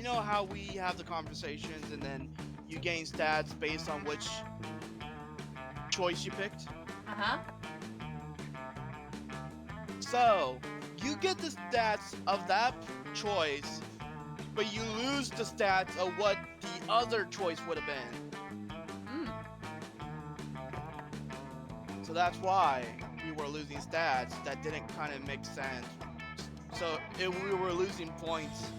know how we have the conversations and then you gain stats based on which choice you picked? Uh-huh. So, you get the stats of that choice, but you lose the stats of what the other choice would have been. Hmm. So that's why we were losing stats that didn't kind of make sense. So we were losing points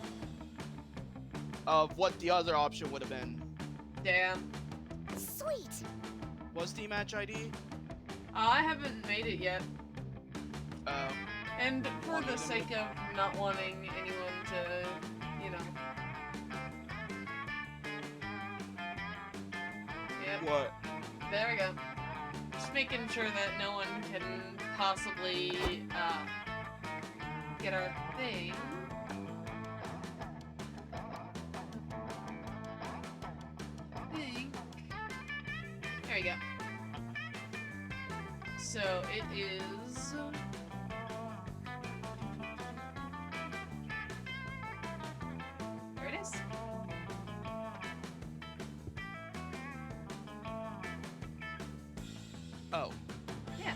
of what the other option would have been. Damn. Sweet. What's the match ID? I haven't made it yet. Uh, And for Wanting the to sake of not wanting anyone to, you know. Yep. what? There we go. Just making sure that no one can possibly, get our thing. There we go. So it is. There it is. Oh. Yeah.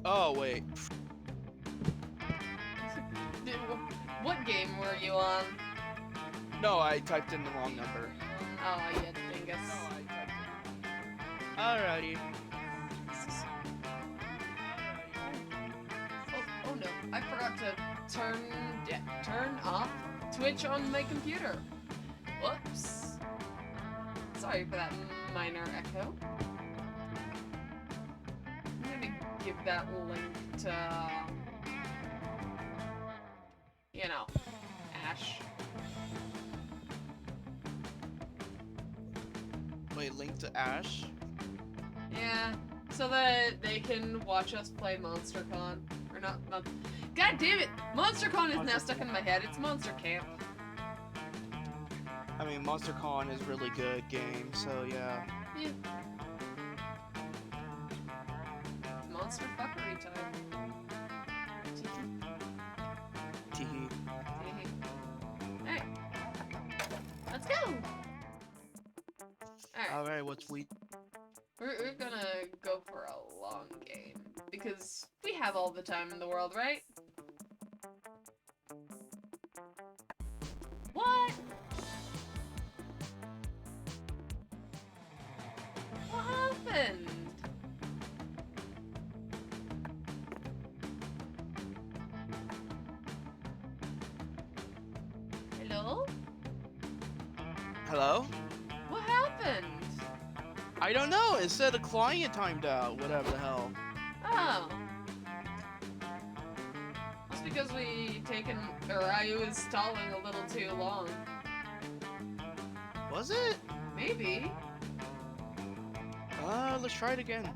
Oh, wait. What game were you on? No, I typed in the wrong number. Oh, yeah, dingus. Alrighty. Oh no, I forgot to turn off Twitch on my computer. Whoops. Sorry for that minor echo. I'm gonna give that link to, you know, Ash. Wait, link to Ash? Yeah, so that they can watch us play MonsterCon. Or not, God damn it! MonsterCon is now stuck in my head. It's Monster Camp. I mean, MonsterCon is really good game, so yeah. Yeah. Monster fuckery time. Teehee. Alright. Let's go! Alright. Alright, what's we? We're gonna go for a long game. Because we have all the time in the world, right? What? What happened? Hello? Hello? What happened? I don't know. It said the client timed out. Whatever the hell. Oh. That's because I was stalling a little too long. Was it? Maybe. Let's try it again.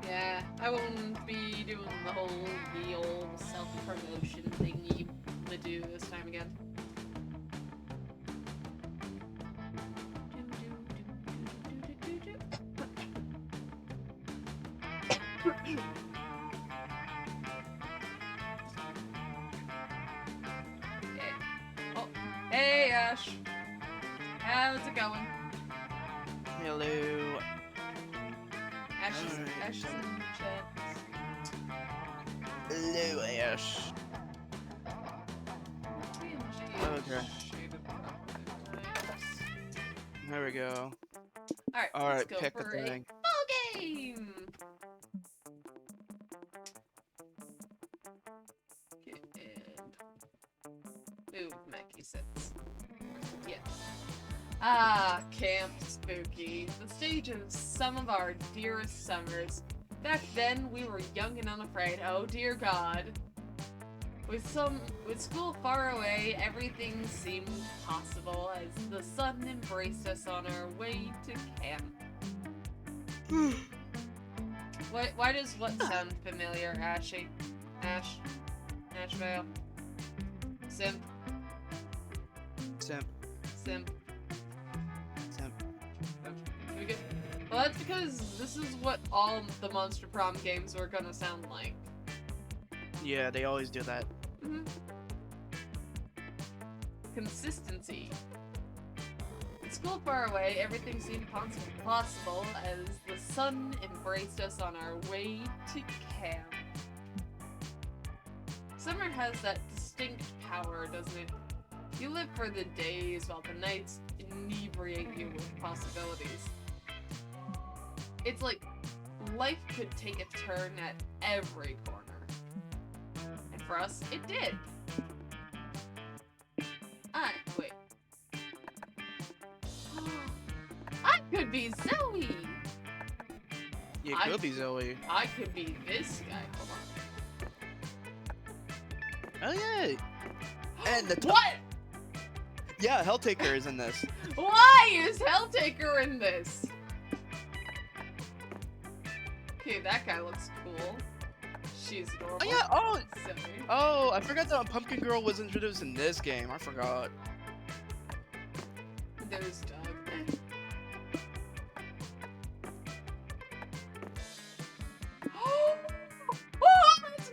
Yeah, I won't be doing the old self-promotion thing you would do this time again. Oh, hey Ash. How's it going? Hello. Ash is Alright, in the chat. Hello, Ash. Okay. There we go. Alright, Alright, let's go pick for a a thing. full game! Okay, and... Ooh, Mackie sits. Yeah. Ah, Camp Spooky. The stage of some of our dearest summers. Back then, we were young and unafraid. Oh dear God. With school far away, everything seemed possible as the sun embraced us on our way to camp. Why does what sound familiar, Ashy? Ash? Ashvale? Simp? Simp. Simp? Simp. Can we get... Well, that's because this is what all the Monster Prom games were gonna sound like. Yeah, they always do that. Mhm. Consistency. In school far away, everything seemed possible as the sun embraced us on our way to camp. Summer has that distinct power, doesn't it? You live for the days while the nights inebriate you with possibilities. It's like life could take a turn at every corner. And for us, it did. Wait. I could be Zoe! You I- could be Zoe. I could be this guy. Hold on. Oh yeah. And the What? Yeah, Helltaker is in this. Why is Helltaker in this? Okay, that guy looks cool. She's adorable. Oh yeah. Oh. Zoe. Oh, I forgot that Pumpkin Girl was introduced in this game. I forgot. There's Doug. Oh, it's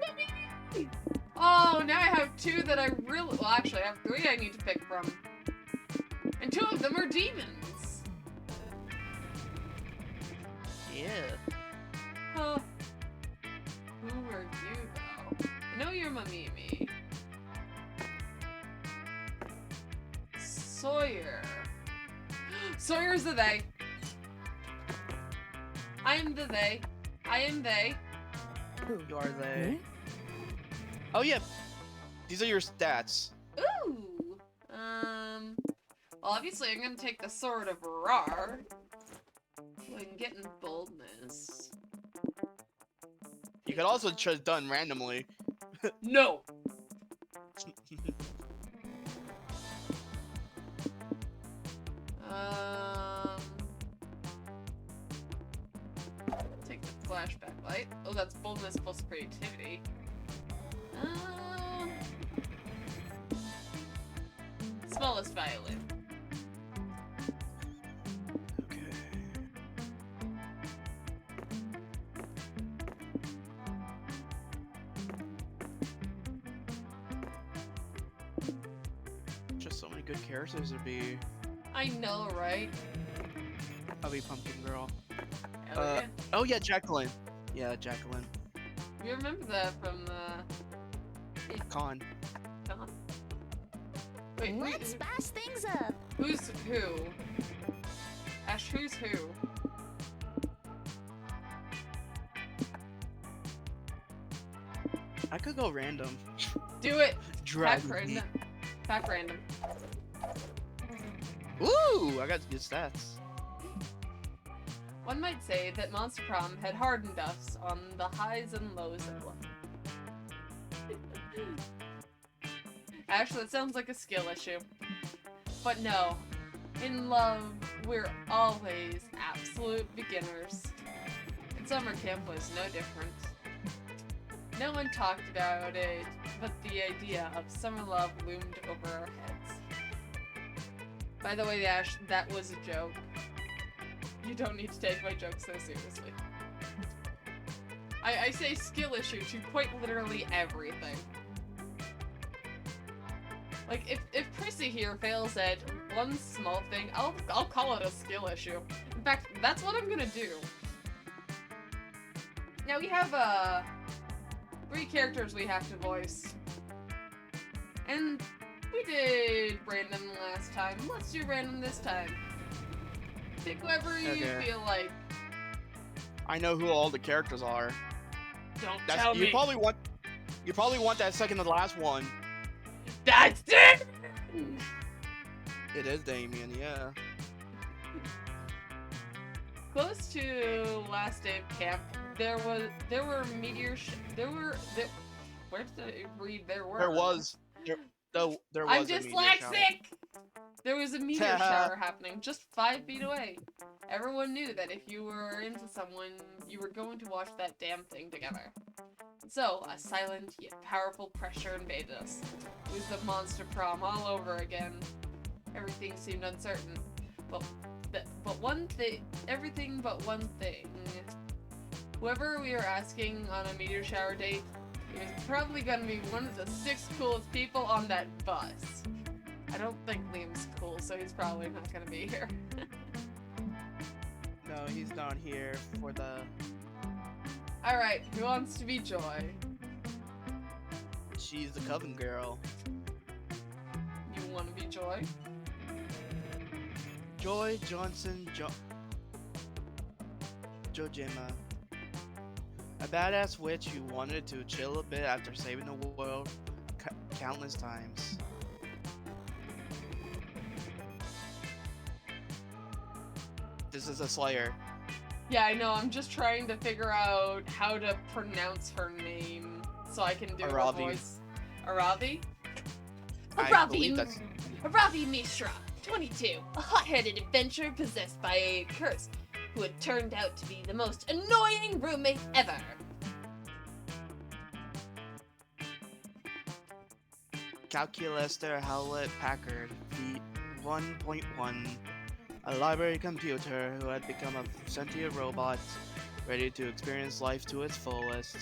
me! Oh, now I have two that I really. Well, actually, I have three I need to pick from. And two of them are demons. Yeah. Huh. Who are you, though? I know you're Mamimi. Sawyer. Sawyer's the they. I am the they. I am they. You are they. Oh yeah. These are your stats. Ooh. Well, obviously, I'm gonna take the Sword of Rar. So I can get in boldness. You could also just done randomly. No. Take the flashback light. Oh, that's boldness plus creativity. Smallest violin. Okay. Just so many good characters to be. I know, right? I'll be Pumpkin Girl. Elegant. Oh yeah, Jacqueline. Yeah, Jacqueline. You remember that from the Con. Con? Wait, Let's spice things up. who's who? Ash, who's who? I could go random. Do it! Drag Pack me. random. Pack random. Ooh, I got good stats. One might say that Monster Prom had hardened us on the highs and lows of life. Actually, that sounds like a skill issue. But no, in love, we're always absolute beginners. And summer camp was no different. No one talked about it, but the idea of summer love loomed over our heads. By the way, Ash, that was a joke. You don't need to take my jokes so seriously. I say skill issue to quite literally everything. Like, if Prissy here fails at one small thing, I'll call it a skill issue. In fact, that's what I'm gonna do. Now we have, 3 characters we have to voice. And we did random last time. Let's do random this time. Pick whoever you Okay. feel like. I know who all the characters are. Don't That's, tell you me. probably want that second to last one. That's it! It is Damien, yeah. Close to last day of camp, there were meteor where did I read there were? There was I'm a meteor shower. dyslexic! There was a meteor shower happening just 5 feet away. Everyone knew that if you were into someone, you were going to watch that damn thing together. So, a silent yet powerful pressure invaded us. It was the Monster Prom all over again. Everything seemed uncertain. But but one thing, everything but one thing. Whoever we are asking on a meteor shower date is probably gonna be one of the 6 coolest people on that bus. I don't think Liam's cool, so he's probably not gonna be here. No, he's not here for the. Alright, who wants to be Joy? She's the Coven girl. You wanna be Joy? Joy Johnson Jojima. A badass witch who wanted to chill a bit after saving the world countless times. This is a Slayer. Yeah, I know, I'm just trying to figure out how to pronounce her name so I can do her Aravi. voice. Aravi? I believe that's. Aravi Mishra, 22, a hot-headed adventurer possessed by a curse, who had turned out to be the most annoying roommate ever. Calculator Hewlett Packard V1.1, a library computer who had become a sentient robot, ready to experience life to its fullest.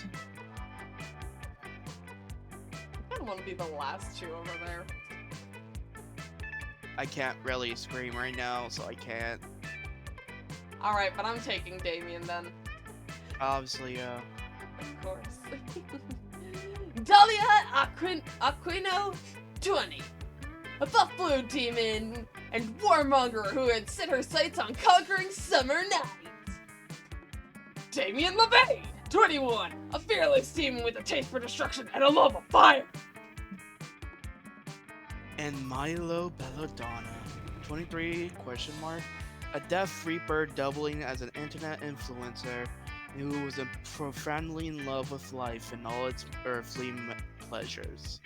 I don't want to be the last 2 over there. I can't really scream right now, so I can't. Alright, but I'm taking Damien then. Obviously, Of course. Dahlia Aquino, 20, a buff blue demon and warmonger who had set her sights on conquering summer night. Damien LeVay, 21, a fearless demon with a taste for destruction and a love of fire. and Milo Belladonna, 23, a Death Reaper doubling as an internet influencer who was profoundly in love with life and all its earthly pleasures.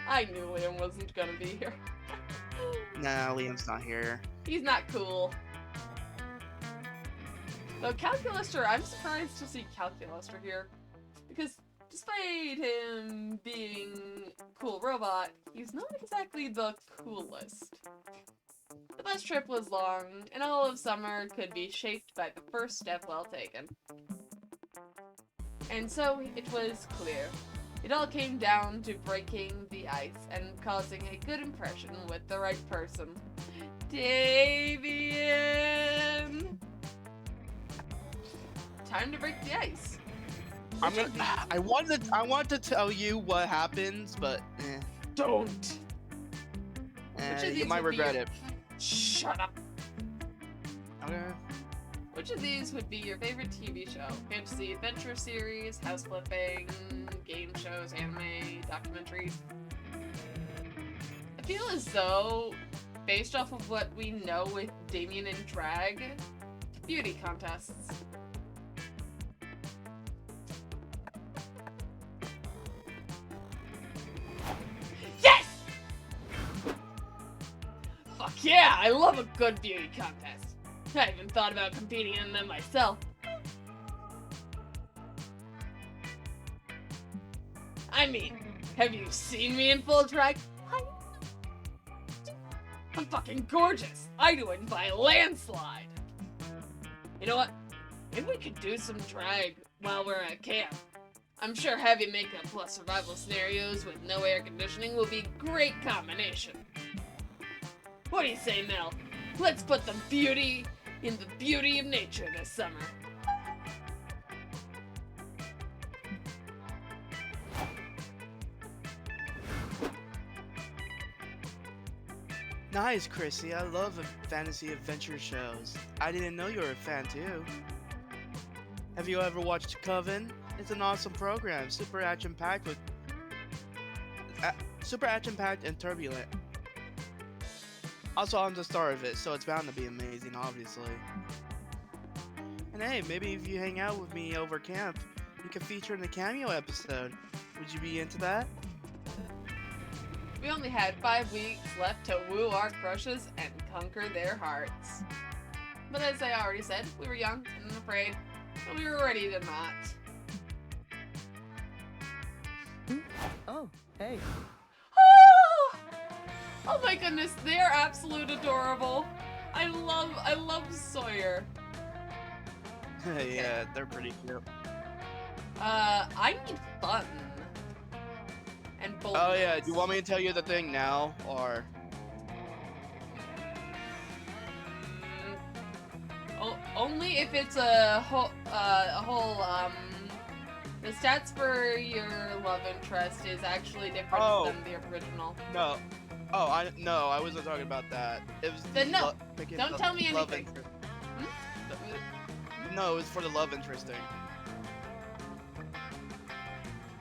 I knew Liam wasn't gonna be here. Nah, Liam's not here. He's not cool. Though Calculuster, I'm surprised to see Calculuster here. Because despite him being a cool robot, he's not exactly the coolest. The bus trip was long, and all of summer could be shaped by the first step well taken. And so it was clear. It all came down to breaking the ice and causing a good impression with the right person. Davian! Time to break the ice. I want to tell you what happens, but Don't! Which of you these might would be regret your- it. Shut up! Okay. Which of these would be your favorite TV show? Fantasy adventure series, house flipping, game shows, anime, documentaries? I feel as though, based off of what we know with Damien and Drag, beauty contests. Yes! Fuck yeah, I love a good beauty contest. I even thought about competing in them myself. I mean, have you seen me in full drag? I'm fucking gorgeous. I'd win by a landslide. You know what? Maybe we could do some drag while we're at camp. I'm sure heavy makeup plus survival scenarios with no air conditioning will be a great combination. What do you say, Mel? Let's put the beauty in the beauty of nature this summer. Nice, Chrissy. I love fantasy adventure shows. I didn't know you were a fan too. Have you ever watched Coven? It's an awesome program, super action-packed and turbulent. Also, I'm the star of it, so it's bound to be amazing, obviously. And hey, maybe if you hang out with me over camp, you can feature in a cameo episode. Would you be into that? We only had 5 weeks left to woo our crushes and conquer their hearts. But as I already said, we were young and unafraid, but we were ready to not. Oh, hey. Oh my goodness, they are absolute adorable. I love Sawyer. Yeah, they're pretty cute. I need fun. And Oh yeah, boldness. do you want me to tell you the thing now, or? Only if it's a whole, the stats for your love interest is actually different Oh. than the original. No. Oh, I wasn't talking about that. It was Then the no, picking don't the tell me love anything. interest. No, it was for the love interest thing.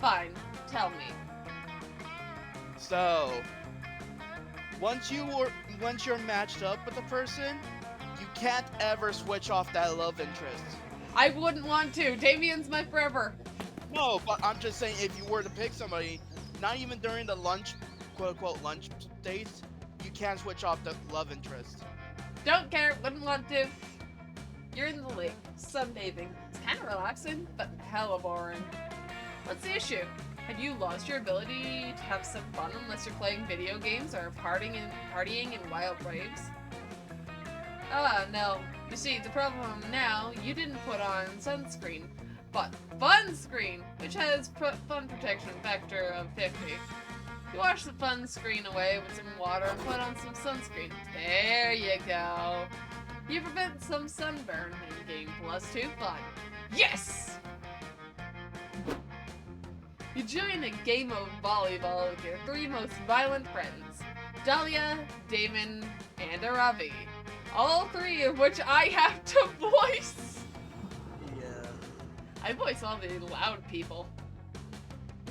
Fine, tell me. So, once you're matched up with a person, you can't ever switch off that love interest. I wouldn't want to. Damien's my forever. No, but I'm just saying, if you were to pick somebody, not even during the lunch, quote unquote lunch dates, you can't switch off the love interest. Don't care, wouldn't want to. You're in the lake, sunbathing. It's kind of relaxing, but hella boring. What's the issue? Have you lost your ability to have some fun unless you're playing video games or partying in wild waves? Ah, no. You see, the problem now, you didn't put on sunscreen, but fun screen, which has fun protection factor of 50. You wash the fun screen away with some water and put on some sunscreen. There you go. You prevent some sunburn and gain +2 fun. Yes! You join a game of volleyball with your 3 most violent friends, Dahlia, Damon, and Aravi. All 3 of which I have to voice. Yeah. I voice all the loud people.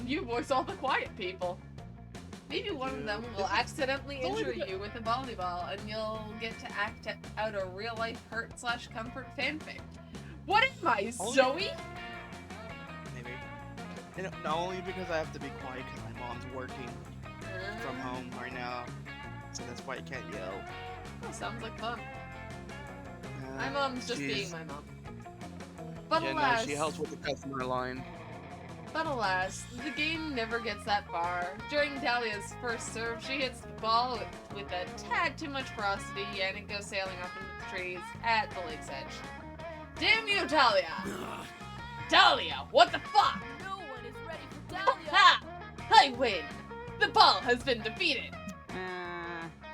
You voice all the quiet people. Maybe one of them will accidentally injure you with a volleyball and you'll get to act out a real-life hurt/comfort fanfic. What am I, Zoe? Maybe. And not only because I have to be quiet because my mom's working from home right now, so that's why I can't yell. Oh, sounds like fun. My mom's just being my mom. But Yeah, alas, no, she helps with the customer line. But alas, the game never gets that far. During Dahlia's first serve, she hits the ball with a tad too much ferocity, and it goes sailing up into the trees at the lake's edge. Damn you, Dahlia! Dahlia, what the fuck? No one is ready for Dahlia. Ha! I win! The ball has been defeated!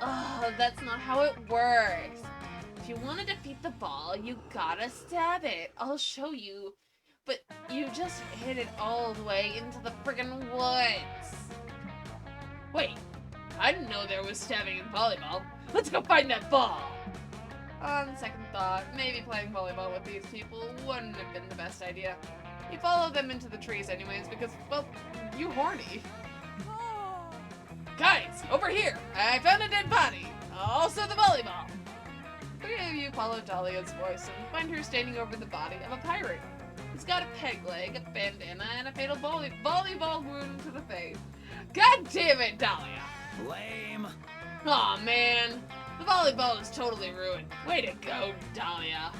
Oh, that's not how it works. If you want to defeat the ball, you gotta stab it. I'll show you. But you just hit it all the way into the friggin' woods. Wait, I didn't know there was stabbing in volleyball. Let's go find that ball. On second thought, maybe playing volleyball with these people wouldn't have been the best idea. You follow them into the trees anyways because, well, you horny. Guys, over here! I found a dead body! Also the volleyball! 3 of you follow Dahlia's voice and find her standing over the body of a pirate. He's got a peg leg, a bandana, and a fatal volleyball wound to the face. God damn it, Dahlia! Lame. Aw, man. The volleyball is totally ruined. Way to go, Dahlia.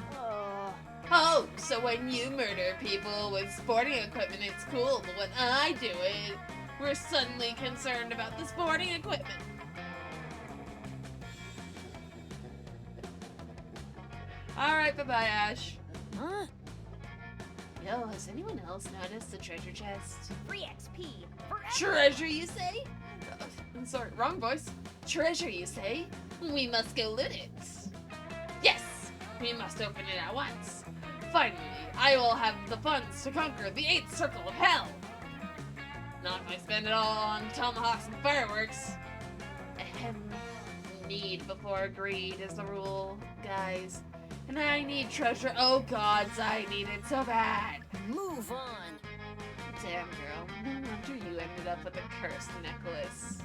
Oh, so when you murder people with sporting equipment, it's cool, but when I do it, we're suddenly concerned about the sporting equipment. Alright, bye-bye, Ash. Huh? Yo, has anyone else noticed the treasure chest? Free XP. Treasure, you say? I'm sorry, wrong voice. Treasure, you say? We must go loot it. Yes, we must open it at once. Finally, I will have the funds to conquer the 8th circle of hell. Not if I spend it all on tomahawks and fireworks. Ahem. Need before greed is the rule, guys. And I need treasure. Oh gods, I need it so bad. Move on. Damn, girl. No wonder you ended up with a cursed necklace.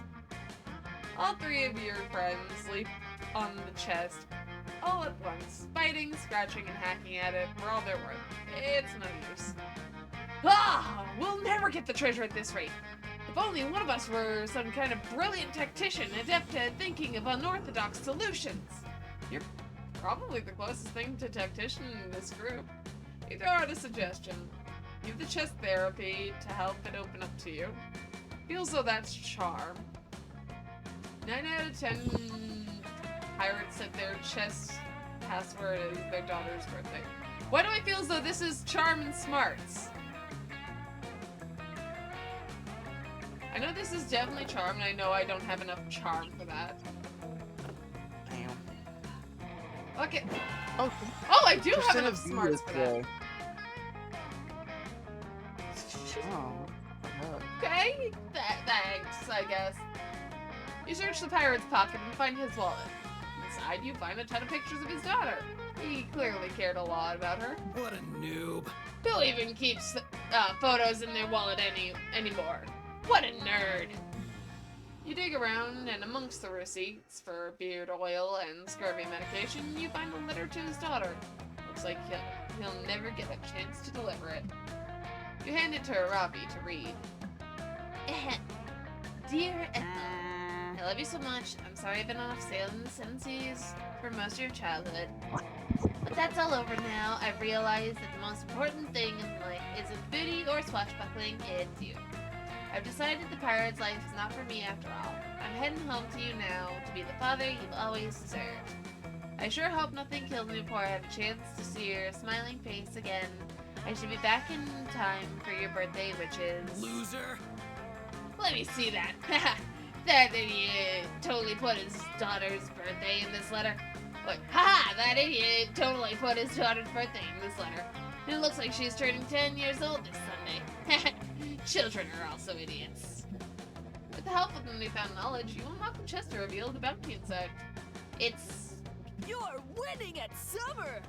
All 3 of your friends leap on the chest all at once, fighting, scratching, and hacking at it for all they're worth. It's no use. Ah! We'll never get the treasure at this rate. If only one of us were some kind of brilliant tactician adept at thinking of unorthodox solutions. You're probably the closest thing to tactician in this group. You throw out a suggestion. Give the chest therapy to help it open up to you. Feels though that's charm. 9 out of 10 pirates set their chess password as their daughter's birthday. Why do I feel as though this is charm and smarts? I know this is definitely charm, and I know I don't have enough charm for that. Damn. Okay. Oh, Oh, I do have percent enough of smarts for that. Oh. Okay, thanks, I guess. You search the pirate's pocket and find his wallet. Inside, you find a ton of pictures of his daughter. He clearly cared a lot about her. What a noob. Who even keeps photos in their wallet anymore? What a nerd! You dig around, and amongst the receipts for beard oil and scurvy medication, you find a letter to his daughter. Looks like he'll never get a chance to deliver it. You hand it to Arabi to read. Dear Ethel, I love you so much. I'm sorry I've been off sailing the seven seas for most of your childhood. But that's all over now. I've realized that the most important thing in life isn't booty or swashbuckling, it's you. I've decided the pirate's life is not for me after all. I'm heading home to you now to be the father you've always deserved. I sure hope nothing kills me before I have a chance to see your smiling face again. I should be back in time for your birthday, which is... Loser. Let me see that. That idiot totally put his daughter's birthday in this letter. Look, haha, that idiot totally put his daughter's birthday in this letter. And it looks like she's turning 10 years old this Sunday. Children are also idiots. With the help of the newfound knowledge, you unlock the chest to reveal the bounty inside. It's... You're winning at summer!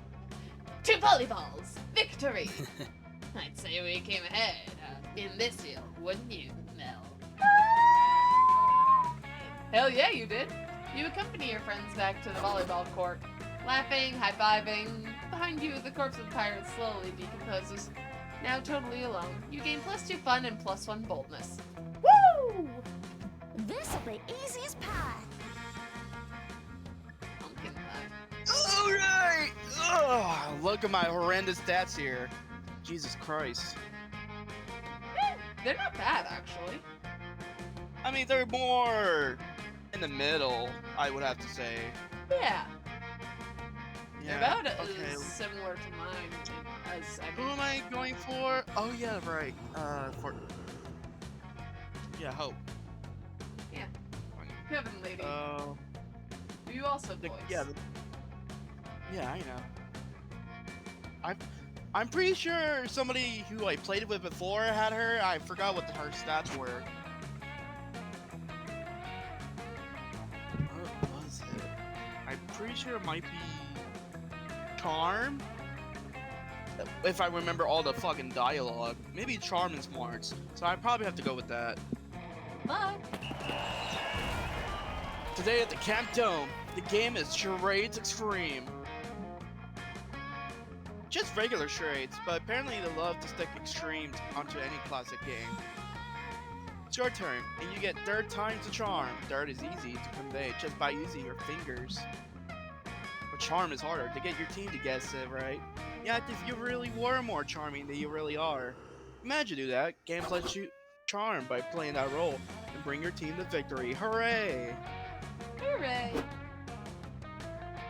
2 volleyballs! Victory! I'd say we came ahead in this deal, wouldn't you, Mel? Hell yeah, you did. You accompany your friends back to the volleyball court. Laughing, high-fiving. Behind you, the corpse of the pirate slowly decomposes. Now totally alone, you gain +2 fun and +1 boldness. Woo! This'll be easy as pie. Pumpkin pie. Alright! Ugh, look at my horrendous stats here. Jesus Christ. They're not bad, actually. I mean, they're more in the middle, I would have to say. Yeah. They're about as okay. similar to mine as I Who mean. am I going for? Oh yeah, right. For Hope. Yeah. Kevin Lady. Oh. Who you also voice. Yeah, I know. I'm pretty sure somebody who I played with before had her. I forgot what her stats were. What was it? I'm pretty sure it might be Charm. If I remember all the fucking dialogue. Maybe Charm and Smarts. So I probably have to go with that. Bye. Today at the Camp Dome, the game is Charades Extreme. Just regular charades, but apparently they love to stick extremes onto any classic game. It's your turn, and you get third time to charm. Third is easy to convey just by using your fingers. But charm is harder to get your team to guess it right. Yeah, if you really were more charming than you really are. Imagine do that. Games lets you charm by playing that role and bring your team to victory. Hooray! Hooray.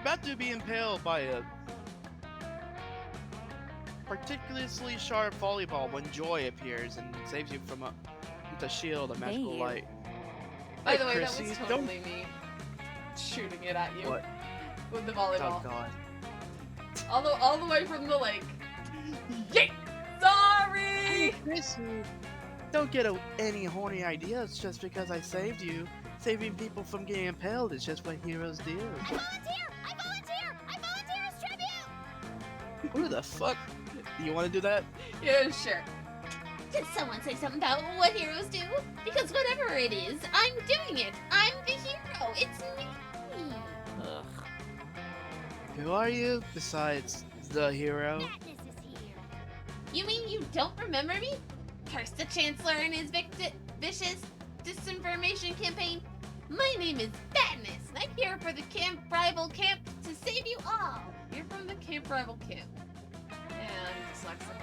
About to be impaled by a particularly sharp volleyball when Joy appears and saves you from with a shield of magical Hey. light. By Hey, the way, Chrissy, that was don't- totally me shooting it at you What? with the Oh volleyball. god. All the way from the lake. Yay! Sorry! Chrissy, don't get any horny ideas just because I saved you. Saving people from getting impaled is just what heroes do. I volunteer! I volunteer! I volunteer as tribute! Who the fuck? Do you want to do that? Yeah, sure. Did someone say something about what heroes do? Because whatever it is, I'm doing it. I'm the hero. It's me. Ugh. Who are you besides the hero? Madness is here. You mean you don't remember me? Curse the Chancellor and his vicious disinformation campaign. My name is Badness, and I'm here for the Camp Rival Camp to save you all. You're from the Camp Rival Camp. And dyslexic.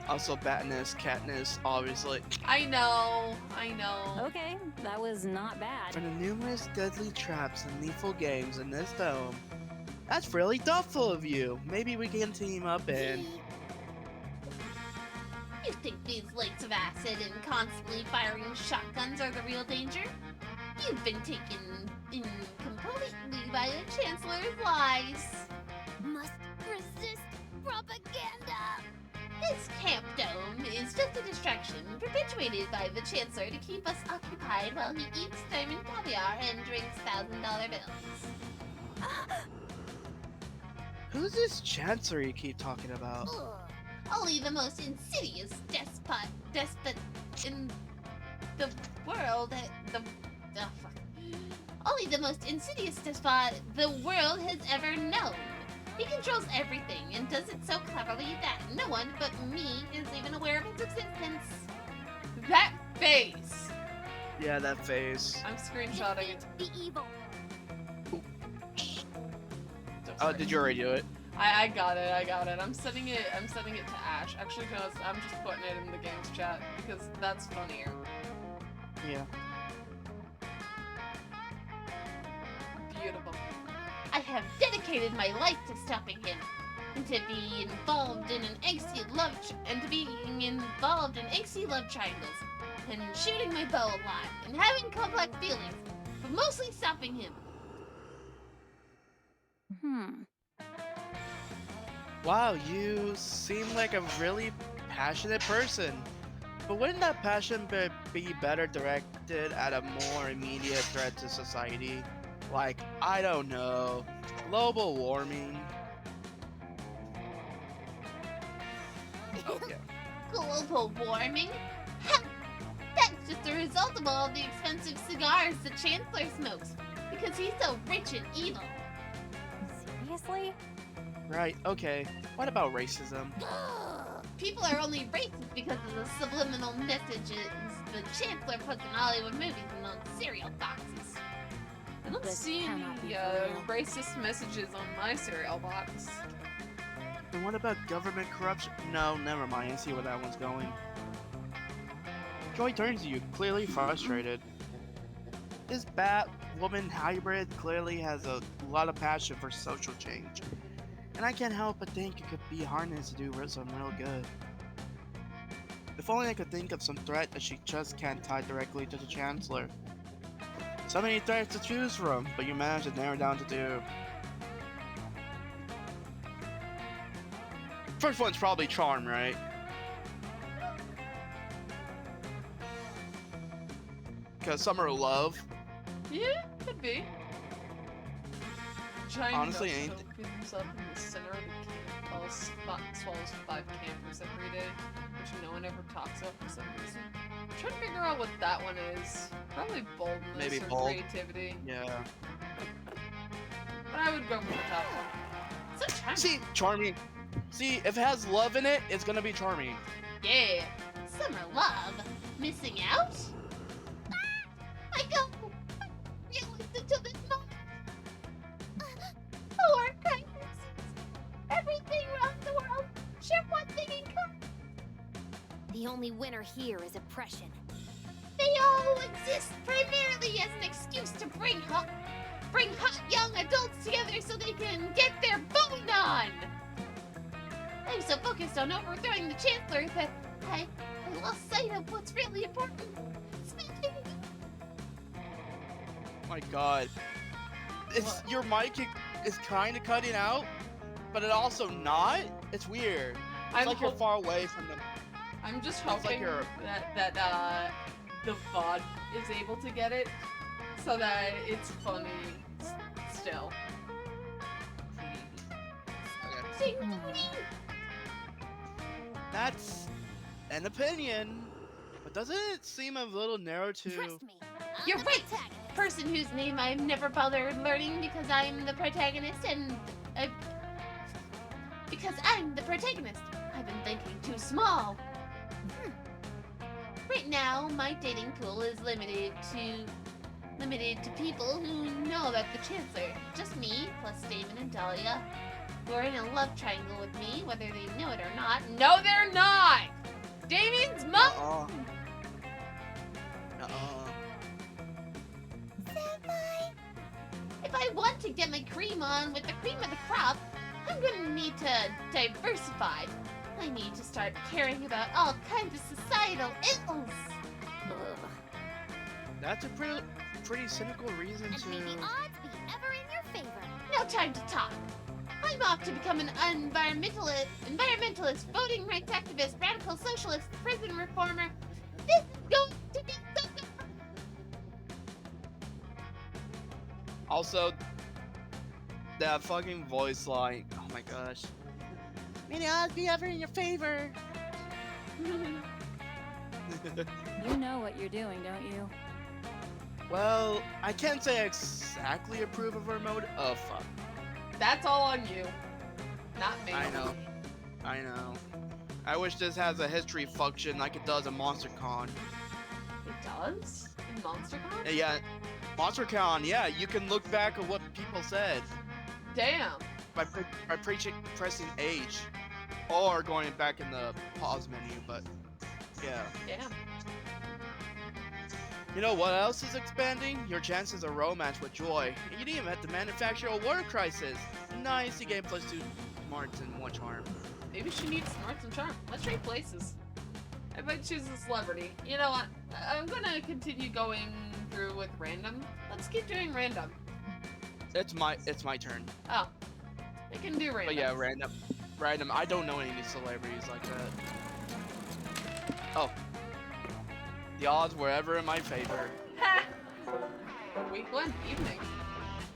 Also, Batness, Katniss, obviously. I know. Okay, that was not bad. For the numerous deadly traps and lethal games in this dome, that's really thoughtful of you. Maybe we can team up and. You think these lakes of acid and constantly firing shotguns are the real danger? You've been taken in completely by the Chancellor's lies. Must resist propaganda. This Camp Dome is just a distraction perpetuated by the Chancellor to keep us occupied while he eats diamond caviar and drinks $1,000 bills. Who's this Chancellor you keep talking about? Ugh. Only the most insidious despot in the world. Fuck. Only the most insidious despot the world has ever known. He controls everything and does it so cleverly that no one but me is even aware of its existence. That face. Yeah, that face. I'm screenshotting it. The evil. Don't Oh, worry. did you already do it? I got it. I'm sending it to Ash. Actually, no, I'm just putting it in the games chat because that's funnier. Yeah. Beautiful. I have dedicated my life to stopping him, and to be involved in an angsty love triangles, and shooting my bow a lot, and having complex feelings, but mostly stopping him. Wow, you seem like a really passionate person. But wouldn't that passion be better directed at a more immediate threat to society? Like, I don't know, global warming? Oh, yeah. Global warming? Ha! That's just a result of all the expensive cigars the Chancellor smokes, because he's so rich and evil. Seriously? Right, okay. What about racism? People are only racist because of the subliminal messages the Chancellor puts in Hollywood movies and on cereal boxes. I don't This see cannot any be for real. racist messages on my cereal box. And what about government corruption? No, never mind. I see where that one's going. Joy turns to you, clearly frustrated. This Batwoman hybrid clearly has a lot of passion for social change. And I can't help but think it could be harnessed to do some real good. If only I could think of some threat that she just can't tie directly to the Chancellor. So many threats to choose from, but you managed to narrow down to 2. First one's probably Charm, right? Because Summer Love. Yeah, could be. Giant Honestly, Dust ain't- opens himself in the center of the camp while swallows 5 campers every day, which no one ever talks about for some reason. I'm trying to figure out what that one is. Probably boldness Maybe or bold. creativity. Yeah. But I would go for the top one. So charming. See, charming. See, if it has love in it, it's gonna be charming. Yeah. Summer love. Missing out? I go realized until this moment. Poor kindness. Everything around the world share one thing in common. The only winner here is oppression. They all exist primarily as an excuse to bring hot young adults together so they can get their bone on. I'm so focused on overthrowing the Chancellor that I lost sight of what's really important. Speaking. My God. It's your mic is kind of cutting out, but it also not. It's weird. It's I'm like you're hop- far away from them. I'm just It's like hoping you're- that the VOD is able to get it so that it's funny still. Okay. Hmm. That's an opinion, but doesn't it seem a little narrow to? Trust me. I'm You're the right. protagonist. Person whose name I've never bothered learning because I'm the protagonist because I'm the protagonist. I've been thinking too small. Right now, my dating pool is limited to people who know about the Chancellor. Just me, plus Damon and Dahlia, who are in a love triangle with me, whether they know it or not. No, they're not! Damien's mom! Senpai, if I want to get my cream on with the cream of the crop, I'm gonna need to diversify. I need to start caring about all kinds of societal ills. Ugh. That's a pretty cynical reason And may the to. odds be ever in your favor. No time to talk. I'm off to become an environmentalist, voting rights activist, radical socialist, prison reformer. This is going to be so good. Also, that fucking voice line. Oh my gosh. May the odds be ever in your favor. You know what you're doing, don't you? Well, I can't say I exactly approve of her mode. Oh fuck. That's all on you. Not me. I know. I wish this has a history function like it does in MonsterCon. It does? In MonsterCon? Yeah, MonsterCon. Yeah, you can look back at what people said Damn. by pressing H, or going back in the pause menu. But yeah. Damn. You know what else is expanding? Your chances of romance with Joy. And you didn't even have to manufacture a water crisis. Nice, you gain +2 smarts and 1 charm. Maybe she needs smarts and charm. Let's trade places. I might choose a celebrity. You know what? I'm gonna continue going through with random. Let's keep doing random. It's my turn. Oh. I can do random. But yeah, random. I don't know any celebrities like that. Oh. The odds were ever in my favor. Ha! Week 1, evening.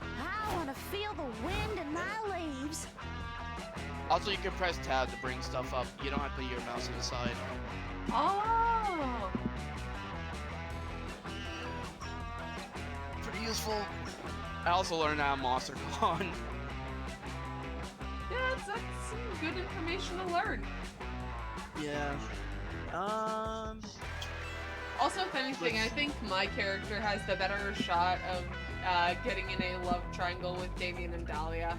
I want to feel the wind in my leaves. Also, you can press tab to bring stuff up. You don't have to put your mouse to the side. Oh! Pretty useful. I also learned that on MonsterCon. Yeah, that's some good information to learn. Yeah. Also, if anything, I think my character has the better shot of getting in a love triangle with Damien and Dahlia.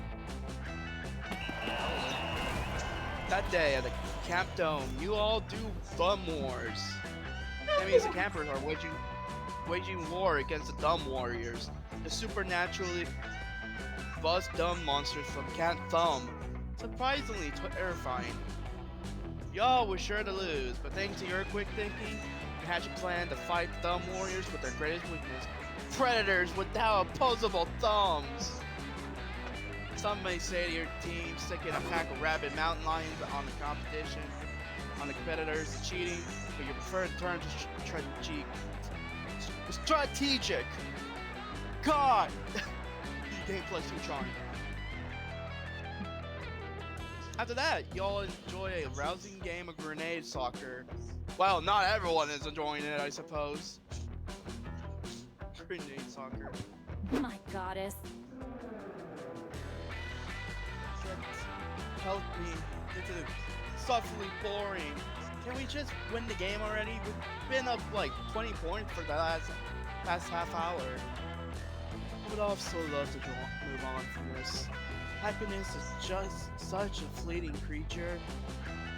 That day at the Camp Dome, you all do Thumb Wars. That means the campers are waging war against the Dumb Warriors, the supernaturally buzz dumb monsters from Camp Thumb. Surprisingly terrifying. Y'all were sure to lose, but thanks to your quick thinking, you hatched a plan to fight Thumb Warriors with their greatest weakness: predators without opposable thumbs. Some may say to your team, sticking a pack of rabid mountain lions on the competition, on the competitors, cheating, but your preferred term is strategic. God! You gain +2 charm. After that, y'all enjoy a rousing game of grenade soccer. Well, not everyone is enjoying it, I suppose. Grenade soccer. My goddess. Help me. This is suffering boring. Can we just win the game already? We've been up like 20 points for the last half hour. I would also love to move on from this. Happiness is just such a fleeting creature,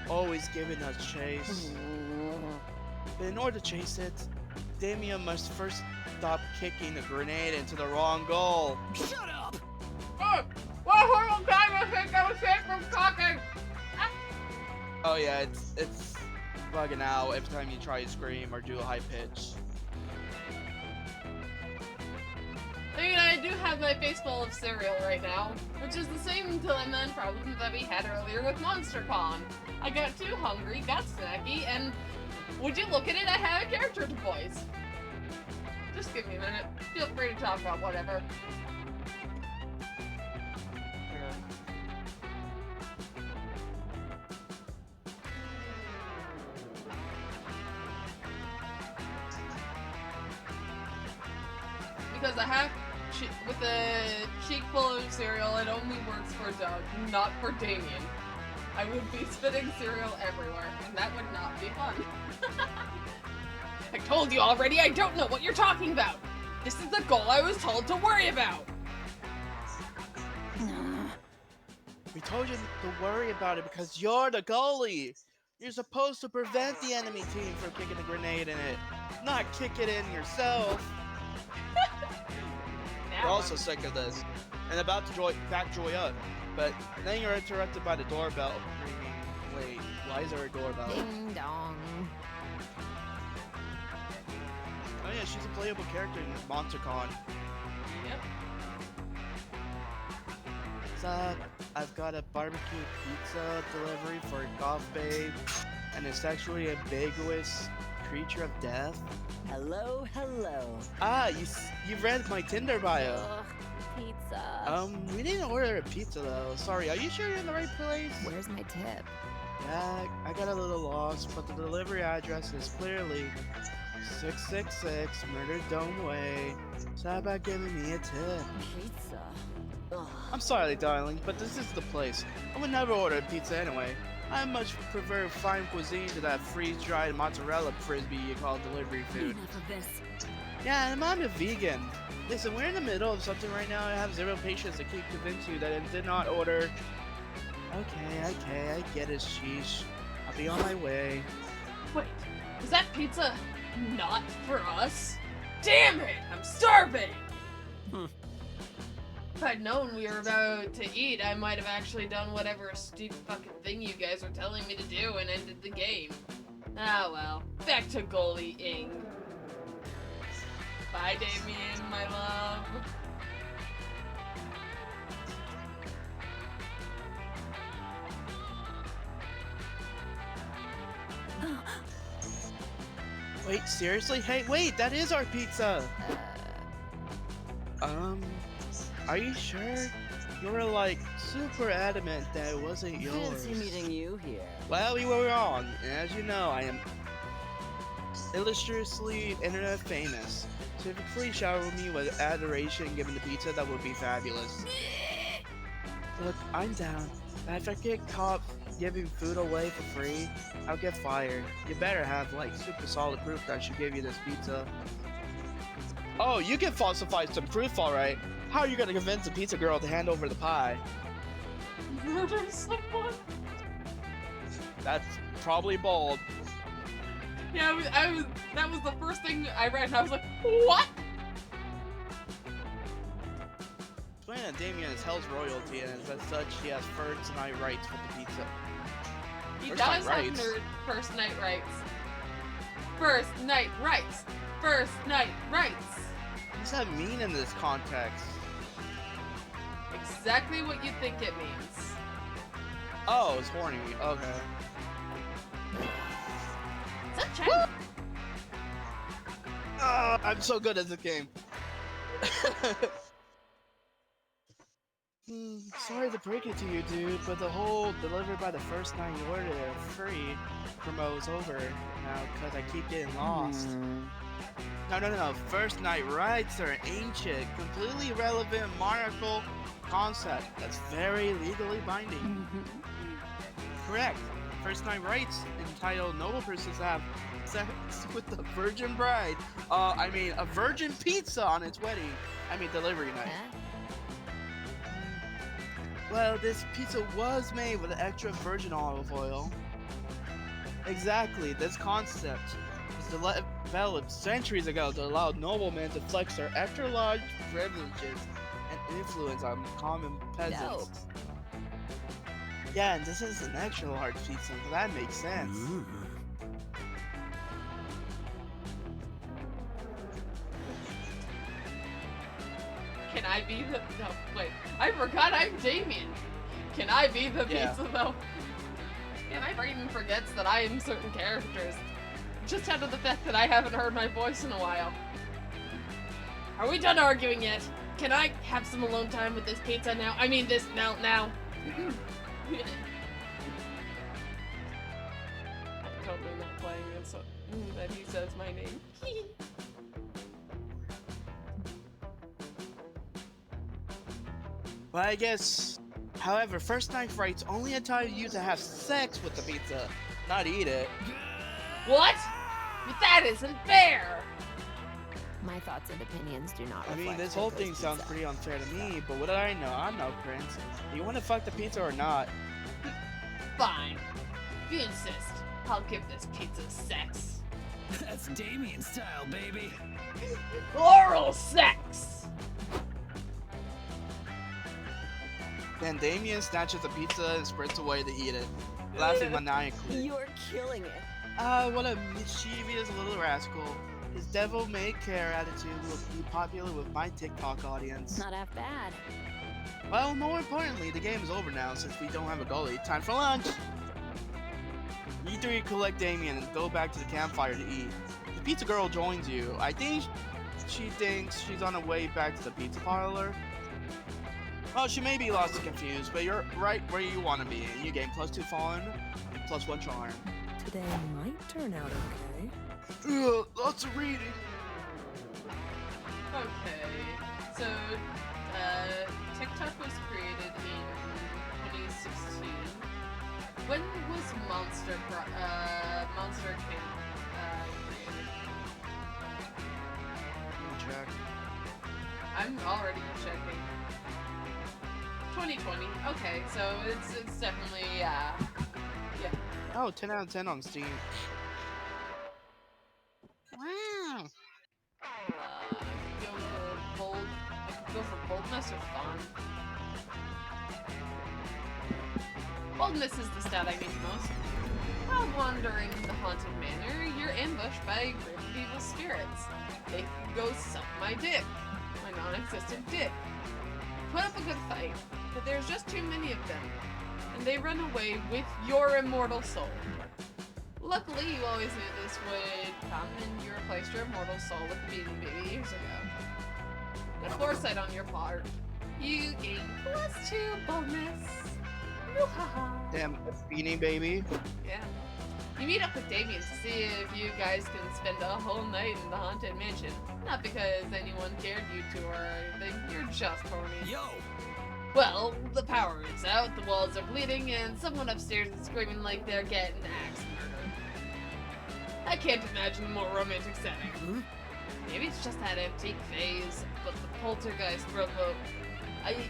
always giving us chase. But in order to chase it, Damien must first stop kicking the grenade into the wrong goal. Shut up! Oh! What whole time I think I was safe from talking! Oh yeah, it's bugging out every time you try to scream or do a high pitch. I mean, I do have my face full of cereal right now, which is the same dilemma and problem that we had earlier with MonsterCon. I got too hungry, got snacky, and would you look at it, I have a character to voice. Just give me a minute. Feel free to talk about whatever. Because I have, with a cheek full of cereal, it only works for Doug, not for Damien. I would be spitting cereal everywhere, and that would not be fun. I told you already, I don't know what you're talking about! This is the goal I was told to worry about! We told you to worry about it because you're the goalie. You're supposed to prevent the enemy team from kicking a grenade in it, not kick it in yourself. We're also sick of this, and about to back Joy up, but then you're interrupted by the doorbell ringing. Wait, why is there a doorbell? Ding dong. Oh yeah, she's a playable character in MonsterCon. Yep. What's up? I've got a barbecue pizza delivery for Goth Babe, and it's actually a ambiguous creature of death. Hello, hello. Ah, you read my Tinder bio. Ugh, pizza. We didn't order a pizza though. Sorry, are you sure you're in the right place? Where's my tip? Yeah, I got a little lost, but the delivery address is clearly 666 Murder Dome Way. So how about giving me a tip? Pizza. Ugh. I'm sorry, darling, but this is the place. I would never order a pizza anyway. I much prefer fine cuisine to that freeze-dried mozzarella frisbee you call delivery food. Enough of this. Yeah, and I'm a vegan. Listen, we're in the middle of something right now. I have zero patience to keep convince you that I did not order. Okay, I get it, sheesh. I'll be on my way. Wait, is that pizza not for us? Damn it! I'm starving! If I'd known we were about to eat, I might have actually done whatever stupid fucking thing you guys were telling me to do and ended the game. Ah well, back to goalie-ing. Bye, Damien, my love. Wait, seriously? Hey, wait, that is our pizza! Are you sure? You were like super adamant that it wasn't yours. Fancy meeting you here. Well, we were wrong. And as you know, I am illustriously internet famous. So if you please shower me with adoration given the pizza, that would be fabulous. Look, I'm down. But if I get caught giving food away for free, I'll get fired. You better have like super solid proof that I should give you this pizza. Oh, you can falsify some proof, alright. How are you gonna convince a pizza girl to hand over the pie? Murder someone? That's probably bold. Yeah, that was the first thing I read and I was like, what? Explain that Damien is Hell's royalty, and as such, he has first night rights with the pizza. He First does night have rights? nerd first night rights. First night rights. First night rights. What does that mean in this context? Exactly what you think it means. Oh, it's horny. Okay. Sunshine. I'm so good at this game. Sorry to break it to you, dude, but the whole delivered by the first night you ordered it free promo is over now because I keep getting lost. No. First night rights are an ancient, completely irrelevant monarchical concept that's very legally binding. Correct. First night rights entitled noble persons have sex with the virgin bride. A virgin pizza on its wedding. Delivery night. Well, this pizza was made with extra virgin olive oil. Exactly, this concept was developed centuries ago to allow noblemen to flex their extra large privileges and influence on common peasants. Dope. Yeah, and this is an extra large pizza, so that makes sense. Can I be the... No, wait. I forgot I'm Damien. Can I be the Yeah. pizza, though? Yeah, my brain forgets that I am certain characters. Just out of the fact that I haven't heard my voice in a while. Are we done arguing yet? Can I have some alone time with this pizza now? I mean, this now. I'm totally not playing it, so that he says my name. Well, I guess, however, first night rights only entitle you to have sex with the pizza, not eat it. What? But that isn't fair! My thoughts and opinions do not I mean, reflect this whole Coco's thing sounds pizza. pretty unfair to me, but what do I know? I'm no prince. Do you want to fuck the pizza or not? Fine. If you insist. I'll give this pizza sex. That's Damien style, baby. Oral sex! Then Damien snatches the pizza and sprints away to eat it, laughing maniacally. You're killing it. Ah, what a mischievous little rascal. His devil-may-care attitude will be popular with my TikTok audience. Not half bad. Well, more importantly, the game is over now since we don't have a goalie. Time for lunch! You three collect Damien and go back to the campfire to eat. The pizza girl joins you. I think she thinks she's on her way back to the pizza parlor. Well, she may be lost and confused, but you're right where you want to be. You gain +2 fun and +1 charm. Today might turn out okay. Ugh, lots of reading. Okay, so TikTok was created in 2016. When was Monster Camp created? Let me check. I'm already checking. 2020. Okay, so it's definitely yeah. Oh, 10 out of 10 on Steam. Wow. Go for boldness or fun. Boldness is the stat I need most. While wandering the haunted manor, you're ambushed by a group of evil spirits. They go suck my dick, my non-existent dick. Put up a good fight, but there's just too many of them, and they run away with your immortal soul. Luckily, you always knew this would come, and you replaced your immortal soul with the Beanie Baby years ago. Good foresight on your part. You gain +2 bonus. Woo-ha-ha. Damn, Beanie Baby. Yeah. You meet up with Damien to see if you guys can spend a whole night in the haunted mansion. Not because anyone dared you to or anything, you're just horny. Yo! Well, the power is out, the walls are bleeding, and someone upstairs is screaming like they're getting axe murdered. I can't imagine a more romantic setting. Maybe it's just that antique phase, but the poltergeist broke over.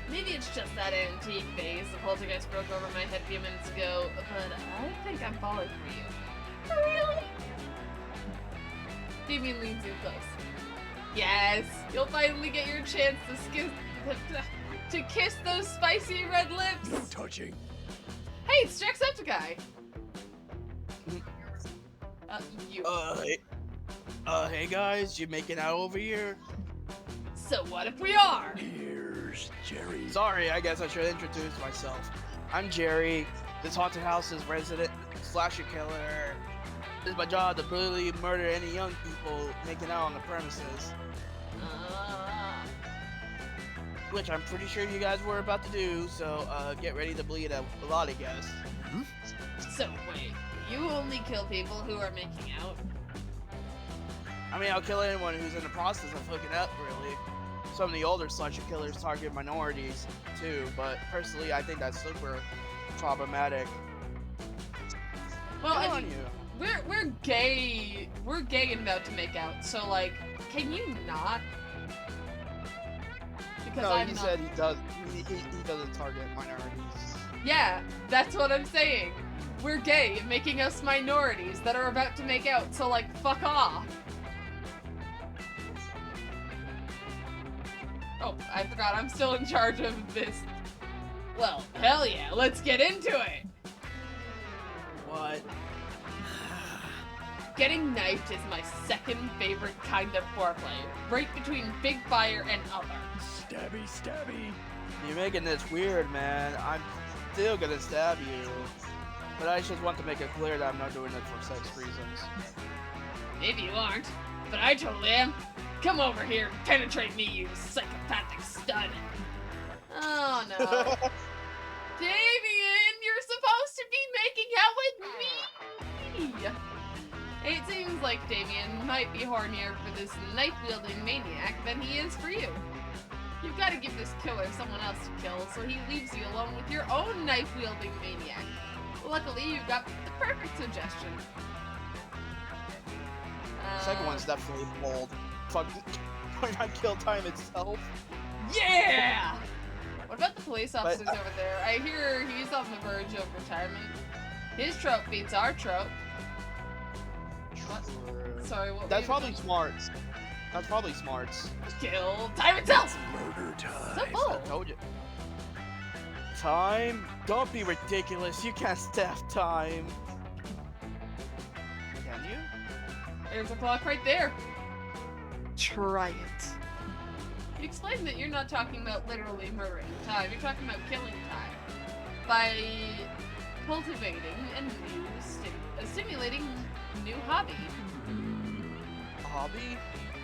Maybe it's just that antique phase. The poltergeist broke over my head a few minutes ago, but I think I'm falling for you. Really? Damien leans in close. Yes, you'll finally get your chance to kiss those spicy red lips. No touching. Hey, it's Jacksepticeye. You. Hey guys, you making out over here? So what if we are? Here's Jerry. Sorry, I guess I should introduce myself. I'm Jerry, this haunted house's resident slasher killer. It's my job to brutally murder any young people making out on the premises. Which I'm pretty sure you guys were about to do, so get ready to bleed a lot, I guess. So wait, you only kill people who are making out? I mean, I'll kill anyone who's in the process of hooking up, really. Some of the older slasher killers target minorities, too, but personally, I think that's super problematic. Well, Good I on mean, you. we're gay. We're gay and about to make out. So like, can you not? Because No, I'm he not. said he does. He doesn't target minorities. Yeah, that's what I'm saying. We're gay and making us minorities that are about to make out. So like, fuck off. Oh, I forgot. I'm still in charge of this. Well, hell yeah. Let's get into it. What? Getting knifed is my second favorite kind of foreplay, right between big fire and other. Stabby, stabby. You're making this weird, man. I'm still gonna stab you. But I just want to make it clear that I'm not doing it for sex reasons. Maybe you aren't, but I totally am. Come over here and penetrate me, you psychopathic stud. Oh no. Damien, you're supposed to be making out with me! It seems like Damien might be hornier for this knife-wielding maniac than he is for you. You've got to give this killer someone else to kill, so he leaves you alone with your own knife-wielding maniac. Luckily, you've got the perfect suggestion. Second one's definitely bold. Fuck. Why not kill time itself? Yeah! What about the police officers over there? I hear he's on the verge of retirement. His trope beats our trope. What? Sorry, what? That's were probably you smarts. That's probably smarts. kill. Time itself. Murder So time. I full. told you. Time? Don't be ridiculous. You can't staff time. Can you? There's a clock right there. Try it. You explained that you're not talking about literally murdering time. You're talking about killing time by cultivating a new stimulating new hobby. A hobby?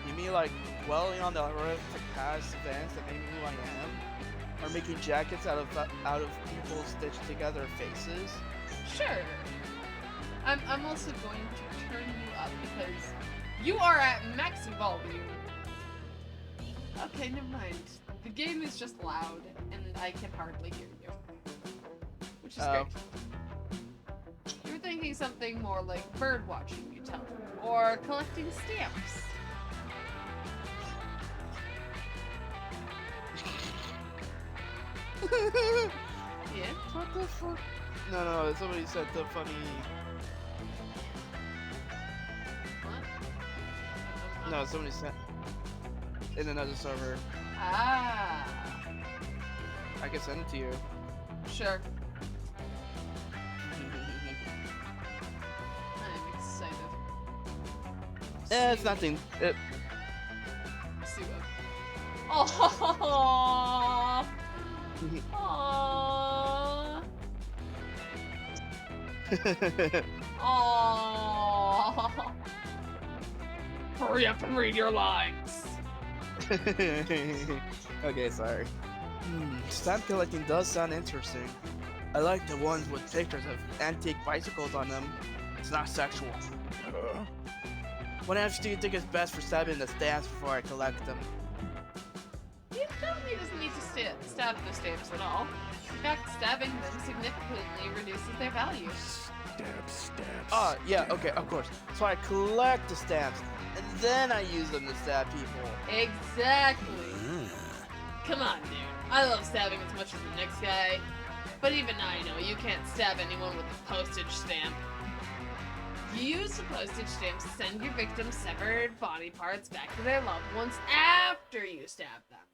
You mean like dwelling on the horrific past events that made me who I am? Or making jackets out of people's stitched together faces? Sure. I'm also going to turn you up because you are at max volume. Okay, never mind. The game is just loud and I can hardly hear you. Which is great. You were thinking something more like bird watching, you tell me, or collecting stamps. Yeah? What the fuck? No, somebody said the funny... What? No, somebody said... In another server. Ah, I can send it to you. sure. I'm excited. It's nothing. See what? Oh. Aww. Aww. Hurry up and read your lines. Okay, sorry. Stamp collecting does sound interesting. I like the ones with pictures of antique bicycles on them. It's not sexual. What else do you think is best for stabbing the stamps before I collect them? The ability doesn't need to stab the stamps at all. In fact, stabbing them significantly reduces their value. Stab. Yeah, okay, of course. So I collect the stamps, and then I use them to stab people. Exactly. Come on, dude. I love stabbing as much as the next guy. But even I know you can't stab anyone with a postage stamp. You use the postage stamps to send your victim's severed body parts back to their loved ones after you stab them.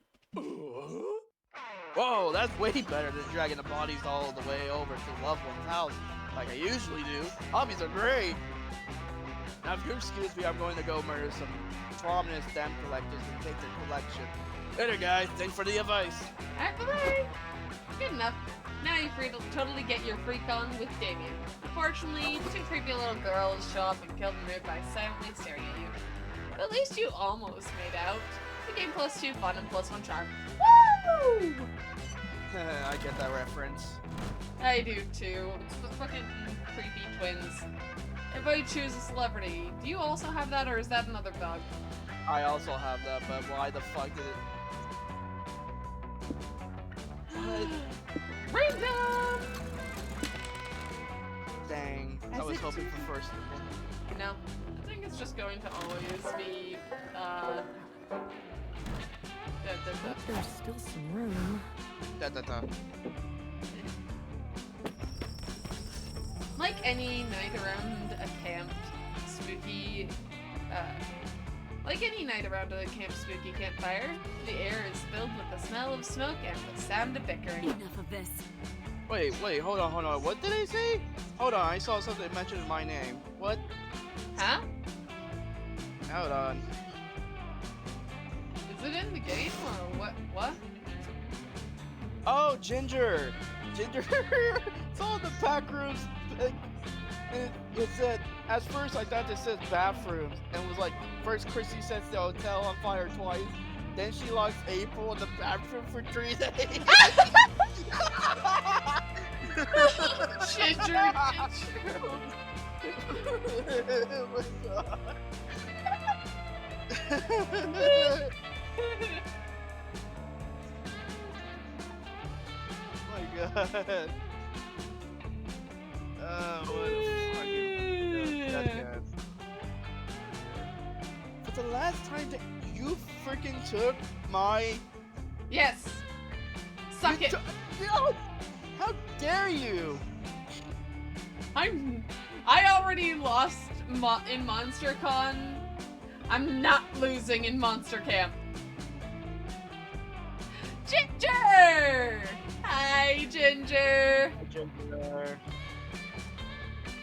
Whoa, that's way better than dragging the bodies all the way over to the loved one's house, like I usually do. Hobbies are great. Now, if you'll excuse me, I'm going to go murder some prominent stamp collectors and take their collection. Later, guys. Thanks for the advice. Alright, good enough. Now you're free to totally get your freak on with Damien. Unfortunately, two creepy little girls show up and kill the mood by silently staring at you. But at least you almost made out. The game +2 fun and +1 charm. Woo! I get that reference. I do too. It's the fucking creepy twins. Everybody choose a celebrity. Do you also have that, or is that another bug? I also have that, but why the fuck did it... What? Random! Dang. I was hoping for first. No. I think it's just going to always be, There's still some room. Like any night around a camp, spooky, campfire, the air is filled with the smell of smoke and the sound of bickering. Enough of this. Wait, hold on. What did they say? Hold on, I saw something mention my name. What? Huh? Hold on. Is it in the game or what? Oh, Ginger! Ginger! It's all the back rooms. And it said, at first I thought this said bathrooms. And it was like, first Chrissy sets the hotel on fire twice. Then she locks April in the bathroom for 3 days. Ginger. Oh my god. Oh my god. Oh, what a fucking that's good. But the last time that you freaking took my Yes. Suck it. No! How dare you? I already lost in MonsterCon. I'm not losing in Monster Camp. Ginger! Hi, Ginger! Ginger.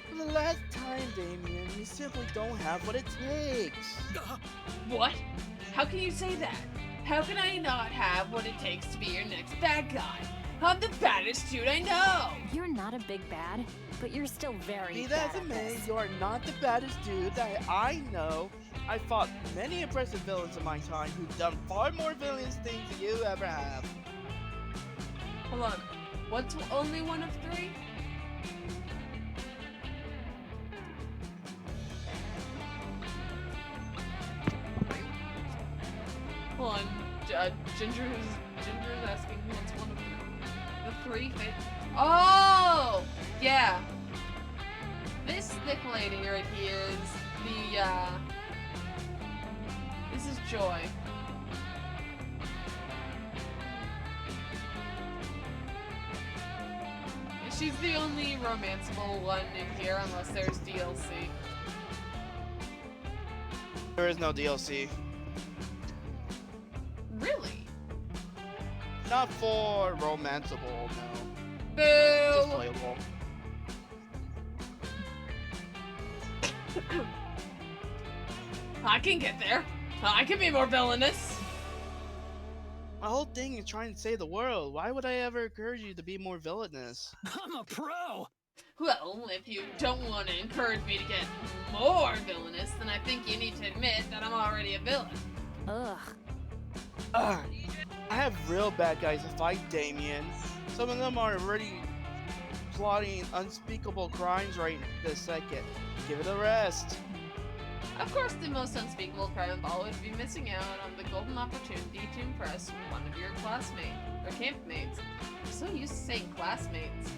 For the last time, Damien, you simply don't have what it takes. What? How can you say that? How can I not have what it takes to be your next bad guy? I'm the baddest dude I know! You're not a big bad, but you're still very Be bad that as it at may, this. you are not the baddest dude that I know. I fought many impressive villains in my time who've done far more villainous things than you ever have. Hold on. What's only one of three? Hold on. Ginger's asking what's one of the three Oh! Yeah. This thick lady right here is the, this is Joy. She's the only romanceable one in here unless there's DLC. There is no DLC. Really? Not for romanceable, no. Boo! Just playable. I can get there. I can be more villainous. My whole thing is trying to save the world. Why would I ever encourage you to be more villainous? I'm a pro! Well, if you don't want to encourage me to get more villainous, then I think you need to admit that I'm already a villain. Ugh. Ugh. I have real bad guys to fight, Damien. Some of them are already plotting unspeakable crimes right this second. Give it a rest. Of course, the most unspeakable crime of all would be missing out on the golden opportunity to impress one of your classmates or campmates. I'm so used to saying classmates.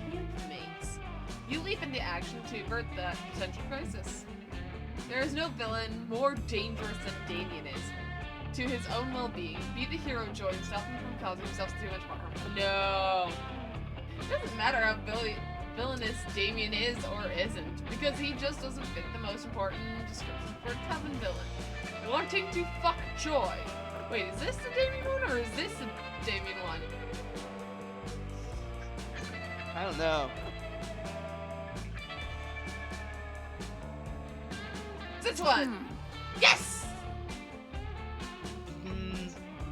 Campmates. You leap into action to avert that potential crisis. There is no villain more dangerous than Damien is. To his own well-being, be the hero Joy and stop him from causing himself too much harm. No! It doesn't matter how villainous Damien is or isn't, because he just doesn't fit the most important description for a common villain. Wanting to fuck Joy. Wait, is this the Damien one or is this the Damien one? I don't know. This one! Yes!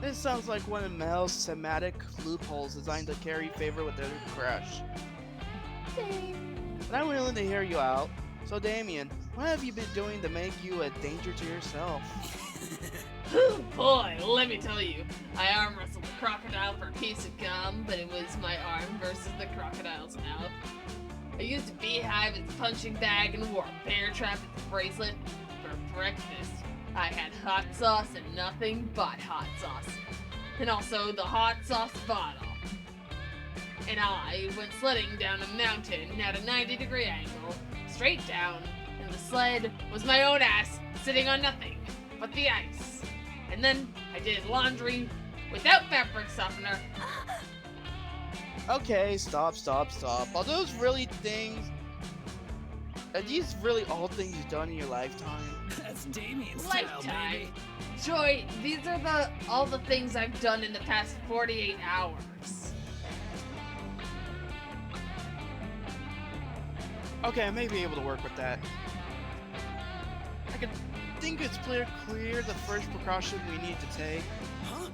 This sounds like one of Mel's semantic loopholes designed to carry favor with their crush. But I'm willing to hear you out. So Damien, what have you been doing to make you a danger to yourself? Oh boy, let me tell you. I arm wrestled the crocodile for a piece of gum, but it was my arm versus the crocodile's mouth. I used a beehive as a punching bag and wore a bear trap as a bracelet. For breakfast, I had hot sauce and nothing but hot sauce. And also the hot sauce bottle. And I went sledding down a mountain at a 90-degree angle, straight down, and the sled was my own ass sitting on nothing but the ice. And then I did laundry without fabric softener. Okay, stop. Are those really things? Are these really all things you've done in your lifetime? That's Damien's style, Lifetime. baby. Joy, these are all the things I've done in the past 48 hours. Okay, I may be able to work with that. I can think it's clear the first precaution we need to take. Huh?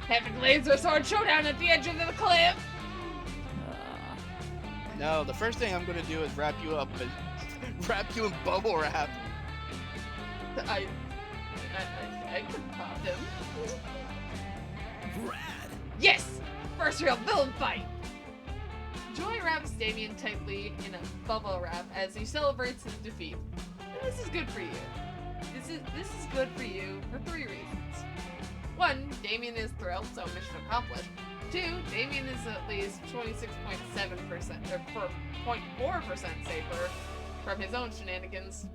Epic laser sword showdown at the edge of the cliff. No, the first thing I'm gonna do is wrap you up and wrap you in bubble wrap. I could pop him. Rad. Yes! First real villain fight! Joy wraps Damien tightly in a bubble wrap as he celebrates his defeat. And this is good for you. This is good for you for 3 reasons. 1, Damien is thrilled, so mission accomplished. 2, Damien is at least 26.7% or 0.4% safer from his own shenanigans.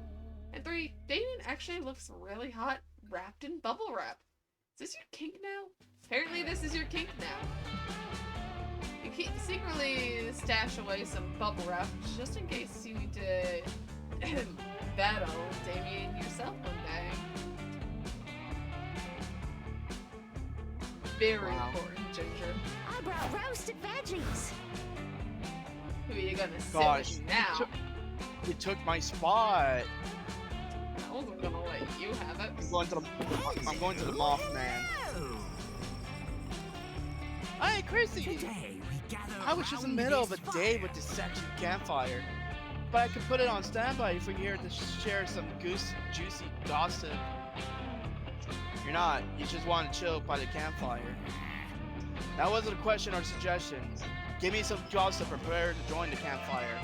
And 3, Damien actually looks really hot wrapped in bubble wrap. Is this your kink now? Apparently this is your kink now. You keep secretly stash away some bubble wrap just in case you need to battle Damien yourself one day. Very Wow. important, Ginger. I brought roasted veggies. Who are you gonna sit Gosh, with now? You took my spot. I wasn't gonna let you have it. I'm going to the Mothman. Hey, Chrissy! Today we gather I was just in around the middle of this a day fire. with this sexy campfire. But I could put it on standby if we're here to share some juicy gossip. You're not. You just want to chill by the campfire. That wasn't a question or suggestion. Give me some gossip. Prepare to join the campfire.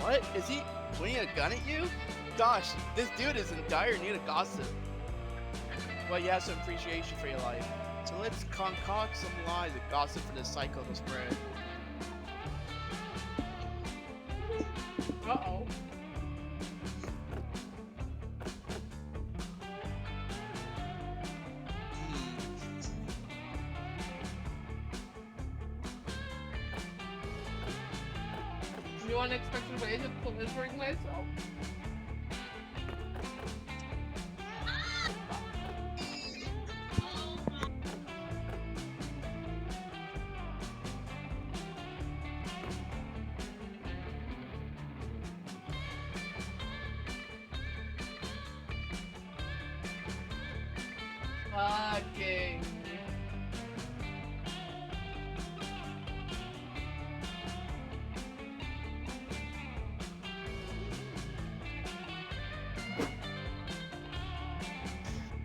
What? Is he pointing a gun at you? Gosh, this dude is in dire need of gossip. Well, you have some appreciation for your life. So let's concoct some lies and gossip for this cycle to spread. Uh-oh. You unexpected ways of pleasuring myself. Fucking.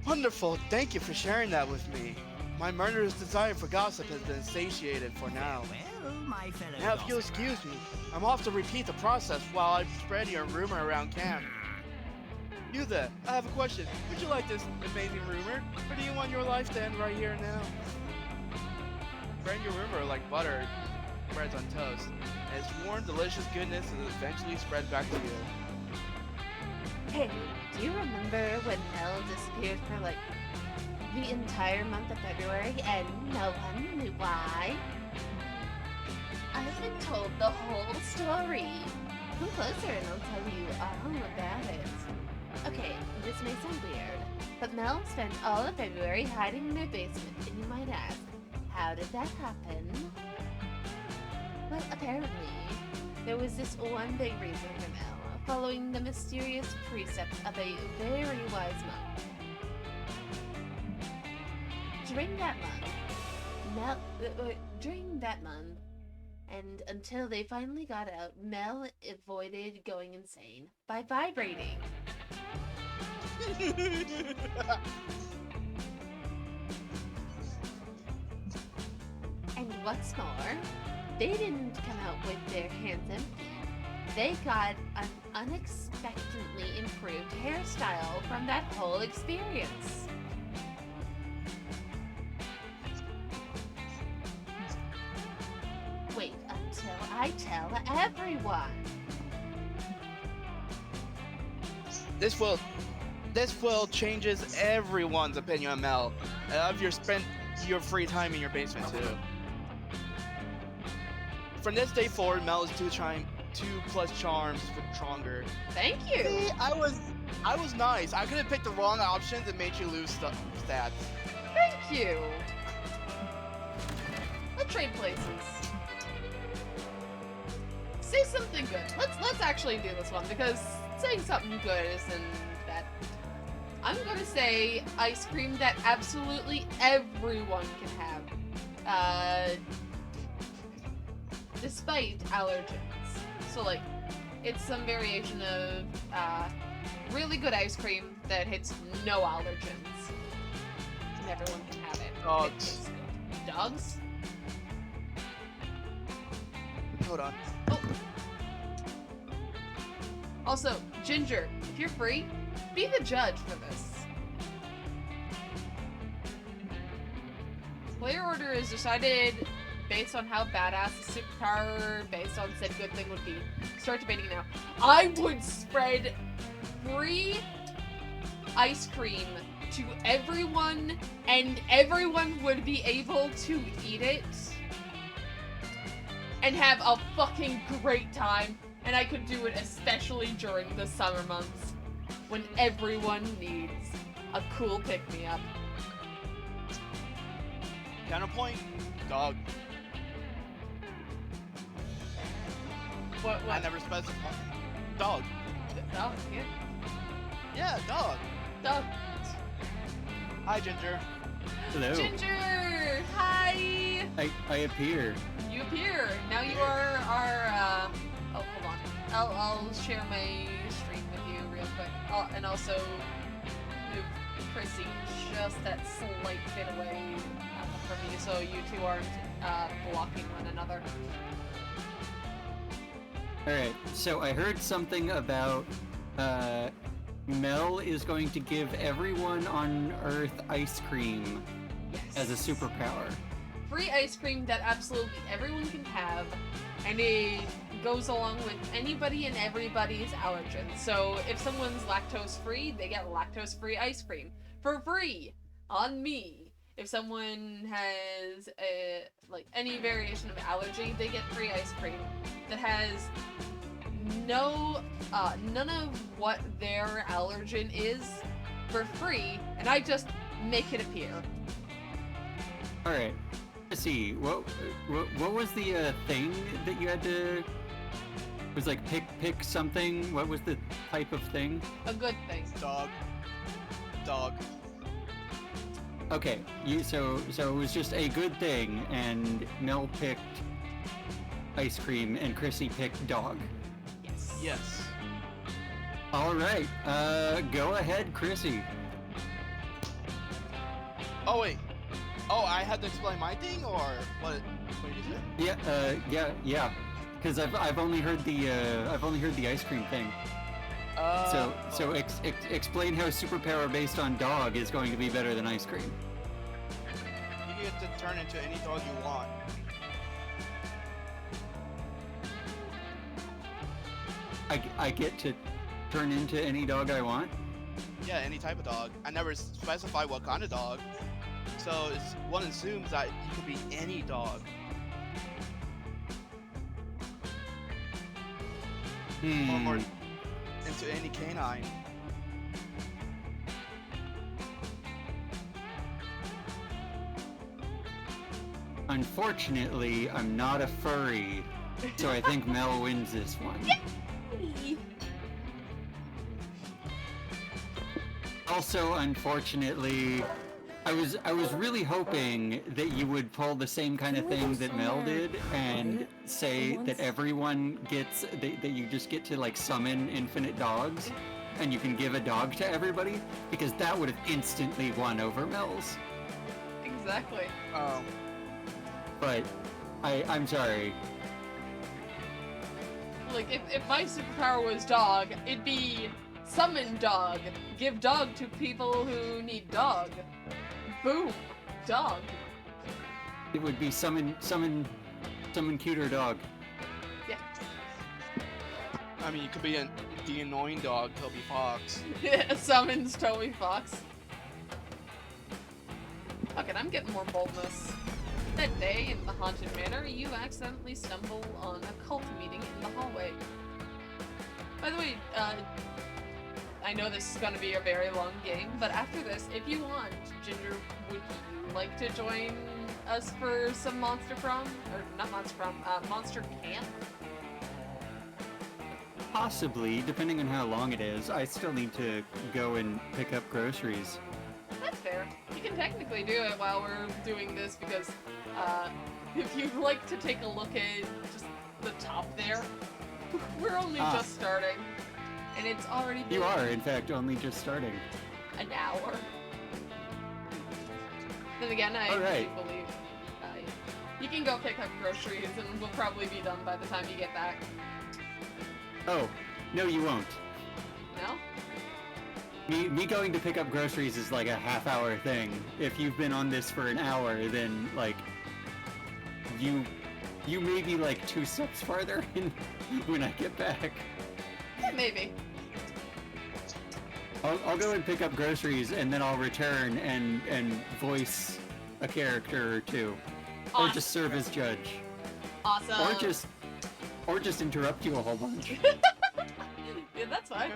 Wonderful, thank you for sharing that with me. My murderous desire for gossip has been satiated for now. Well, my fellow Now, if you'll gossiper. excuse me, I'm off to repeat the process while I'm spreading a rumor around camp. You there, I have a question. Would you like this amazing rumor, or do you want your life to end right here and now? Spread your rumor like butter spreads on toast, and its warm, delicious goodness is eventually spread back to you. Hey, do you remember when Mel disappeared for like the entire month of February and no one knew why? I've been told the whole story. Come closer and I'll tell you all about it. Okay, this may sound weird, but Mel spent all of February hiding in their basement, and you might ask, how did that happen? Well, apparently, there was this one big reason for Mel, following the mysterious precept of a very wise monk. During that month, and until they finally got out, Mel avoided going insane by vibrating. And what's more, they didn't come out with their hands empty. They got an unexpectedly improved hairstyle from that whole experience. Wait until I tell everyone. This will changes everyone's opinion on Mel. Of your spent your free time in your basement too. From this day forward, Mel is 2+ charms for stronger. Thank you. See, I was nice. I could have picked the wrong options and made you lose stats. Thank you. Let's trade places. Say something good. Let's actually do this one because saying something good isn't that. I'm gonna say ice cream that absolutely everyone can have, despite allergens. So like, it's some variation of really good ice cream that hits no allergens, and everyone can have it. Dogs. It tastes good. Dogs? Hold on. Oh. Also, Ginger, if you're free, be the judge for this. Player order is decided based on how badass the superpower based on said good thing would be. Start debating now. I would spread free ice cream to everyone, and everyone would be able to eat it and have a fucking great time And I could do it especially during the summer months when everyone needs a cool pick-me-up. Counterpoint, dog. What? I never specified. Dog. Oh, yeah. Yeah, dog. Dog. Hi, Ginger. Hello. Ginger! Hi! I appear. You appear. Now you are our, oh, hold on. I'll share my stream with you real quick. And also move Chrissy just that slight bit away from you so you two aren't blocking one another. Alright, so I heard something about Mel is going to give everyone on Earth ice cream as a superpower. Free ice cream that absolutely everyone can have, and it goes along with anybody and everybody's allergens. So if someone's lactose free, they get lactose free ice cream for free on me. If someone has like any variation of allergy, they get free ice cream that has none of what their allergen is for free, and I just make it appear. All right. Let's see. What was the thing that you had to? It was like pick something. What was the type of thing? A good thing. Dog. Dog. Okay. So it was just a good thing, and Mel picked ice cream, and Chrissy picked dog. Yes. Yes. All right. Go ahead, Chrissy. Oh wait. Oh, I had to explain my thing, or what? What did you say? Yeah. Because I've only heard the ice cream thing. So explain how superpower based on dog is going to be better than ice cream. You get to turn into any dog you want. I get to turn into any dog I want? Yeah, any type of dog. I never specified what kind of dog. So one assumes that you could be any dog. Or into any canine. Unfortunately, I'm not a furry, so I think Mel wins this one. Yay! Also, unfortunately, I was really hoping that you would pull the same kind of thing that Mel did and say that everyone gets that you just get to like summon infinite dogs and you can give a dog to everybody, because that would have instantly won over Mel's. Exactly. But I'm sorry. Like, if my superpower was dog, it'd be summon dog. Give dog to people who need dog. Boom. Dog. It would be summon cuter dog. Yeah. I mean, you could be the annoying dog, Toby Fox. Summons Toby Fox. Okay, I'm getting more boldness. That day, in the haunted manor, you accidentally stumble on a cult meeting in the hallway. By the way, I know this is going to be a very long game, but after this, if you want, Ginger, would you like to join us for some Monster Prom? Or not Monster Prom, Monster Camp? Possibly, depending on how long it is. I still need to go and pick up groceries. That's fair. You can technically do it while we're doing this, because if you'd like to take a look at just the top there, we're only just starting. And it's already been You are, in fact, only just starting. an hour. Then again, I Alright. do believe you can go pick up groceries and we'll probably be done by the time you get back. Oh, no you won't. No? Me going to pick up groceries is like a half-hour thing. If you've been on this for an hour, then, like, you may be, like, 2 steps farther in when I get back. Yeah, maybe. I'll go and pick up groceries, and then I'll return and voice a character or two. Or Awesome. just serve as judge. Awesome. Or just Or just interrupt you a whole bunch. Yeah, that's fine.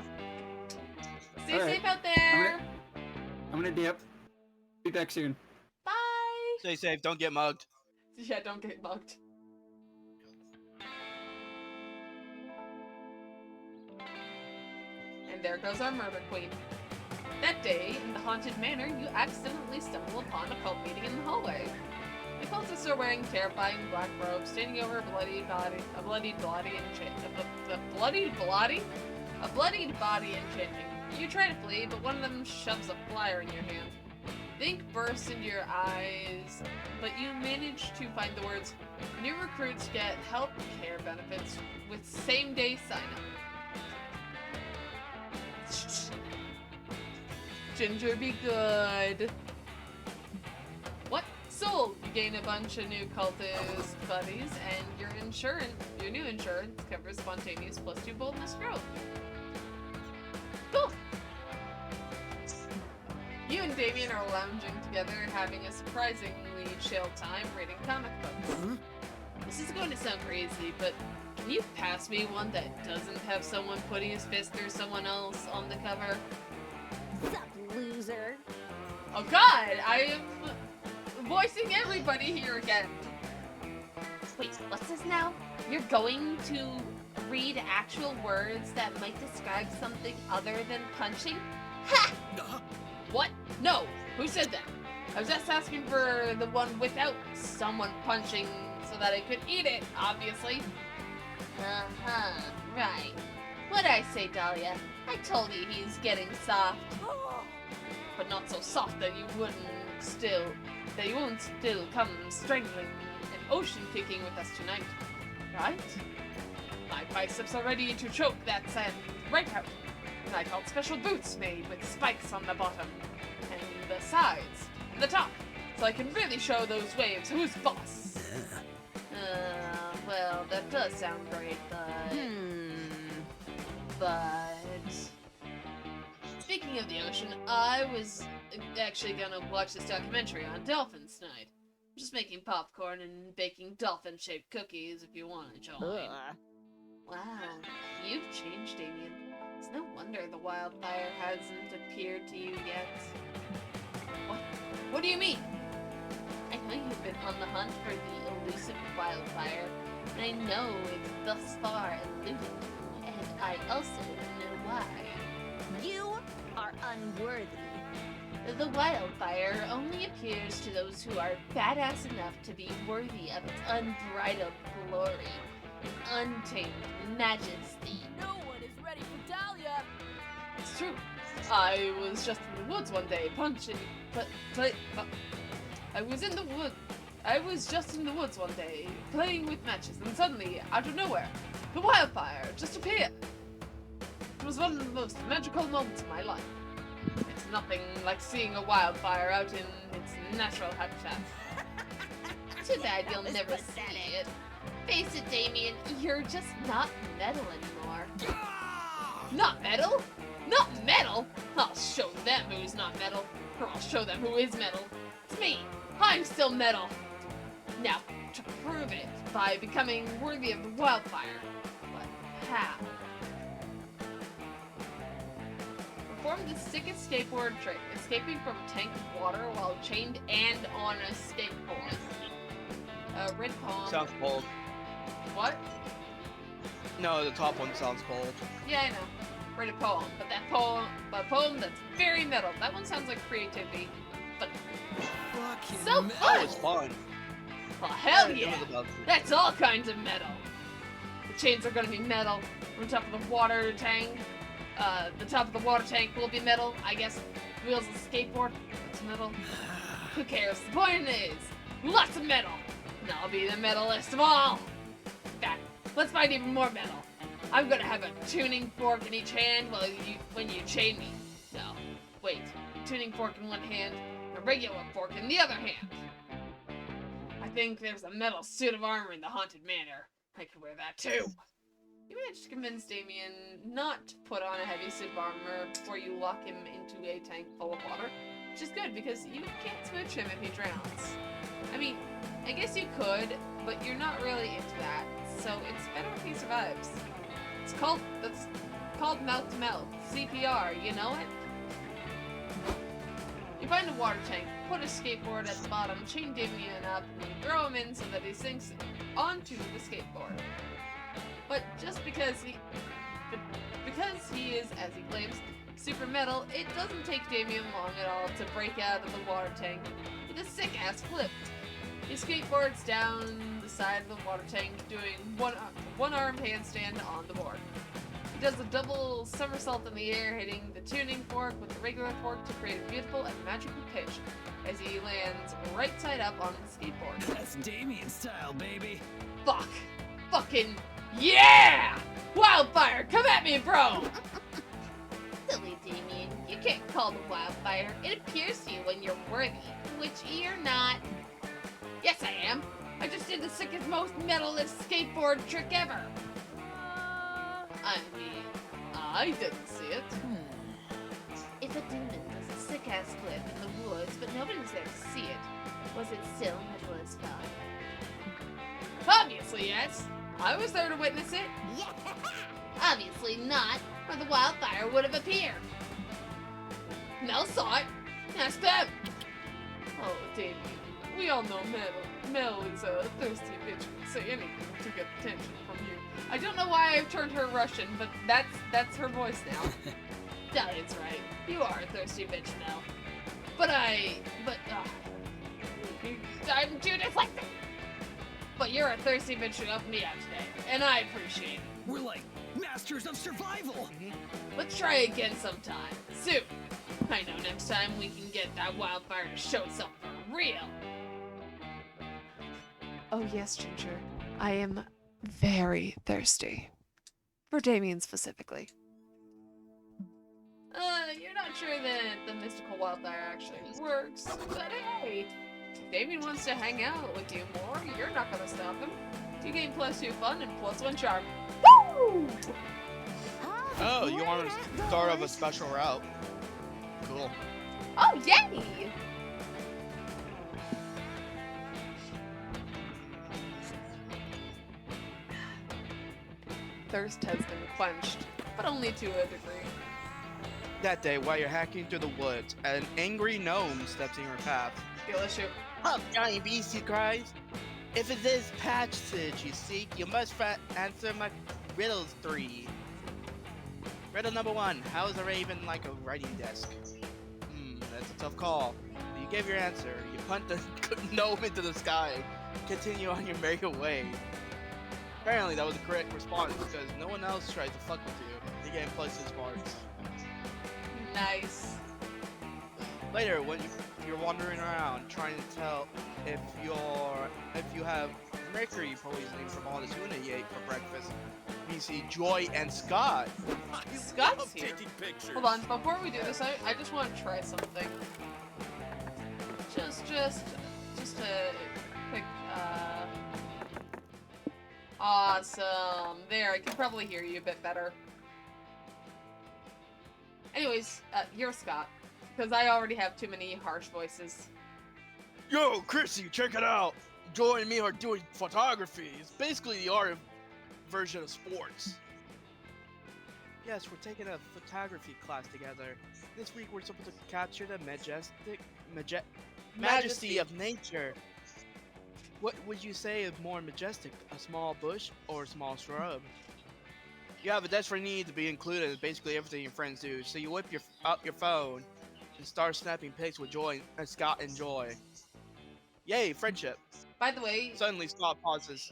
Stay Alright. safe out there. I'm gonna dip. Be back soon. Bye. Stay safe. Don't get mugged. Yeah, don't get mugged. And there goes our murder queen. That day, in the haunted manor, you accidentally stumble upon a cult meeting in the hallway. The cultists are wearing terrifying black robes, standing over a bloodied body and chanting. You try to flee, but one of them shoves a flyer in your hand. The ink bursts into your eyes, but you manage to find the words, "New recruits get health care benefits with same-day sign-up." Ginger, be good. What? Sold! You gain a bunch of new cultist buddies, and your new insurance covers spontaneous +2 boldness growth. Cool! You and Damien are lounging together, having a surprisingly chill time reading comic books. This is going to sound crazy, but can you pass me one that doesn't have someone putting his fist through someone else on the cover? Sup, loser? Oh god, I am voicing everybody here again. Wait, what's this now? You're going to read actual words that might describe something other than punching? Ha! What? No! Who said that? I was just asking for the one without someone punching so that I could eat it, obviously. Uh-huh, right. What'd I say, Dahlia? I told you he's getting soft. But not so soft that you won't still come strangling and ocean kicking with us tonight. Right? My biceps are ready to choke that sand right out. And I got special boots made with spikes on the bottom, and the sides, and the top, so I can really show those waves who's boss. Well, that does sound great, but... Speaking of the ocean, I was actually gonna watch this documentary on dolphins tonight. I'm just making popcorn and baking dolphin-shaped cookies if you want to join. Wow, you've changed, Damien. It's no wonder the wildfire hasn't appeared to you yet. What do you mean? I know you've been on the hunt for the elusive wildfire, and I know it's thus far eluded you, and I also know why. You are unworthy. The wildfire only appears to those who are badass enough to be worthy of its unbridled glory and untamed majesty. No one is ready for Dahlia. It's true. I was just in the woods one day punching, I was just in the woods one day playing with matches, and suddenly, out of nowhere, the wildfire just appeared. It was one of the most magical moments of my life. It's nothing like seeing a wildfire out in its natural habitat. Too bad you'll never see it. Face it, Damien, you're just not metal anymore. Not metal? Not metal? I'll show them who's not metal, or I'll show them who is metal. It's me. I'm still metal. Now, to prove it by becoming worthy of the wildfire. But how? Perform the sickest skateboard trick, escaping from a tank of water while chained and on a skateboard. Red Palm. Sounds bold. What? No, the top one sounds bold. Yeah, I know. Read a poem, but a poem that's very metal. That one sounds like creativity, but so That fun! was fun. Well, hell It yeah! was about- That's all kinds of metal. The chains are gonna be metal. On top of the water tank, the top of the water tank will be metal. I guess wheels of the skateboard, it's metal. Who cares? The point is, lots of metal. And I'll be the metalist of all. In fact, let's find even more metal. I'm gonna have a tuning fork in each hand when you chain me. No, wait. Tuning fork in one hand, and a regular fork in the other hand. I think there's a metal suit of armor in the haunted manor. I could wear that too. You managed to convince Damien not to put on a heavy suit of armor before you lock him into a tank full of water, which is good because you can't switch him if he drowns. I mean, I guess you could, but you're not really into that, so it's better if he survives. That's called mouth to mouth. CPR, you know it? You find a water tank, put a skateboard at the bottom, chain Damien up, and you throw him in so that he sinks onto the skateboard. But just because he is, as he claims, super metal, it doesn't take Damien long at all to break out of the water tank with a sick-ass flip. He skateboards down the side of the water tank, doing one-armed handstand on the board. He does a double somersault in the air, hitting the tuning fork with the regular fork to create a beautiful and magical pitch as he lands right side up on the skateboard. That's Damien style, baby. Fuck! Fucking yeah! Wildfire, come at me, bro! Silly Damien, you can't call the wildfire. It appears to you when you're worthy, which you're not. Yes, I am. I just did the sickest, most metalist skateboard trick ever. I mean, I didn't see it. If a demon does a sick-ass flip in the woods, but nobody's there to see it, was it still metalist fun? Obviously, yes. I was there to witness it. Yeah. Obviously not, or the wildfire would have appeared. Mel saw it. Ask them. Oh, Damien, we all know Mel is a thirsty bitch who would say anything to get attention from you. I don't know why I've turned her Russian, but that's her voice now. Dahlia's right. You are a thirsty bitch now. I'm Judith like that. But you're a thirsty bitch who helped me out today, and I appreciate it. We're like masters of survival. Let's try again sometime. Soon. I know next time we can get that wildfire to show itself for real. Oh yes, Ginger. I am very thirsty. For Damien specifically. You're not sure that the mystical wildfire actually works, but hey, if Damien wants to hang out with you more, you're not gonna stop him. You gain +2 fun and +1 charm. Woo! Oh, you want to start off a special route? Cool. Oh, yay! Thirst has been quenched, but only to a degree. That day, while you're hacking through the woods, an angry gnome steps in your path. Skill issue. Up, Johnny Beast, he cries. If it is passage you seek, you must answer my riddles 3. Riddle number 1. How is a raven like a writing desk? That's a tough call. You gave your answer. You punt the gnome into the sky. Continue on your merry way. Apparently that was the correct response because no one else tried to fuck with you. You gain +6 marks. Nice. Later, when you're wandering around trying to tell if you have mercury poisoning from all the tuna you ate for breakfast, you see Joy and Scott. Scott's here. Hold on, before we do this, I just want to try something. Just a quick, awesome. There, I can probably hear you a bit better. Anyways, you're Scott, because I already have too many harsh voices. Yo, Chrissy, check it out. Joy and me are doing photography. It's basically the art version of sports. Yes, we're taking a photography class together. This week we're supposed to capture the majesty of nature. What would you say is more majestic, a small bush or a small shrub? You have a desperate need to be included in basically everything your friends do, so you whip out your phone and start snapping pics with Joy and Scott and Joy. Yay, friendship. By the way, Suddenly Scott pauses.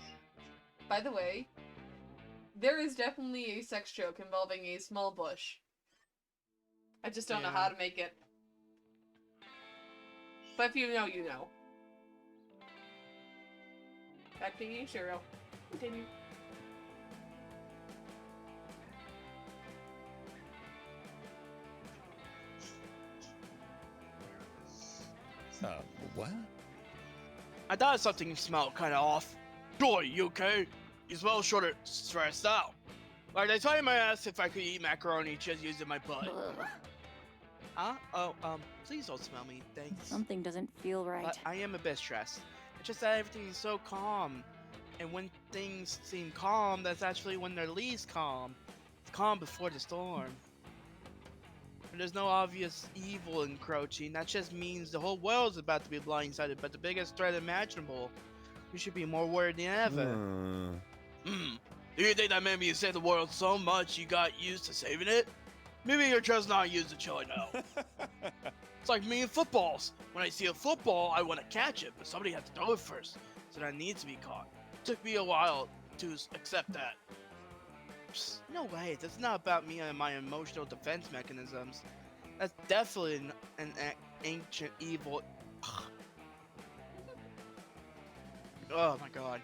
By the way, there is definitely a sex joke involving a small bush. I just don't know how to make it. But if you know, you know. Back to you, Cheryl. Continue. What? I thought something smelled kind of off. Joy, you okay? You smell sort of stressed out. Like the time I asked if I could eat macaroni just using my butt. Huh? Oh, please don't smell me, thanks. Something doesn't feel right. But I am a bit stressed. It's just that everything is so calm And when things seem calm, that's actually when they're least calm. It's calm before the storm. And there's no obvious evil encroaching. That just means the whole world's about to be blindsided by the biggest threat imaginable. We should be more worried than ever. Do you think that maybe you saved the world so much you got used to saving it? Maybe you're just not used to chilling out. It's like me and footballs. When I see a football, I want to catch it, but somebody has to throw it first, so that needs to be caught. It took me a while to accept that. Psst, no way, that's not about me and my emotional defense mechanisms. That's definitely an ancient evil. Oh my god.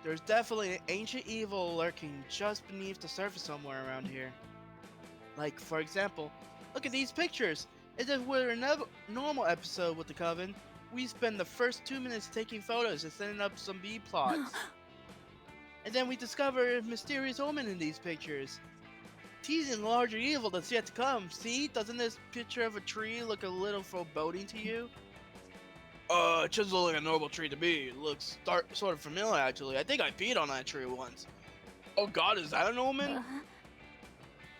There's definitely an ancient evil lurking just beneath the surface somewhere around here. Like, for example, look at these pictures. As if we're in a normal episode with the Coven, we spend the first 2 minutes taking photos and setting up some B-plots. And then we discover a mysterious omen in these pictures, teasing larger evil that's yet to come. See, doesn't this picture of a tree look a little foreboding to you? It just looks like a normal tree to me. It looks sort of familiar, actually. I think I peed on that tree once. Oh god, is that an omen?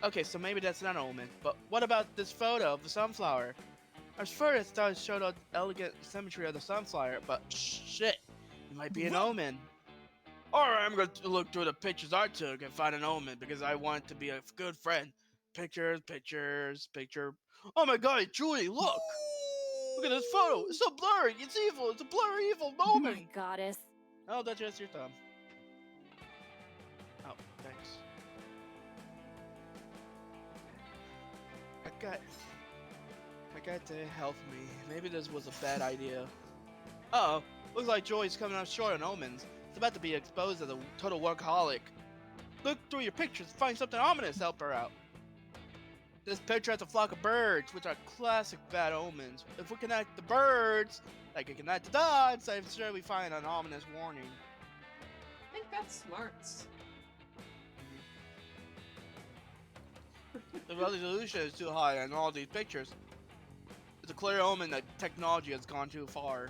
Okay, so maybe that's not an omen. But what about this photo of the sunflower? At first, I showed the elegant symmetry of the sunflower, but shit, it might be an omen. Alright, I'm going to look through the pictures I took and find an omen because I want to be a good friend. Pictures, pictures, picture. Oh my god, Julie, look! Look at this photo! It's so blurry! It's evil! It's a blurry evil Oh omen! my goddess. Oh, that's just your thumb. Oh, thanks. I got to help me. Maybe this was a bad idea. Uh-oh. Looks like Joy's coming up short on omens. It's about to be exposed as a total workaholic. Look through your pictures and find something ominous to help her out. This picture has a flock of birds, which are classic bad omens. If we connect the birds, like we connect the dots, I'm sure we find an ominous warning. I think that's smarts. The resolution is too high in all these pictures. It's a clear omen that technology has gone too far.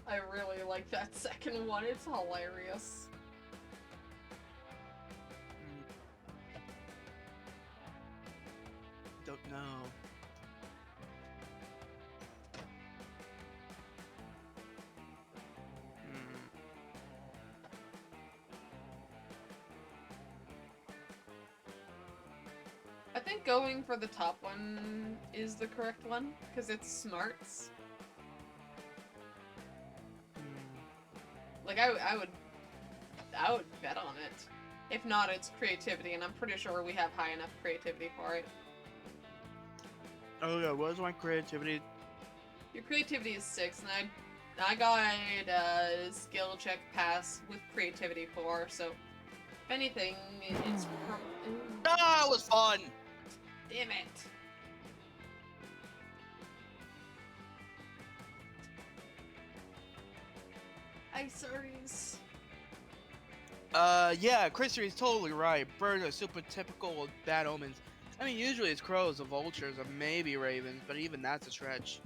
I really like that second one. It's hilarious. Don't know. I think going for the top one is the correct one, because it's smarts. Like, I would bet on it. If not, it's creativity, and I'm pretty sure we have high enough creativity for it. Oh yeah, what is my creativity? Your creativity is 6, and I got a skill check pass with creativity 4, so if anything, it's from... Ah, it was fun! Damn it. Iceries. Yeah, Chrissy is totally right. Birds are super typical of bad omens. I mean, usually it's crows or vultures or maybe ravens, but even that's a stretch.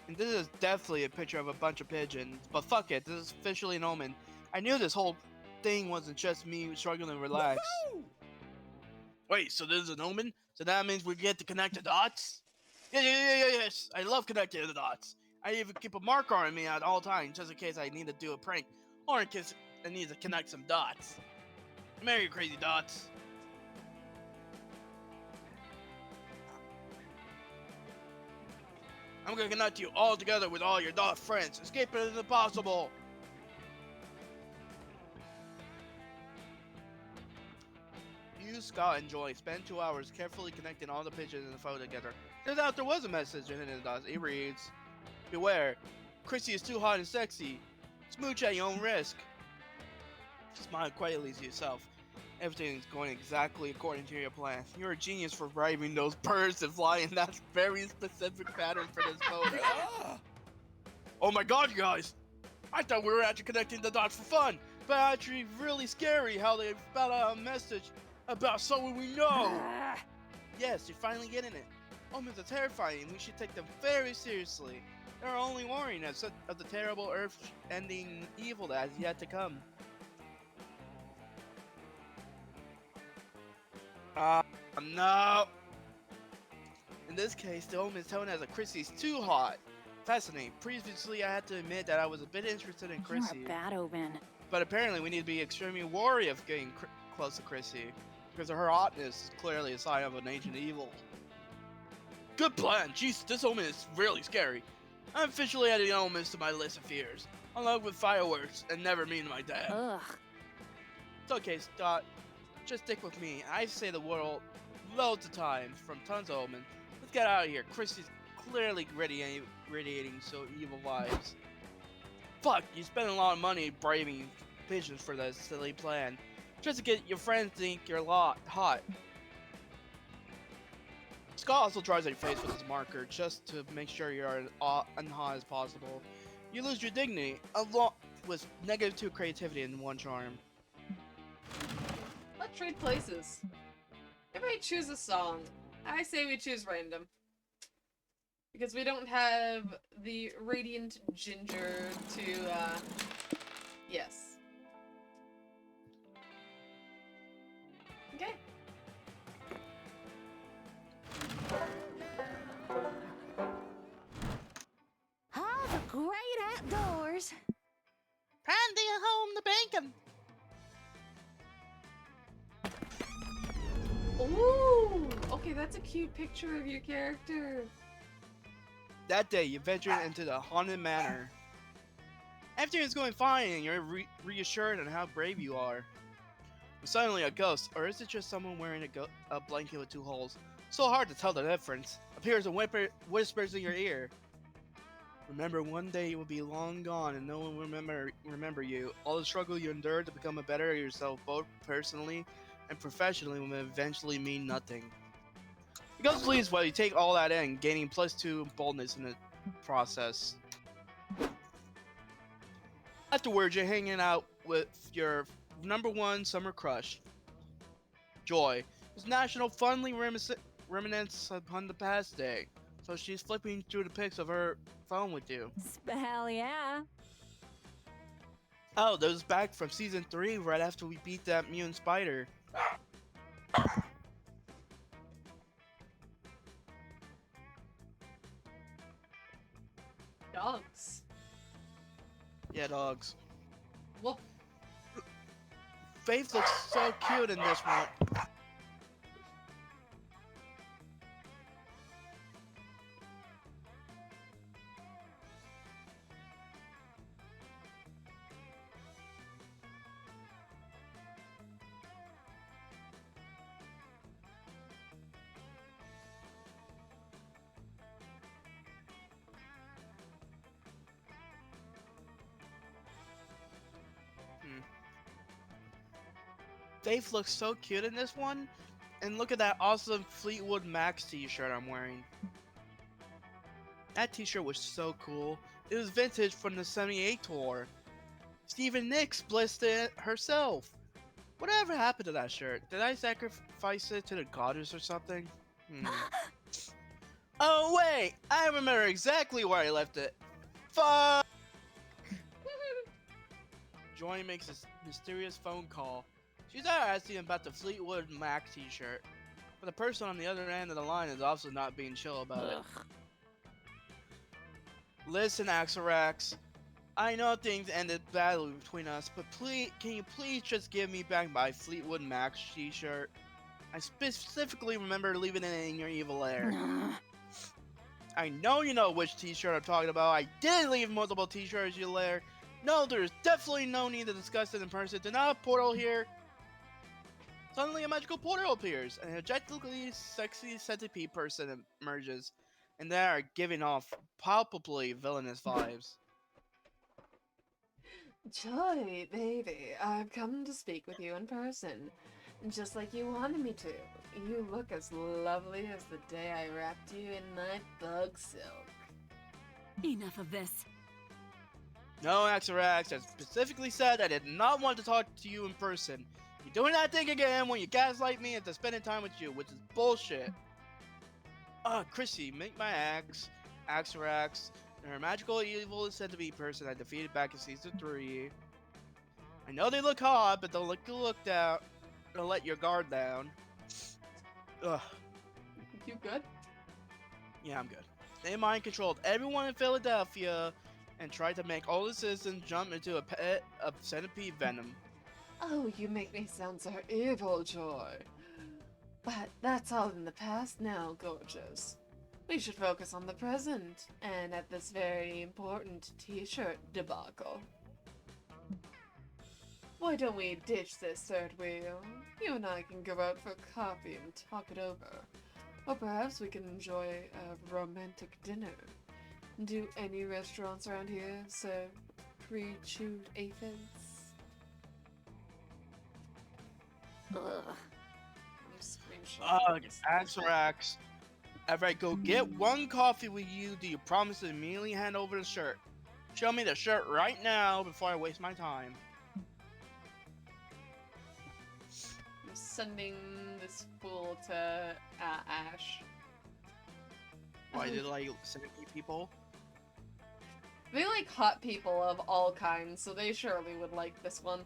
And this is definitely a picture of a bunch of pigeons, but fuck it, this is officially an omen. I knew this whole thing wasn't just me struggling to relax. Wait, so this is an omen? So that means we get to connect the dots? Yes, I love connecting the dots. I even keep a marker on me at all times, just in case I need to do a prank, or in case I need to connect some dots. Come here, you crazy dots. I'm gonna connect you all together with all your dot friends. Escaping is impossible. You, Scott, and Joy spend 2 hours carefully connecting all the pictures in the photo together. Turns out there was a message in the dots. It reads, "Beware, Chrissy is too hot and sexy. Smooch at your own risk." Smile quietly to yourself. Everything is going exactly according to your plan. You're a genius for bribing those birds to fly in that very specific pattern for this photo. Oh my god, you guys! I thought we were actually connecting the dots for fun, but actually really scary how they spelled out a message about someone we know. Yes, you're finally getting it. Omens are terrifying and we should take them very seriously. They're only warning us of the terrible earth-ending evil that has yet to come. No! In this case, the omen's telling us that Chrissy's too hot. Fascinating. Previously, I had to admit that I was a bit interested in Chrissy. You're a bad omen. But apparently, we need to be extremely wary of getting close to Chrissy, because her hotness is clearly a sign of an ancient evil. Good plan! Jeez, this omen is really scary. I'm officially adding omens to my list of fears, along with fireworks and never meeting my dad. Ugh. It's okay, Scott. Just stick with me. I say the word loads of times from tons of omens. Let's get out of here. Chrissy's clearly radiating so evil vibes. Fuck, you spent a lot of money braving pigeons for that silly plan. Just to get your friends to think you're hot. Scott also draws your face with his marker just to make sure you're as unhot as possible. You lose your dignity, along with -2 creativity and 1 charm. Let's trade places. Everybody choose a song. I say we choose random. Because we don't have the Radiant Ginger to, yes. Okay. Ah, the great outdoors. Handy home the bacon. Ooh! Okay, that's a cute picture of your character. That day, you ventured into the haunted manor. Everything is going fine, and you're reassured on how brave you are. But suddenly, a ghost, or is it just someone wearing a blanket with 2 holes? So hard to tell the difference. Appears and whispers in your ear. Remember, one day you will be long gone, and no one will remember you. All the struggle you endured to become a better yourself, both personally and professionally, will eventually mean nothing. The ghost leaves while you take all that in, gaining +2 boldness in the process. Afterwards, you're hanging out with your #1 summer crush, Joy. It's National Fondly Reminisce upon the past day, so she's flipping through the pics of her phone with you. Hell yeah. Oh, that was back from season 3, right after we beat that mutant spider. Dogs. Yeah, dogs. Woof. Faith looks so cute in this one. Faith looks so cute in this one. And look at that awesome Fleetwood Mac's t-shirt I'm wearing. That t-shirt was so cool. It was vintage from the 78 tour. Stephen Nicks blessed it herself. Whatever happened to that shirt? Did I sacrifice it to the goddess or something? Oh wait! I remember exactly where I left it. Fuck! Joy makes a mysterious phone call. She's asking about the Fleetwood Mac t-shirt, but the person on the other end of the line is also not being chill about it. Listen, Axarax, I know things ended badly between us, but can you please just give me back my Fleetwood Mac t-shirt? I specifically remember leaving it in your evil lair. I know you know which t-shirt I'm talking about. I did leave multiple t-shirts in your lair. No, there's definitely no need to discuss it in person. Do not have a portal here. Suddenly a magical portal appears, and an objectively sexy centipede person emerges, and they are giving off palpably villainous vibes. Joy, baby, I've come to speak with you in person. Just like you wanted me to. You look as lovely as the day I wrapped you in my bug silk. Enough of this. No, Axarax, I specifically said I did not want to talk to you in person. You're doing that thing again when you gaslight me into spending time with you, which is bullshit. Chrissy, make my Axarax. Their magical evil is said to be a person I defeated back in season 3. I know they look hot, but don't look down. Don't let your guard down. Ugh. You good? Yeah, I'm good. They mind controlled everyone in Philadelphia and tried to make all the citizens jump into a pit of centipede venom. Oh, you make me sound so evil, Joy. But that's all in the past now, gorgeous. We should focus on the present, and at this very important t-shirt debacle. Why don't we ditch this third wheel? You and I can go out for coffee and talk it over. Or perhaps we can enjoy a romantic dinner. Do any restaurants around here serve pre-chewed aphids? Ugh. I'm screenshotting Ugh, this. Axorax. If I go get one coffee with you, do you promise to immediately hand over the shirt? Show me the shirt right now before I waste my time. I'm sending this fool to Ash. Why did I centipede people? They like hot people of all kinds, so they surely would like this one.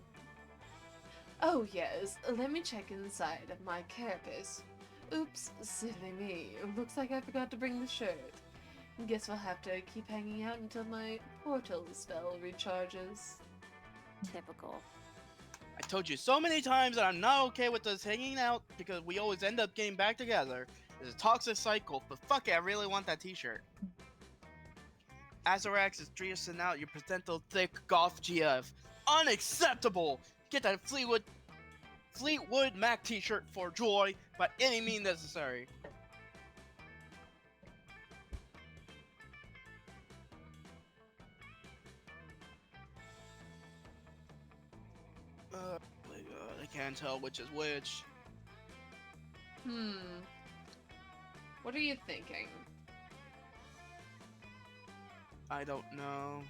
Oh yes, let me check inside of my carapace. Oops, silly me. Looks like I forgot to bring the shirt. Guess we'll have to keep hanging out until my portal spell recharges. Typical. I told you so many times that I'm not okay with us hanging out because we always end up getting back together. It's a toxic cycle, but fuck it, I really want that t-shirt. Azarax is dressing out your placental thick goth GF. Unacceptable! Get that Fleetwood Mac t-shirt for Joy by any means necessary. My God, I can't tell which is which. What are you thinking? I don't know.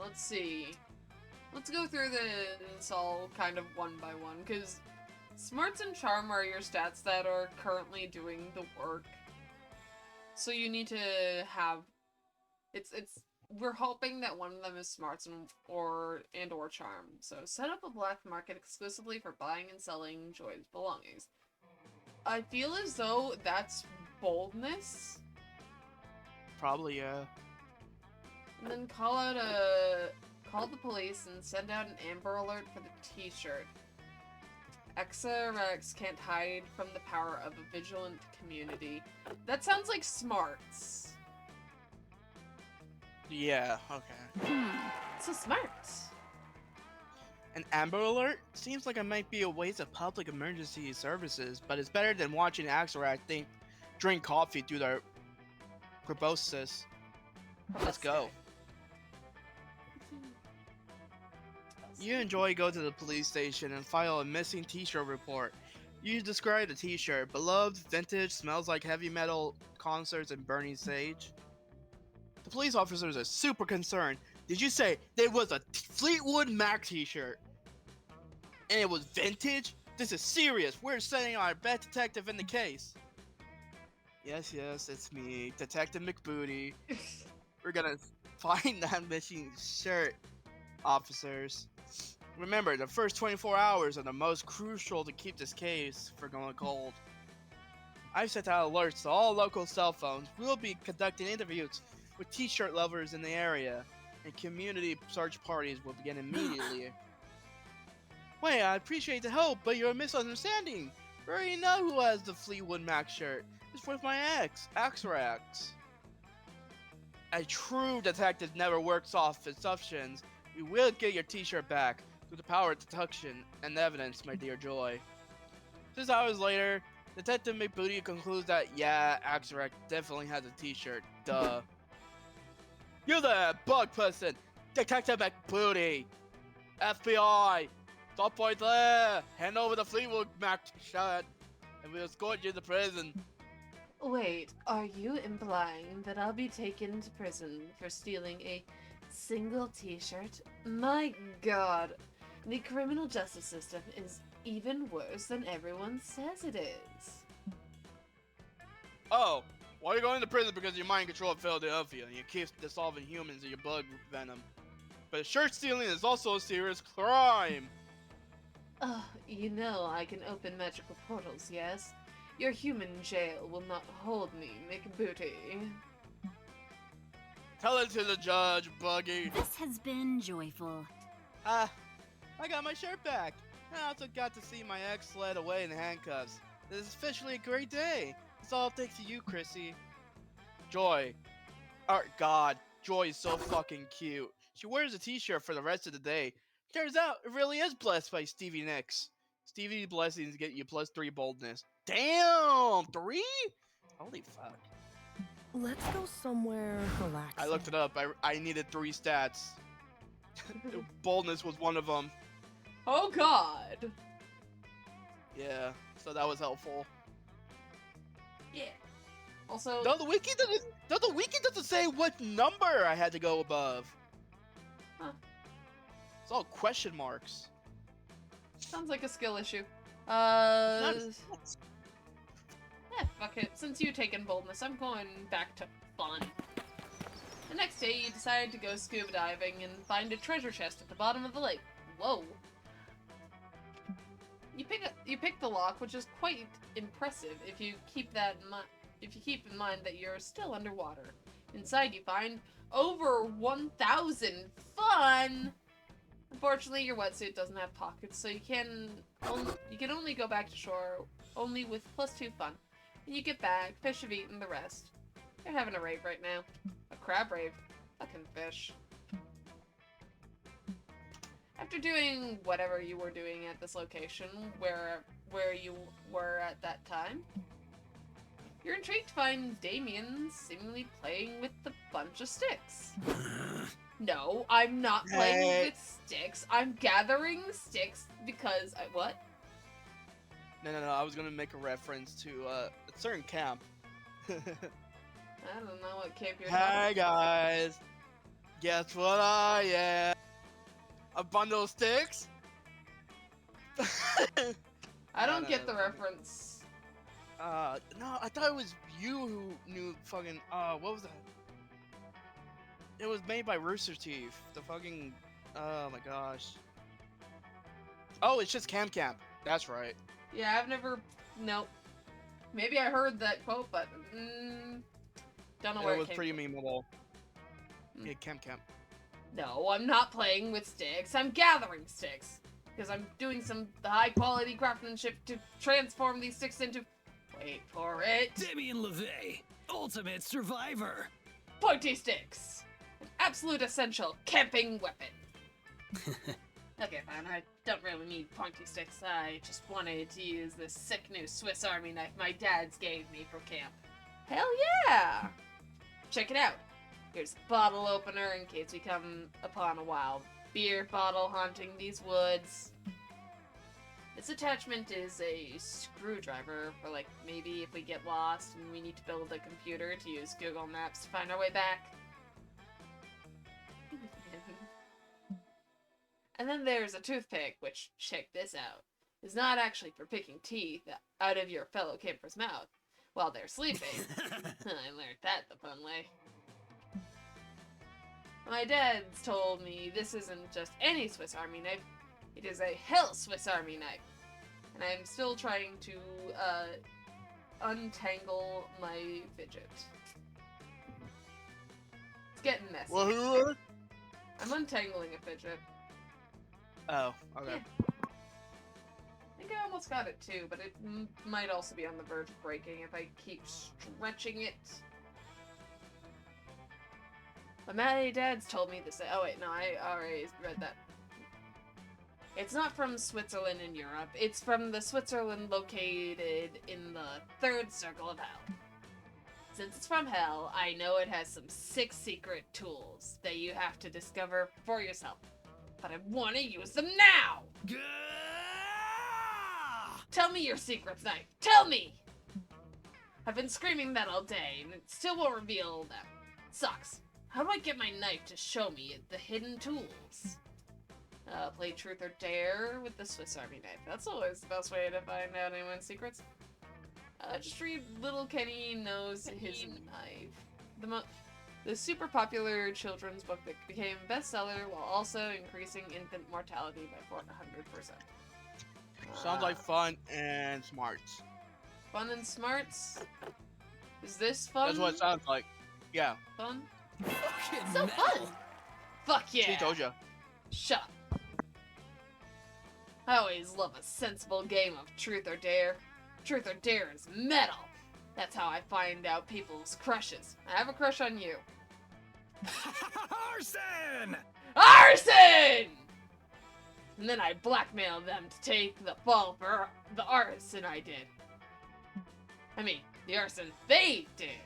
Let's see. Let's go through this all kind of one by one, because Smarts and Charm are your stats that are currently doing the work. So you need to have... We're hoping that one of them is Smarts or Charm. So set up a black market exclusively for buying and selling Joy's belongings. I feel as though that's boldness. Probably, yeah. And then call the police and send out an Amber Alert for the t-shirt. Exarex can't hide from the power of a vigilant community. That sounds like Smarts. Yeah, okay. So smart. An Amber Alert? Seems like it might be a waste of public emergency services, but it's better than watching Axelrod drink coffee through their proboscis. Let's go. You and Joy go to the police station and file a missing t-shirt report. You describe the t-shirt, beloved, vintage, smells like heavy metal concerts and burning sage. The police officers are super concerned. Did you say there was a Fleetwood Mac t-shirt? And it was vintage? This is serious. We're sending our best detective in the case. Yes, it's me, Detective McBooty. We're gonna find that missing shirt, officers. Remember, the first 24 hours are the most crucial to keep this case from going cold. I've sent out alerts to all local cell phones. We'll be conducting interviews with t-shirt lovers in the area, and community search parties will begin immediately. Wait, I appreciate the help, but you're misunderstanding. We already know who has the Fleetwood Mac shirt. It's with my ex, Axorax. A true detective never works off assumptions. We will get your t-shirt back through the power of deduction and evidence, my dear Joy. 6 hours later, Detective McBooty concludes that, yeah, Axorax definitely has a t-shirt. Duh. You there, bug person! Detective McBooty! FBI! Stop right there! Hand over the Fleetwood Mac shirt, and we'll escort you to prison. Wait, are you implying that I'll be taken to prison for stealing a single t-shirt? My god, the criminal justice system is even worse than everyone says it is. Oh, Well, you're going to prison because you mind control Philadelphia and you keep dissolving humans in your blood venom. But shirt stealing is also a serious crime. You know I can open magical portals, yes? Your human jail will not hold me, McBooty. Tell it to the judge, Buggy. This has been joyful. Ah, I got my shirt back. I also got to see my ex led away in handcuffs. This is officially a great day. It's all thanks to you, Chrissy. Joy. Oh, God. Joy is so fucking cute. She wears a t-shirt for the rest of the day. Turns out, it really is blessed by Stevie Nicks. Stevie blessings get you +3 boldness. Damn! 3? Holy fuck. Let's go somewhere relaxing. I looked it up. I needed 3 stats. Boldness was one of them. Oh god! Yeah, so that was helpful. Yeah. Also, No, the wiki doesn't say what number I had to go above. Huh. It's all question marks. sounds like a skill issue. Not- Fuck it. Since you've taken boldness, I'm going back to fun. The next day, you decide to go scuba diving and find a treasure chest at the bottom of the lake. Whoa. You pick the lock, which is quite impressive if you keep in mind that you're still underwater. Inside, you find over 1,000 fun. Unfortunately, your wetsuit doesn't have pockets, so you can only go back to shore only with +2 fun. When you get back, fish have eaten the rest. They're having a rave right now. A crab rave. Fucking fish. After doing whatever you were doing at this location, where you were at that time, you're intrigued to find Damien seemingly playing with a bunch of sticks. No, I'm not playing with sticks. I'm gathering sticks because what? No, I was gonna make a reference to a certain camp. I don't know what camp you're Hi talking about. guys, guess what I am? A bundle of sticks? I don't No, get the no. reference. No, I thought it was you who knew fucking, what was that? It was made by Rooster Teeth. The fucking, oh my gosh. Oh, it's just Camp. That's right. Yeah, I've never. Nope. Maybe I heard that quote, but don't know where It was came pretty from. memeable. Yeah, Camp. No, I'm not playing with sticks. I'm gathering sticks because I'm doing some high quality craftsmanship to transform these sticks into. Wait for it. Damien LeVay, ultimate survivor. Pointy sticks, an absolute essential camping weapon. Okay, fine. I don't really need pointy sticks. I just wanted to use this sick new Swiss Army knife my dad's gave me for camp. Hell yeah! Check it out. Here's a bottle opener in case we come upon a wild beer bottle haunting these woods. This attachment is a screwdriver for, like, maybe if we get lost and we need to build a computer to use Google Maps to find our way back. And then there's a toothpick, which, check this out, is not actually for picking teeth out of your fellow camper's mouth while they're sleeping. I learned that the fun way. My dad's told me this isn't just any Swiss Army knife, it is a hell Swiss Army knife. And I'm still trying to, untangle my fidget. It's getting messy. What? I'm untangling a fidget. Oh, okay. Yeah. I think I almost got it too, but it might also be on the verge of breaking if I keep stretching it. But my dad's told me this. Oh wait, no, I already read that. It's not from Switzerland in Europe. It's from the Switzerland located in the third circle of hell. Since it's from hell, I know it has some sick secret tools that you have to discover for yourself. But I want to use them now! Tell me your secrets, Knife. Tell me! I've been screaming that all day, and it still won't reveal them. Sucks. How do I get my knife to show me the hidden tools? Play Truth or Dare with the Swiss Army knife. That's always the best way to find out anyone's secrets. Just read Little Kenny Knows His Knife. The super popular children's book that became a bestseller while also increasing infant mortality by 400%. Sounds like fun and smarts. Fun and smarts? Is this fun? That's what it sounds like. Yeah. Fun? Fucking So fun! Fuck yeah! She told ya. Shut up. I always love a sensible game of truth or dare. Truth or dare is metal. That's how I find out people's crushes. I have a crush on you. Arson! Arson! And then I blackmail them to take the fall for the arson I did. I mean, the arson they did.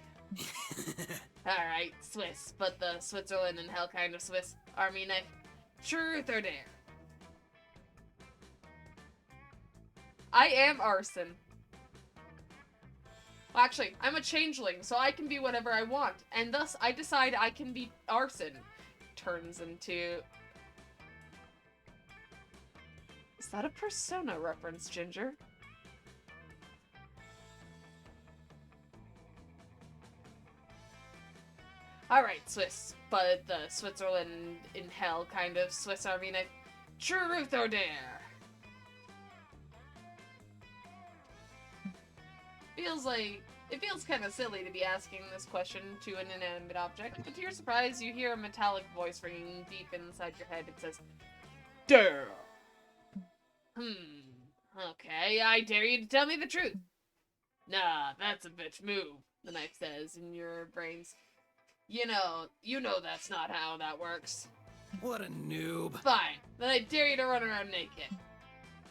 Alright, Swiss, but the Switzerland and hell kind of Swiss army knife. Truth or dare? I am arson. Well, actually, I'm a changeling, so I can be whatever I want, and thus I decide I can be arson. Turns into... Is that a Persona reference, Ginger? Alright, Swiss, but the Switzerland in hell kind of Swiss army knife. Truth or dare? It feels kind of silly to be asking this question to an inanimate object, but to your surprise, you hear a metallic voice ringing deep inside your head. It says, dare. Okay, I dare you to tell me the truth. Nah, that's a bitch move, the knife says in your brains. You know that's not how that works. What a noob. Fine, then I dare you to run around naked.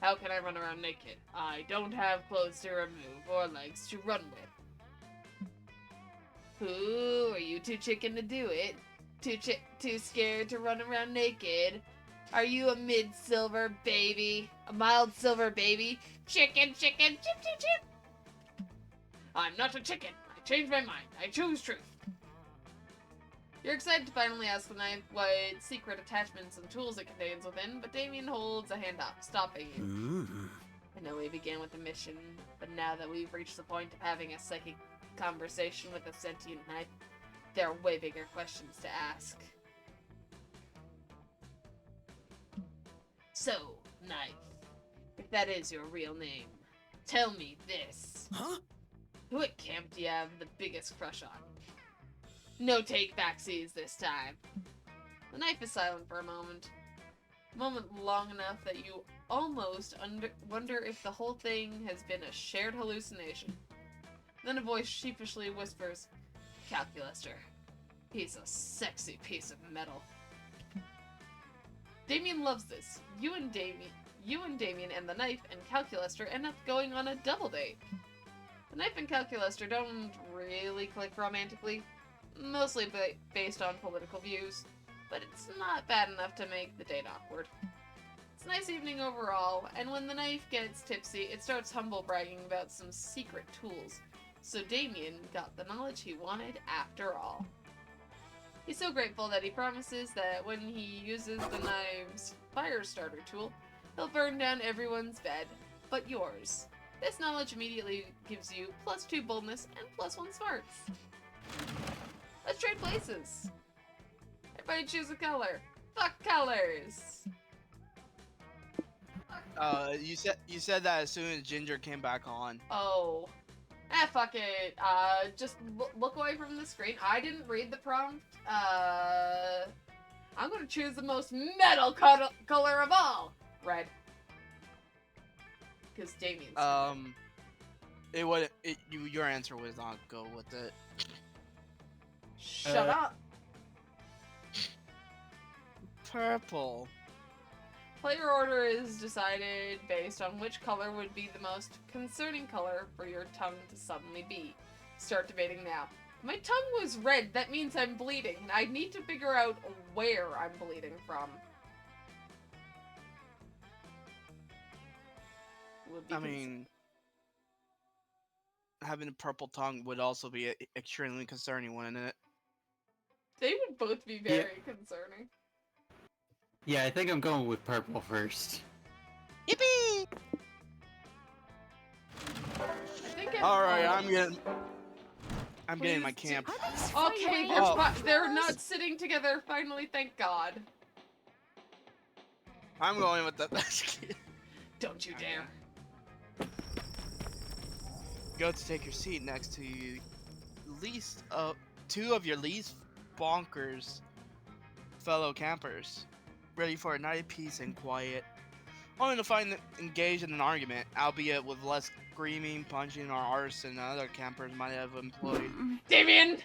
How can I run around naked? I don't have clothes to remove or legs to run with. Ooh, are you too chicken to do it? Too scared to run around naked? Are you a mid-silver baby? A mild silver baby? Chicken, chicken, chip, chip, chip! I'm not a chicken. I changed my mind. I choose truth. You're excited to finally ask the knife what secret attachments and tools it contains within, but Damien holds a hand up, stopping you. I know we began with a mission, but now that we've reached the point of having a psychic conversation with a sentient knife, there are way bigger questions to ask. So, knife, if that is your real name, tell me this. Huh? Who at camp do you have the biggest crush on? No take-backsies this time. The knife is silent for a moment. A moment long enough that you almost wonder if the whole thing has been a shared hallucination. Then a voice sheepishly whispers, Calculaster. He's a sexy piece of metal. Damien loves this. You and Damien and the knife and Calculaster end up going on a double date. The knife and Calculaster don't really click romantically, mostly based on political views, but it's not bad enough to make the date awkward. It's a nice evening overall, and when the knife gets tipsy, it starts humble bragging about some secret tools, so Damien got the knowledge he wanted after all. He's so grateful that he promises that when he uses the knife's fire starter tool, he'll burn down everyone's bed, but yours. This knowledge immediately gives you +2 boldness and +1 smarts. Let's trade places. Everybody choose a color. Fuck colors. You said that as soon as Ginger came back on. Oh. Fuck it. Just look away from the screen. I didn't read the prompt. I'm gonna choose the most metal color of all. Red. Because Damien's your answer was not go with it. Shut up. Purple. Player order is decided based on which color would be the most concerning color for your tongue to suddenly be. Start debating now. My tongue was red, that means I'm bleeding, and I need to figure out where I'm bleeding from. I mean, having a purple tongue would also be extremely concerning, wouldn't it? They would both be very concerning. Yeah, I think I'm going with purple first. Yippee! I think Alright, I'm getting my Please camp. Okay, they're not sitting together. Finally, thank God. I'm going with the best kid. Don't you dare. Go to take your seat next to you. Two of your least bonkers fellow campers, ready for a night of peace and quiet. Only to find them engaged in an argument, albeit with less screaming, punching, or arson than other campers might have employed. Damien!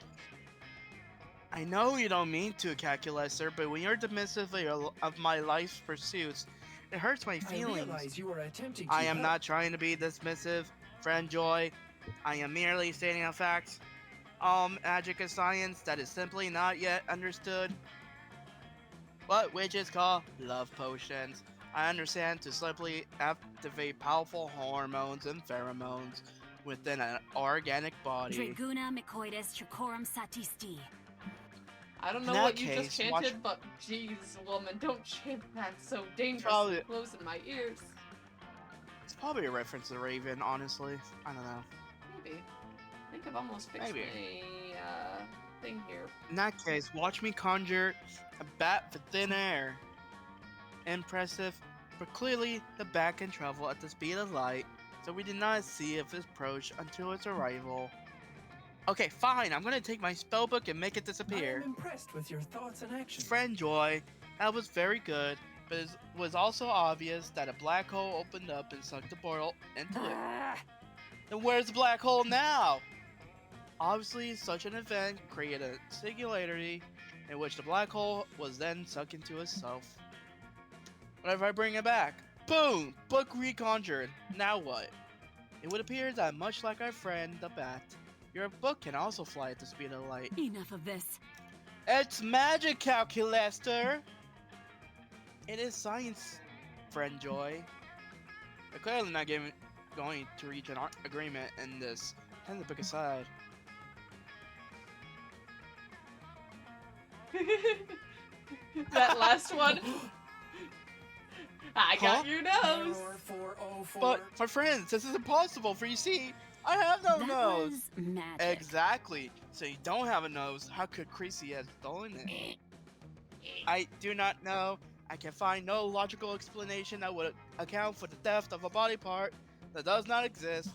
I know you don't mean to, Calculaster, but when you're dismissive of my life's pursuits, it hurts my feelings. I realize you were attempting to I am help. not trying to be dismissive, friend Joy. I am merely stating a fact. All magic is science that is simply not yet understood. What witches call love potions. I understand to simply activate powerful hormones and pheromones within an organic body. Draguna Mycoides Tricorum Satisti. I don't know In that what you just case, chanted, watch- but jeez, woman, don't chant that so dangerous Probably- and close in my ears. It's probably a reference to Raven, honestly. I don't know. Maybe. I think I've almost fixed Maybe. my thing here. In that case, watch me conjure a bat for thin air. Impressive, but clearly the bat can travel at the speed of light, so we did not see its approach until its arrival. Okay, fine, I'm gonna take my spellbook and make it I disappear. am impressed with your thoughts and actions. Friend Joy, that was very good, but it was also obvious that a black hole opened up and sucked the portal into it. Then where's the black hole now? Obviously, such an event created a singularity in which the black hole was then sucked into itself. What if I bring it back? Boom! Book reconjured. Now what? It would appear that much like our friend, the bat, your book can also fly at the speed of light. Enough of this. It's magic, Calculaster! It is science, friend Joy. We're clearly not going to reach an agreement in this. Time to pick a side. That last one. I got Huh? your nose. Error 404. But, my friends, this is impossible, for you see, I have no That nose. was magic. Exactly. So you don't have a nose. How could Creasy have stolen it? I do not know. I can find no logical explanation that would account for the theft of a body part that does not exist.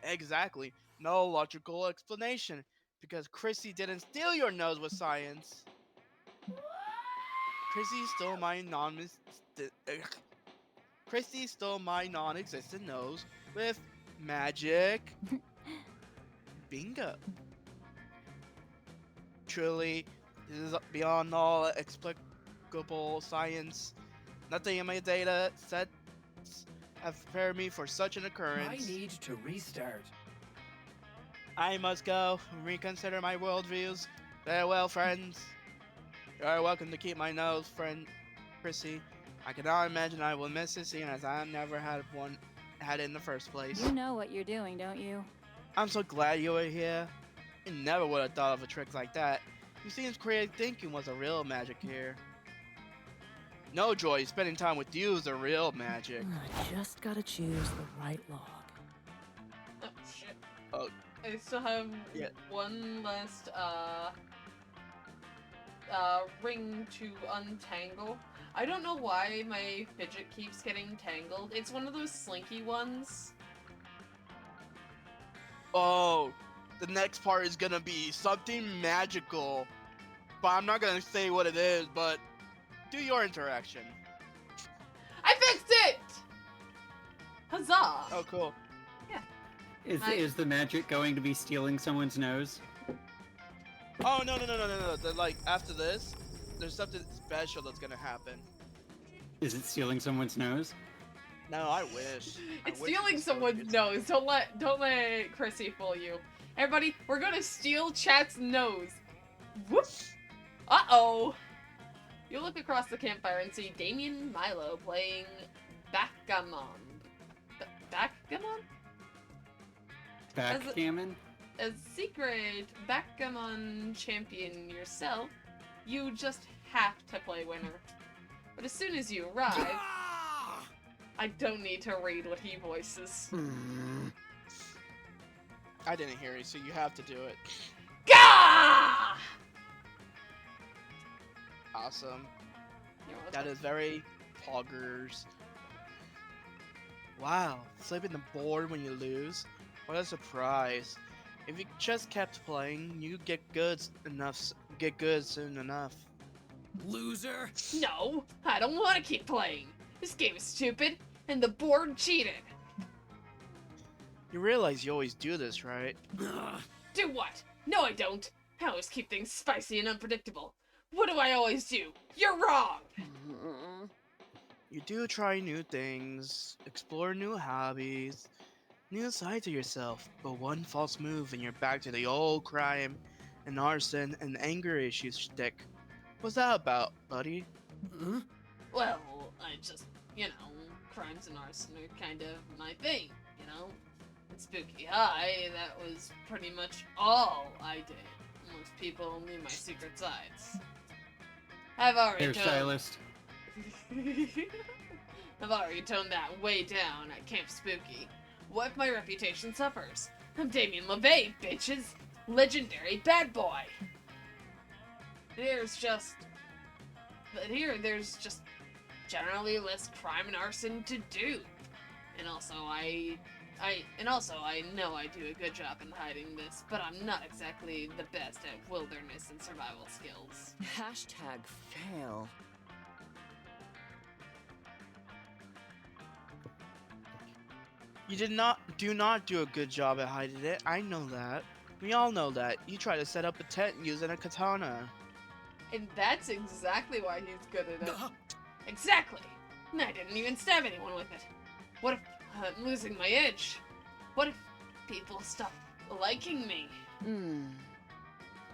Exactly. No logical explanation. Because Chrissy didn't steal your nose with science. Chrissy stole my Chrissy stole my non-existent nose with magic. Bingo. Truly, this is beyond all explicable science. Nothing in my data sets have prepared me for such an I occurrence. need to restart. I must go reconsider my worldviews. Farewell, friends. You are welcome to keep my nose, friend Chrissy. I cannot imagine I will miss it, seeing as I never had it in the first place. You know what you're doing, don't you? I'm so glad you were here. I never would have thought of a trick like that. You seems creative thinking was a real magic here. No, Joy, spending time with you is a real magic. I just gotta choose the right log. Oh, shit. Oh. I still have Yeah. one last ring to untangle. I don't know why my fidget keeps getting tangled. It's one of those slinky ones. Oh, the next part is gonna be something magical. But I'm not gonna say what it is, but do your interaction. I fixed it! Huzzah! Oh, cool. Is the magic going to be stealing someone's nose? Oh, no. Like, after this, there's something special that's gonna happen. Is it stealing someone's nose? No, I wish. It's stealing someone's nose. Don't let Chrissy fool you. Everybody, we're gonna steal chat's nose. Whoop! Uh-oh! You look across the campfire and see Damien Milo playing backgammon. Backgammon? Backgammon? As secret backgammon champion yourself, you just have to play winner. But as soon as you arrive, I don't need to read what he voices. I didn't hear you, so you have to do it. Gah! Awesome. You're welcome. That is very poggers. Wow, flipping the board when you lose? What a surprise. If you just kept playing, you'd get good soon enough. Loser. No, I don't want to keep playing. This game is stupid, and the board cheated. You realize you always do this, right? Ugh. Do what? No, I don't. I always keep things spicy and unpredictable. What do I always do? You're wrong! You do try new things, explore new hobbies, new sides of yourself, but one false move and you're back to the old crime and arson and anger issues shtick. What's that about, buddy? Huh? Well, I just, crimes and arson are kind of my thing, In Spooky High, that was pretty much all I did. Most people knew my secret sides. I've already Hairstylist. I've already toned that way down at Camp Spooky. What if my reputation suffers? I'm Damien LeVay, bitches! Legendary bad boy! There's just generally less crime and arson to do. And also I know I do a good job in hiding this, but I'm not exactly the best at wilderness and survival skills. Hashtag fail. You do not do a good job at hiding it. I know that. We all know that. You try to set up a tent using a katana. And that's exactly why he's good at it. Exactly! And I didn't even stab anyone with it. What if I'm losing my edge? What if people stop liking me?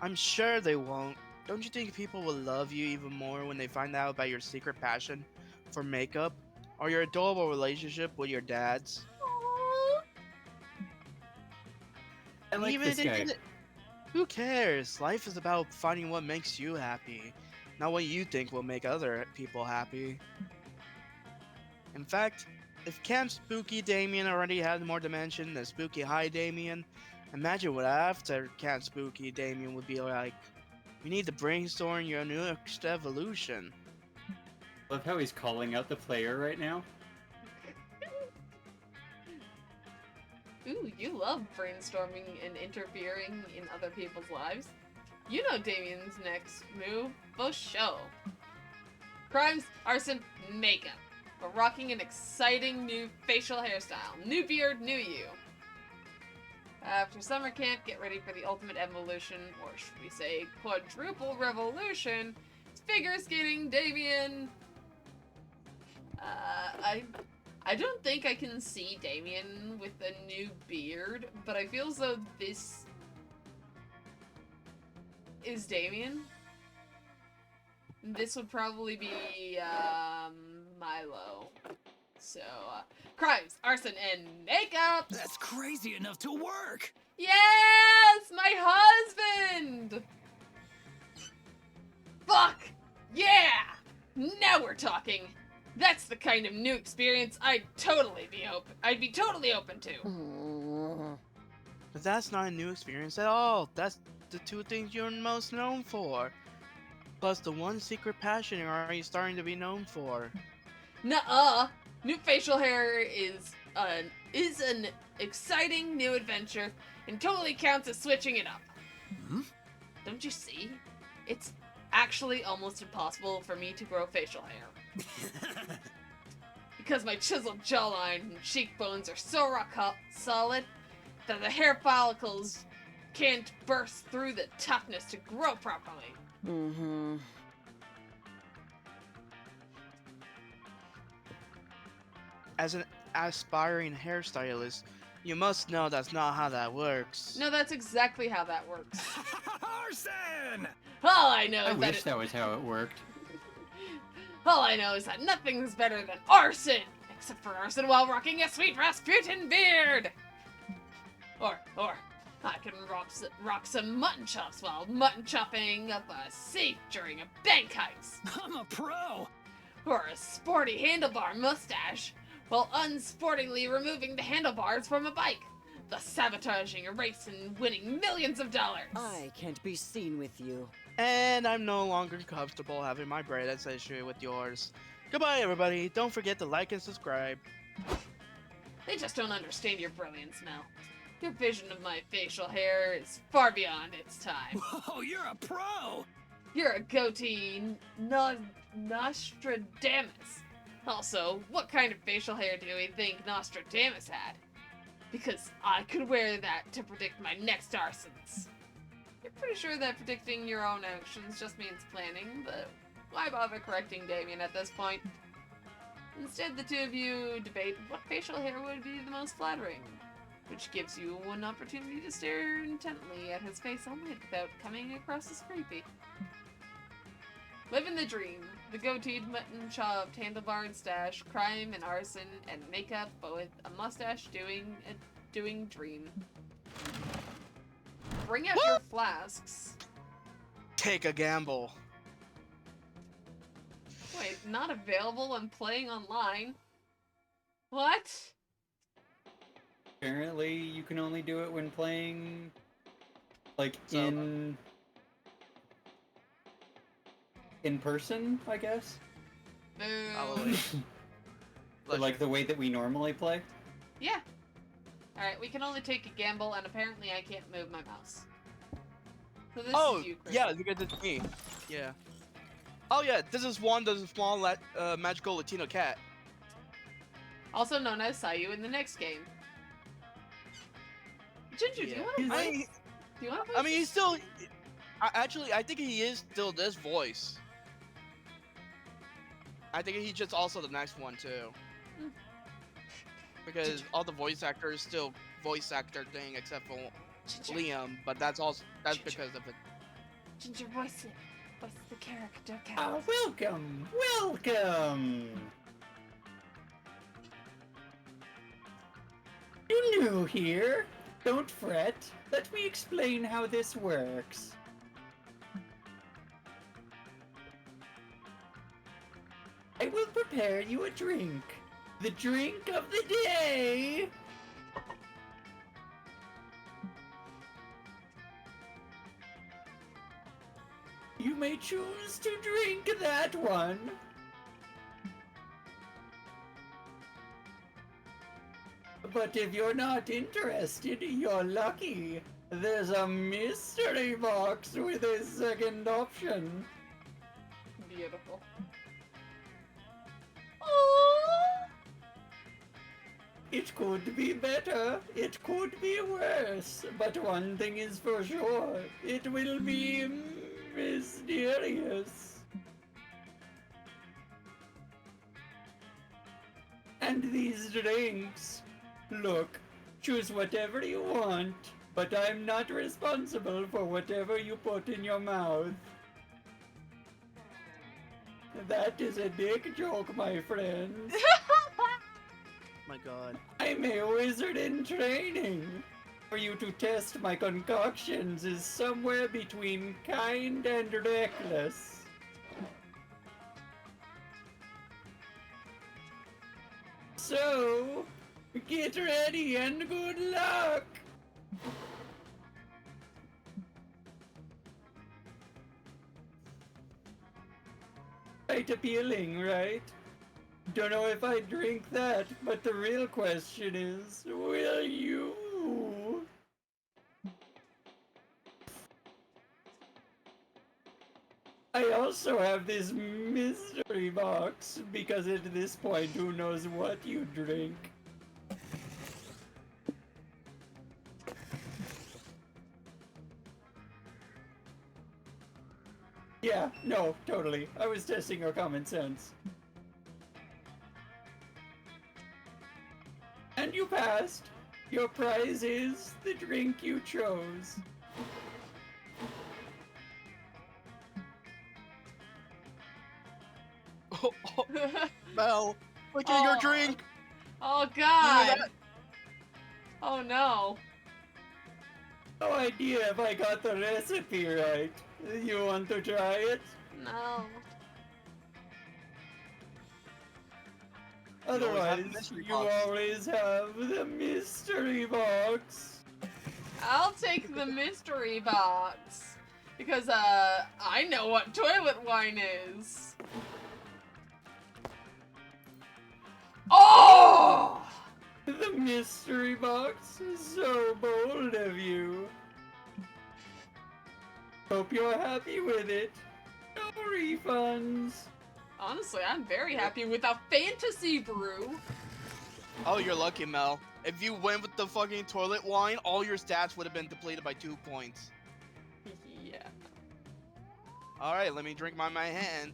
I'm sure they won't. Don't you think people will love you even more when they find out about your secret passion for makeup? Or your adorable relationship with your dads? I like Even this if guy. it- Who cares? Life is about finding what makes you happy, not what you think will make other people happy. In fact, if Camp Spooky Damien already had more dimension than Spooky High Damien, imagine what after Camp Spooky Damien would be like. We need to brainstorm your next evolution. Love how he's calling out the player right now. Ooh, you love brainstorming and interfering in other people's lives. You know Damien's next move, for show. Crimes, arson, makeup. We're rocking an exciting new facial hairstyle. New beard, new you. After summer camp, get ready for the ultimate evolution, or should we say quadruple revolution. It's figure skating, Damien. I don't think I can see Damien with a new beard, but I feel as though this is Damien. This would probably be Milo. So, crimes, arson, and makeup! That's crazy enough to work! Yes! My husband! Fuck! Yeah! Now we're talking! That's the kind of new experience I'd be totally open to. But that's not a new experience at all. That's the two things you're most known for. Plus the one secret passion you're already starting to be known for. Nuh-uh! New facial hair is an exciting new adventure and totally counts as switching it up. Don't you see? It's actually almost impossible for me to grow facial hair. Because my chiseled jawline and cheekbones are so solid that the hair follicles can't burst through the toughness to grow properly. As an aspiring hairstylist, you must know that's not how that works. No, that's exactly how that works. Arson! All I know I is wish that was how it worked. All I know is that nothing's better than arson! Except for arson while rocking a sweet Rasputin beard! Or I can rock some mutton chops while mutton chopping up a safe during a bank heist. I'm a pro! Or a sporty handlebar mustache while unsportingly removing the handlebars from a bike. thus sabotaging a race and winning millions of dollars. I can't be seen with you. And I'm no longer comfortable having my brain associated with yours. Goodbye, everybody. Don't forget to like and subscribe. They just don't understand your brilliance, Mel. Your vision of my facial hair is far beyond its time. Whoa, you're a pro! You're a goatee Nostradamus. Also, what kind of facial hair do we think Nostradamus had? Because I could wear that to predict my next arsons. You're pretty sure that predicting your own actions just means planning, but why bother correcting Damien at this point? Instead, the two of you debate what facial hair would be the most flattering, which gives you one opportunity to stare intently at his face all night without coming across as creepy. Living the dream, the goateed, mutton-chopped, handlebar and stash, crime and arson, and makeup, but with a mustache doing dream. Bring out your flasks. Take a gamble. Wait, not available when playing online? What? Apparently, you can only do it when playing, like, in person, I guess? Boo. Probably. Or, like, the way that we normally play? Yeah. Alright, we can only take a gamble, and apparently I can't move my mouse. So this is you, Chris. Yeah, because it's me. Yeah. Oh yeah, this is Wanda's small magical Latino cat. Also known as Sayu in the next game. Ginger, do you want to voice? Do you want to voice? I mean, he's still... I think he is still this voice. I think he's just also the next one, too. Because all the voice actors still voice actor thing except for Liam, but that's because of it. Ginger, voice the character. Welcome! Welcome! You new here? Don't fret. Let me explain how this works. I will prepare you a drink. The drink of the day! You may choose to drink that one. But if you're not interested, you're lucky. There's a mystery box with a second option. Beautiful. It could be better, it could be worse, but one thing is for sure, it will be mysterious. And these drinks, look, choose whatever you want, but I'm not responsible for whatever you put in your mouth. That is a dick joke, my friends. My god. I'm a wizard in training. For you to test my concoctions is somewhere between kind and reckless. So, get ready and good luck! Quite appealing, right? Don't know if I drink that, but the real question is, will you? I also have this mystery box, because at this point, who knows what you drink? Yeah, no, totally. I was testing your common sense. And you passed. Your prize is the drink you chose. Mel, look at your drink. Oh god. Oh no. No idea if I got the recipe right. You want to try it? No. Otherwise, you always have the mystery box. box. I'll take the mystery box. Because, I know what toilet wine is. Oh! The mystery box is so bold of you. Hope you're happy with it. No refunds. Honestly, I'm very happy with a fantasy brew. Oh, you're lucky, Mel. If you went with the fucking toilet wine, all your stats would have been depleted by 2 points. Yeah. Alright, let me drink my hand.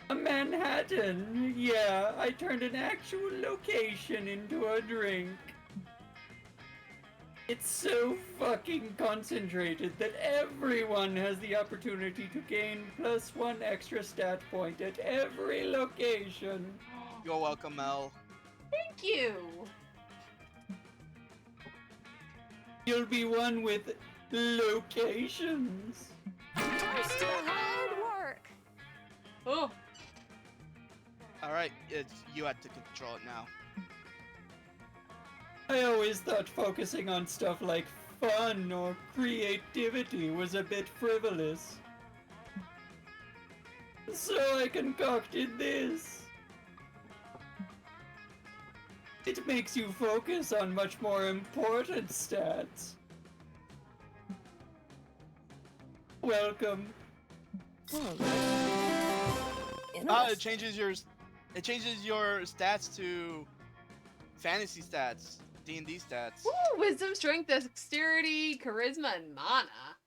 A Manhattan. Yeah, I turned an actual location into a drink. It's so fucking concentrated that everyone has the opportunity to gain +1 extra stat point at every location. You're welcome, Mel. Thank you. You'll be one with locations. Toast to hard work. Oh, Alright, you have to control it now. I always thought focusing on stuff like fun or creativity was a bit frivolous. So I concocted this. It makes you focus on much more important stats. Welcome. It changes your stats to fantasy stats, D&D stats. woo, wisdom, strength, dexterity, charisma, and mana.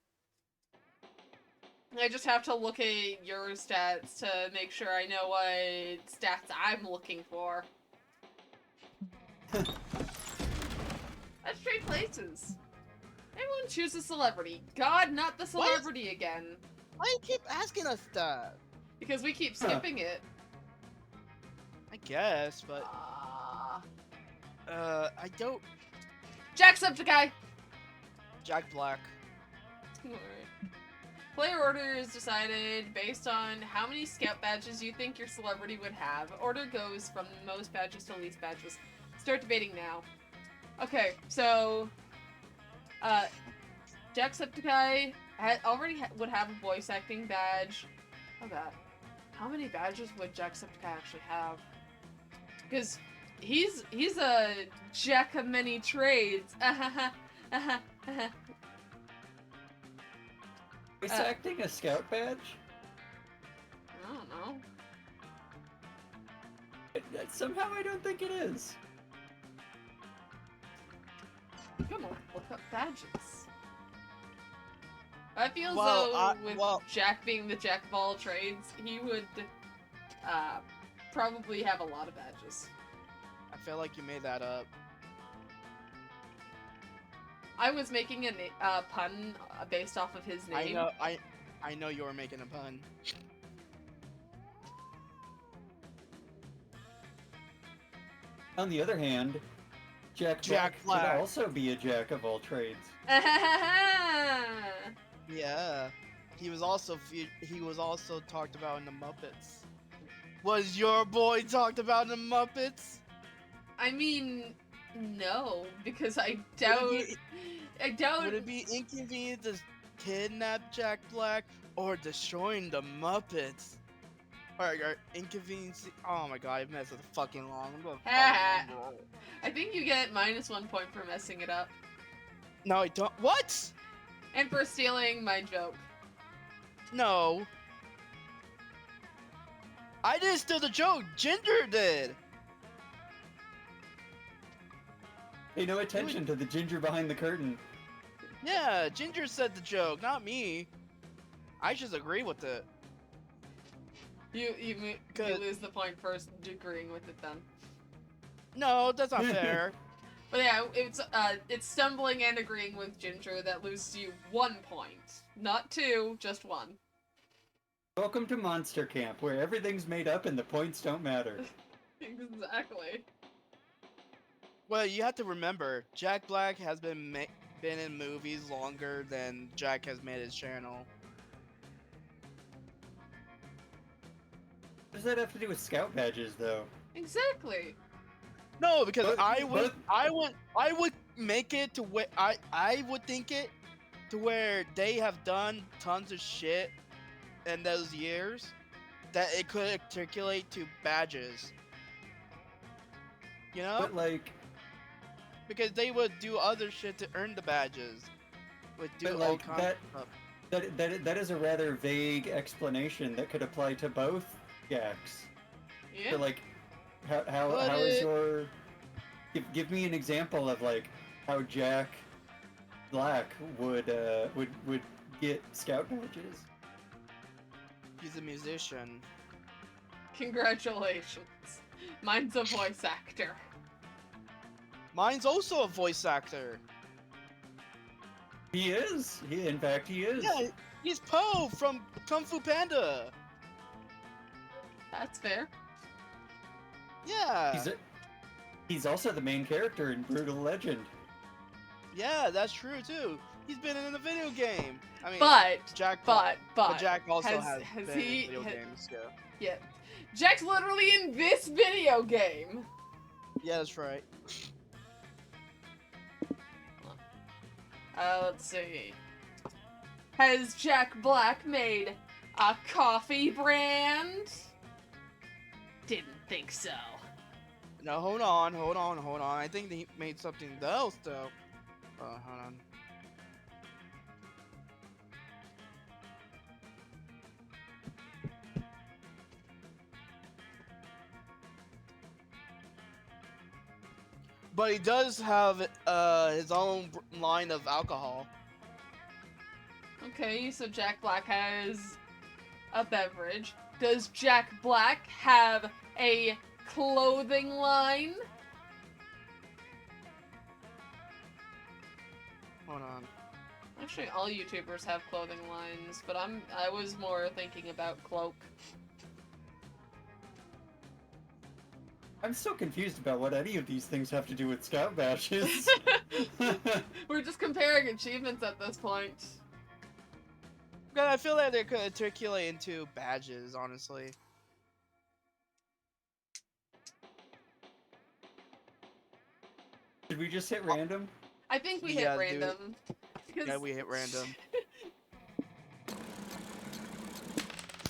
I just have to look at your stats to make sure I know what stats I'm looking for. Let's trade places. Everyone choose a celebrity. God, not the celebrity again. Why do you keep asking us that? Because we keep skipping it. I guess, but I don't. Jacksepticeye! Jack Black. Alright. Player order is decided based on how many scout badges you think your celebrity would have. Order goes from most badges to least badges. Start debating now. Okay, so Jacksepticeye would have a voice acting badge. Oh god. How many badges would Jacksepticeye actually have? Because he's a jack of many trades. Is acting a scout badge? I don't know. Somehow I don't think it is. Come on, look up badges. I feel Well, with Jack being the jack of all trades, he would probably have a lot of badges. I feel like you made that up. I was making a pun based off of his name. I know you were making a pun. On the other hand, Jack Black could also be a jack of all trades. Yeah, he was also talked about in the Muppets. Was your boy talked about in the Muppets? I mean, no, because I doubt. Would it be inconvenient to kidnap Jack Black or destroying the Muppets? Or inconvenience? Oh my god, I messed with the fucking long. I think you get -1 point for messing it up. No, I don't. What? And for stealing my joke. No. I didn't steal the joke. Ginger did. Pay no attention to the ginger behind the curtain. Yeah, Ginger said the joke, not me. I just agree with it. You lose the point for agreeing with it then. No, that's not fair. But yeah, it's stumbling and agreeing with Ginger that loses you 1 point. Not 2, just 1. Welcome to Monster Camp, where everything's made up and the points don't matter. Exactly. Well, you have to remember, Jack Black has been in movies longer than Jack has made his channel. What does that have to do with scout badges, though? Exactly. No, because But- I would make it to where I would think it to where they have done tons of shit in those years that it could articulate to badges. You know? But like, Because they would do other shit to earn the badges. Would do But, all like, kinds of stuff. that is a rather vague explanation that could apply to both Jacks. Yeah. So like, how But is it- your give me an example of like how Jack Black would get scout badges. He's a musician. Congratulations. Mine's a voice actor. Mine's also a voice actor. He is. In fact, he is. Yeah, he's Po from Kung Fu Panda. That's fair. Yeah. He's also the main character in Brutal Legend. Yeah, that's true too. He's been in a video game. I mean, But Jack. but Jack also has has been he- in video has- games. Yeah. yeah. Jack's literally in this video game. Yeah, that's right. Let's see. Has Jack Black made a coffee brand? Didn't think so. No, hold on. I think he made something else though. Hold on. But he does have his own line of alcohol. Okay, so Jack Black has a beverage. Does Jack Black have a clothing line? Hold on. Actually, all YouTubers have clothing lines, but I was more thinking about cloak. I'm still confused about what any of these things have to do with scout badges. We're just comparing achievements at this point. God, I feel like they could articulate into badges, honestly. Did we just hit random? I think we hit Yeah, dude. random. Because Yeah, we hit random.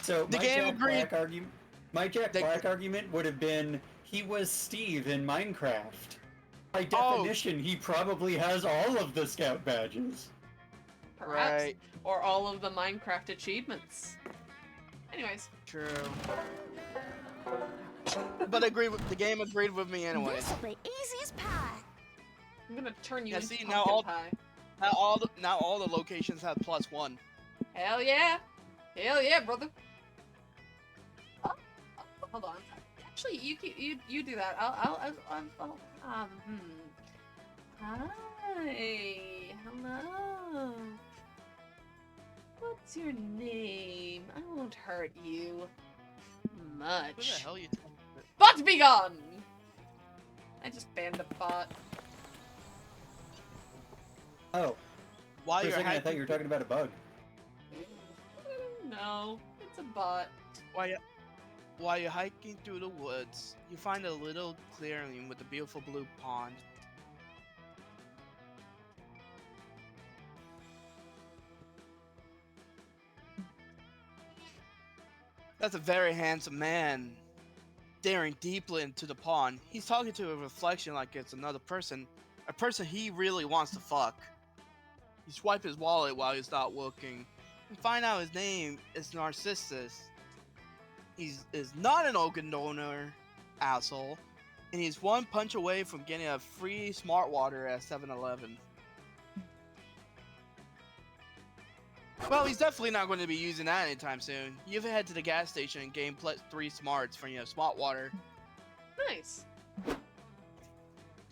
So The game agreed. My Jack The- Black argument would have been he was Steve in Minecraft. By Oh. definition, he probably has all of the scout badges. perhaps. Right. Or all of the Minecraft achievements. Anyways. True. But the game agreed with me anyways. This'll be easy as pie. I'm gonna turn you Yeah, into see, pumpkin now pie. Now all the locations have +1. Hell yeah! Hell yeah, brother! Oh, hold on. Actually, you do that. I'll Hi. Hello. What's your name? I won't hurt you much. What the hell you talking about? Bot be gone! I just banned a bot. Oh, While for a you're second I thought you were talking about a bug. No, it's a bot. While you're hiking through the woods, you find a little clearing with a beautiful blue pond. That's a very handsome man. Staring deeply into the pond, he's talking to a reflection like it's another person, a person he really wants to fuck. He swipes his wallet while he's not looking, and find out his name is Narcissus. He is not an organ donor, asshole, and he's one punch away from getting a free smart water at 7-Eleven. Well, he's definitely not going to be using that anytime soon. You have to head to the gas station and gain +3 smarts for your smart water. Nice.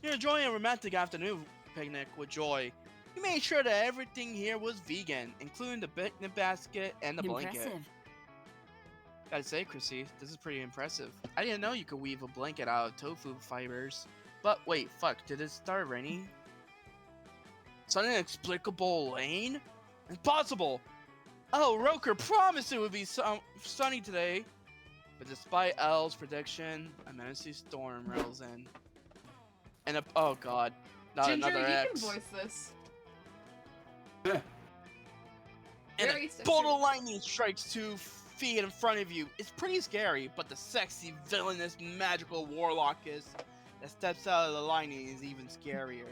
You're enjoying a romantic afternoon picnic with Joy. You made sure that everything here was vegan, including the picnic basket and the blanket. Impressive. Gotta say, Chrissy, this is pretty impressive. I didn't know you could weave a blanket out of tofu fibers. But wait, fuck, did it start raining? It's an inexplicable lane? Impossible! Oh, Roker promised it would be sunny today. But despite L's prediction, a menacing storm rolls in. And a, oh god, not Ginger, another you X. can voice this. And Very a sexy. bolt of lightning strikes 2 feet in front of you. It's pretty scary, but the sexy, villainous, magical warlockess that steps out of the lightning is even scarier.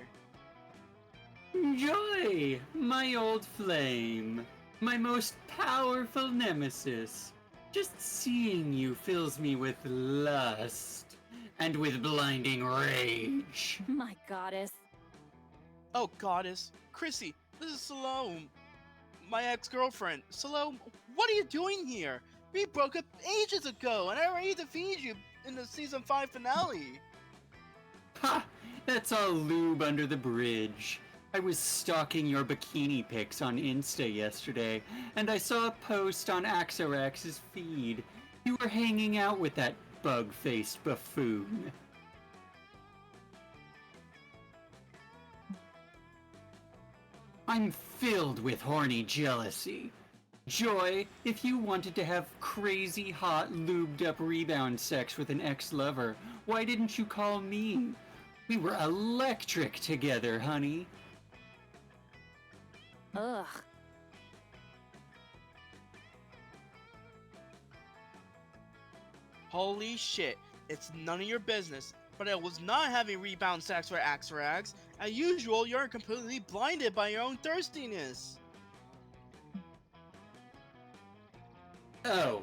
Joy, my old flame, my most powerful nemesis. Just seeing you fills me with lust and with blinding rage. My goddess. Oh, goddess. Chrissy, this is Salome, my ex-girlfriend. Salome, what are you doing here? We broke up ages ago, and I already defeated you in the season 5 finale. Ha! That's all lube under the bridge. I was stalking your bikini pics on Insta yesterday, and I saw a post on Axorax's feed. You were hanging out with that bug-faced buffoon. I'm filled with horny jealousy. Joy, if you wanted to have crazy hot lubed up rebound sex with an ex-lover, why didn't you call me? We were electric together, honey. Ugh. Holy shit, it's none of your business. But I was not having rebound sex with Axorax. As usual, you're completely blinded by your own thirstiness. Oh.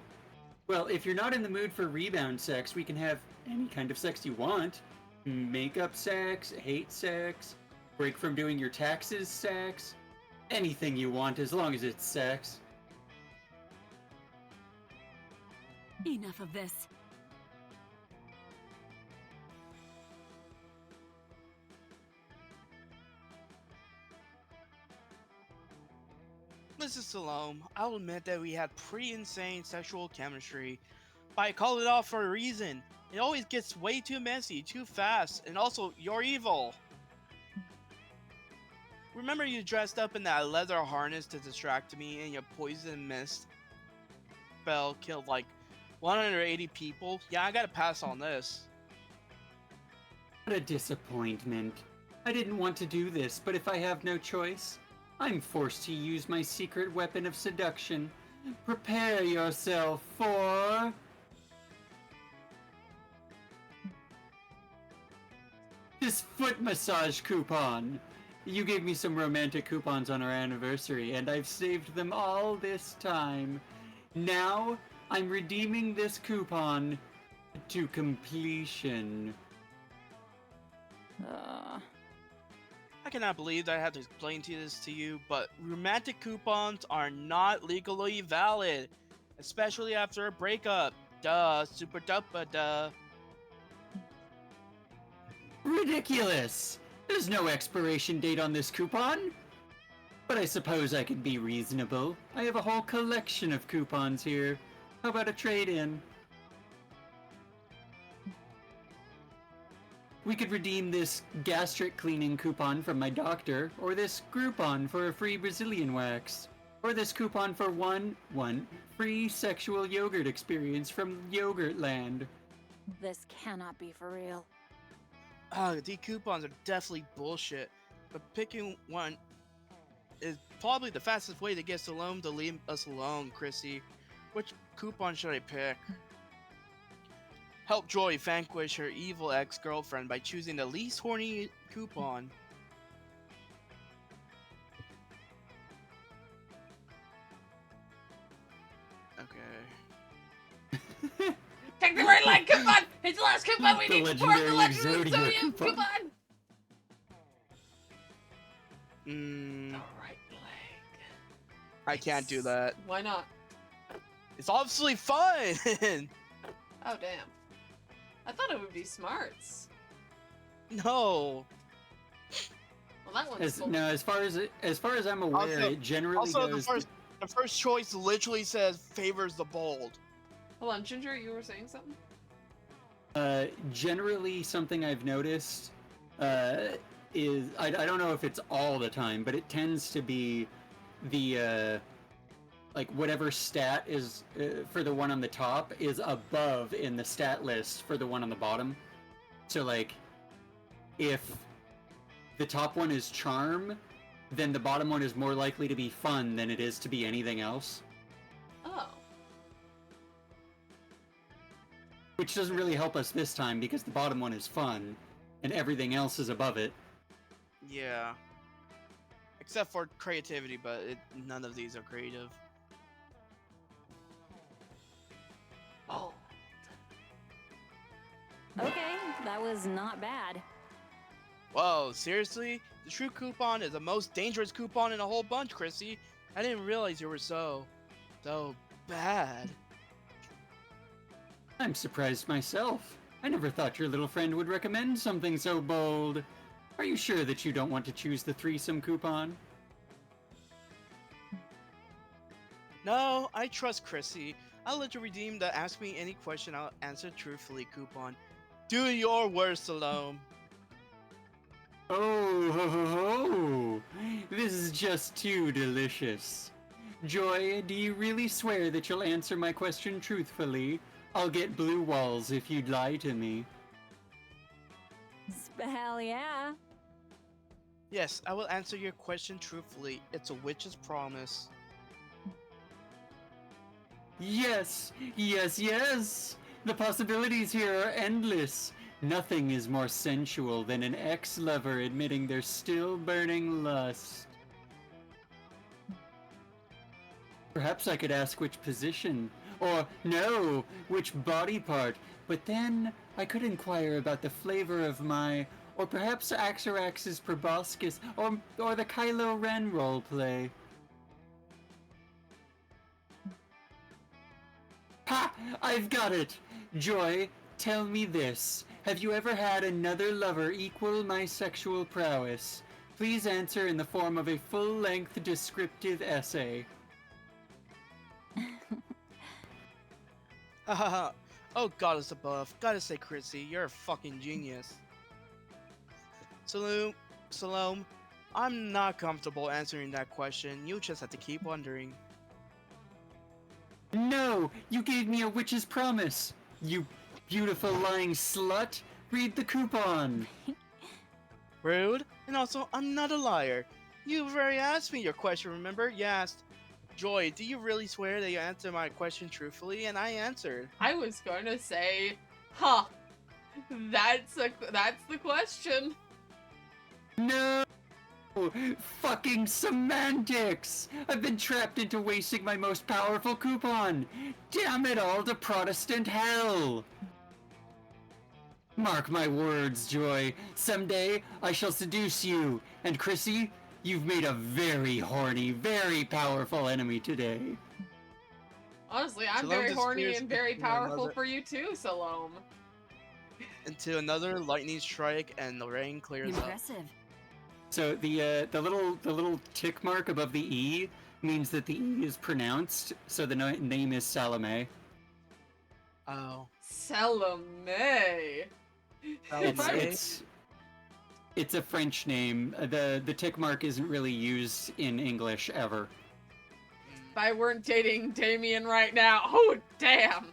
Well, if you're not in the mood for rebound sex, we can have any kind of sex you want. Makeup sex, hate sex, break from doing your taxes sex. Anything you want as long as it's sex. Enough of this. Mrs. Salome, I'll admit that we had pretty insane sexual chemistry, but I called it off for a reason. It always gets way too messy, too fast, and also, you're evil. Remember you dressed up in that leather harness to distract me and your poison mist spell killed like 180 people? Yeah, I gotta pass on this. What a disappointment. I didn't want to do this, but if I have no choice, I'm forced to use my secret weapon of seduction. Prepare yourself for... this foot massage coupon. You gave me some romantic coupons on our anniversary, and I've saved them all this time. Now, I'm redeeming this coupon to completion. I cannot believe that I have to explain this to you, but romantic coupons are not legally valid, especially after a breakup. Duh, super duper duh. Ridiculous! There's no expiration date on this coupon. But I suppose I could be reasonable. I have a whole collection of coupons here. How about a trade-in? We could redeem this gastric cleaning coupon from my doctor, or this Groupon for a free Brazilian wax, or this coupon for one free sexual yogurt experience from Yogurtland. This cannot be for real. These coupons are definitely bullshit, but picking one is probably the fastest way to get Salome to leave us alone, Chrissy. Which coupon should I pick? Help Joy vanquish her evil ex-girlfriend by choosing the least horny coupon. Okay. Take the red light coupon! It's the last coupon we The need for the legendary legendary Exodia Exodia coupon. coupon! Right leg. I can't do that. Why not? It's obviously fun! Oh, damn. I thought it would be smarts. No. Well, that one's full. As far as I'm aware, Also- it generally Also, goes. the first choice literally says favors the bold. Hold on, Ginger, you were saying something? Generally, something I've noticed is I don't know if it's all the time, but it tends to be the like whatever stat is for the one on the top is above in the stat list for the one on the bottom. So like if the top one is charm, then the bottom one is more likely to be fun than it is to be anything else. Oh. Which doesn't really help us this time because the bottom one is fun, and everything else is above it. Yeah. Except for creativity, but none of these are creative. Oh. Okay, that was not bad. Whoa, seriously? The true coupon is the most dangerous coupon in a whole bunch, Chrissy. I didn't realize you were so bad. I'm surprised myself. I never thought your little friend would recommend something so bold. Are you sure that you don't want to choose the threesome coupon? No, I trust Chrissy. I'll let you redeem the Ask Me Any Question I'll Answer Truthfully coupon. Do your worst, Salome. Oh, ho, ho, ho. This is just too delicious. Joy, do you really swear that you'll answer my question truthfully? I'll get blue walls if you'd lie to me. Hell yeah. Yes, I will answer your question truthfully. It's a witch's promise. Yes, yes, yes! The possibilities here are endless. Nothing is more sensual than an ex-lover admitting their still burning lust. Perhaps I could ask which position, or no, which body part, but then I could inquire about the flavor of my, or perhaps Axarax's proboscis, or the Kylo Ren roleplay. Ha! I've got it! Joy, tell me this. Have you ever had another lover equal my sexual prowess? Please answer in the form of a full-length descriptive essay. Hahaha. Oh, goddess above. Gotta say, Chrissy, you're a fucking genius. Salome, I'm not comfortable answering that question. You just have to keep wondering. No! You gave me a witch's promise! You beautiful lying slut! Read the coupon! Rude. And also, I'm not a liar. You already asked me your question, remember? You asked, Joy, do you really swear that you answered my question truthfully? And I answered. I was going to say, huh. That's the question. No! Fucking semantics! I've been trapped into wasting my most powerful coupon! Damn it all to Protestant hell! Mark my words, Joy. Someday I shall seduce you. And Chrissy, you've made a very horny, very powerful enemy today. Honestly, I'm Salome very horny disappears and very into powerful another- for you too, Salome. Into another lightning strike, and the rain clears up. Impressive. So the little tick mark above the E means that the E is pronounced, so the name is Salome. Oh. Salome. It's a French name. The tick mark isn't really used in English ever. If I weren't dating Damien right now, oh damn!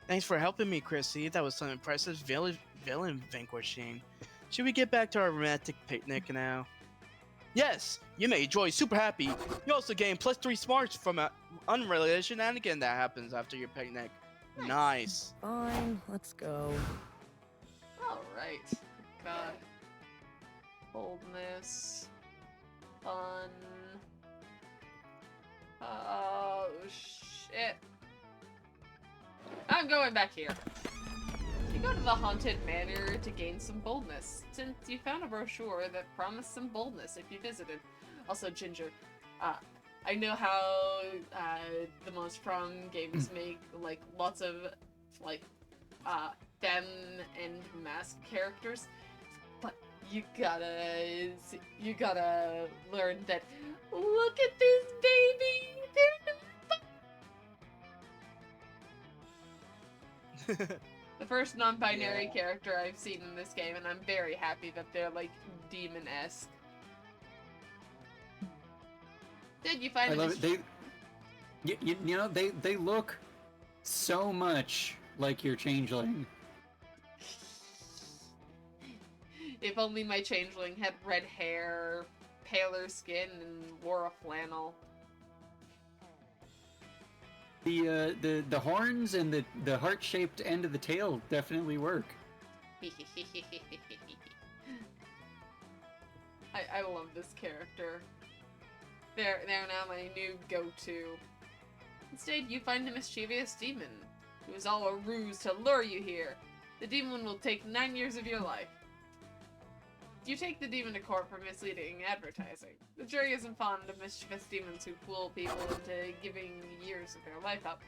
Thanks for helping me, Chrissy. That was some impressive villain vanquishing. Should we get back to our romantic picnic now? Yes! You made Joy super happy. You also gain +3 smarts from an unrelated shenanigan that happens after your picnic. Nice. Fine, let's go. Alright. God. Boldness. Fun. Oh, shit. I'm going back here. You go to the haunted manor to gain some boldness, since you found a brochure that promised some boldness if you visited. Also, Ginger, I know how the Monster Prom games make like lots of like femme and mask characters, but you gotta learn that. Look at this baby. The first non-binary character I've seen in this game, and I'm very happy that they're like demon-esque. Did you find? I love it. You know they look so much like your changeling. If only my changeling had red hair, paler skin, and wore a flannel. The horns and the heart-shaped end of the tail definitely work. I love this character. They're now my new go-to. Instead, you find a mischievous demon, who is all a ruse to lure you here. The demon will take 9 years of your life. You take the demon to court for misleading advertising. The jury isn't fond of mischievous demons who fool people into giving years of their life up.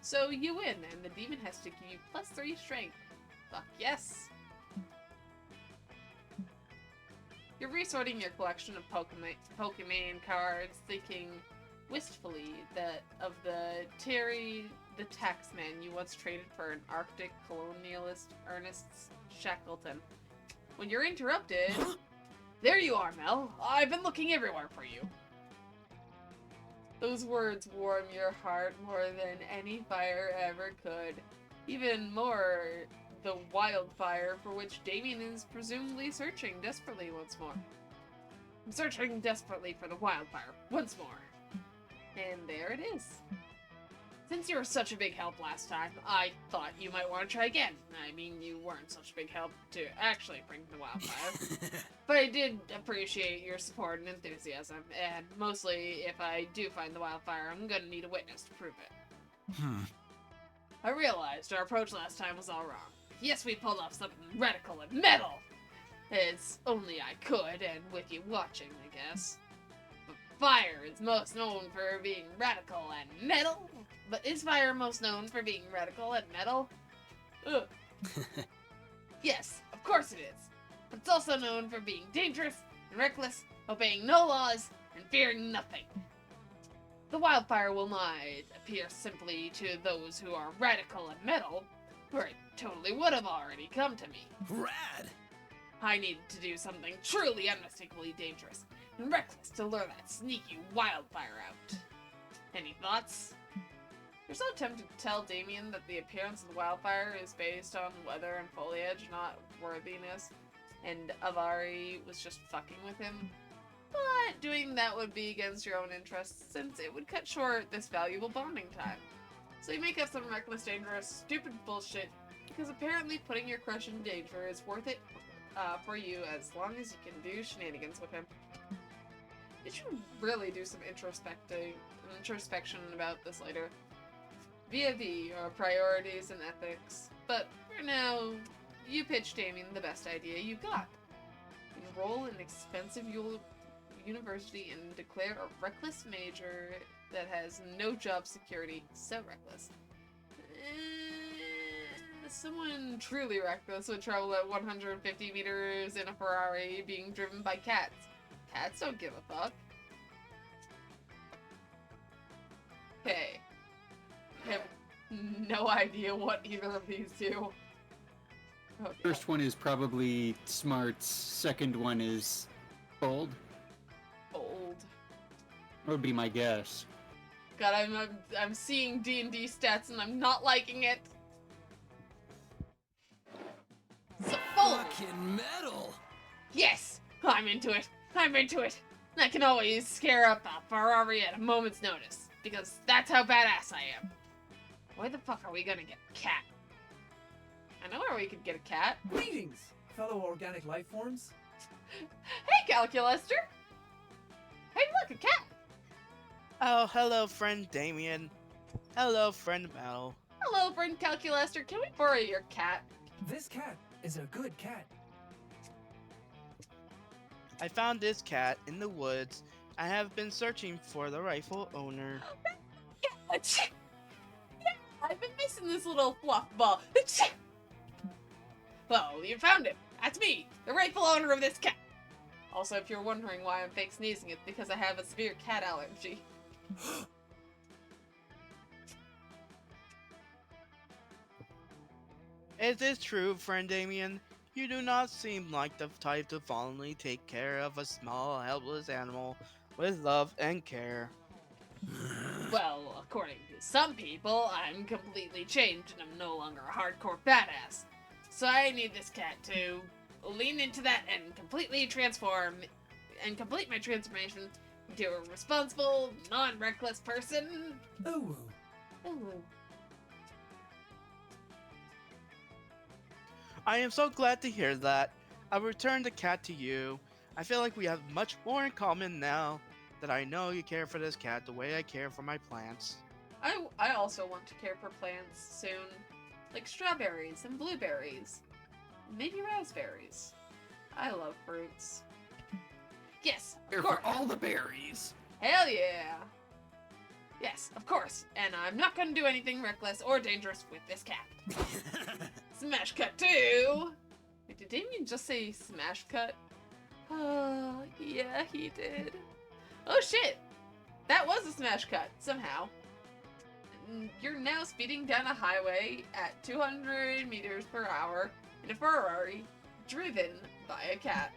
So you win, and the demon has to give you +3 strength. Fuck yes! You're resorting your collection of Pokemon cards, thinking wistfully of the Terry the Taxman you once traded for an Arctic colonialist, Ernest Shackleton. When you're interrupted... There you are, Mel! I've been looking everywhere for you! Those words warm your heart more than any fire ever could. Even more, the wildfire for which Damien is presumably searching desperately once more. I'm searching desperately for the wildfire once more. And there it is. Since you were such a big help last time, I thought you might want to try again. I mean, you weren't such a big help to actually bring the wildfire. But I did appreciate your support and enthusiasm, and mostly, if I do find the wildfire, I'm gonna need a witness to prove it. I realized our approach last time was all wrong. Yes, we pulled off something radical and metal! As only I could, and with you watching, I guess. But fire is most known for being radical and metal? But is fire most known for being radical and metal? Ugh. Yes, of course it is. But it's also known for being dangerous and reckless, obeying no laws, and fearing nothing. The wildfire will not appear simply to those who are radical and metal, or it totally would have already come to me. Rad! I needed to do something truly unmistakably dangerous and reckless to lure that sneaky wildfire out. Any thoughts? You're so tempted to tell Damien that the appearance of the wildfire is based on weather and foliage, not worthiness, and Avari was just fucking with him. But doing that would be against your own interests, since it would cut short this valuable bonding time. So you make up some reckless, dangerous, stupid bullshit, because apparently putting your crush in danger is worth it for you as long as you can do shenanigans with him. You should really do some introspection about this later. Via your priorities and ethics, but for now, you pitch Damien the best idea you got. Enroll in expensive university and declare a reckless major that has no job security. So reckless. Someone truly reckless would travel at 150 meters in a Ferrari being driven by cats. Cats don't give a fuck. Okay. I have no idea what either of these do. Okay. First one is probably smarts. Second one is bold. Bold. That would be my guess. God, I'm seeing D&D stats and I'm not liking it. So bold. Fucking metal! Yes, I'm into it. I'm into it. I can always scare up a Ferrari at a moment's notice because that's how badass I am. Where the fuck are we gonna get a cat? I know where we could get a cat. Greetings, fellow organic life forms. Hey, Calculester! Hey, look, a cat! Oh, hello, friend Damien. Hello, friend Mel. Hello, friend Calculester. Can we borrow your cat? This cat is a good cat. I found this cat in the woods. I have been searching for the rightful owner. Yeah, I've been missing this little fluff ball. Well, you found it. That's me, the rightful owner of this cat. Also, if you're wondering why I'm fake sneezing, it's because I have a severe cat allergy. Is this true, friend Damien? You do not seem like the type to fondly take care of a small, helpless animal with love and care. Well, according to some people, I'm completely changed and I'm no longer a hardcore badass. So I need this cat to lean into that and completely transform and complete my transformation into a responsible, non-reckless person. Ooh. Ooh. I am so glad to hear that. I'll return the cat to you. I feel like we have much more in common now that I know you care for this cat the way I care for my plants. I also want to care for plants soon. Like strawberries and blueberries. Maybe raspberries. I love fruits. Yes, Here of for course. all the berries. Hell yeah. Yes, of course. And I'm not gonna do anything reckless or dangerous with this cat. Smash cut too! Wait, did Damien just say smash cut? Oh, yeah, he did. Oh shit! That was a smash cut, somehow. You're now speeding down a highway at 200 meters per hour in a Ferrari, driven by a cat.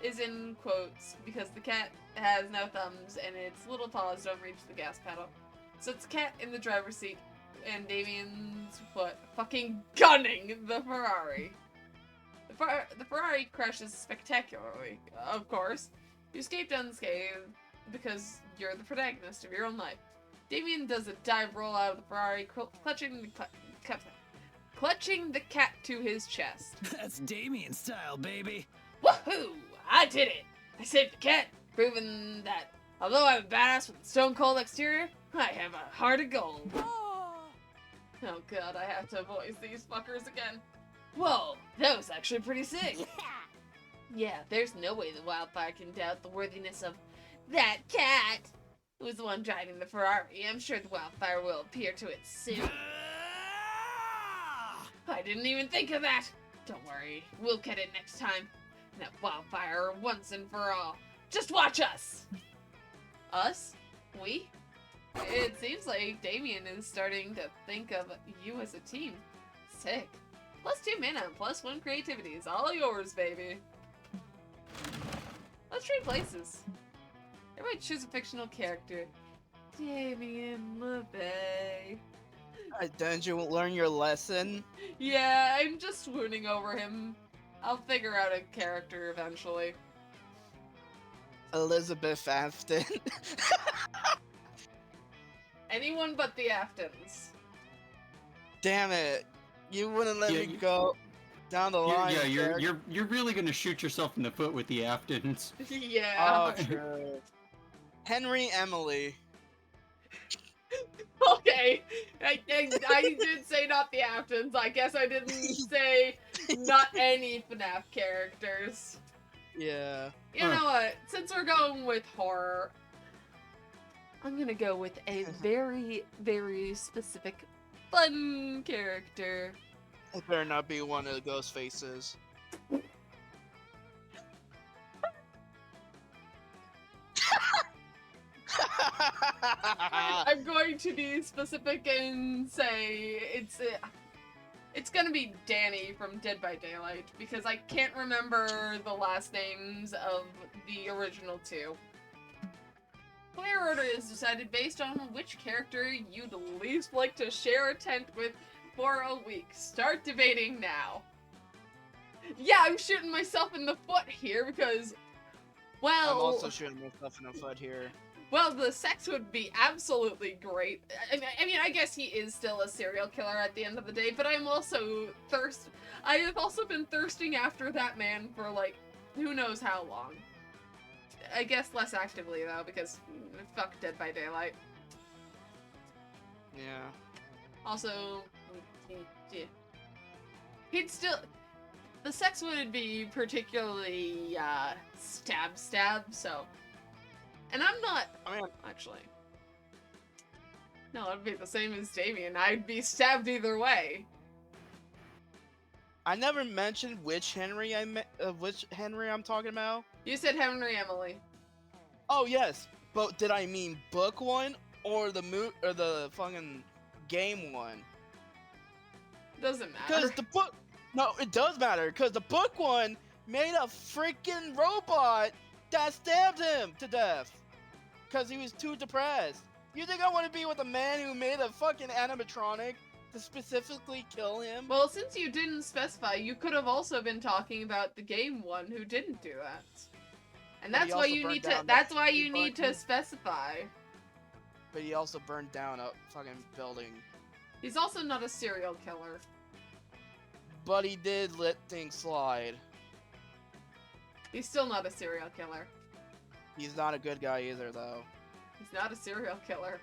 Is in quotes because the cat has no thumbs and its little paws don't reach the gas pedal. So it's a cat in the driver's seat and Damien's fucking gunning the Ferrari. The Ferrari crashes spectacularly, of course. You escaped unscathed because you're the protagonist of your own life. Damien does a dive roll out of the Ferrari, clutching the cat to his chest. That's Damien style, baby. Woohoo! I did it! I saved the cat, proving that although I'm a badass with a stone cold exterior, I have a heart of gold. Oh god, I have to voice these fuckers again. Whoa, that was actually pretty sick. Yeah, there's no way the Wildfire can doubt the worthiness of that cat. Who was the one driving the Ferrari? I'm sure the Wildfire will appear to it soon. I didn't even think of that. Don't worry, we'll get it next time. That Wildfire once and for all. Just watch us! Us? We? It seems like Damien is starting to think of you as a team. Sick. +2 mana, +1 creativity is all yours, baby. Let's trade places. Everybody choose a fictional character. Damien LeVay. Didn't you learn your lesson? Yeah, I'm just swooning over him. I'll figure out a character eventually. Elizabeth Afton. Anyone but the Aftons. Damn it! You wouldn't let me go down the line. You're really gonna shoot yourself in the foot with the Aftons. Yeah. Oh, true. Henry Emily. Okay, I did say not the Aftons. I guess I didn't say not any FNAF characters. Yeah. You know what? Since we're going with horror, I'm gonna go with a very, very specific, fun character. It better not be one of the ghost faces. I'm going to be specific and say it's gonna be Danny from Dead by Daylight because I can't remember the last names of the original two. Player order is decided based on which character you'd least like to share a tent with for a week. Start debating now. Yeah, I'm shooting myself in the foot here because, well... I'm also shooting myself in the foot here. Well, the sex would be absolutely great. I mean, I guess he is still a serial killer at the end of the day, but I have also been thirsting after that man for, like, who knows how long. I guess less actively, though, because fuck Dead by Daylight. Yeah. Also, he'd still... The sex would be particularly, stab, so... And I'm not... I mean, actually... No, it'd be the same as Damien. I'd be stabbed either way. I never mentioned which Henry I'm talking about. You said Henry Emily. Oh yes, but did I mean book one or the fucking game one? Doesn't matter. Because the book, no, it does matter. Because the book one made a freaking robot that stabbed him to death. Because he was too depressed. You think I want to be with a man who made a fucking animatronic to specifically kill him? Well, since you didn't specify, you could have also been talking about the game one who didn't do that. And But he that's why also you burned need to. down That's the- why he you need burned- to specify. But he also burned down a fucking building. He's also not a serial killer. But he did let things slide. He's still not a serial killer. He's not a good guy either, though. He's not a serial killer.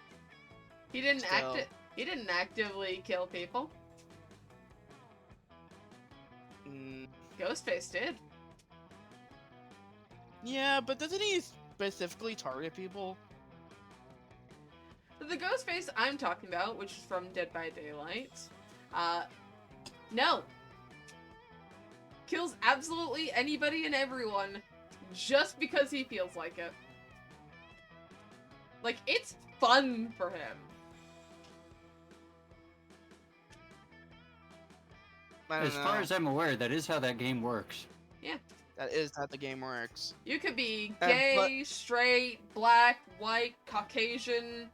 He didn't Still. He didn't actively kill people. Mm, Ghostface did. yeah, but doesn't he specifically target people? The Ghostface I'm talking about, which is from Dead by Daylight, no. Kills absolutely anybody and everyone just because he feels like it. Like, it's fun for him. I don't As far know. as I'm aware, that is how that game works. Yeah. That is how the game works. You could be but- gay, straight, black, white, Caucasian,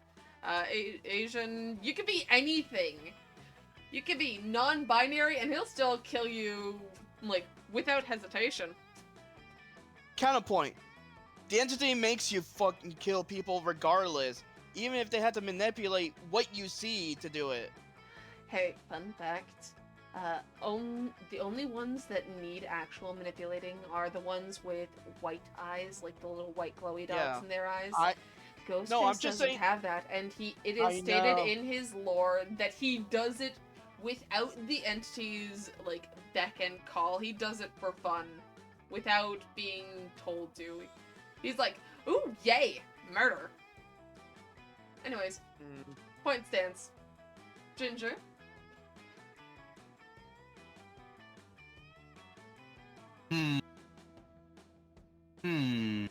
Asian. You could be anything. You could be non-binary, and he'll still kill you, like, without hesitation. Counterpoint. The entity makes you fucking kill people regardless, even if they had to manipulate what you see to do it. Hey, fun fact. The only ones that need actual manipulating are the ones with white eyes, like the little white glowy dots Yeah. in their eyes. Ghostface No, I'm just doesn't saying- have that, and it is I stated know. in his lore that he does it without the entity's, like, beck and call. He does it for fun, without being told to. He's like, ooh, yay, murder. Anyways, Mm, point stands. Ginger. Hmm.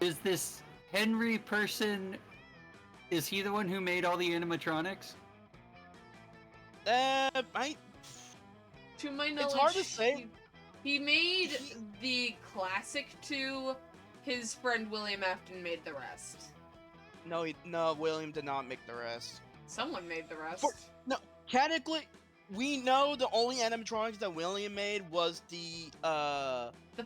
Is this Henry person? Is he the one who made all the animatronics? I To my knowledge, It's hard to say. He made the classic 2. His friend William Afton made the rest. no, William did not make the rest. Someone made the rest. No, technically, we know the only animatronics that William made was the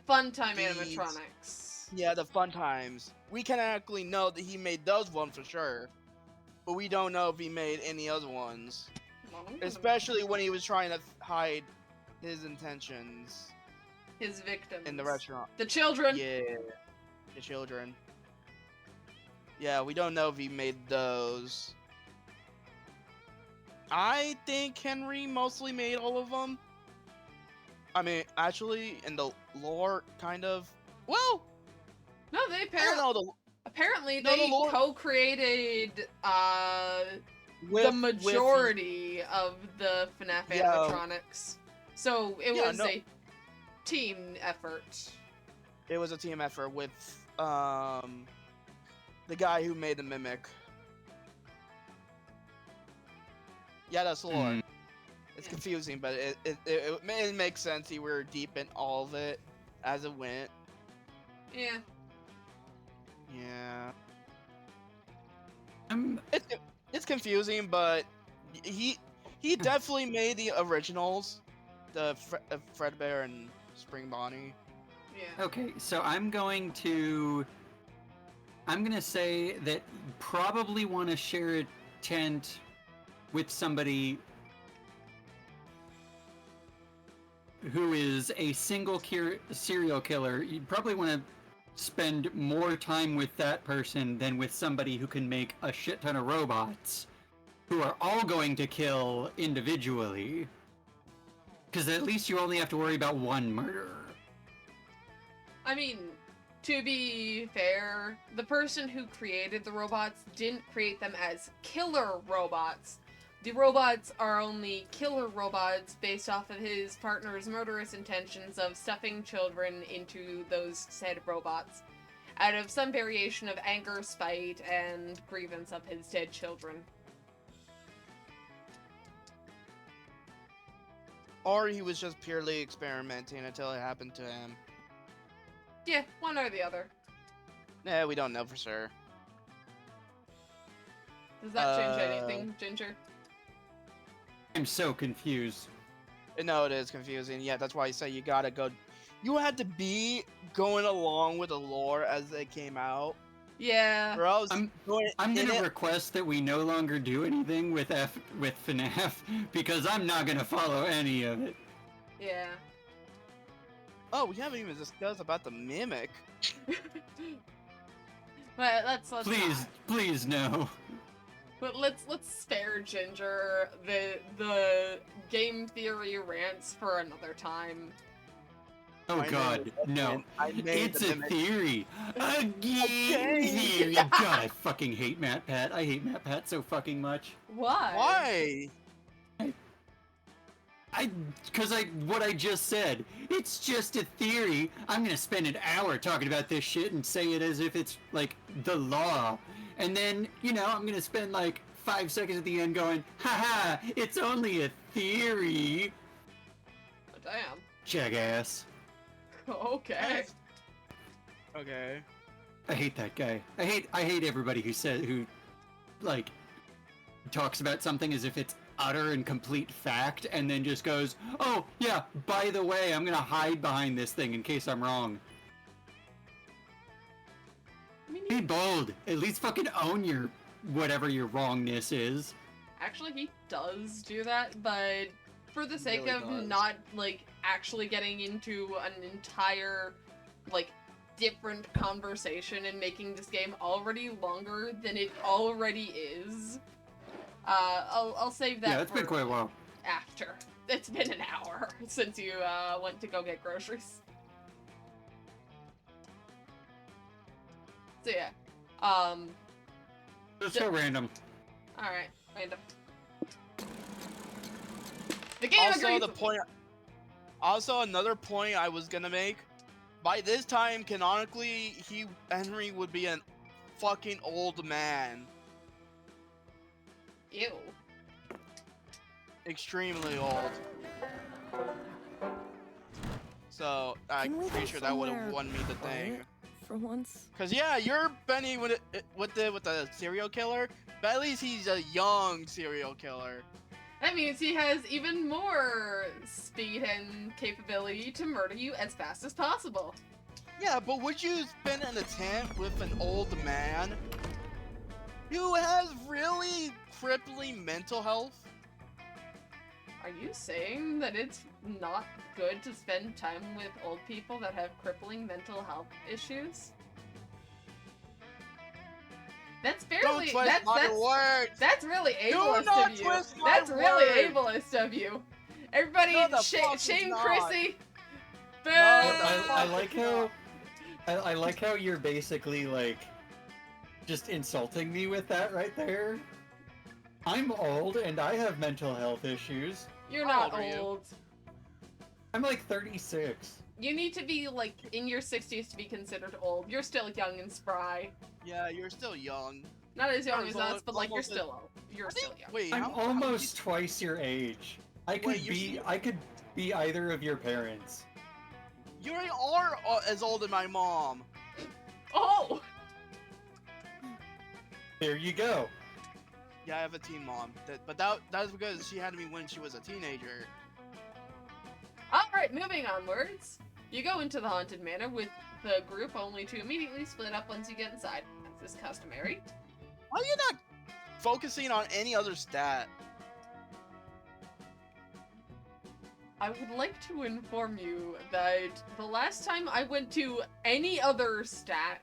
Fun Time these- animatronics. yeah, the Fun Times. We can actually know that he made those ones for sure, but we don't know if he made any other ones. Especially when he was trying to hide his intentions His victims. in the restaurant. The children. Yeah, the children. Yeah, we don't know if he made those. I think Henry mostly made all of them. I mean, actually, in the lore, kind of. Well, No, they I don't know. apparently No, the they lore- co-created the With majority of the FNAF Yeah. animatronics. So it Yeah, was no. a team effort. it was a team effort with the guy who made the mimic. Yeah, that's lore. Hmm. It's confusing, but it makes sense. You were deep in all of it as it went. Yeah. Yeah. I'm It's confusing, but he definitely made the originals, the Fredbear and Spring Bonnie. Yeah. okay. So I'm gonna say that you probably want to share a tent with somebody who is a single serial killer. You'd probably want to spend more time with that person than with somebody who can make a shit ton of robots who are all going to kill individually. Because at least you only have to worry about one murderer. I mean, to be fair, the person who created the robots didn't create them as killer robots. The robots are only killer robots based off of his partner's murderous intentions of stuffing children into those said robots, out of some variation of anger, spite, and grievance of his dead children. Or he was just purely experimenting until it happened to him. Yeah, one or the other. Yeah, we don't know for sure. Does that change anything, Ginger? I'm so confused. No, it is confusing. Yeah, that's why I say you gotta go. You had to be going along with the lore as it came out. Yeah. Or else I'm gonna request that we no longer do anything with FNAF because I'm not gonna follow any of it. Yeah. Oh, we haven't even discussed about the Mimic. But let's Please no. But let's spare Ginger the game theory rants for another time. Oh God, no! It's a theory. A game theory. God, I fucking hate MatPat. I hate MatPat so fucking much. Why? Why? Because what I just said. It's just a theory. I'm gonna spend an hour talking about this shit and say it as if it's like the law, and then I'm gonna spend like 5 seconds at the end going, haha, it's only a theory. Damn. Jackass. Okay. Okay. I hate that guy. I hate everybody who talks about something as if it's utter and complete fact and then just goes, oh yeah, by the way, I'm gonna hide behind this thing in case I'm wrong. Be bold. At least fucking own your whatever your wrongness is. Actually, he does do that, but for the sake Really of does. not actually getting into an entire different conversation and making this game already longer than it already is, I'll save that. Yeah, it's been quite a while. After it's been an hour since you went to go get groceries. So yeah, Just so random. all right, random. The game Also, agrees the with me. point. Also, another point I was gonna make. By this time, canonically, Henry would be an fucking old man. Ew. Extremely old. So I'm Can we pretty go sure that would have somewhere won me the thing. quiet for once? Cause yeah, you're Benny with the serial killer, but at least he's a young serial killer. That means he has even more speed and capability to murder you as fast as possible. Yeah, but would you spend an attempt with an old man who has really crippling mental health? Are you saying that it's not good to spend time with old people that have crippling mental health issues? That's barely. Don't twist my words. That's really Do ableist not of you. twist my That's really words. ableist of you. Everybody, No, the fuck it's shame not. Chrissy. Boo! I like how I like how you're basically just insulting me with that right there. I'm old and I have mental health issues. You're How not old are you? old. I'm 36. You need to be in your 60s to be considered old. You're still young and spry. Yeah, you're still young. Not as young You're as us, but you're almost still old. You're still young. Wait, I'm how almost twice your age. I could be either of your parents. You already are as old as my mom. Oh! There you go. Yeah, I have a teen mom. But that's because she had me when she was a teenager. Alright, moving onwards. You go into the Haunted Manor with the group only to immediately split up once you get inside. As is customary. Why are you not focusing on any other stat? I would like to inform you that the last time I went to any other stat,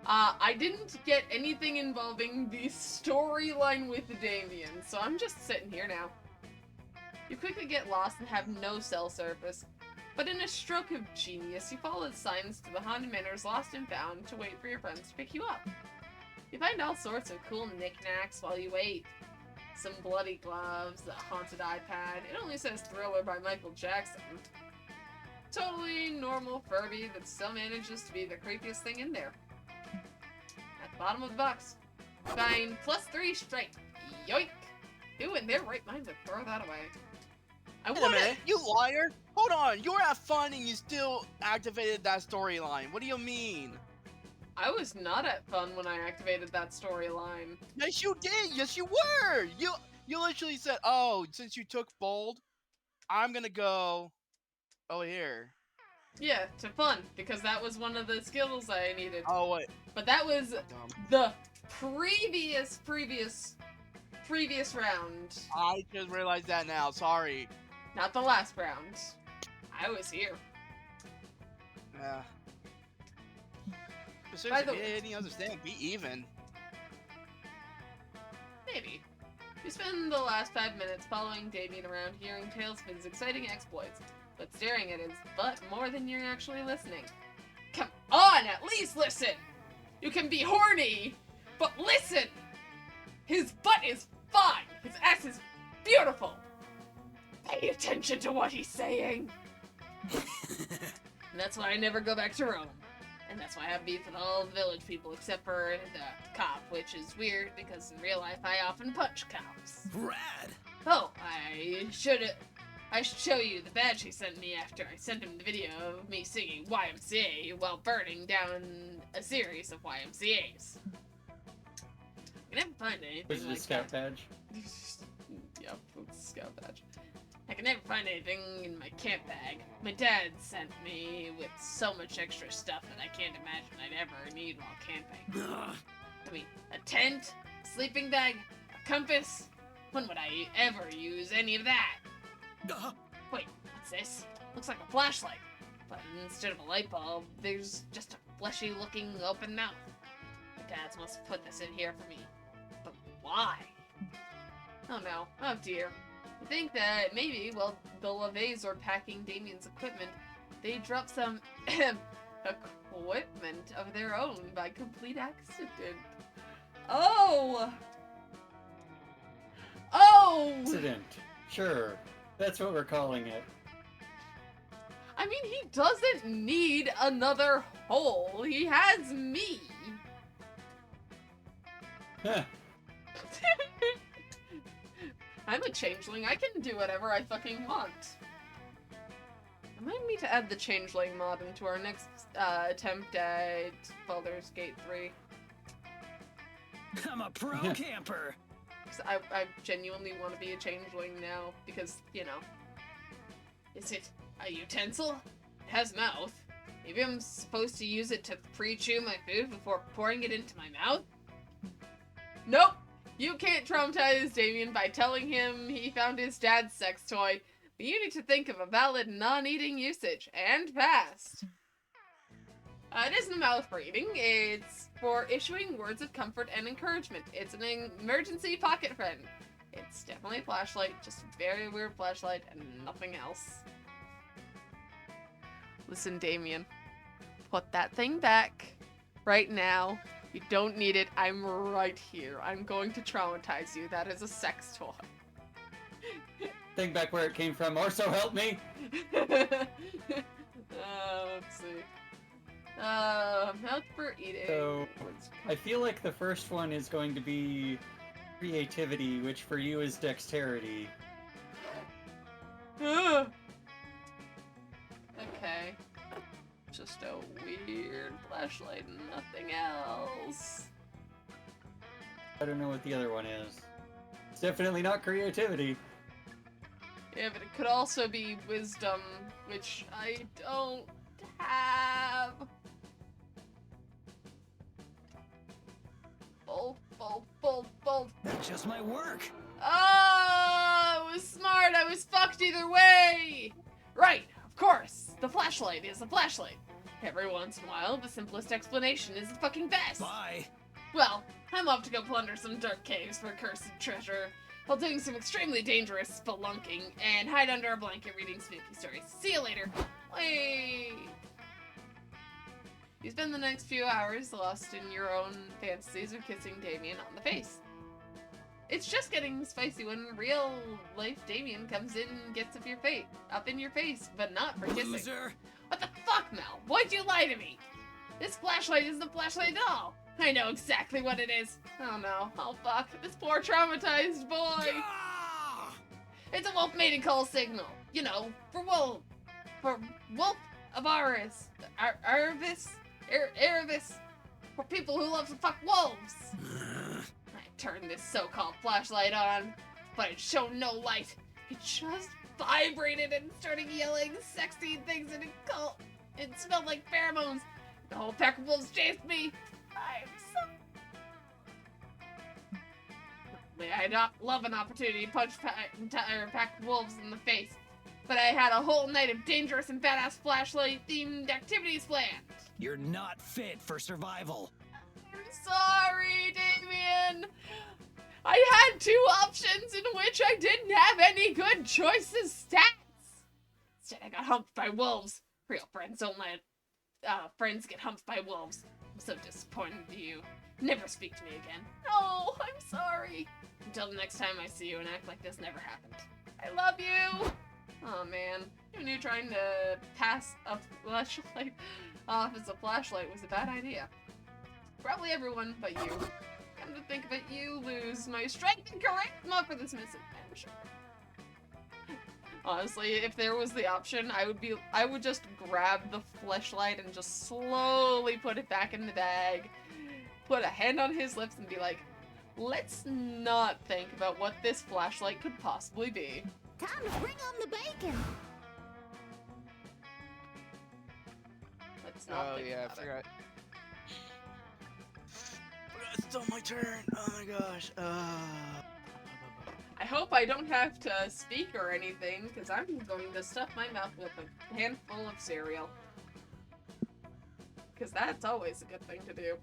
I didn't get anything involving the storyline with Damien, so I'm just sitting here now. You quickly get lost and have no cell service, but in a stroke of genius, you follow the signs to the Haunted Manor's Lost and Found to wait for your friends to pick you up. You find all sorts of cool knickknacks while you wait. Some bloody gloves, a haunted iPad. It only says Thriller by Michael Jackson. Totally normal Furby that still manages to be the creepiest thing in there. At the bottom of the box, you find +3 strength. Yoink! Who in their right mind would throw that away? I Wait a want minute, you liar! Hold on, you were at fun and you still activated that storyline. What do you mean? I was not at fun when I activated that storyline. Yes, you did. Yes, you were. You literally said, "Oh, since you took bold, I'm gonna go over here." Yeah, to fun, because that was one of the skills I needed. Oh wait. But that was the previous round. I just realized that now. Sorry. Not the last round. I was here. Yeah. But By seriously, the be way- any understand? Be even. Maybe. You spend the last 5 minutes following Damien around, hearing tales of his exciting exploits, but staring at his butt more than you're actually listening. Come on, at least listen! You can be horny, but listen! His butt is fine! His ass is beautiful! Pay attention to what he's saying! And that's why I never go back to Rome. And that's why I have beef with all the village people except for the cop, which is weird because in real life I often punch cops. Rad! Oh, I should show you the badge he sent me after I sent him the video of me singing YMCA while burning down a series of YMCAs. I can never find anything Was it a like scout that. badge? Yep, it's a scout badge. I can never find anything in my camp bag. My dad sent me with so much extra stuff that I can't imagine I'd ever need while camping. I mean, a tent, a sleeping bag, a compass. When would I ever use any of that? Wait, what's this? Looks like a flashlight. But instead of a light bulb, there's just a fleshy looking open mouth. My dad must have put this in here for me. But why? Oh no. Oh dear. I think that maybe, while the LeVays were packing Damien's equipment, they dropped some equipment of their own by complete accident. Oh! Oh! Accident. Sure. That's what we're calling it. I mean, he doesn't need another hole. He has me. Huh. I'm a changeling. I can do whatever I fucking want. I might need to add the changeling mod into our next attempt at Baldur's Gate 3. I'm a pro camper. 'Cause I genuinely want to be a changeling now because, you know. Is it a utensil? It has mouth. Maybe I'm supposed to use it to pre-chew my food before pouring it into my mouth? Nope! You can't traumatize Damien by telling him he found his dad's sex toy, but you need to think of a valid non-eating usage, and fast. It isn't a mouth for eating, it's for issuing words of comfort and encouragement. It's an emergency pocket friend. It's definitely a flashlight, just a very weird flashlight and nothing else. Listen, Damien, put that thing back right now. You don't need it. I'm right here. I'm going to traumatize you. That is a sex toy. Think back where it came from, or so help me! Let's see. Mouth for eating. So, I feel like the first one is going to be creativity, which for you is dexterity. Okay. Just a weird flashlight and nothing else. I don't know what the other one is. It's definitely not creativity. Yeah, but it could also be wisdom, which I don't have. Bold. That just might work. Oh, it was smart. I was fucked either way. Right, of course. The flashlight is a flashlight. Every once in a while, the simplest explanation is the fucking best. Bye. Well, I'm off to go plunder some dark caves for cursed treasure, while doing some extremely dangerous spelunking, and hide under a blanket reading spooky stories. See you later. Wait. You spend the next few hours lost in your own fantasies of kissing Damien on the face. It's just getting spicy when real life Damien comes in and gets up in your face, but not for kissing. Loser. What the fuck, Mel? Why'd you lie to me? This flashlight isn't a flashlight at all. I know exactly what it is. Oh no. Oh fuck. This poor traumatized boy. Ah! It's a wolf mating call signal. You know, for wolf. For wolf of Aris. Erebus. for people who love to fuck wolves. I turned this so-called flashlight on, but it showed no light. It just vibrated and started yelling sexy things and it smelled like pheromones. The whole pack of wolves chased me. I'm so... May I not love an opportunity to punch entire pack of wolves in the face, but I had a whole night of dangerous and badass flashlight-themed activities planned. You're not fit for survival. I'm sorry, Damien. I had 2 options in which I didn't have any good choices stats. Instead, I got humped by wolves. Real friends don't let friends get humped by wolves. I'm so disappointed in you. Never speak to me again. No, I'm sorry. Until the next time I see you and act like this never happened. I love you. Oh man, who knew trying to pass a flashlight off as a flashlight was a bad idea? Probably everyone but you. Come to think of it, you lose my strength and charisma for this misadventure. Honestly, if there was the option, I would just grab the flashlight and just slowly put it back in the bag, put a hand on his lips and be like, let's not think about what this flashlight could possibly be. Time to bring on the bacon. Let's not think about I forgot. It's still my turn. Oh my gosh. I hope I don't have to speak or anything, because I'm going to stuff my mouth with a handful of cereal. Because that's always a good thing to do.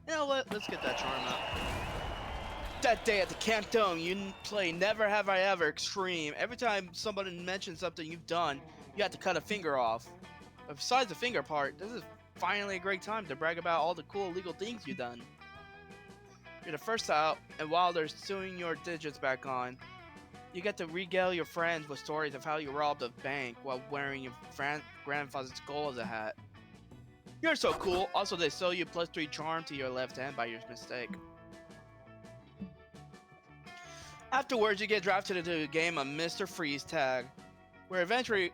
You know what? Let's get that charm out. That day at the Camp Dome, you play Never Have I Ever Extreme. Every time somebody mentions something you've done, you have to cut a finger off. But besides the finger part, this is finally a great time to brag about all the cool illegal things you've done. You're the first out, and while they're sewing your digits back on, you get to regale your friends with stories of how you robbed a bank while wearing your grandfather's skull as a hat. You're so cool. Also, they sew you +3 charm to your left hand by your mistake. Afterwards, you get drafted into a game of Mr. Freeze Tag, where eventually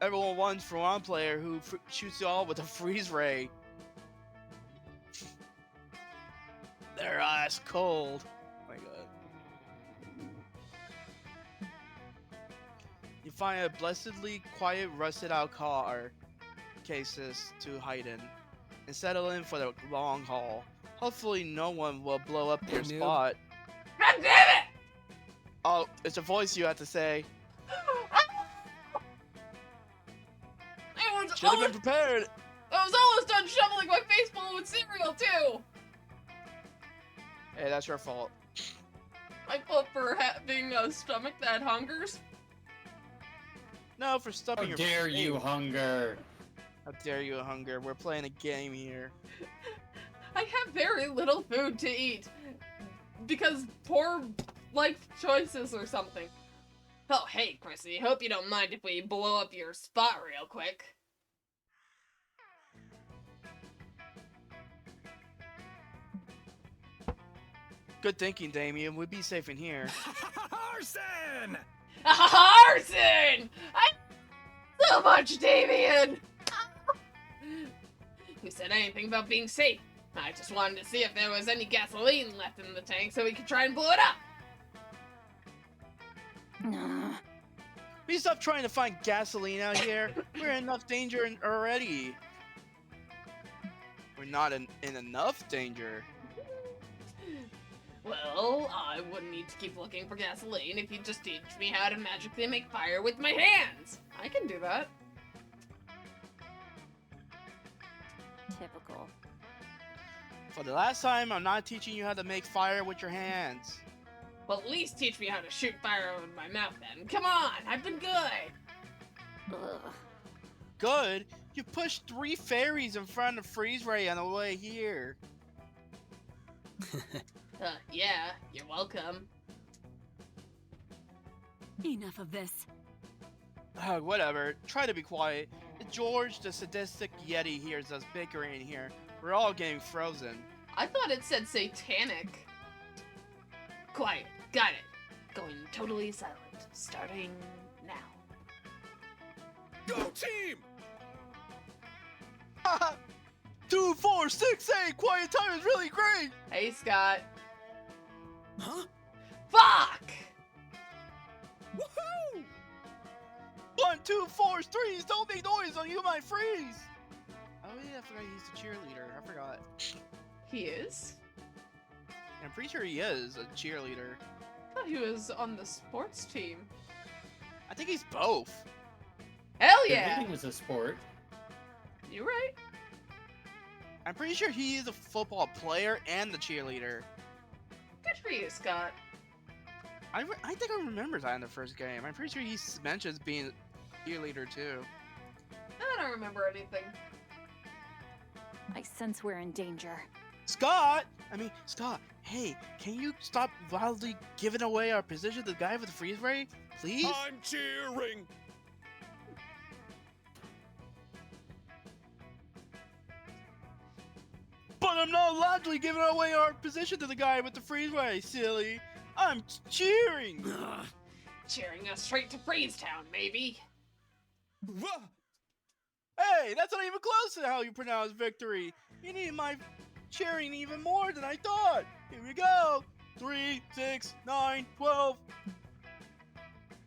everyone wants for one player who shoots you all with a freeze ray. They're ice cold. Oh my god. You find a blessedly quiet, rusted out car cases to hide in and settle in for the long haul. Hopefully no one will blow up your spot. God damn it! Oh, it's a voice you have to say. Should have been prepared. I was almost done shoveling my face full with cereal too. Hey, that's your fault. My fault for having a stomach that hungers. No, for stuffing your How dare face. you, hunger? How dare you, hunger? We're playing a game here. I have very little food to eat because poor life choices or something. Oh, hey, Chrissy. Hope you don't mind if we blow up your spot real quick. Good thinking, Damien. We'd be safe in here. Arson! Arson! So much, Damien! Who said anything about being safe? I just wanted to see if there was any gasoline left in the tank so we could try and blow it up. We stop trying to find gasoline out here. We're in enough danger already. We're not in enough danger. Well, I wouldn't need to keep looking for gasoline if you'd just teach me how to magically make fire with my hands. I can do that. Typical. For the last time, I'm not teaching you how to make fire with your hands. Well, at least teach me how to shoot fire with my mouth then. Come on, I've been good. Ugh. Good? You pushed 3 fairies in front of Freeze Ray on the way here. Yeah, you're welcome. Enough of this. Whatever. Try to be quiet. George, the sadistic Yeti, hears us bickering here. We're all getting frozen. I thought it said satanic. Quiet. Got it. Going totally silent. Starting now. Go team! 2, 4, 6, 8. Quiet time is really great. Hey, Scott. Huh? Fuck! Woohoo! 1, 2, 4, 3. Don't make noise or you might freeze. Oh yeah, I forgot he's the cheerleader. I forgot. He is? I'm pretty sure he is a cheerleader. I thought he was on the sports team. I think he's both. Hell yeah! Cheerleading was a sport. You right? I'm pretty sure he is a football player and the cheerleader. Good for you, Scott. I think I remember that in the first game. I'm pretty sure he mentions being a cheerleader too. I don't remember anything. I sense we're in danger. Scott! Scott, hey, can you stop wildly giving away our position to the guy with the freeze ray? Please? I'm cheering. But I'm not loudly giving away our position to the guy with the freeze ray, silly. I'm cheering! Cheering us straight to Freeze Town, maybe. Hey, that's not even close to how you pronounce victory. You need my cheering even more than I thought. Here we go. 3, 6, 9, 12.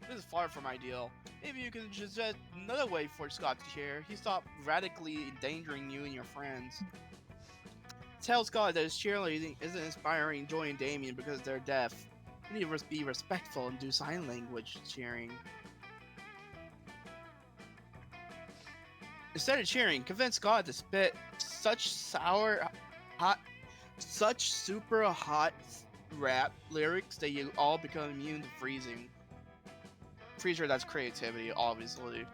This is far from ideal. Maybe you can suggest another way for Scott to cheer. He stopped radically endangering you and your friends. Tell Scott that his cheerleading isn't inspiring Joy and Damien because they're deaf. You need to be respectful and do sign language cheering. Instead of cheering, convince God to spit such super hot rap lyrics that you all become immune to freezing. Pretty sure that's creativity, obviously.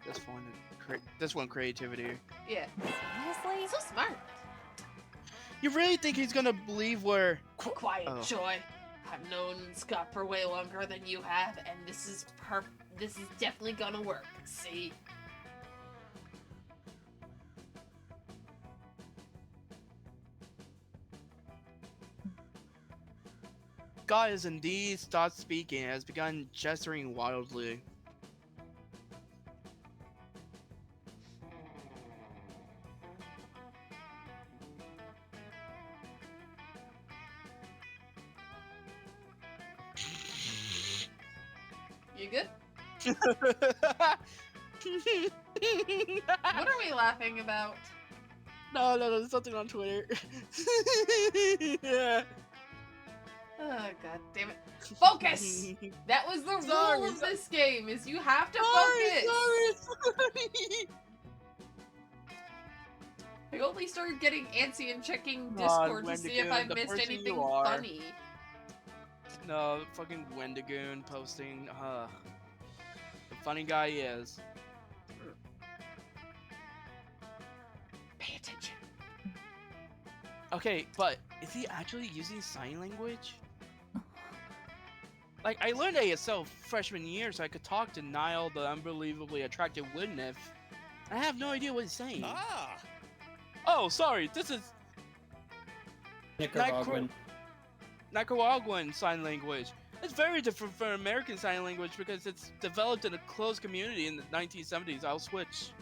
This one creativity. Yeah. Seriously? So smart. You really think he's gonna believe we're Quiet, Oh. Joy. I've known Scott for way longer than you have, and this is definitely gonna work. See? God has indeed stopped speaking and has begun gesturing wildly. You good? What are we laughing about? No, there's something on Twitter. Yeah. Oh, god damn it. Focus! That was the Sorry, rule of this game, is you have to Sorry. focus! I only started getting antsy and checking God, Discord to see if I Wendigoon, the missed person anything you are. funny. No, fucking Wendigoon posting, the funny guy he is. Pay attention. Okay, but is he actually using sign language? Like, I learned ASL freshman year so I could talk to Niall, the unbelievably attractive Woodnymph. I have no idea what he's saying. Ah! Oh, sorry, this is Nicaraguan. Nicaraguan sign language. It's very different from American sign language because it's developed in a closed community in the 1970s. I'll switch.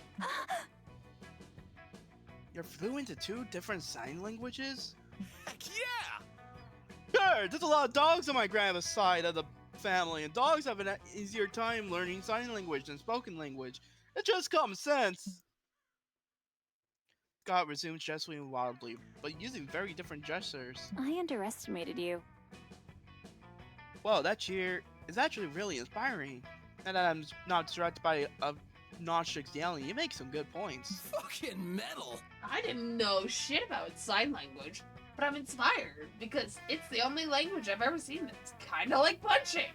You're fluent in 2 different sign languages? Heck yeah! Sure, there's a lot of dogs on my grandma's side of the family, and dogs have an easier time learning sign language than spoken language. It's just common sense. Scott resumed gesturing wildly, but using very different gestures. I underestimated you. Well, that cheer is actually really inspiring. And that I'm not distracted by obnoxious yelling, you make some good points. Fucking metal! I didn't know shit about sign language, but I'm inspired because it's the only language I've ever seen that's kinda like punching.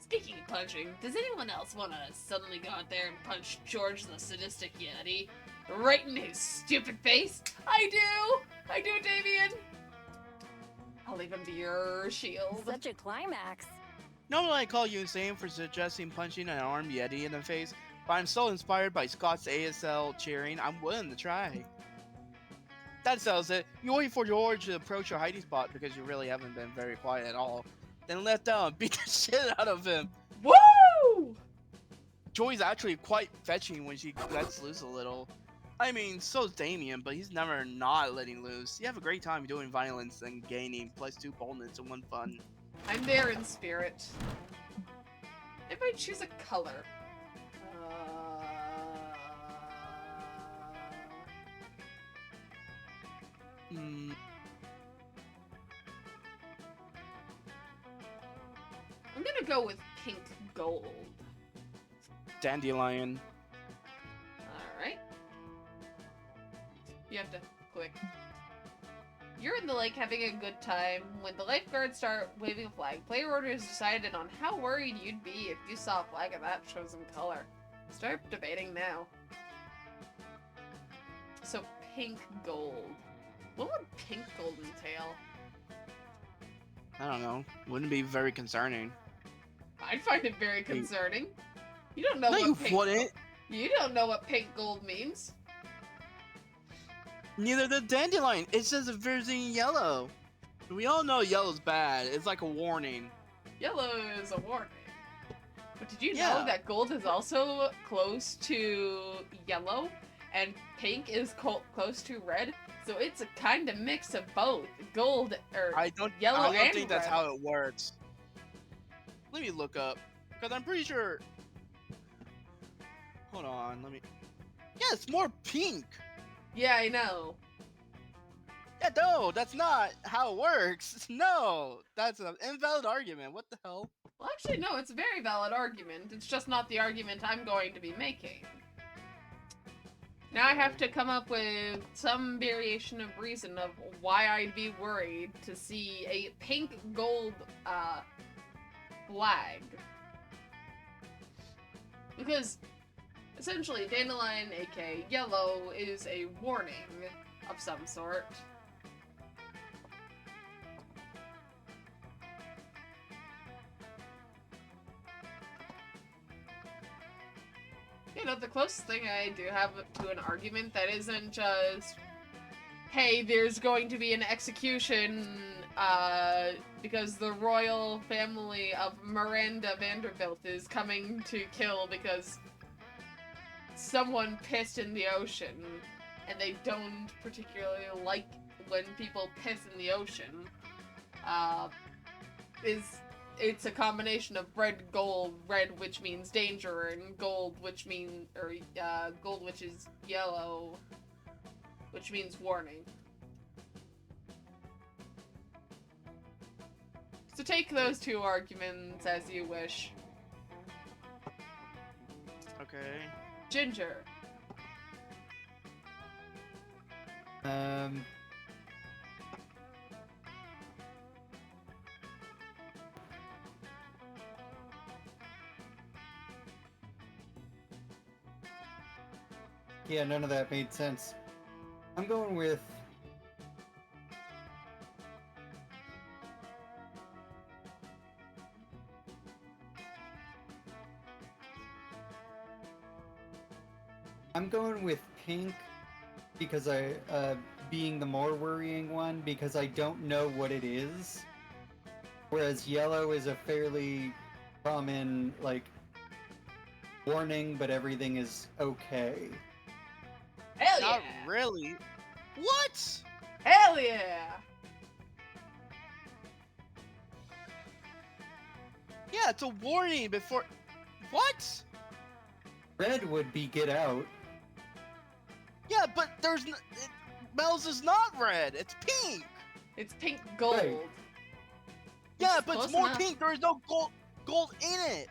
Speaking of punching, does anyone else want to suddenly go out there and punch George the Sadistic Yeti? Right in his stupid face? I do, Damien! I'll leave him to your shield. Such a climax. Normally I call you insane for suggesting punching an armed Yeti in the face, but I'm so inspired by Scott's ASL cheering, I'm willing to try. That settles it. You wait for George to approach your hiding spot because you really haven't been very quiet at all. Then let down, beat the shit out of him. Woo! Joy's actually quite fetching when she lets loose a little. I mean, so's Damien, but he's never not letting loose. You have a great time doing violence and gaining +2 boldness and 1 fun. I'm there in spirit. If I choose a color. Hmm. I'm gonna go with pink gold. Dandelion. Alright. You have to click. You're in the lake having a good time. When the lifeguards start waving a flag, player orders decided on how worried you'd be if you saw a flag of that chosen color. Start debating now. So, pink gold. What would pink gold entail? I don't know. Wouldn't be very concerning. I'd find it very concerning. You don't know No, what you pink wouldn't. You don't know what pink gold means. Neither the dandelion. It says if there's any yellow. We all know yellow's bad. It's like a warning. Yellow is a warning. But did you Yeah. know that gold is also close to yellow and pink is close to red? So it's a kind of mix of both. Gold or yellow I don't and think that's red. how it works. Let me look up, because I'm pretty sure. Hold on, let me. Yeah, it's more pink. Yeah, I know. Yeah, no, that's not how it works. No, that's an invalid argument. What the hell? Well, actually, no, it's a very valid argument. It's just not the argument I'm going to be making. Now I have to come up with some variation of reason of why I'd be worried to see a pink gold flag. Because essentially dandelion, aka yellow, is a warning of some sort. You know, the closest thing I do have to an argument that isn't just, hey, there's going to be an execution, because the royal family of Miranda Vanderbilt is coming to kill because someone pissed in the ocean, and they don't particularly like when people piss in the ocean, it's a combination of red, gold, red which means danger, and gold which gold which is yellow, which means warning. So take those two arguments as you wish. Okay. Ginger. Yeah, none of that made sense. I'm going with... pink because being the more worrying one because I don't know what it is. Whereas yellow is a fairly common, like, warning, but everything is okay. Hell Not yeah! really. What? Hell yeah! Yeah, it's a warning before. What? Red would be get out. Yeah, but there's Mel's is not red. It's pink. It's pink gold. Right. Yeah, It's but it's close more enough. pink. There is no gold in it.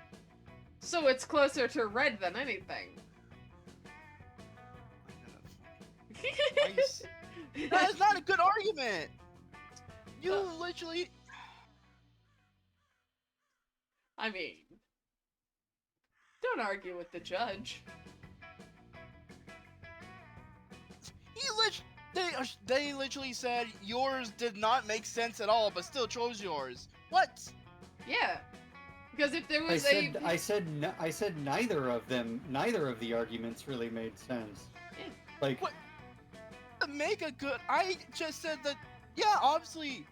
So it's closer to red than anything. That is not a good argument. You literally. I mean, don't argue with the judge. They literally said yours did not make sense at all, but still chose yours. What? Yeah, because if there I was said neither of them. Neither of the arguments really made sense. Yeah. Like, What? can't make a good. I just said that. Yeah, obviously,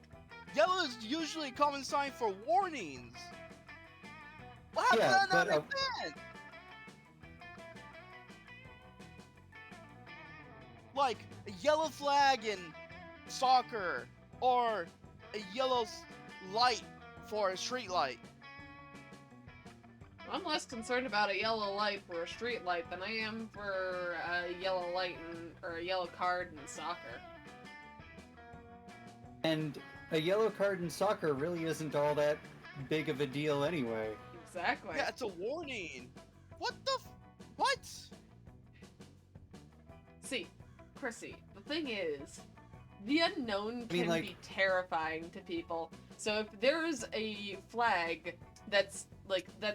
yellow is usually a common sign for warnings. How Yeah, does that not but, make sense? Like a yellow flag in soccer, or a yellow light for a street light. I'm less concerned about a yellow light for a street light than I am for a yellow light or a yellow card in soccer. And a yellow card in soccer really isn't all that big of a deal anyway. Exactly. Yeah, it's a warning. What the what? See, Chrissy, the thing is, the unknown I mean, can like- be terrifying to people. So if there's a flag that's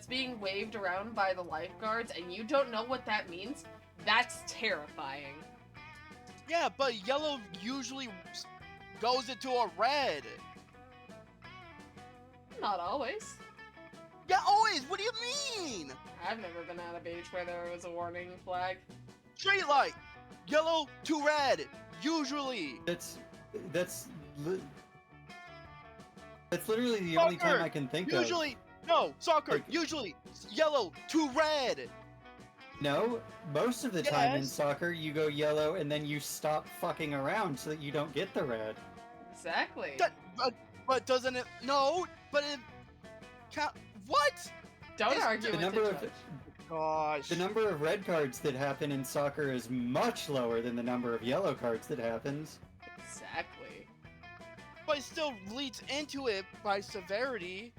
being waved around by the lifeguards and you don't know what that means, that's terrifying. Yeah, but yellow usually goes into a red. Not always. Yeah, always. What do you mean? I've never been at a beach where there was a warning flag. Street light, yellow to red. Usually. That's literally the only time Soccer, I can think usually, no, soccer, Like- usually yellow to red. of. No, most of the time in Yes. soccer you go yellow and then you stop fucking around so that you don't get the red. Exactly. But doesn't it? No, but it count. What? Don't It's argue The with number the of judge. Gosh. the number of red cards that happen in soccer is much lower than the number of yellow cards that happens. Exactly. But it still leads into it by severity.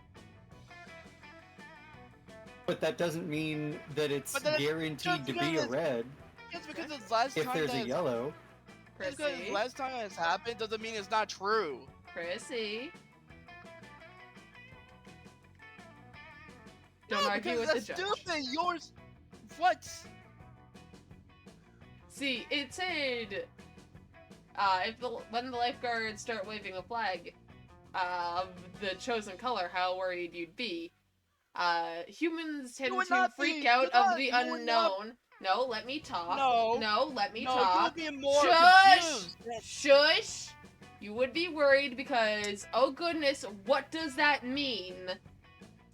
But that doesn't mean that it's But then guaranteed to be a because- red Just because it's last if time there's that a yellow. just because Chrissy. it's last time it's happened doesn't mean it's not true. Chrissy. Don't No, argue because with the that's judge. stupid. Yours. What? See, it said, when the lifeguards start waving a flag of the chosen color, how worried you'd be. Humans tend You would to not freak be. out You of would the not- you would not- unknown. No, let me talk. No. No, let me No, talk. you'd be more Shush! confused. Shush! You would be worried because, oh goodness, what does that mean?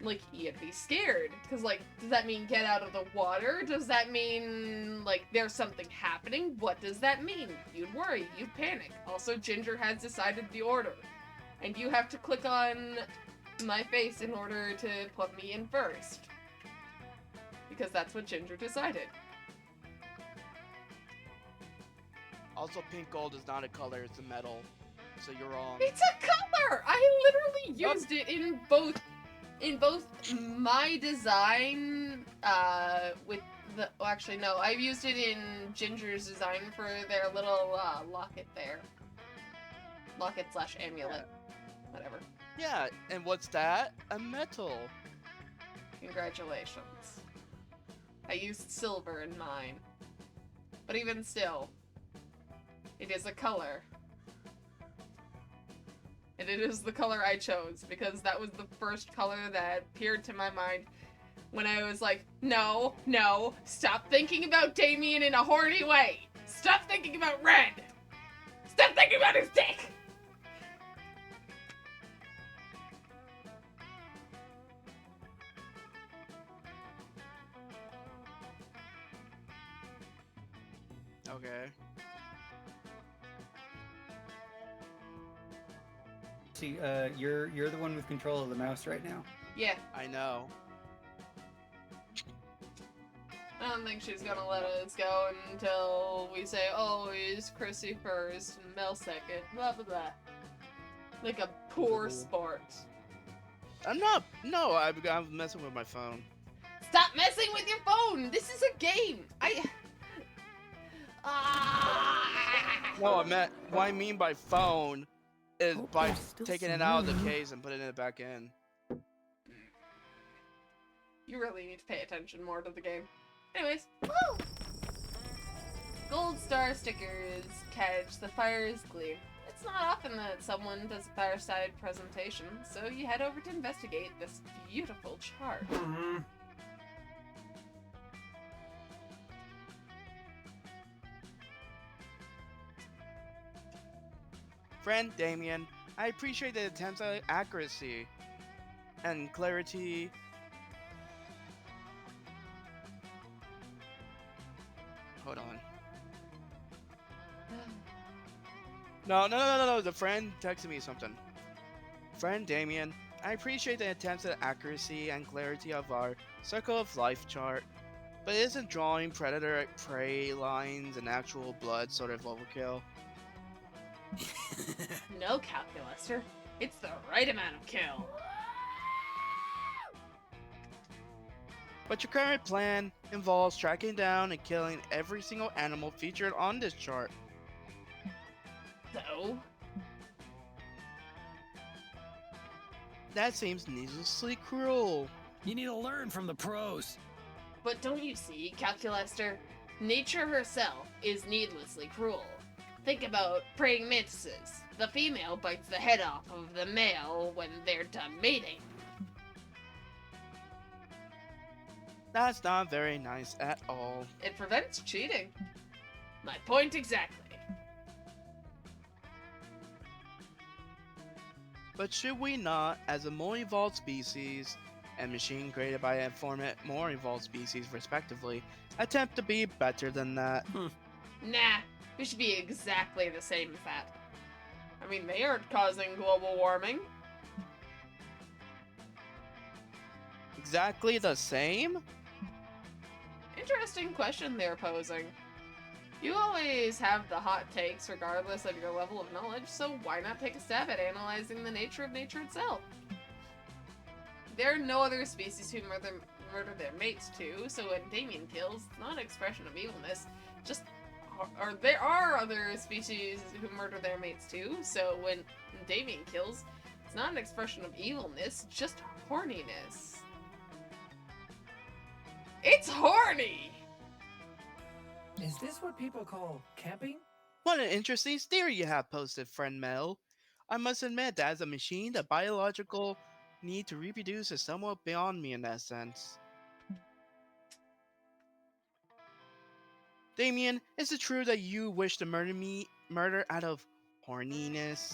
Like, you'd be scared. Because, like, does that mean get out of the water? Does that mean, like, there's something happening? What does that mean? You'd worry. You'd panic. Also, Ginger has decided the order. And you have to click on my face in order to put me in first. Because that's what Ginger decided. Also, pink gold is not a color; it's a metal. So you're wrong. It's a color! I literally used it in both my design, with the, well, actually no, I've used it in Ginger's design for their little, locket there. Locket slash amulet. Whatever. Yeah, and what's that? A metal. Congratulations. I used silver in mine. But even still, it is a color. And it is the color I chose, because that was the first color that appeared to my mind when I was like, no, no, stop thinking about Damien in a horny way! Stop thinking about red! Stop thinking about his dick! Okay. See, you're the one with control of the mouse right now. Yeah, I know. I don't think she's gonna let us go until we say, oh, is Chrissy first and Mel second, blah blah blah. Like a poor sport. I'm not. No, I'm messing with my phone. Stop messing with your phone! This is a game! No, I meant. What I mean by phone is Hope by there's still taking some it out of the room. case and putting it back in. You really need to pay attention more to the game. Anyways, woo! Gold star stickers catch the fire's gleam. It's not often that someone does a fireside presentation, so you head over to investigate this beautiful chart. Friend Damien, I appreciate the attempts at accuracy and clarity. Hold on. No. The friend texted me something. Friend Damien, I appreciate the attempts at accuracy and clarity of our Circle of Life chart, but isn't drawing predator prey lines and actual blood sort of overkill? No, Calculaster. It's the right amount of kill. But your current plan involves tracking down and killing every single animal featured on this chart. So? That seems needlessly cruel. You need to learn from the pros. But don't you see, Calculaster? Nature herself is needlessly cruel. Think about praying mantises. The female bites the head off of the male when they're done mating. That's not very nice at all. It prevents cheating. My point exactly. But should we not, as a more evolved species, and machine created by a more evolved species respectively, attempt to be better than that? Nah, we should be exactly the same as that. I mean, they aren't causing global warming. Exactly the same? Interesting question they're posing. You always have the hot takes regardless of your level of knowledge, so why not take a stab at analyzing the nature of nature itself? There are no other species who murder their mates too, so when Damien kills, it's not an expression of evilness, just... Or there are other species who murder their mates too, so when Damien kills, it's not an expression of evilness, just horniness. It's horny! Is this what people call camping? What an interesting theory you have posted, friend Mel. I must admit that as a machine, the biological need to reproduce is somewhat beyond me in that sense. Damien, is it true that you wish to murder out of horniness?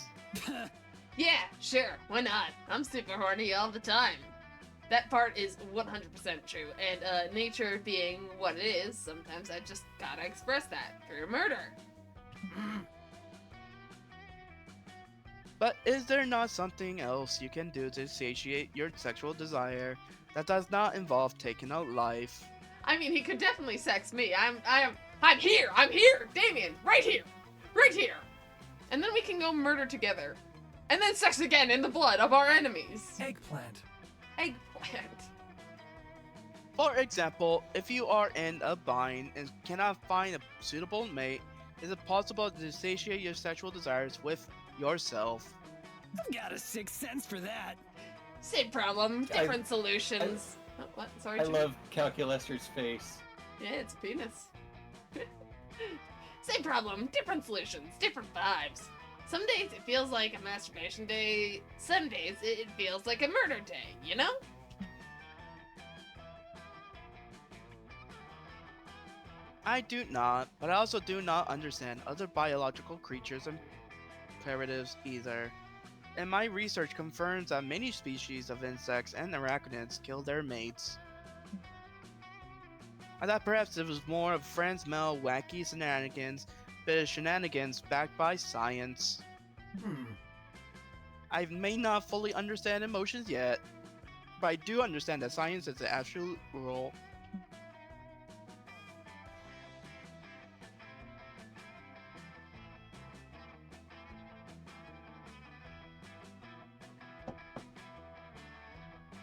Yeah, sure, why not? I'm super horny all the time. That part is 100% true, and nature being what it is, sometimes I just gotta express that through murder. But is there not something else you can do to satiate your sexual desire that does not involve taking a life? I mean, he could definitely sex me. I'm here, Damien, right here, and then we can go murder together, and then sex again in the blood of our enemies. Eggplant. For example, if you are in a bind and cannot find a suitable mate, is it possible to satiate your sexual desires with yourself? I've got a sixth sense for that. Same problem, different solutions. What? Sorry, I Jimmy. love Calculaster's face. Yeah, it's a penis. Same problem, different solutions, different vibes. Some days it feels like a masturbation day, some days it feels like a murder day, you know? I do not, but I also do not understand other biological creatures' imperatives either. And my research confirms that many species of insects and arachnids kill their mates. I thought perhaps it was more of Franz Mel wacky shenanigans, but shenanigans backed by science. I may not fully understand emotions yet, but I do understand that science is the absolute rule.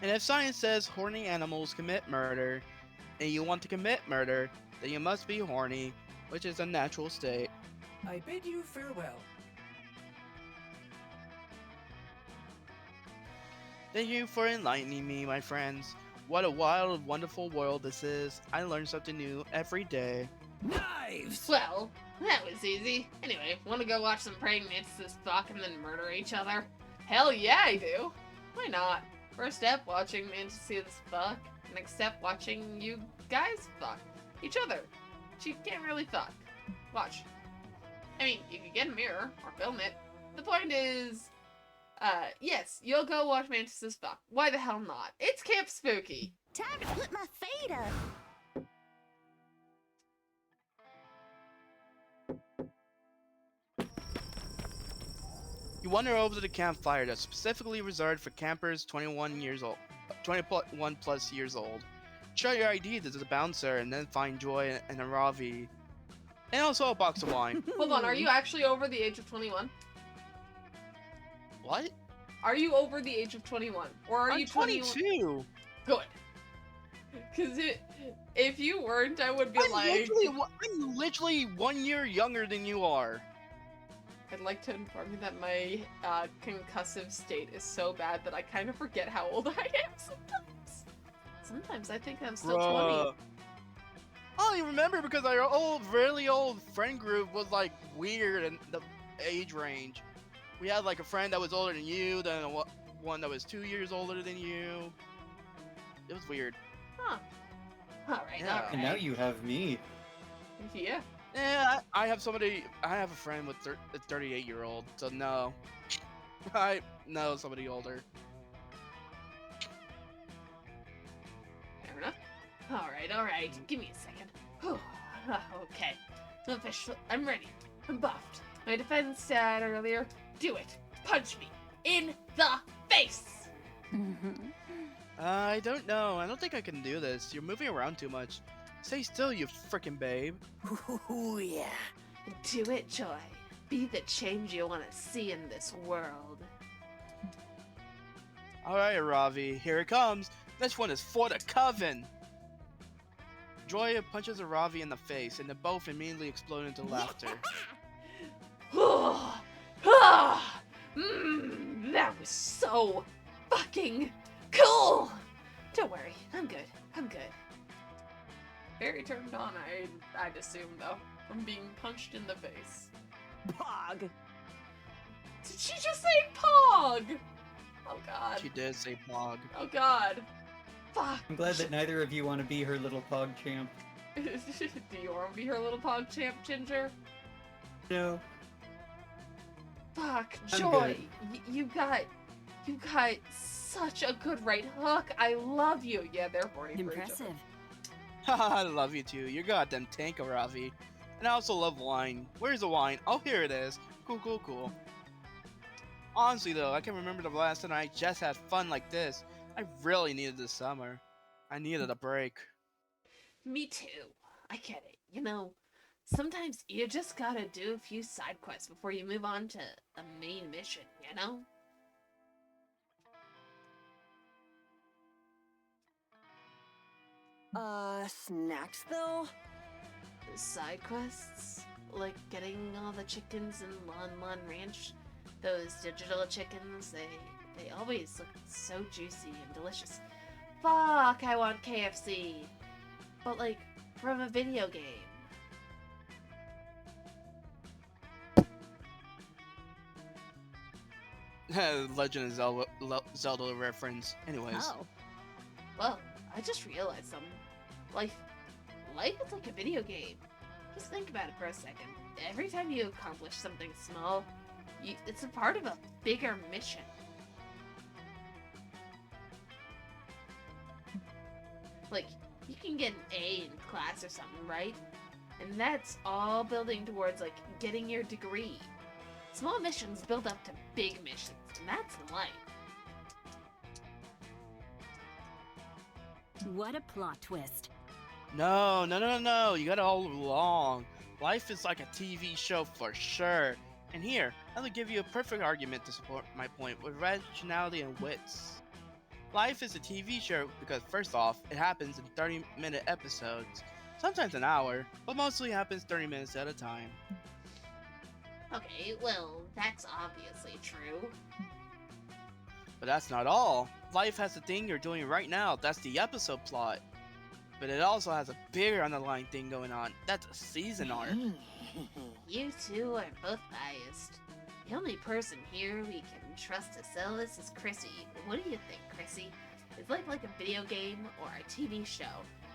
And if science says horny animals commit murder, and you want to commit murder, then you must be horny, which is a natural state. I bid you farewell. Thank you for enlightening me, my friends. What a wild, wonderful world this is. I learn something new every day. Knives! Well, that was easy. Anyway, wanna go watch some praying mantises fuck and then murder each other? Hell yeah, I do. Why not? First step, watching mantises fuck. Next step, watching you guys fuck each other. She can't really fuck. Watch. I mean, you could get a mirror or film it. the point is, yes, you'll go watch Mantis's fuck. Why the hell not? It's Camp Spooky. Time to put my feet up. You wander over to the campfire that's specifically reserved for campers 21 years old, 21 plus years old. Show your ID to the bouncer and then find Joy and a Ravi. And also a box of wine. Hold on, are you actually over the age of 21? What? Are you over the age of 21? Or are I'm you 22. Good. Because if you weren't, I would be I'm literally 1 year younger than you are. I'd like to inform you that my concussive state is so bad that I kind of forget how old I am sometimes. Sometimes I think I'm still 20. I only remember because our really old friend group was like weird in the age range. We had like a friend that was older than you, then one that was 2 years older than you. It was weird. Huh. Alright, Yeah. alright. And now you have me. Yeah. Yeah, I have a friend with a 38-year-old, so no. I know somebody older. Fair enough. Alright. Give me a second. Whew. Okay. Official. I'm ready. I'm buffed. My defense said earlier, do it. Punch me. In the face! I don't know. I don't think I can do this. You're moving around too much. Stay still, you frickin' babe. Ooh, yeah. Do it, Joy. Be the change you want to see in this world. Alright, Ravi, here it comes. This one is for the coven. Joy punches a Ravi in the face, and they both immediately explode into laughter. That was so fucking cool! Don't worry, I'm good. Very turned on, I'd assume, though, from being punched in the face. Pog. Did she just say Pog? Oh god. She did say Pog. Oh god. Fuck. I'm glad that neither of you want to be her little pog champ. Do you want to be her little Pog champ, Ginger? No. Fuck, I'm Joy. You got such a good right hook. I love you. Yeah, they're horny for each other. Impressive. Haha, I love you too. You're goddamn tank, Ravi. And I also love wine. Where's the wine? Oh, here it is. Cool. Honestly though, I can remember the last time I just had fun like this. I really needed this summer. I needed a break. Me too. I get it. You know, sometimes you just gotta do a few side quests before you move on to a main mission, you know? Snacks though? Side quests? Like getting all the chickens in Lon Lon Ranch? Those digital chickens, they always look so juicy and delicious. Fuck, I want KFC. But like, from a video game. Legend of Zelda reference. Anyways. Oh. Well, I just realized something. Life is like a video game. Just think about it for a second. Every time you accomplish something small, it's a part of a bigger mission. Like, you can get an A in class or something, right? And that's all building towards, like, getting your degree. Small missions build up to big missions, and that's life. What a plot twist. No. You got it all wrong. Life is like a TV show for sure. And here, I'll give you a perfect argument to support my point with rationality and wits. Life is a TV show because first off, it happens in 30-minute episodes. Sometimes an hour, but mostly happens 30 minutes at a time. Okay, well, that's obviously true. But that's not all. Life has the thing you're doing right now, that's the episode plot. But it also has a bigger underlying thing going on. That's a season arc. You two are both biased. The only person here we can trust to sell this is Chrissy. What do you think, Chrissy? Is life like a video game or a TV show?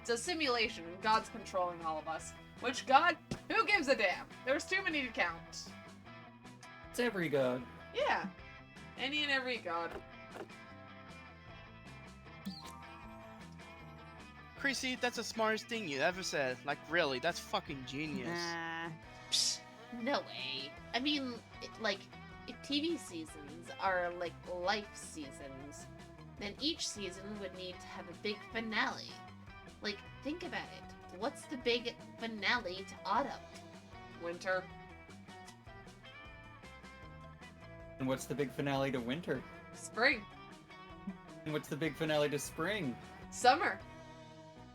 It's a simulation, and God's controlling all of us. Which God? Who gives a damn? There's too many to count. It's every god. Yeah. Any and every god. Chrissy, that's the smartest thing you ever said. Like, really, that's fucking genius. Psh, no way. I mean, like, if TV seasons are like life seasons, then each season would need to have a big finale. Like, think about it. What's the big finale to autumn? Winter. And what's the big finale to winter? Spring. And what's the big finale to spring? Summer.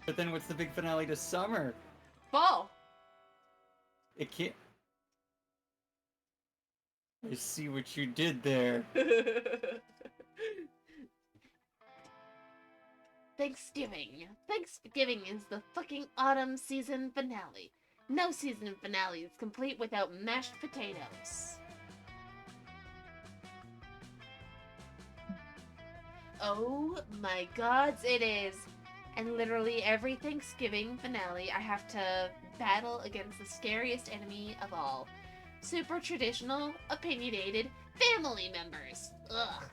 But then what's the big finale to summer? Fall. It can't... I see what you did there. Thanksgiving. Thanksgiving is the fucking autumn season finale. No season finale is complete without mashed potatoes. Oh my gods, it is. And literally every Thanksgiving finale, I have to battle against the scariest enemy of all. Super traditional, opinionated family members. Ugh.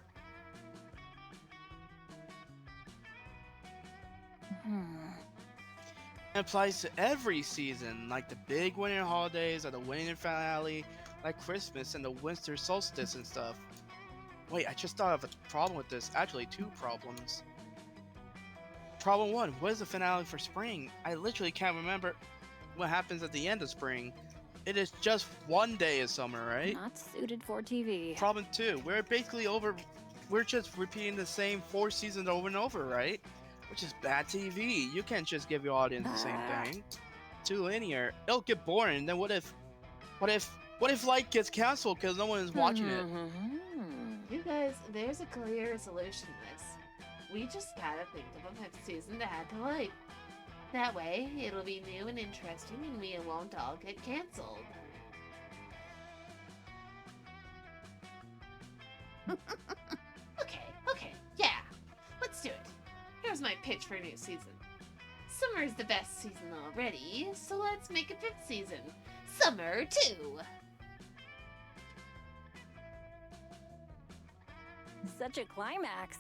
It applies to every season, like the big winter holidays or the winter finale, like Christmas and the winter solstice and stuff. Wait, I just thought of a problem with this. Actually, two problems. Problem one, what is the finale for spring? I literally can't remember what happens at the end of spring. It is just one day of summer, right? Not suited for TV. Problem two, we're just repeating the same 4 seasons over and over, right? Which is bad TV. You can't just give your audience the same thing. Too linear. It'll get boring. Then what if Light gets canceled because no one is watching it? You guys, there's a clear solution to this. We just gotta think of a 5th season to add to Light. That way, it'll be new and interesting and we won't all get canceled. Okay, yeah. Let's do it. Here's my pitch for a new season. Summer's the best season already, so let's make a 5th season. Summer 2! Such a climax.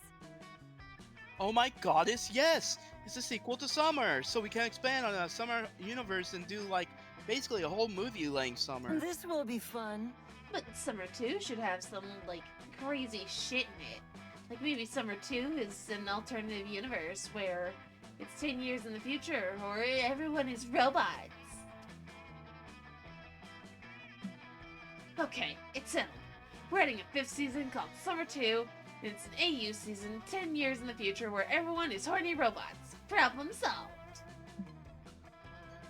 Oh my goddess, yes! It's a sequel to Summer, so we can expand on the Summer universe and do like basically a whole movie-length Summer. This will be fun. But Summer 2 should have some, like, crazy shit in it. Like, maybe Summer 2 is an alternative universe where it's 10 years in the future, or everyone is robots. Okay, it's settled. We're adding a 5th season called Summer 2, and it's an AU season 10 years in the future where everyone is horny robots. Problem solved.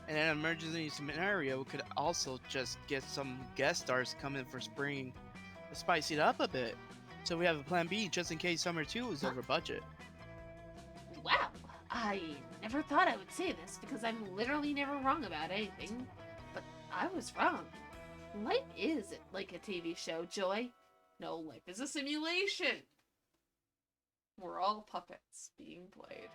And in an emergency scenario, we could also just get some guest stars to come in for spring to spice it up a bit. So we have a plan B just in case Summer 2 is over budget. Wow, I never thought I would say this because I'm literally never wrong about anything, but I was wrong. Life is like a TV show, Joy. No, life is a simulation. We're all puppets being played.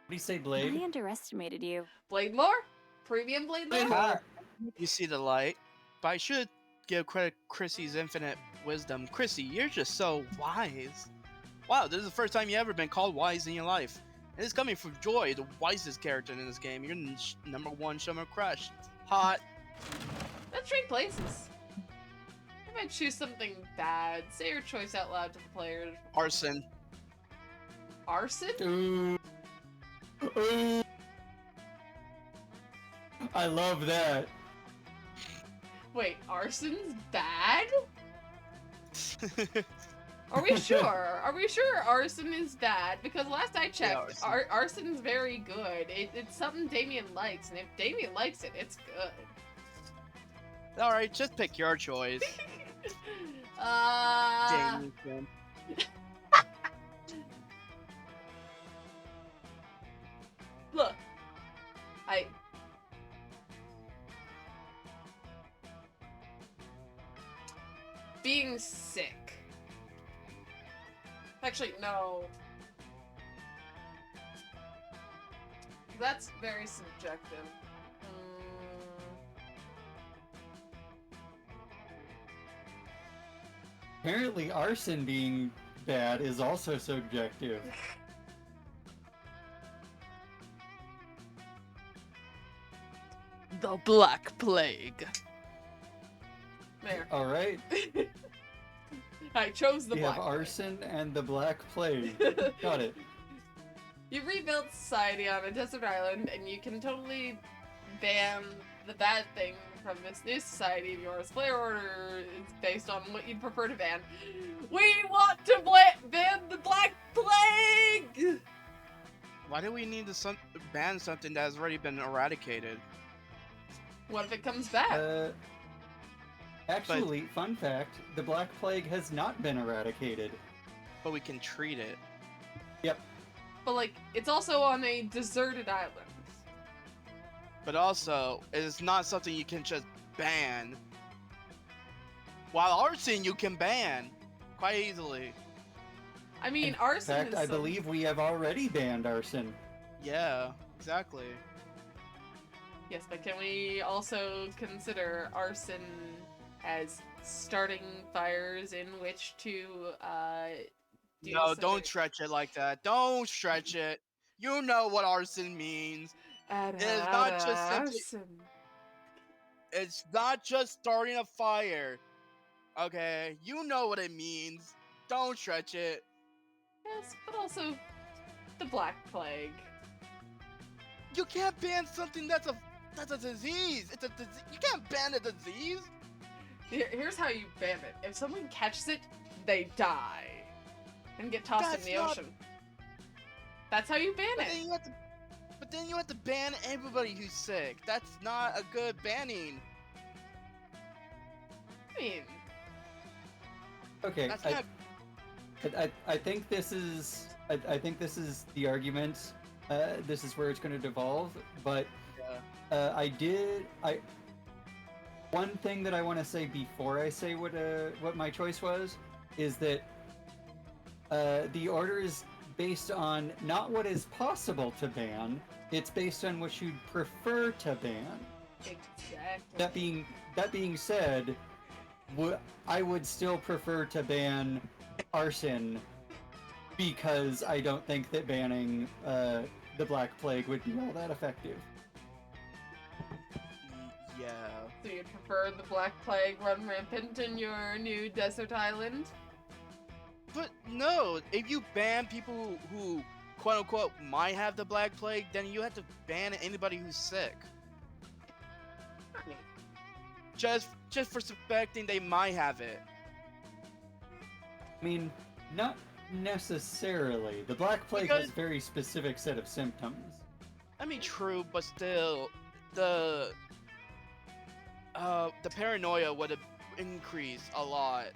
What do you say, Blade? I underestimated you. Blade lore? Premium Blade lore? Ah, you see the light. But I should give credit Chrissy's infinite wisdom. Chrissy, you're just so wise. Wow, this is the first time you've ever been called wise in your life. And it's coming from Joy, the wisest character in this game. You're number 1 Summer Crush. Hot. Let's trade places. I might choose something bad. Say your choice out loud to the players. Arson. Arson? Ooh. Ooh. I love that. Wait, arson's bad? Are we sure? Are we sure arson is bad? Because last I checked, Yeah, arson's very good. It's something Damien likes, and if Damien likes it, it's good. Alright, just pick your choice. Damien. Look, being sick. Actually, no. That's very subjective. Apparently, arson being bad is also subjective. The Black Plague. There. All right. I chose the We Black have Plague. arson and the Black Plague. Got it. You rebuilt society on a desert island, and you can totally ban the bad thing from this new society of yours. Player order is based on what you'd prefer to ban. We want to ban the Black Plague! Why do we need to ban something that has already been eradicated? What if it comes back? Actually, fun fact, the Black Plague has not been eradicated. But we can treat it. Yep. But like, it's also on a deserted island. But also, it's not something you can just ban. While arson you can ban quite easily. I mean, In arson fact, is I some- believe we have already banned arson. Yeah, exactly. Yes, but can we also consider arson as starting fires in which to, do No, some- don't stretch it like that. Don't stretch it. You know what arson means. It's not just simply. arson. It's not just starting a fire. Okay, you know what it means. Don't stretch it. Yes, but also the Black Plague. You can't ban something that's a disease. It's a disease. You can't ban a disease. Here's how you ban it. If someone catches it, they die and get tossed That's in the not- ocean. That's how you ban But it. then you have to ban everybody who's sick. That's not a good banning. I mean, Okay, That's not. I think this is I think this is the argument. This is where it's going to devolve. But one thing that I want to say before I say what my choice was is that the order is based on not what is possible to ban. It's based on what you'd prefer to ban. exactly. That being said, I would still prefer to ban arson because I don't think that banning the Black Plague would be all that effective. Yeah. So you'd prefer the Black Plague run rampant in your new desert island? But no, if you ban people who quote unquote might have the Black Plague, then you have to ban anybody who's sick. Just for suspecting they might have it. I mean, not necessarily. The Black Plague has a very specific set of symptoms. I mean, true, but still, the paranoia would have increased a lot.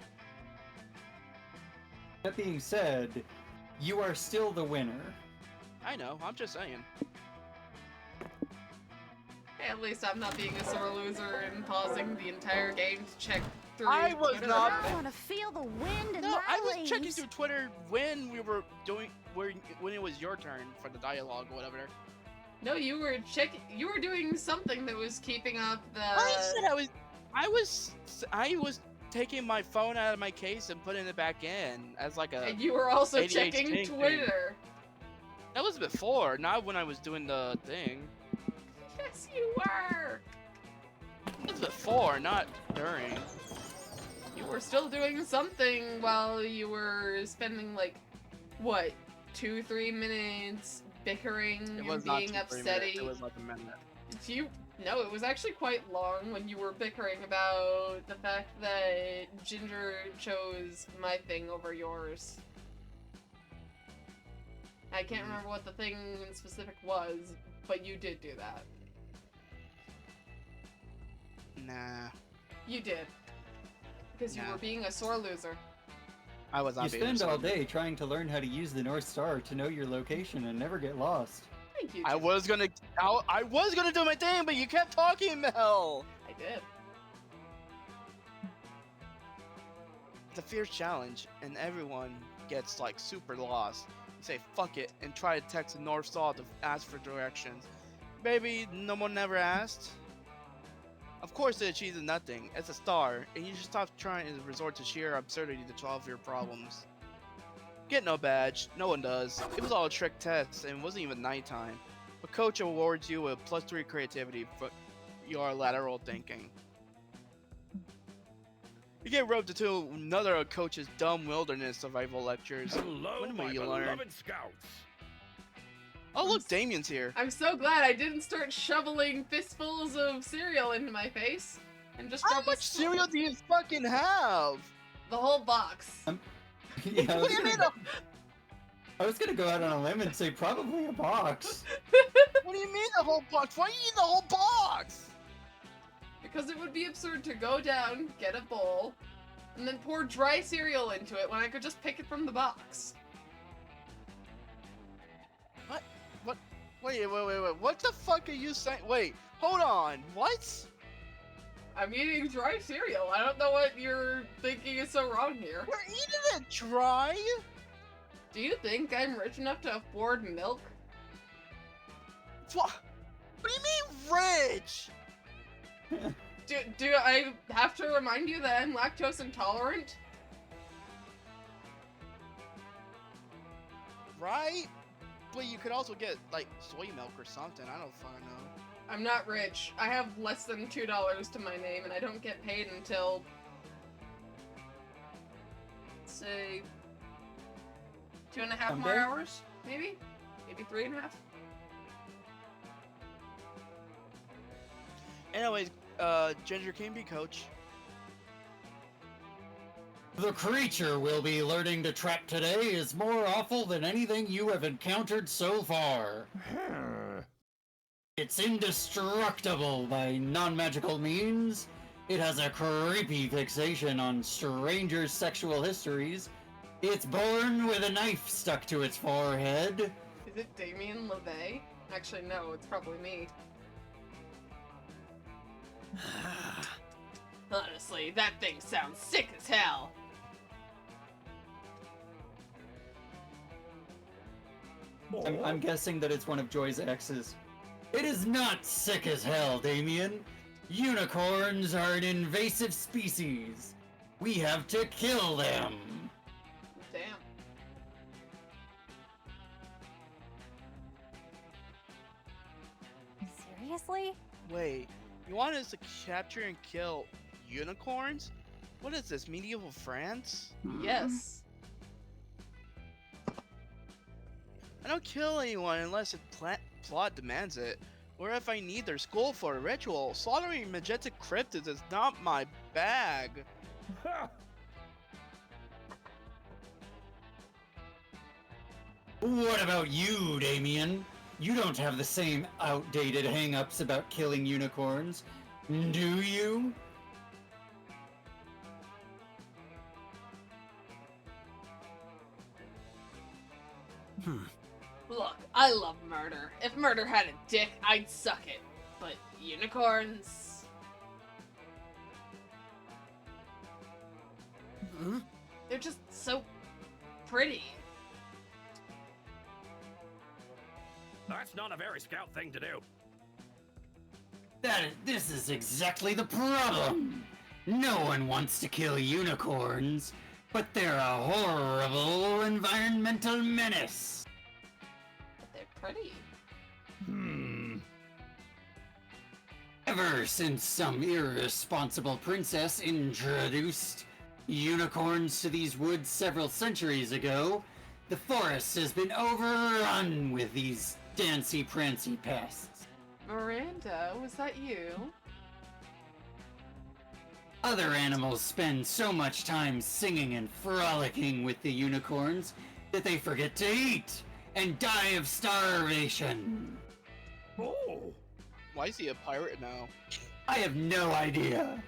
That being said, you are still the winner. I know. I'm just saying. Hey, at least I'm not being a sore loser and pausing the entire game to check through. I was Twitter. not. I want to feel the wind in No, my I was legs. checking through Twitter when we were doing when it was your turn for the dialogue or whatever. No, you were checking. You were doing something that was keeping up the. I said I was taking my phone out of my case and putting it back in as like a. And you were also ADHD checking thing. Twitter. That was before, not when I was doing the thing. Yes, you were. It was before, not during. You were still doing something while you were spending like, what, 2-3 minutes bickering It and was not being 2-3 minutes, upsetty. It was like a minute. No, it was actually quite long when you were bickering about the fact that Ginger chose my thing over yours. I can't remember what the thing in specific was, but you did do that. Nah, You did. Because you Nah. were being a sore loser. I was not You being spend a all sore- day trying to learn how to use the North Star to know your location and never get lost. Thank you. I Ginger. was gonna do my thing, but you kept talking, Mel. I did. It's a fierce challenge, and everyone gets like super lost. You say fuck it and try to text the North Star to ask for directions. Maybe no one ever asked. Of Of course it achieves nothing. It's a star, and you should stop trying to resort to sheer absurdity to solve your problems. Get no badge. No one does. It was all a trick test, and it wasn't even nighttime. But coach awards you with +3 creativity for your lateral thinking. You get roped into another of coach's dumb wilderness survival lectures. Hello, When my will you learn? beloved scouts. Oh look, Damien's here. I'm so glad I didn't start shoveling fistfuls of cereal into my face and just How drop much cereal do you fucking have? the whole box. Yeah, What do you mean? I was gonna go out on a limb and say probably a box. What do you mean the whole box? Why are you eating the whole box? Because it would be absurd to go down, get a bowl, and then pour dry cereal into it when I could just pick it from the box. Wait. What the fuck are you saying? Wait, hold on. What? I'm eating dry cereal. I don't know what you're thinking is so wrong here. We're eating it dry? Do you think I'm rich enough to afford milk? What do you mean rich? Do I have to remind you that I'm lactose intolerant? Right? But you could also get, like, soy milk or something. I don't fucking know. I'm not rich. I have less than $2 to my name, and I don't get paid until, say, 2.5 more Someday? hours, maybe? Maybe 3.5? Anyways, Ginger can be coach. The creature we'll be learning to trap today is more awful than anything you have encountered so far. It's indestructible by non-magical means. It has a creepy fixation on strangers' sexual histories. It's born with a knife stuck to its forehead. Is it Damien LeVay? Actually, no, it's probably me. Honestly, that thing sounds sick as hell. I'm guessing that it's one of Joy's exes. It is not sick as hell, Damien. Unicorns are an invasive species. We have to kill them. Damn. Seriously? Wait, you want us to capture and kill unicorns? What is this, medieval France? Yes. I don't kill anyone unless a plot demands it, or if I need their skull for a ritual. Slaughtering majestic cryptids is not my bag. What about you, Damien? You don't have the same outdated hang-ups about killing unicorns, do you? Look, I love murder. If murder had a dick, I'd suck it. But unicorns... They're just so pretty. That's not a very scout thing to do. This is exactly the problem. No one wants to kill unicorns, but they're a horrible environmental menace. But they're pretty. Ever since some irresponsible princess introduced unicorns to these woods several centuries ago, the forest has been overrun with these dancy-prancy pests. Miranda, was that you? Other animals spend so much time singing and frolicking with the unicorns that they forget to eat and die of starvation. Oh. Why is he a pirate now? I have no idea.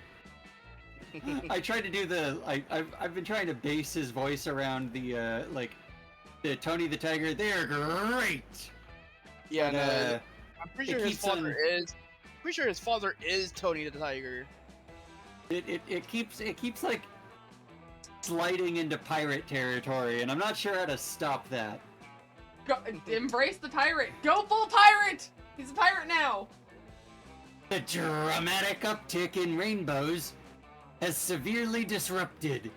I tried to do the I've been trying to base his voice around the the Tony the Tiger. They're great. Yeah, But, no, I'm pretty it sure his keeps on- father is. Pretty sure his father is Tony the Tiger. It keeps like sliding into pirate territory, and I'm not sure how to stop that. Go, embrace the pirate. Go full pirate! He's a pirate now. The dramatic uptick in rainbows has severely disrupted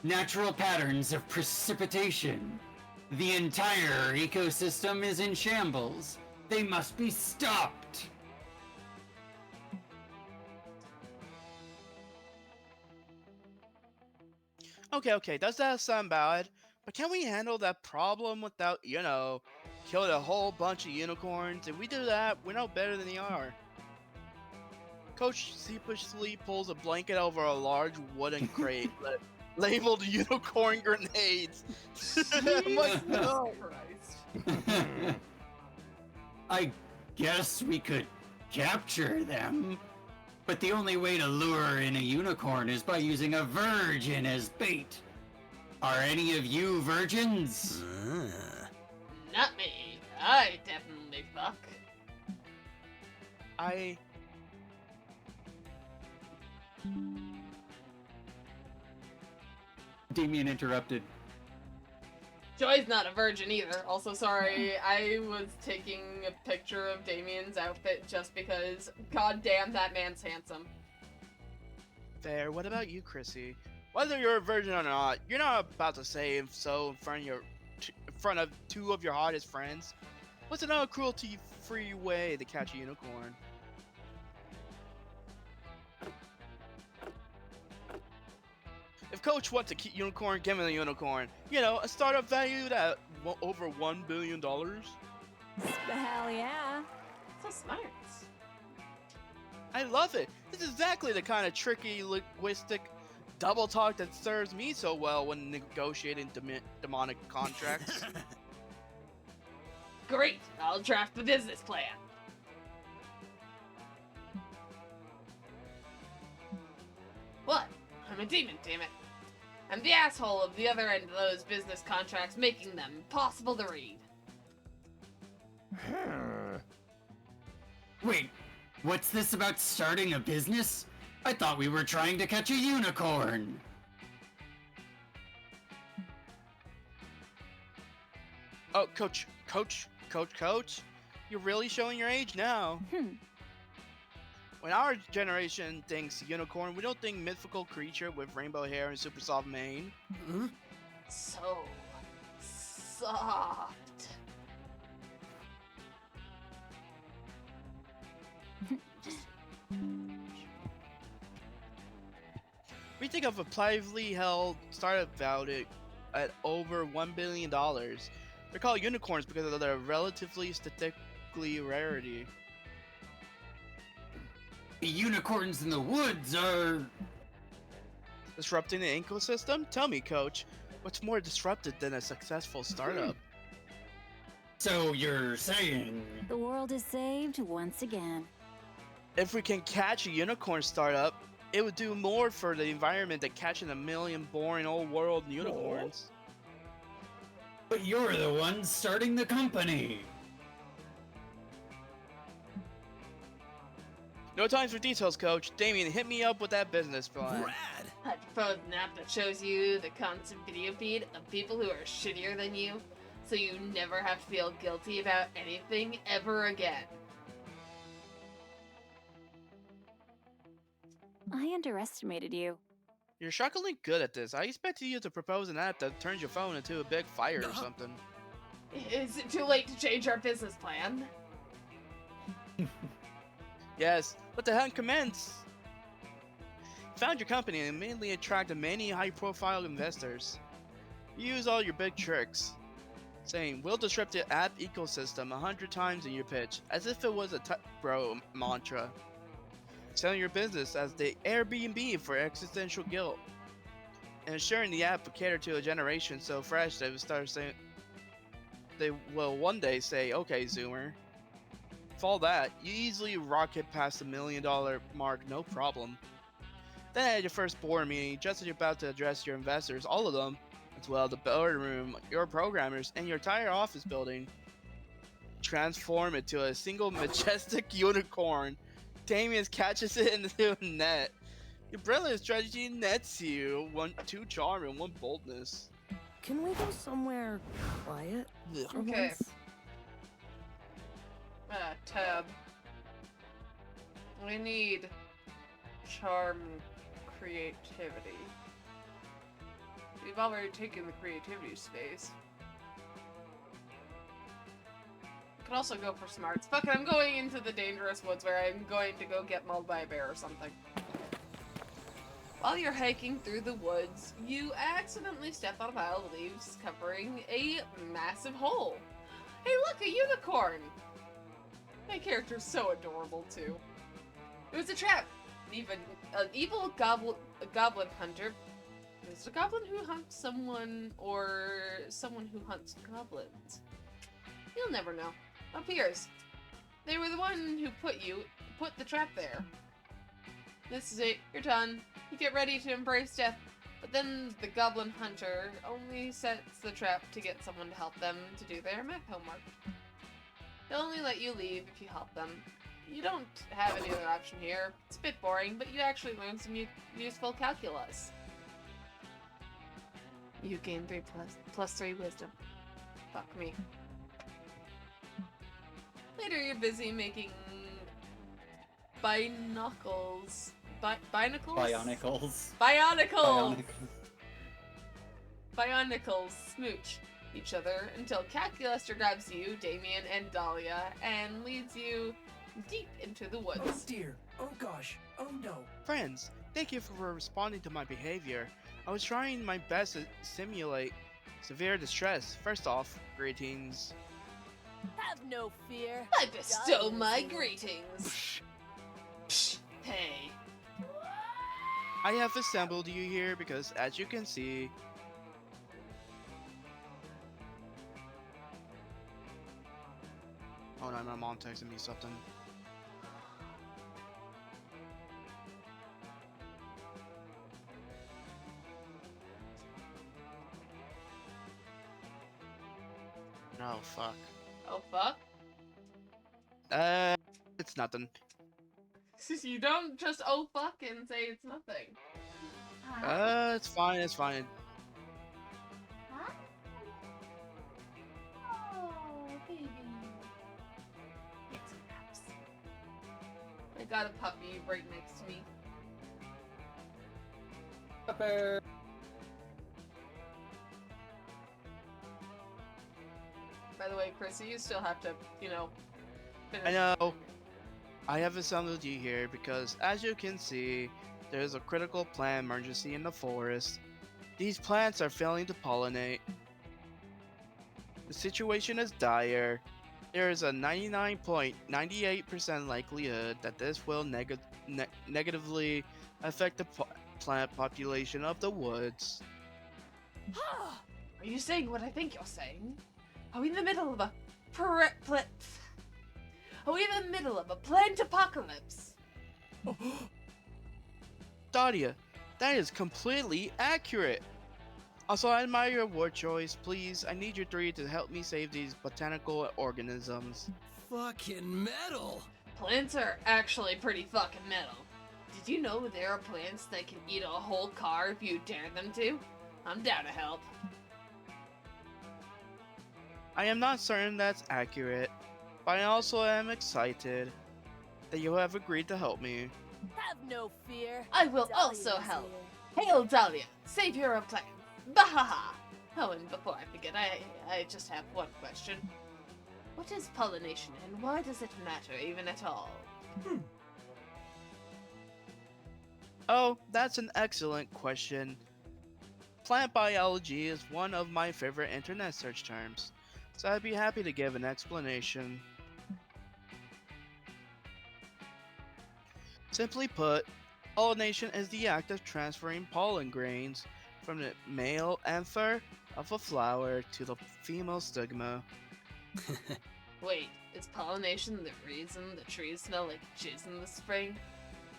natural patterns of precipitation. The entire ecosystem is in shambles. They must be stopped. Okay, does that sound bad? But can we handle that problem without, killing a whole bunch of unicorns? If we do that, we're no better than they are. Coach sheepishly pulls a blanket over a large wooden crate labeled unicorn grenades. I'm like, no. I guess we could capture them, but the only way to lure in a unicorn is by using a virgin as bait. Are any of you virgins? Not me. I definitely fuck. Damien interrupted. Joy's not a virgin either. Also, sorry, I was taking a picture of Damien's outfit just because, goddamn, that man's handsome. Fair. What about you, Chrissy? Whether you're a virgin or not, you're not about to say so in front of two of your hottest friends. What's another cruelty-free way to catch a unicorn? If Coach wants a unicorn, give him a unicorn. A startup valued at over $1 billion. Hell yeah. So smart. I love it. This is exactly the kind of tricky linguistic double talk that serves me so well when negotiating demonic contracts. Great, I'll draft the business plan. What? I'm a demon, damn it. I'm the asshole of the other end of those business contracts, making them impossible to read. Wait, what's this about starting a business? I thought we were trying to catch a unicorn. Oh, Coach. You're really showing your age now. When our generation thinks unicorn, we don't think mythical creature with rainbow hair and super soft mane. So soft. We think of a privately held startup valued at over $1 billion. They're called unicorns because of their relatively statistically rarity. The unicorns in the woods are disrupting the ecosystem? Tell me, Coach, what's more disrupted than a successful startup? So you're saying the world is saved once again. If we can catch a unicorn startup, it would do more for the environment than catching a million boring old world unicorns. But you're the one starting the company. No time for details, Coach. Damien, hit me up with that business plan. I propose an app that shows you the constant video feed of people who are shittier than you, so you never have to feel guilty about anything ever again. I underestimated you. You're shockingly good at this. I expected you to propose an app that turns your phone into a big fire or something. Is it too late to change our business plan? Yes, let the hunt commence! Found your company and immediately attracted many high-profile investors. You use all your big tricks, saying, we'll disrupt the app ecosystem 100 times in your pitch, as if it was a bro mantra. Selling your business as the Airbnb for existential guilt, and ensuring the app will cater to a generation so fresh they will start saying, they will one day say, okay, Zoomer. For all that, you easily rocket past the $1 million mark, no problem. Then at your first board meeting, just as you're about to address your investors, all of them, as well as the boardroom, your programmers, and your entire office building, transform it to a single majestic unicorn. Damien catches it into a net. Your brilliant strategy nets you. Two charm and one boldness. Can we go somewhere quiet? for Okay. once? Tab. We need charm, creativity. We've already taken the creativity space. Could also go for smarts. Fuck it, I'm going into the dangerous woods where I'm going to go get mauled by a bear or something. While you're hiking through the woods, you accidentally step on a pile of leaves covering a massive hole. Hey look, a unicorn! My character's so adorable too. It was a trap. Even an evil goblin hunter. Is it a goblin who hunts someone or someone who hunts goblins? You'll never know. Appears. They were the one who put the trap there. This is it. You're done. You get ready to embrace death. But then the goblin hunter only sets the trap to get someone to help them to do their math homework. They'll only let you leave if you help them. You don't have any other option here. It's a bit boring, but you actually learn some useful calculus. You gain 3 plus 3 wisdom. Fuck me. Later, you're busy making binocles. Binocles? Bionicles. Bionicles! Bionicles smooch each other until Calculaster grabs you, Damien, and Dahlia and leads you deep into the woods. Oh dear. Oh gosh. Oh no. Friends, thank you for responding to my behavior. I was trying my best to simulate severe distress. First off, greetings. Have no fear. I bestow my greetings. Psh, hey. I have assembled you here because, as you can see, oh no, my mom texted me something. No, fuck. Oh fuck? It's nothing. You don't just oh fuck and say it's nothing. It's fine, it's fine. Oh, baby. I got a puppy right next to me. Pepper. By the way, Chrissy, you still have to, you know, finish. I know. I have assembled you here because, as you can see, there is a critical plant emergency in the forest. These plants are failing to pollinate. The situation is dire. There is a 99.98% likelihood that this will negatively affect the plant population of the woods. Are you saying what I think you're saying? Are we in the middle of a Are we in the middle of a plant apocalypse? Daria, that is completely accurate. Also, I admire your word choice. Please, I need you three to help me save these botanical organisms. Fucking metal! Plants are actually pretty fucking metal. Did you know there are plants that can eat a whole car if you dare them to? I'm down to help. I am not certain that's accurate, but I also am excited that you have agreed to help me. Have no fear. I will Dahlia also is help. here. Hail Dahlia, savior of plants. Bahaha! Oh, and before I forget, I just have one question. What is pollination and why does it matter even at all? Oh, that's an excellent question. Plant biology is one of my favorite internet search terms, so I'd be happy to give an explanation. Simply put, pollination is the act of transferring pollen grains from the male anther of a flower to the female stigma. Wait, is pollination the reason the trees smell like jizz in the spring?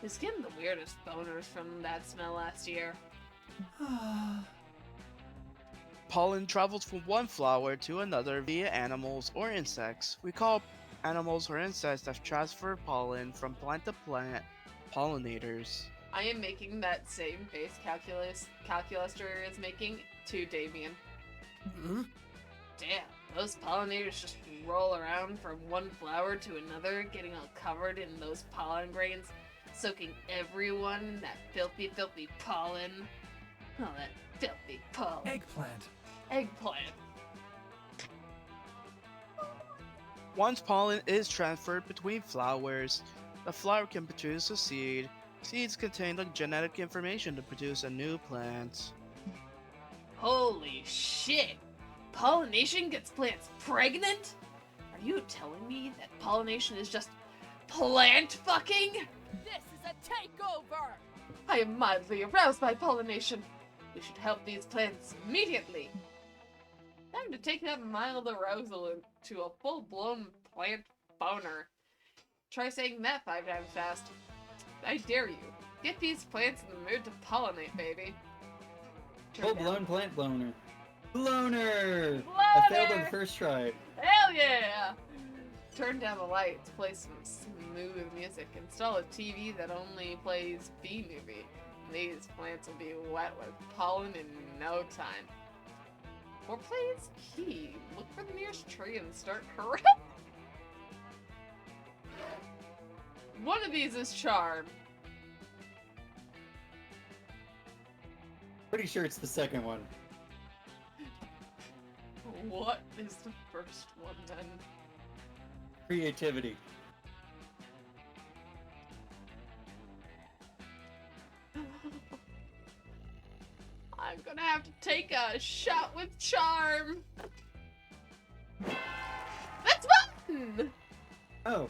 I was getting the weirdest boners from that smell last year. Pollen travels from one flower to another via animals or insects. We call animals or insects that transfer pollen from plant to plant pollinators. I am making that same face Calculaster is making to Damien. Hmm? Damn, those pollinators just roll around from one flower to another, getting all covered in those pollen grains, soaking everyone in that filthy, filthy pollen. Oh, that filthy pollen. Eggplant. Eggplant. Once pollen is transferred between flowers, the flower can produce a seed. Seeds contain the genetic information to produce a new plant. Holy shit! Pollination gets plants pregnant? Are you telling me that pollination is just plant fucking? This is a takeover! I am mildly aroused by pollination. We should help these plants immediately. Time to take that mild arousal to a full-blown plant boner. Try saying that 5 times fast. I dare you. Get these plants in the mood to pollinate, baby. Full-blown plant bloner. Bloner! I failed on the first try. Hell yeah! Turn down the lights, play some smooth music, install a TV that only plays B-movie. These plants will be wet with pollen in no time. Foreplay is key. Look for the nearest tree and start correct. One of these is charm. Pretty sure it's the second one. What is the first one then? Creativity. I'm gonna have to take a shot with charm. That's one! Oh.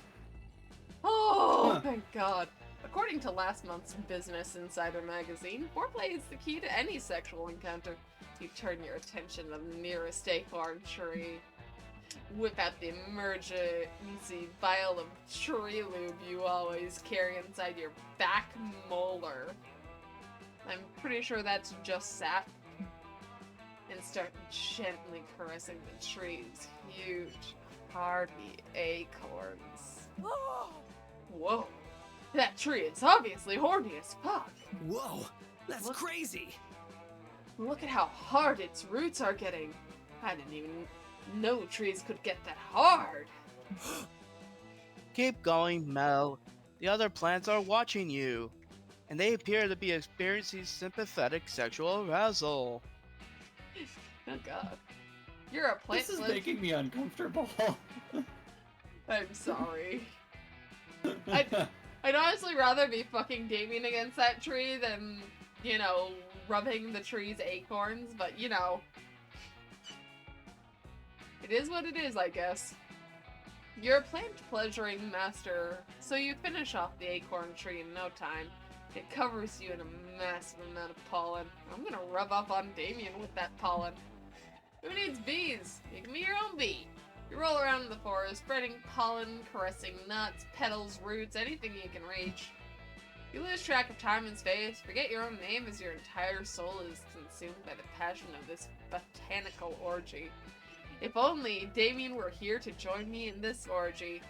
Oh, Huh. thank God. According to last month's Business Insider magazine, foreplay is the key to any sexual encounter. You turn your attention to the nearest acorn tree. Whip out the emergency vial of tree lube you always carry inside your back molar. I'm pretty sure that's just sap. And start gently caressing the tree's huge, hardy acorns. Whoa. That tree is obviously horny as fuck. Whoa, that's crazy. Look at how hard its roots are getting. I didn't even know trees could get that hard. Keep going, Mel. The other plants are watching you, and they appear to be experiencing sympathetic sexual arousal. Oh god. You're a plant. This is making me uncomfortable. I'm sorry. I'd honestly rather be fucking Damien against that tree than, you know, rubbing the tree's acorns, but you know. It is what it is, I guess. You're a plant pleasuring master, so you finish off the acorn tree in no time. It covers you in a massive amount of pollen. I'm gonna rub up on Damien with that pollen. Who needs bees? You can be your own bee. You roll around in the forest, spreading pollen, caressing nuts, petals, roots, anything you can reach. You lose track of time and space, forget your own name as your entire soul is consumed by the passion of this botanical orgy. If only Damien were here to join me in this orgy.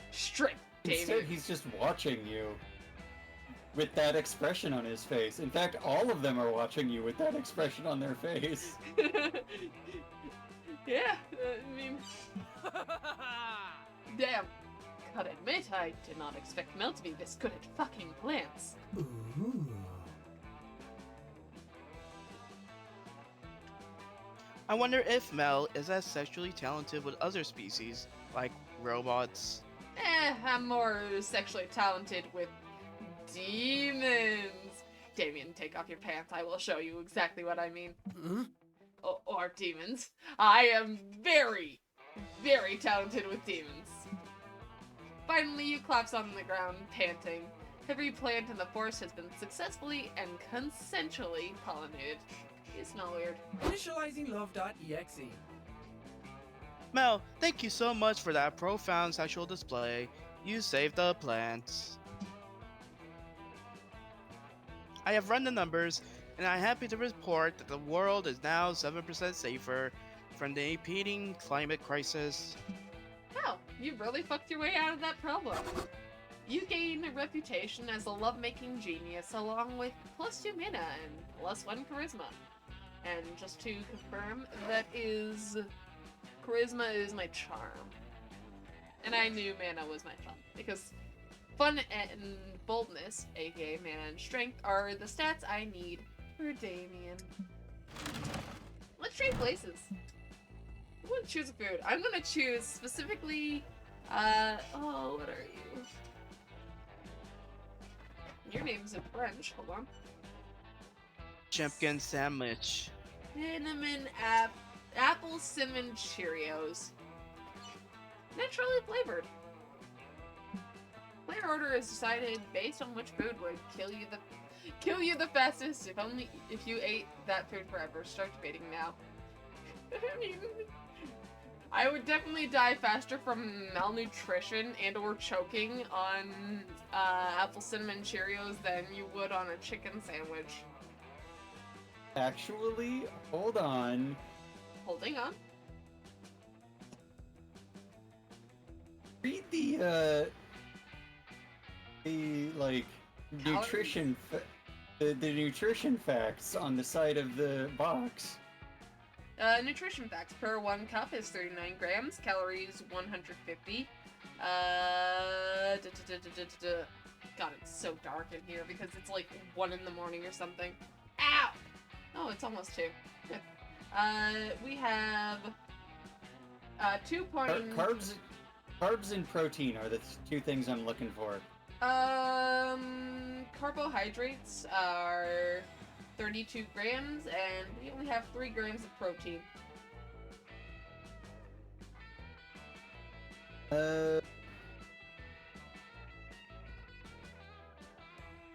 Strip, Instead, Damien. he's just watching you. With that expression on his face. In fact, all of them are watching you with that expression on their face. Yeah, I mean... Damn. Gotta admit, I did not expect Mel to be this good at fucking plants. Ooh. I wonder if Mel is as sexually talented with other species, like robots. I'm more sexually talented with demons. Damien, take off your pants. I will show you exactly what I mean. Or demons. I am very, very talented with demons. Finally, you collapse on the ground, panting. Every plant in the forest has been successfully and consensually pollinated. It's not weird. Initializing love.exe. Mel, thank you so much for that profound sexual display. You saved the plants. I have run the numbers, and I'm happy to report that the world is now 7% safer from the impending climate crisis. Oh, you really fucked your way out of that problem. You gain a reputation as a lovemaking genius along with +2 mana and +1 charisma. And just to confirm, that is charisma is my charm. And I knew mana was my charm because fun and boldness, aka mana and strength, are the stats I need for Damien. Let's trade places. I'm gonna choose a food. I'm gonna choose specifically, oh, what are you? Your name's in French, hold on. Chimpkin sandwich. Cinnamon apple cinnamon Cheerios. Naturally flavored. Player order is decided based on which food would kill you the fastest if you ate that food forever. Start debating now. I would definitely die faster from malnutrition and or choking on apple cinnamon Cheerios than you would on a chicken sandwich. Actually, hold on. Holding on. Read the like nutrition the nutrition facts on the side of the box. Nutrition facts. Per 1 cup is 39 grams. Calories 150. God, it's so dark in here because it's like 1 in the morning or something. Ow! Oh, it's almost 2. We have 2 point... Carbs and protein are the two things I'm looking for. Carbohydrates are 32 grams, and we only have 3 grams of protein.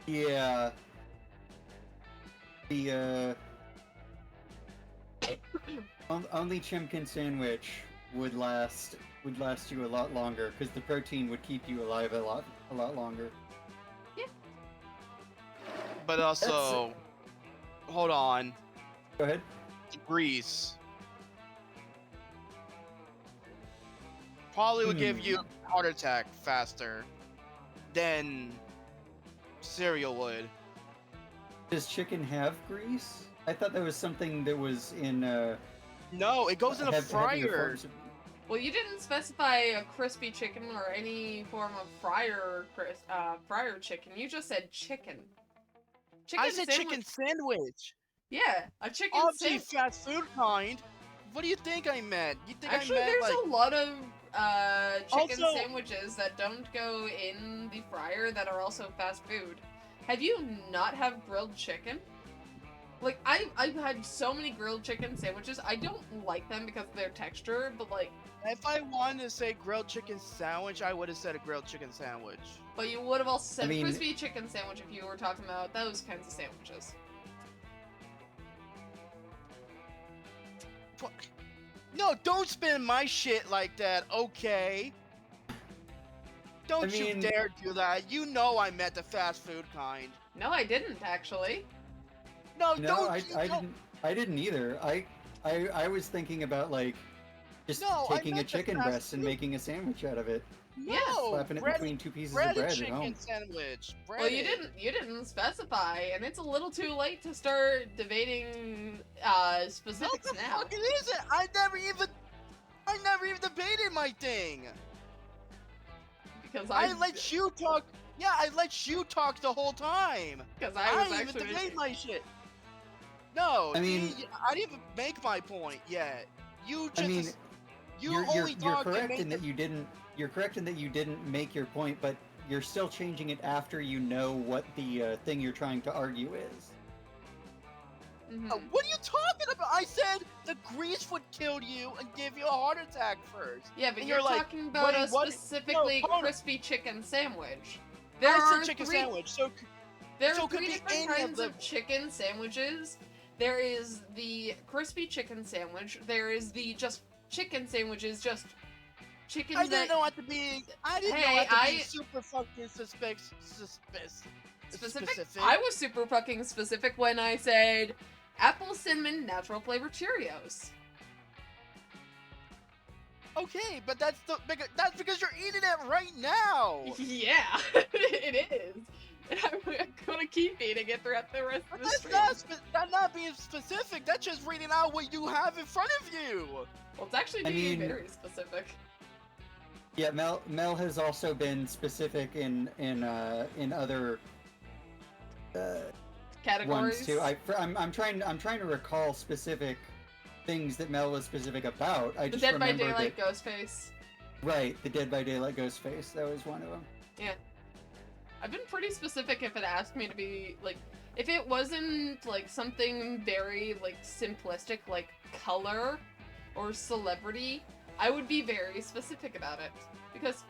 Yeah. The, only Chimkin sandwich would last you a lot longer, because the protein would keep you alive a lot longer. Yeah. But also, hold on. Go ahead. Grease probably would give you a heart attack faster than cereal would. Does chicken have grease? I thought that was something that was in No, it goes in a fryer. Well, you didn't specify a crispy chicken or any form of fryer chicken. You just said chicken. I said chicken sandwich. Yeah, a chicken Obviously sandwich. fast food kind. What do you think I meant? You think Actually, I meant there's like... a lot of chicken Also- sandwiches that don't go in the fryer that are also fast food. Have you not have grilled chicken? Like, I've had so many grilled chicken sandwiches. I don't like them because of their texture, but like... If I wanted to say grilled chicken sandwich, I would have said a grilled chicken sandwich. But you would have also said I mean- crispy chicken sandwich if you were talking about those kinds of sandwiches. No, don't spin my shit like that, okay? Don't you dare do that. You know I meant the fast food kind. No, I didn't, actually. No, No, don't. I didn't either. I was thinking about like just No, I taking a meant the chicken fast breast and food. making a sandwich out of it. No, Slapping it between 2 pieces of breaded bread at chicken home. sandwich. Well, you Breaded. didn't specify, and it's a little too late to start debating specifics What the now. fuck is it? I never even debated my thing. Because I let you talk. Yeah, I let you talk the whole time. Because I was didn't even actually debate my shit. No, I mean- I didn't even make my point yet. You just, I mean, you you're only talked and correct made in that the- you didn't. You're correct in that you didn't make your point, but you're still changing it after you know what the thing you're trying to argue is. What are you talking about? I said the grease would kill you and give you a heart attack first. Yeah, but And you're like, talking about wait, a what? specifically No, hold on. crispy chicken sandwich. I said chicken sandwich, so There so are it could 3 be different any of kinds them. of chicken sandwiches. There is the crispy chicken sandwich. There is the just chicken sandwiches, just chicken I didn't know what to be. I didn't know what to be super fucking specific. I was super fucking specific when I said apple cinnamon natural flavor Cheerios. Okay, but that's because you're eating it right now. Yeah, it is. and I'm gonna keep eating it throughout the rest of the That's stream. that's not being specific. That's just reading out what you have in front of you. Well, it's actually I being mean- very specific. Yeah, Mel has also been specific in other Categories. ones too. I'm trying to recall specific things that Mel was specific about. I The just Dead by remember Daylight that, Ghostface. right, the Dead by Daylight Ghostface. That was one of them. Yeah. I've been pretty specific if it asked me to be, like, if it wasn't, like, something very, like, simplistic, like color or celebrity, I would be very specific about it. Because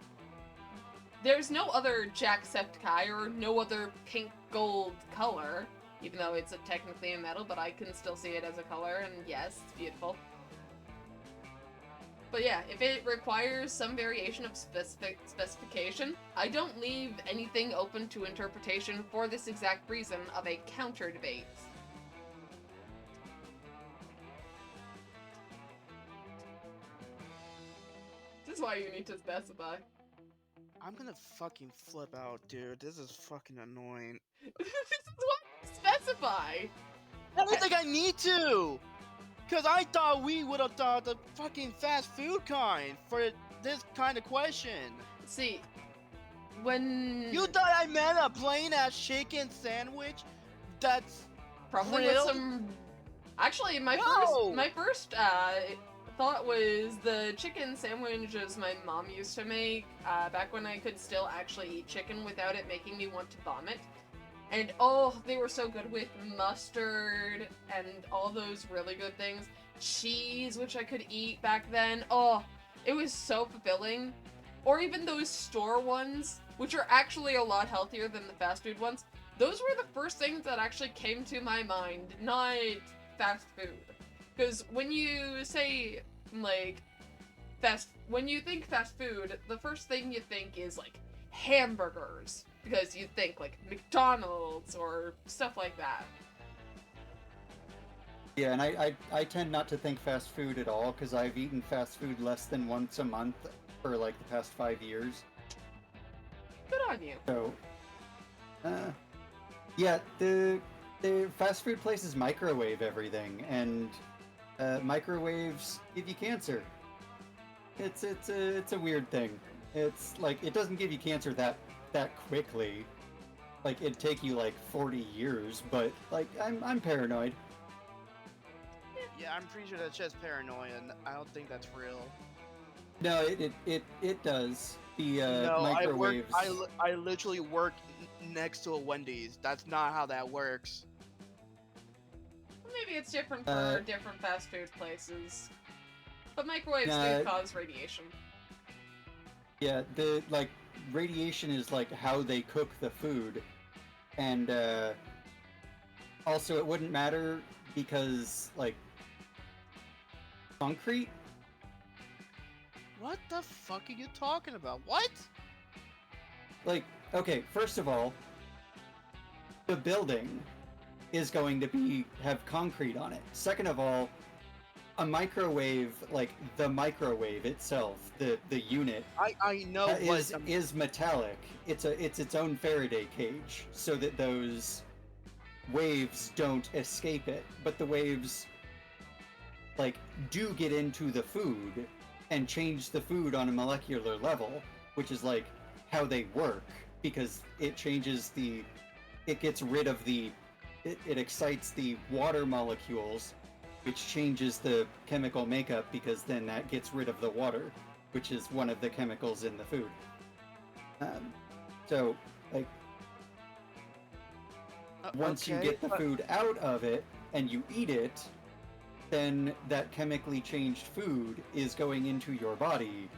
there's no other Jacksepticeye or no other pink gold color, even though it's technically a metal, but I can still see it as a color, and yes, it's beautiful. But yeah, if it requires some variation of specification, I don't leave anything open to interpretation for this exact reason of a counter debate. This is why you need to specify. I'm gonna fucking flip out, dude. This is fucking annoying. This is why you specify! I don't think I need to! Cause I thought we would have thought the fucking fast food kind for this kind of question. See, when... You thought I meant a plain ass chicken sandwich that's Probably grilled? with some... Actually, my No! first thought was the chicken sandwiches my mom used to make back when I could still actually eat chicken without it making me want to vomit. And oh, they were so good with mustard and all those really good things. Cheese, which I could eat back then. Oh, it was so fulfilling. Or even those store ones, which are actually a lot healthier than the fast food ones. Those were the first things that actually came to my mind, not fast food. Because when you say, like, when you think fast food, the first thing you think is, like, hamburgers. Because you think, like, McDonald's or stuff like that. Yeah, and I tend not to think fast food at all, because I've eaten fast food less than once a month for, like, the past 5 years. Good on you. So, yeah, the fast food places microwave everything, and microwaves give you cancer. It's a weird thing. It's like, it doesn't give you cancer that quickly. Like, it'd take you like 40 years, but like, I'm paranoid. Yeah, I'm pretty sure that's just paranoia, and I don't think that's real. No, it does. The No, microwaves. I literally work next to a Wendy's. That's not how that works. Maybe it's different for different fast food places. But microwaves do cause radiation. Yeah, the like radiation is like how they cook the food, and also it wouldn't matter because like concrete. What the fuck are you talking about? What? Like, okay, first of all, the building is going to have concrete on it. Second of all, a microwave, like the microwave itself, the unit, I know is metallic. It's its own Faraday cage, so that those waves don't escape it. But the waves, like, do get into the food and change the food on a molecular level, which is like how they work, because it changes it gets rid of it excites the water molecules, which changes the chemical makeup, because then that gets rid of the water, which is one of the chemicals in the food. So, like, once you get the food out of it and you eat it, then that chemically changed food is going into your body.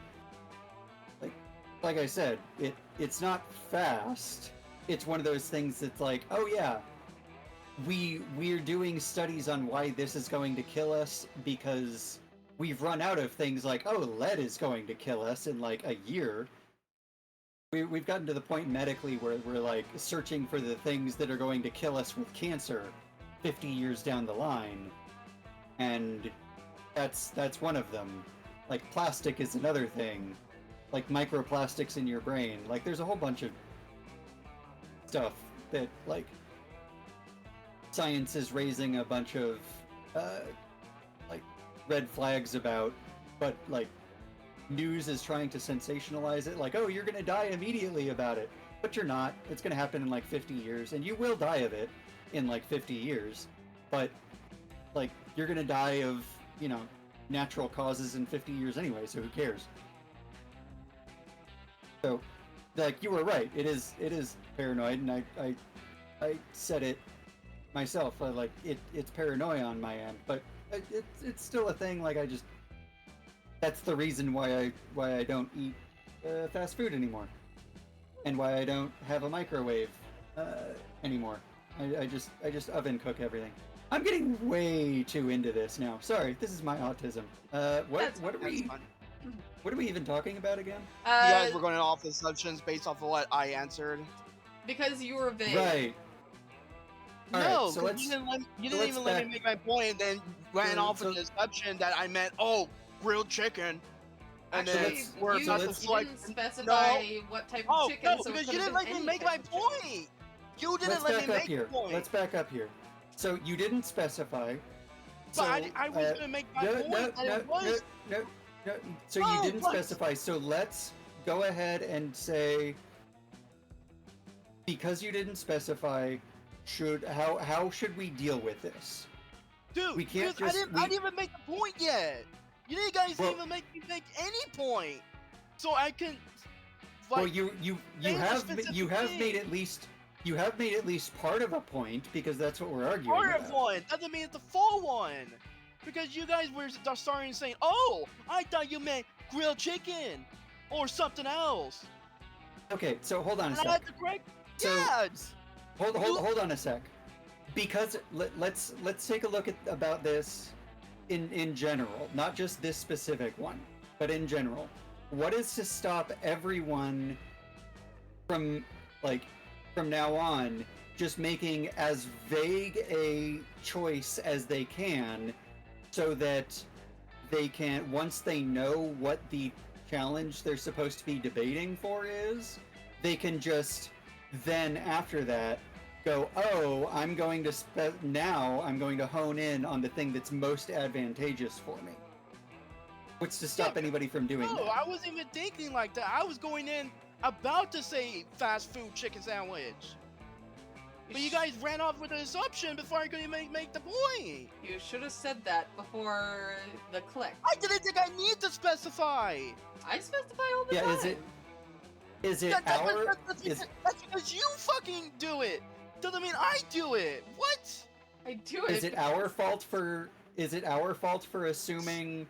Like I said, it's not fast. It's one of those things that's like, oh yeah, we're doing studies on why this is going to kill us because we've run out of things like, oh, lead is going to kill us in like a year. We've gotten to the point medically where we're like searching for the things that are going to kill us with cancer 50 years down the line. And that's one of them. Like, plastic is another thing. Like microplastics in your brain. Like, there's a whole bunch of stuff that like science is raising a bunch of like red flags about, but like news is trying to sensationalize it, like, oh, you're gonna die immediately about it, but you're not. It's gonna happen in like 50 years, and you will die of it in like 50 years, but like you're gonna die of, you know, natural causes in 50 years anyway, so who cares? So, like, you were right. It is paranoid, and I said it myself. Like, it's paranoia on my end, but it's still a thing. Like, that's the reason why I don't eat fast food anymore, and why I don't have a microwave anymore. I just oven cook everything. I'm getting way too into this now. Sorry, this is my autism. What are we even talking about again? You guys were going off assumptions based off of what I answered. Because you were vague. Right. No, Alright, so you didn't even let me make my point, and then ran off with the assumption that I meant, oh, grilled chicken. And Actually, then we're you about to didn't specify what type of chicken, no, so it because you could've didn't let been me any make type my of chicken. point. You didn't let me make the point. Let's back up here. So you didn't specify. But I was going to make my point that it was... No. So you didn't specify. So let's go ahead and say, because you didn't specify, how should we deal with this? Dude, we can't I didn't even make the point yet. You guys didn't even make me make any point. So I can... Like, well, you have made at least part of a point, because that's what we're arguing part about. of one doesn't mean it's the full one. Because you guys were starting saying, oh, I thought you meant grilled chicken or something else. Okay, so hold on a sec. I had to correct. Yes. Hold on a sec. Because let's take a look at about this in general, not just this specific one, but in general. What is to stop everyone from now on just making as vague a choice as they can, so that they can, once they know what the challenge they're supposed to be debating for is, they can just then after that go, oh, I'm going to hone in on the thing that's most advantageous for me. What's to stop anybody from doing that? No, I wasn't even thinking like that. I was going in about to say fast food chicken sandwich. But you guys ran off with an assumption before I could even make the point. You should have said that before the click. I didn't think I need to specify. I specify all the time. Is it That's because you fucking do it. Doesn't mean I do it. What? I do it. Is it our fault for assuming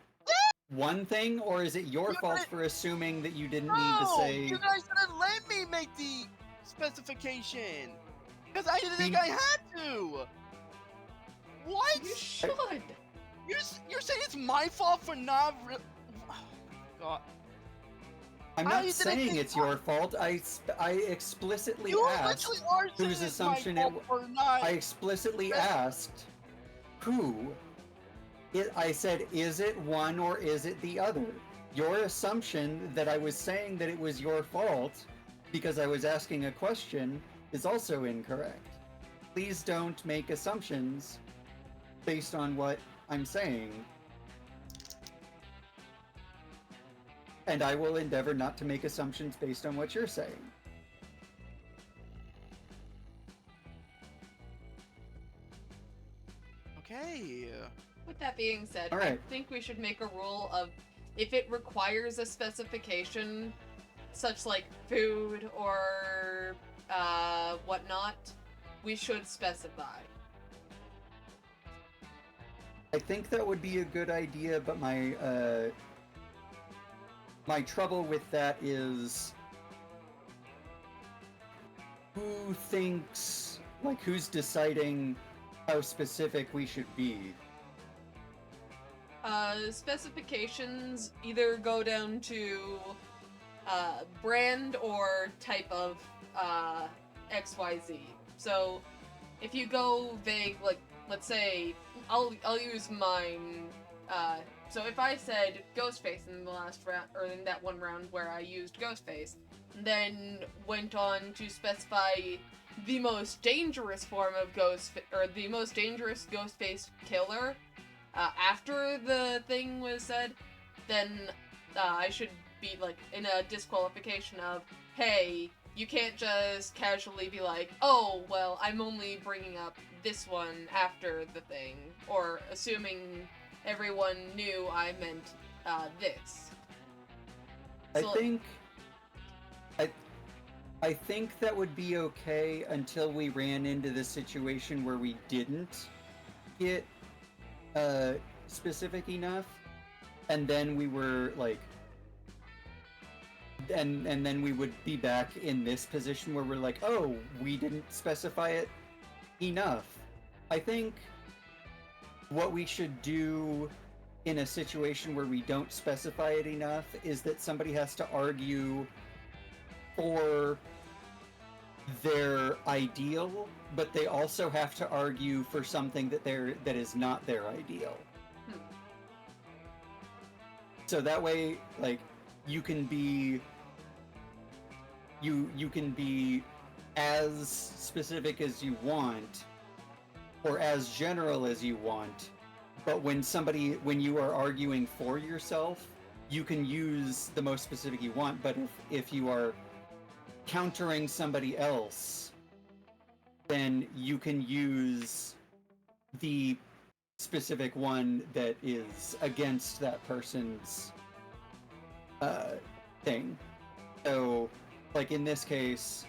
one thing, or is it your fault for assuming that you didn't need to say? You guys didn't let me make the specification. Because I didn't think I had to! What? You should! You're saying it's my fault for not oh my god. I'm not saying it's your fault. I explicitly asked whose assumption it was. I explicitly asked who. I said, is it one or is it the other? Your assumption that I was saying that it was your fault because I was asking a question is also incorrect. Please don't make assumptions based on what I'm saying. And I will endeavor not to make assumptions based on what you're saying. Okay. With that being said, All right. I think we should make a rule of if it requires a specification, such like food or whatnot, we should specify. I think that would be a good idea, but my trouble with that is who's deciding how specific we should be. Specifications either go down to brand or type of XYZ. So if you go vague, like let's say I'll use mine. So if I said Ghostface in the last round, or in that one round where I used Ghostface, then went on to specify the most dangerous form of the most dangerous Ghostface killer, after the thing was said, then I should be like in a disqualification of, hey, you can't just casually be like, oh, well, I'm only bringing up this one after the thing, or assuming everyone knew I meant this. So, I think that would be okay until we ran into the situation where we didn't get specific enough, and then we were like, and then we would be back in this position where we're like, oh, we didn't specify it enough. I think what we should do in a situation where we don't specify it enough is that somebody has to argue for their ideal, but they also have to argue for something that is not their ideal. So that way, like, you can be as specific as you want, or as general as you want, but when you are arguing for yourself, you can use the most specific you want, but if you are countering somebody else, then you can use the specific one that is against that person's thing. So, like in this case,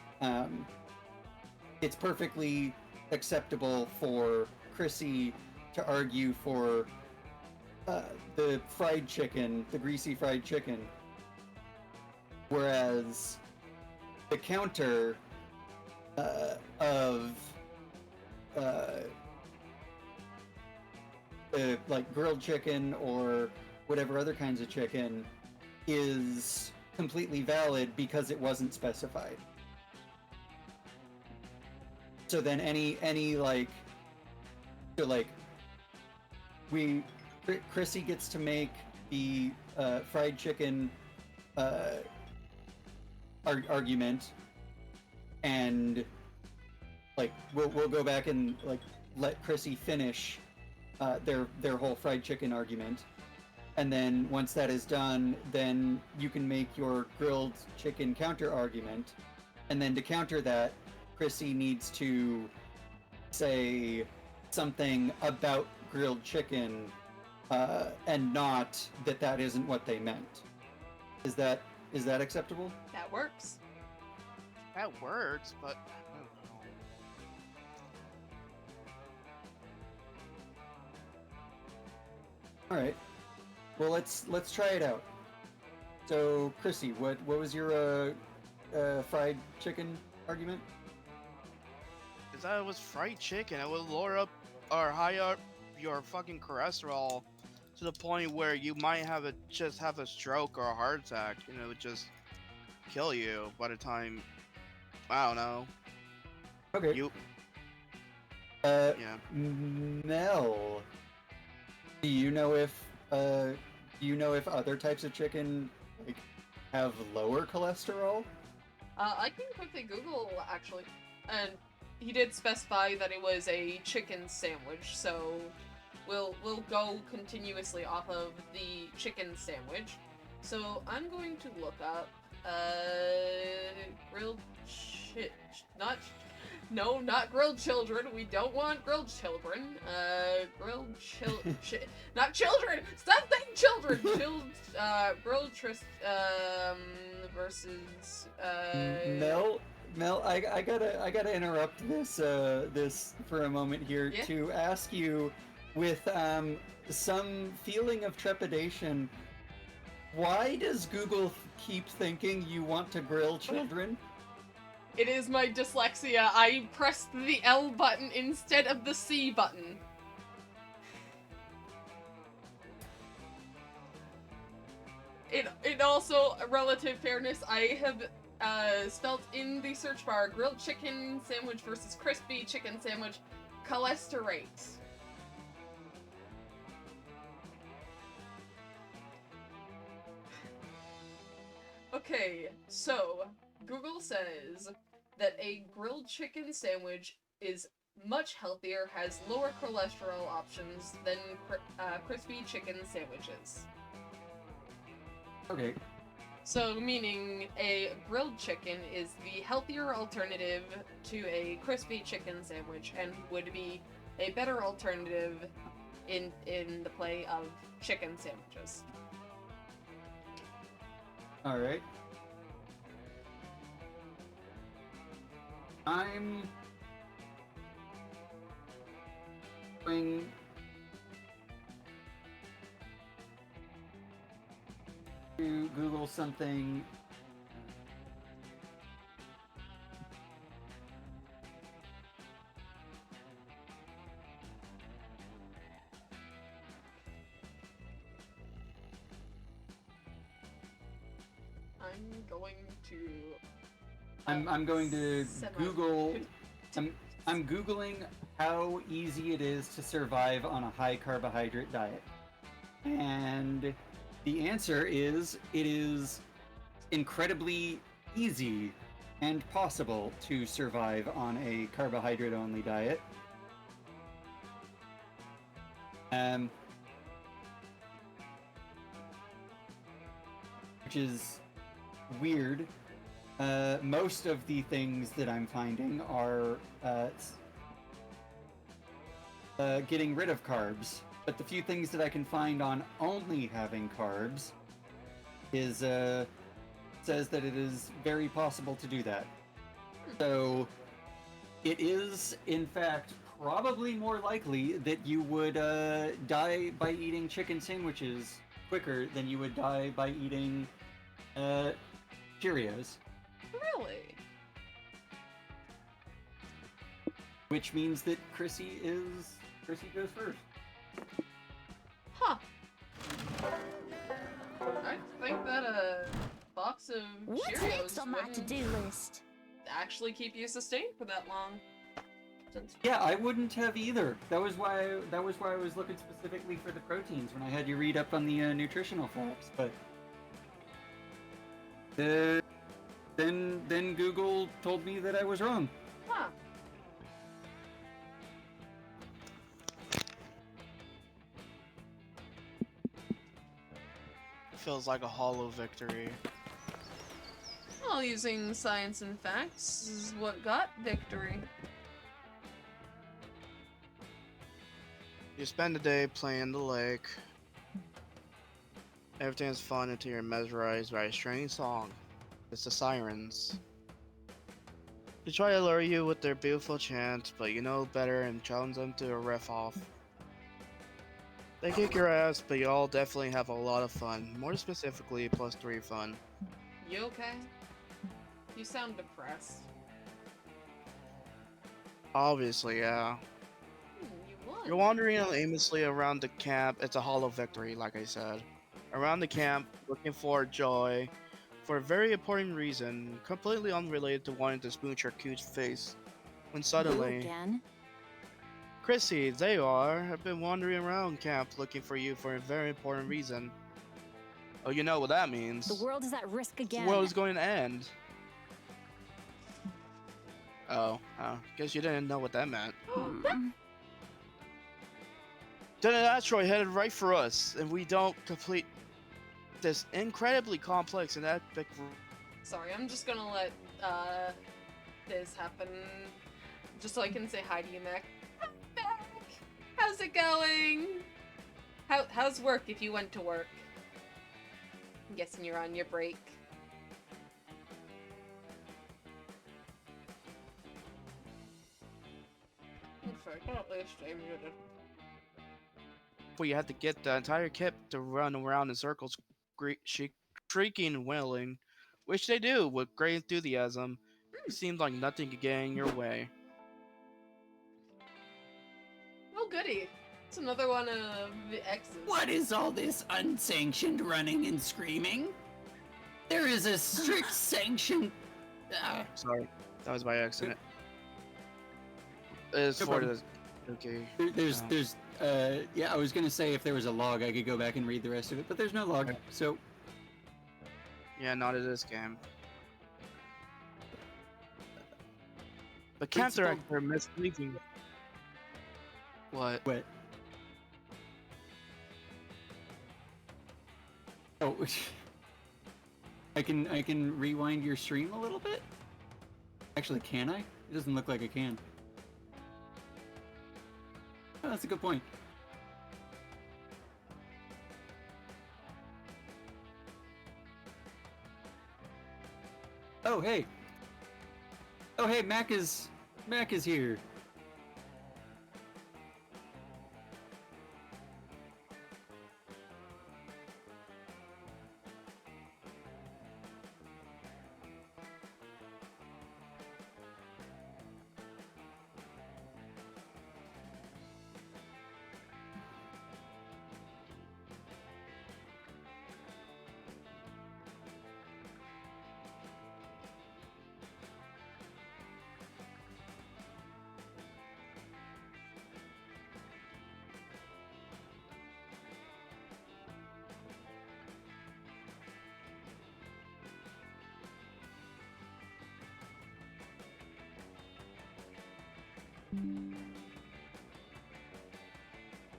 it's perfectly acceptable for Chrissy to argue for the fried chicken, the greasy fried chicken, whereas the counter of like grilled chicken or whatever other kinds of chicken is completely valid because it wasn't specified. So then any like, so like Chrissy gets to make the fried chicken argument, and like we'll go back and like let Chrissy finish their whole fried chicken argument, and then once that is done, then you can make your grilled chicken counter argument, and then to counter that, Chrissy needs to say something about grilled chicken, and not that isn't what they meant. Is that acceptable? that works. That works, but I don't know. All right. Well, let's try it out. So, Chrissy, what was your fried chicken argument? Is that it was fried chicken? It would lower up or high up your fucking cholesterol to the point where you might just have a stroke or a heart attack, and it would just kill you by the time, I don't know. Okay. Yeah. Mel, do you know if other types of chicken like have lower cholesterol? I can quickly Google, actually. And he did specify that it was a chicken sandwich, so we'll go continuously off of the chicken sandwich. So I'm going to look up grilled not grilled children. We don't want grilled children. Not children. Stop saying children. Grilled versus Mel, I gotta interrupt this for a moment here to ask you, with some feeling of trepidation, why does Google keep thinking you want to grill children? It is my dyslexia. I pressed the L button instead of the C button. It also, relative fairness, I have spelt in the search bar grilled chicken sandwich versus crispy chicken sandwich cholesterol. Okay, so Google says that a grilled chicken sandwich is much healthier, has lower cholesterol options than crispy chicken sandwiches. Okay. So, meaning a grilled chicken is the healthier alternative to a crispy chicken sandwich and would be a better alternative in the play of chicken sandwiches. All right. I'm going to Google something. I'm going to Google. I'm Googling how easy it is to survive on a high carbohydrate diet. And the answer is it is incredibly easy and possible to survive on a carbohydrate only diet. Which is weird. Most of the things that I'm finding are getting rid of carbs, but the few things that I can find on only having carbs is says that it is very possible to do that. So it is, in fact, probably more likely that you would die by eating chicken sandwiches quicker than you would die by eating Cheerios. Really? Which means that Chrissy goes first. Huh. I think that a box of What's Cheerios next on my wouldn't to-do list? actually keep you sustained for that long. Yeah, I wouldn't have either. That was why I was looking specifically for the proteins when I had you read up on the nutritional facts. But then Google told me that I was wrong. Huh. Feels like a hollow victory. Well, using science and facts is what got victory. You spend the day playing the lake. Everything's fun until you're mesmerized by a strange song. It's the sirens. They try to lure you with their beautiful chant, but you know better and challenge them to a riff off. They kick your ass, but you all definitely have a lot of fun. More specifically, +3 fun. You okay? You sound depressed. Obviously, yeah. You won. You're wandering aimlessly around the camp. It's a hollow victory, like I said. Around the camp, looking for Joy, for a very important reason, completely unrelated to wanting to smooch your cute face. When suddenly, again? Chrissy, there you are. I've been wandering around camp looking for you for a very important reason. Oh, you know what that means. The world is at risk again. The world is going to end. Oh, guess you didn't know what that meant. Then an asteroid headed right for us, and we don't complete this incredibly complex and epic. Sorry, I'm just gonna let this happen, just so I can say hi to you, Mac. I'm back. How's it going? How's work if you went to work? I'm guessing you're on your break. At least I muted. Well, you had to get the entire kit to run around in circles, shrieking and wailing, which they do with great enthusiasm. It seemed like nothing could get in your way. Oh, goody. It's another one of the X's. What is all this unsanctioned running and screaming? There is a strict sanction. Sorry, that was by accident. It's No for problem. the. Okay. There's yeah, I was gonna say if there was a log, I could go back and read the rest of it, but there's no log, so. Yeah, not in this game. But camp Principal- director Miss Weaving. What? What? Oh, I can rewind your stream a little bit. Actually, can I? It doesn't look like I can. Oh, that's a good point. Oh hey. Oh hey, Mac is here.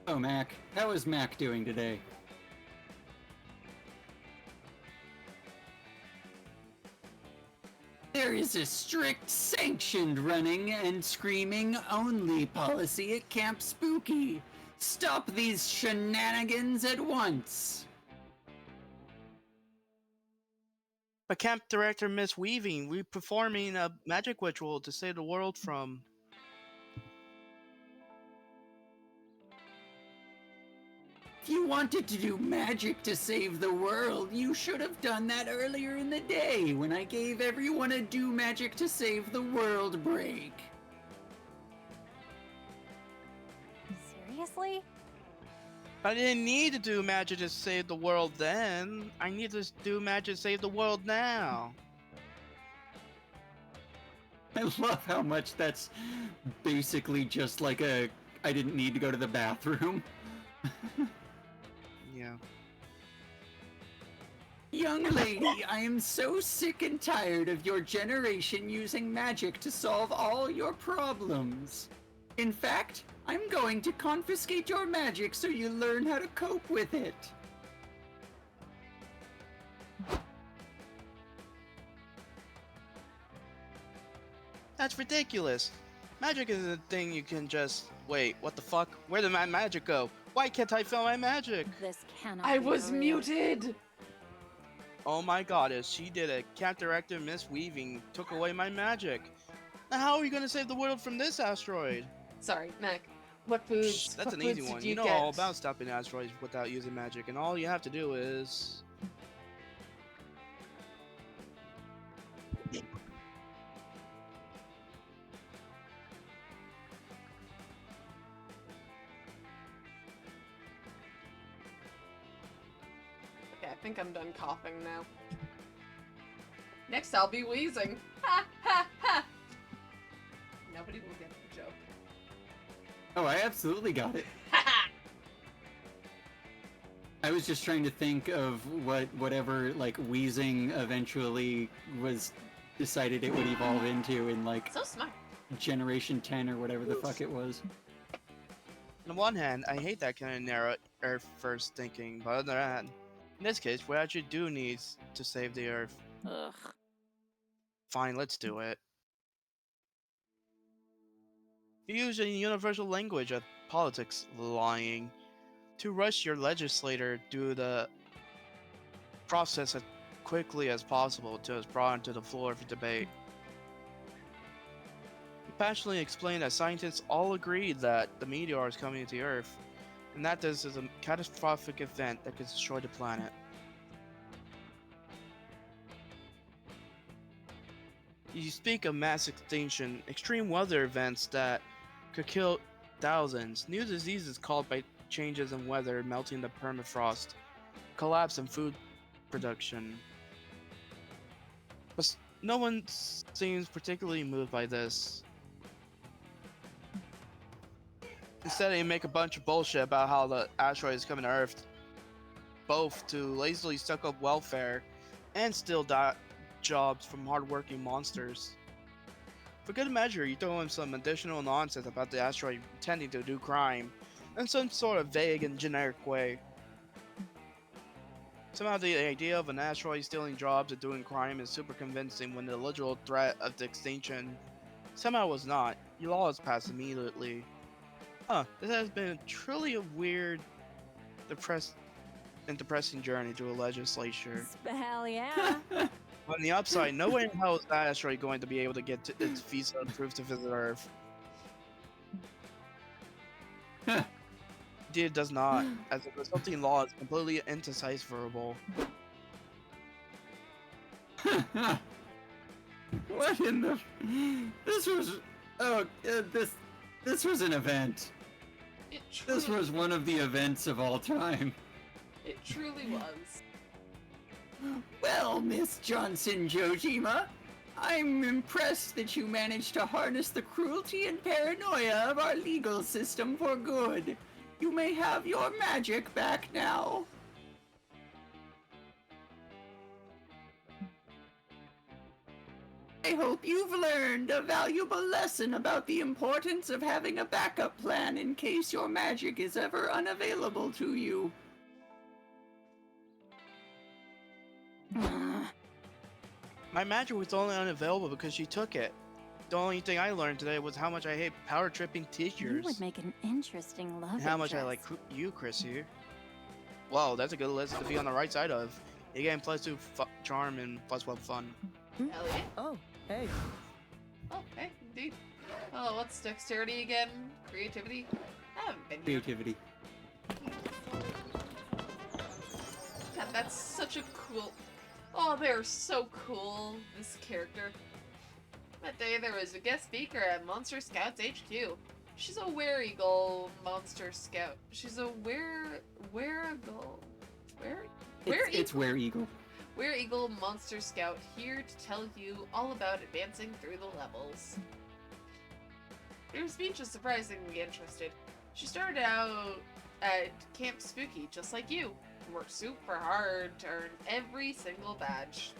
Oh, Mac. How is Mac doing today? There is a strict sanctioned running and screaming only policy at Camp Spooky. Stop these shenanigans at once. But camp director Miss Weaving, we're performing a magic ritual to save the world from. If you wanted to do magic to save the world, you should have done that earlier in the day when I gave everyone a do magic to save the world break. Seriously? I didn't need to do magic to save the world then. I need to do magic to save the world now. I love how much that's basically just like a I didn't need to go to the bathroom. Yeah. Young lady, I am so sick and tired of your generation using magic to solve all your problems. In fact, I'm going to confiscate your magic so you learn how to cope with it. That's ridiculous. Magic isn't a thing you can just... Wait, what the fuck? Where did my magic go? Why can't I feel my magic? This cannot I be was real. muted! Oh my goddess, she did it. Camp director Miss Weaving took away my magic. Now how are we gonna save the world from this asteroid? Sorry, Mac. What foods? Shh, that's what an easy foods one. did You know get? all about stopping asteroids without using magic, and all you have to do is... Okay, I think I'm done coughing now. Next, I'll be wheezing. Ha ha ha! Nobody will get the joke. Oh, I absolutely got it. I was just trying to think of whatever like wheezing eventually was decided it would evolve into in like So smart. Generation 10 or whatever the fuck it was. On the one hand, I hate that kind of narrow Earth first thinking, but on the other hand, in this case, we actually do need to save the Earth. Ugh. Fine, let's do it. You use a universal language of politics, lying, to rush your legislator through the process as quickly as possible till it's brought onto the floor for debate. You passionately explain that scientists all agree that the meteor is coming to Earth, and that this is a catastrophic event that could destroy the planet. You speak of mass extinction, extreme weather events that could kill thousands, new diseases caused by changes in weather, melting the permafrost, collapse in food production. But no one seems particularly moved by this. Instead, they make a bunch of bullshit about how the asteroid is coming to Earth, both to lazily suck up welfare and steal jobs from hardworking monsters. For good measure, you throw in some additional nonsense about the asteroid intending to do crime in some sort of vague and generic way. Somehow the idea of an asteroid stealing jobs and doing crime is super convincing when the literal threat of the extinction somehow was not. You laws passed immediately. This has been truly a weird, depressing journey to a legislature. Hell yeah. On the upside, no way in hell is that asteroid going to be able to get its visa approved to visit Earth. Indeed, it does not, as the resulting law is completely indecipherable. What in the? This was. Oh, this was an event. This was one of the events of all time. It truly was. Well, Miss Johnson Jojima, I'm impressed that you managed to harness the cruelty and paranoia of our legal system for good. You may have your magic back now. I hope you've learned a valuable lesson about the importance of having a backup plan in case your magic is ever unavailable to you. My magic was only unavailable because she took it. The only thing I learned today was how much I hate power tripping teachers. You would make an interesting love And how much I interest. like you, Chrissy. Wow, that's a good list to be on the right side of. You gain +2 charm and +1 fun. Hell yeah. Oh, hey. Oh, hey, indeed. Oh, what's dexterity again? Creativity? I haven't been here. Creativity. God, that's such a cool... Oh, they're so cool, this character. That day there was a guest speaker at Monster Scouts HQ. She's a were-eagle monster scout. She's a were-eagle... It's were-eagle. Were-eagle monster scout here to tell you all about advancing through the levels. Her speech is surprisingly interested. She started out at Camp Spooky, just like you. Worked super hard to earn every single badge.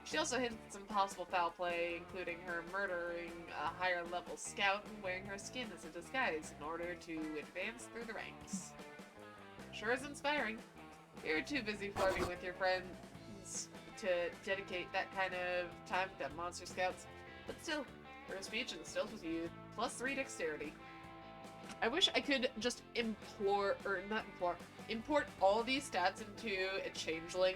She also hid some possible foul play, including her murdering a higher level scout and wearing her skin as a disguise in order to advance through the ranks. Sure is inspiring. You're too busy flirting with your friends to dedicate that kind of time to Monster Scouts, but still, her speech instilled with you +3 dexterity. I wish I could just import all these stats into a changeling.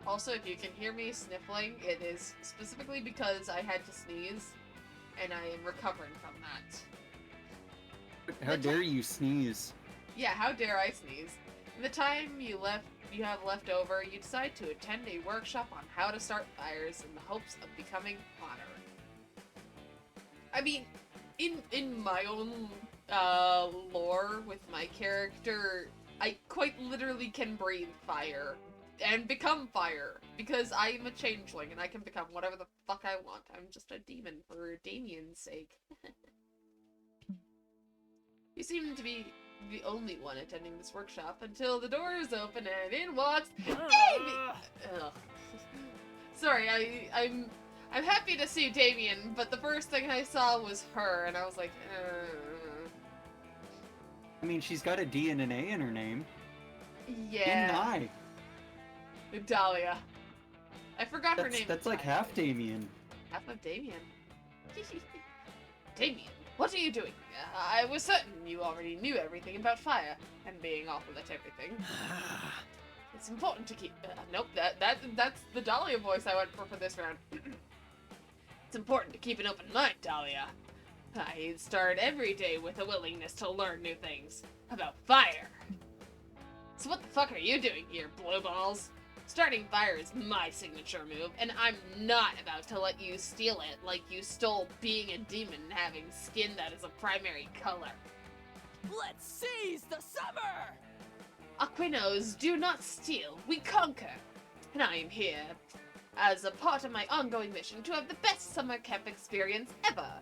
Also, if you can hear me sniffling, it is specifically because I had to sneeze, and I am recovering from that. How dare you sneeze? Yeah, how dare I sneeze? In the time you have left over, you decide to attend a workshop on how to start fires in the hopes of becoming hotter. I mean, in my own lore with my character, I quite literally can breathe fire and become fire because I am a changeling and I can become whatever the fuck I want. I'm just a demon for Damien's sake. You seem to be the only one attending this workshop until the doors open and in walks Damien. Sorry, I'm happy to see Damien, but the first thing I saw was her, and I was like, I mean, she's got a D and an A in her name. Yeah. Deny. Dahlia. I forgot her name. That's like half Damien. Half of Damien. Damien, what are you doing? I was certain you already knew everything about fire and being awful at everything. It's important to keep. Nope, that's the Dahlia voice I went for this round. It's important to keep an open mind, Dahlia. I start every day with a willingness to learn new things about fire. So what the fuck are you doing here, blue balls? Starting fire is my signature move, and I'm not about to let you steal it like you stole being a demon and having skin that is a primary color. Let's seize the summer! Aquinos do not steal, we conquer. And I am here as a part of my ongoing mission to have the best summer camp experience ever.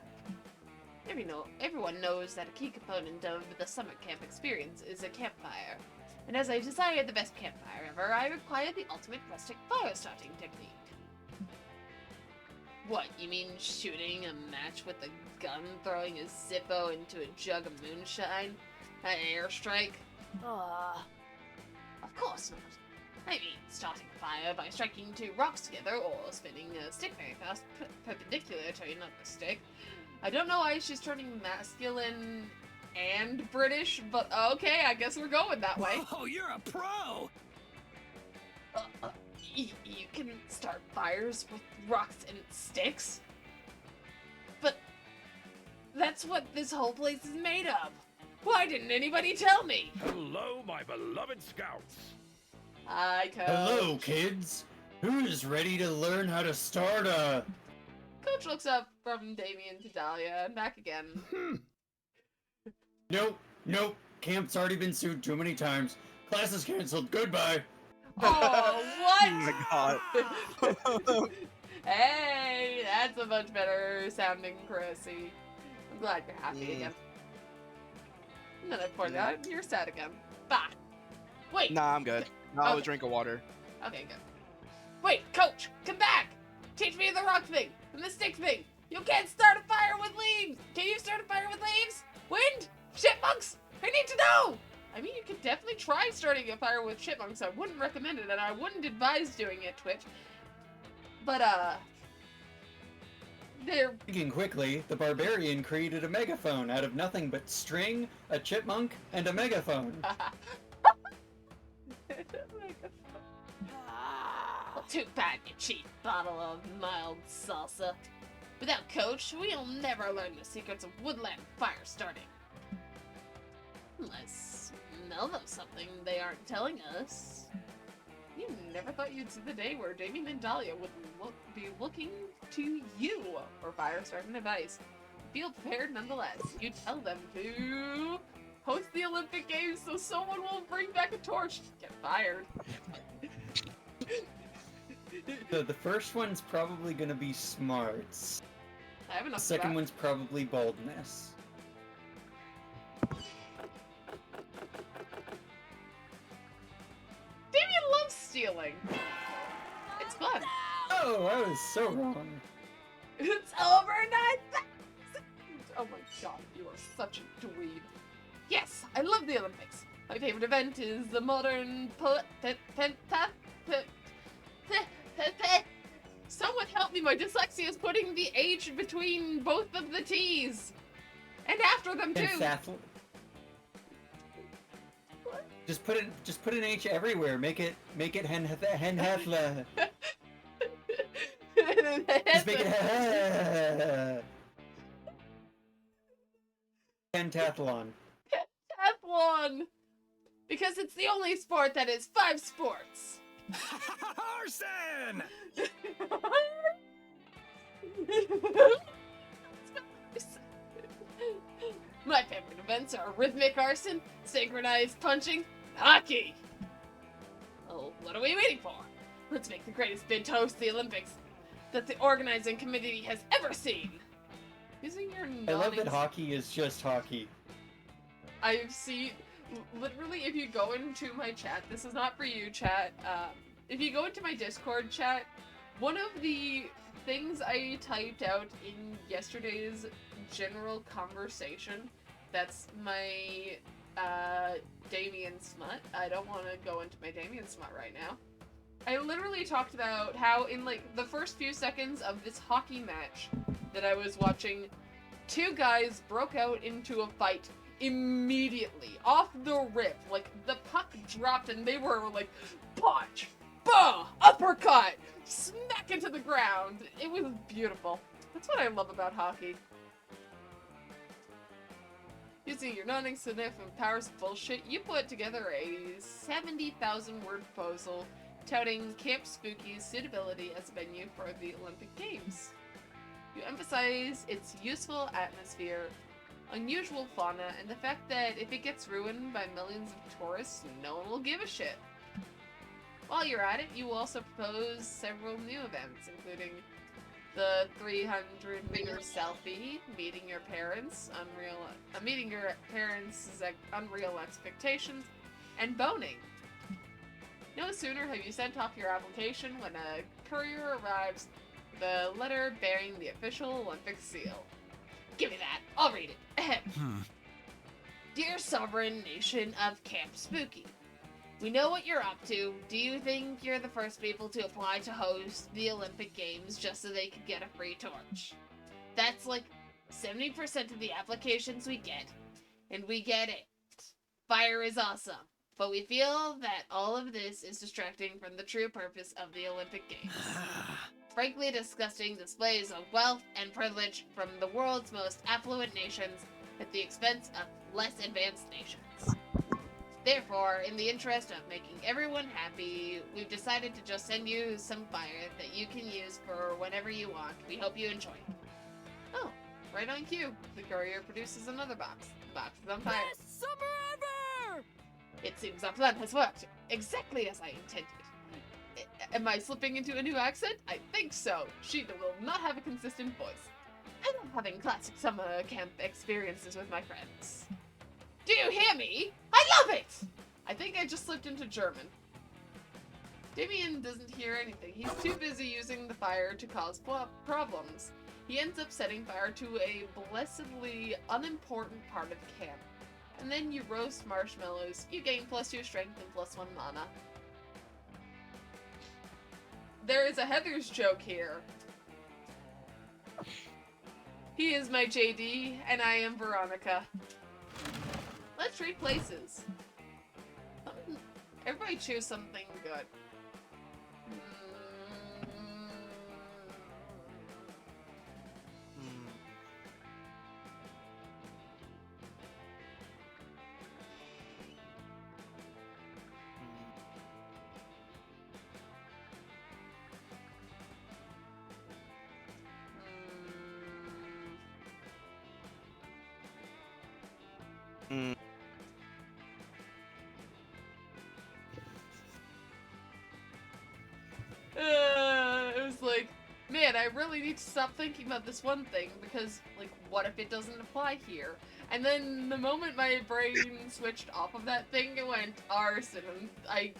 Everyone knows that a key component of the summer camp experience is a campfire. And as I desire the best campfire ever, I require the ultimate rustic fire starting technique. What, you mean shooting a match with a gun, throwing a Zippo into a jug of moonshine? An airstrike? Of course not. I mean, starting a fire by striking two rocks together or spinning a stick very fast, perpendicular to another stick. I don't know why she's turning masculine and British, but okay, I guess we're going that way. Oh, you're a pro! You can start fires with rocks and sticks? But that's what this whole place is made of. Why didn't anybody tell me? Hello, my beloved scouts. Hi, Coach. Hello, kids. Who's ready to learn how to start a... Coach looks up from Damien to Dahlia and back again. Nope. Camp's already been sued too many times. Class is canceled. Goodbye. Oh, what? Oh my god. Hey, that's a much better sounding Chrissy. I'm glad you're happy again. And then I point out you're sad again. Bah. Wait. Nah, I'm good. Now I was drinking water. Okay, good. Wait, Coach, come back! Teach me the rock thing and the stick thing. You can't start a fire with leaves. Can you start a fire with leaves? Wind? Chipmunks? I need to know! I mean, you could definitely try starting a fire with chipmunks. I wouldn't recommend it, and I wouldn't advise doing it, Twitch. But, they're... Thinking quickly, the barbarian created a megaphone out of nothing but string, a chipmunk, and a megaphone. Well, too bad, you cheap bottle of mild salsa. Without Coach, we'll never learn the secrets of woodland fire starting. Unless Mel knows something they aren't telling us. You never thought you'd see the day where Damien and Dahlia would be looking to you for fire starting advice. Feel prepared nonetheless. You tell them to host the Olympic Games so someone will bring back a torch. Get fired. The first one's probably gonna be smarts. I have enough The second for that. one's probably boldness. Damien loves stealing. It's fun. Oh, I was so wrong. It's over 9,000! Oh my god, you are such a dweeb. Yes, I love the Olympics. My favorite event is the modern Someone help me, my dyslexia is putting the H between both of the T's. And after them too. Pentathlon. Just put an H everywhere. Make it henhathla. Just make it pentathlon. Pentathlon! Because it's the only sport that is 5 sports. Arson! My favorite events are rhythmic arson, synchronized punching, hockey. Oh, what are we waiting for? Let's make the greatest bid to host the Olympics that the organizing committee has ever seen. Using your I love that hockey is just hockey. I've seen, literally, if you go into my chat, this is not for you, chat, if you go into my Discord chat, one of the things I typed out in yesterday's general conversation, that's my, Damien smut. I don't want to go into my Damien smut right now. I literally talked about how in, like, the first few seconds of this hockey match that I was watching, 2 guys broke out into a fight immediately, off the rip. Like, the puck dropped and they were like, punch, bah, uppercut, smack into the ground. It was beautiful. That's what I love about hockey. Using your non-insignificant powers of bullshit, you put together a 70,000 word proposal touting Camp Spooky's suitability as a venue for the Olympic Games. You emphasize its useful atmosphere, unusual fauna, and the fact that if it gets ruined by millions of tourists, no one will give a shit. While you're at it, you will also propose several new events, including the 300-meter selfie, meeting your parents' unreal expectations, and boning. No sooner have you sent off your application when a courier arrives with the letter bearing the official Olympic seal. Give me that. I'll read it. Ahem. Dear sovereign nation of Camp Spooky, we know what you're up to. Do you think you're the first people to apply to host the Olympic Games just so they could get a free torch? That's like 70% of the applications we get, and we get it. Fire is awesome, but we feel that all of this is distracting from the true purpose of the Olympic Games. Frankly, disgusting displays of wealth and privilege from the world's most affluent nations at the expense of less advanced nations. Therefore, in the interest of making everyone happy, we've decided to just send you some fire that you can use for whenever you want. We hope you enjoy it. Oh, right on cue. The courier produces another box. The box is on fire. Best summer ever! It seems our plan has worked exactly as I intended. Am I slipping into a new accent? I think so. Sheeta will not have a consistent voice. I love having classic summer camp experiences with my friends. Do you hear me? I love it! I think I just slipped into German. Damien doesn't hear anything. He's too busy using the fire to cause problems. He ends up setting fire to a blessedly unimportant part of camp. And then you roast marshmallows. You gain +2 strength and +1 mana. There is a Heather's joke here. He is my JD, and I am Veronica. Let's trade places. Everybody choose something good. It was like, man, I really need to stop thinking about this one thing because, like, what if it doesn't apply here? And then the moment my brain switched off of that thing, it went arson. And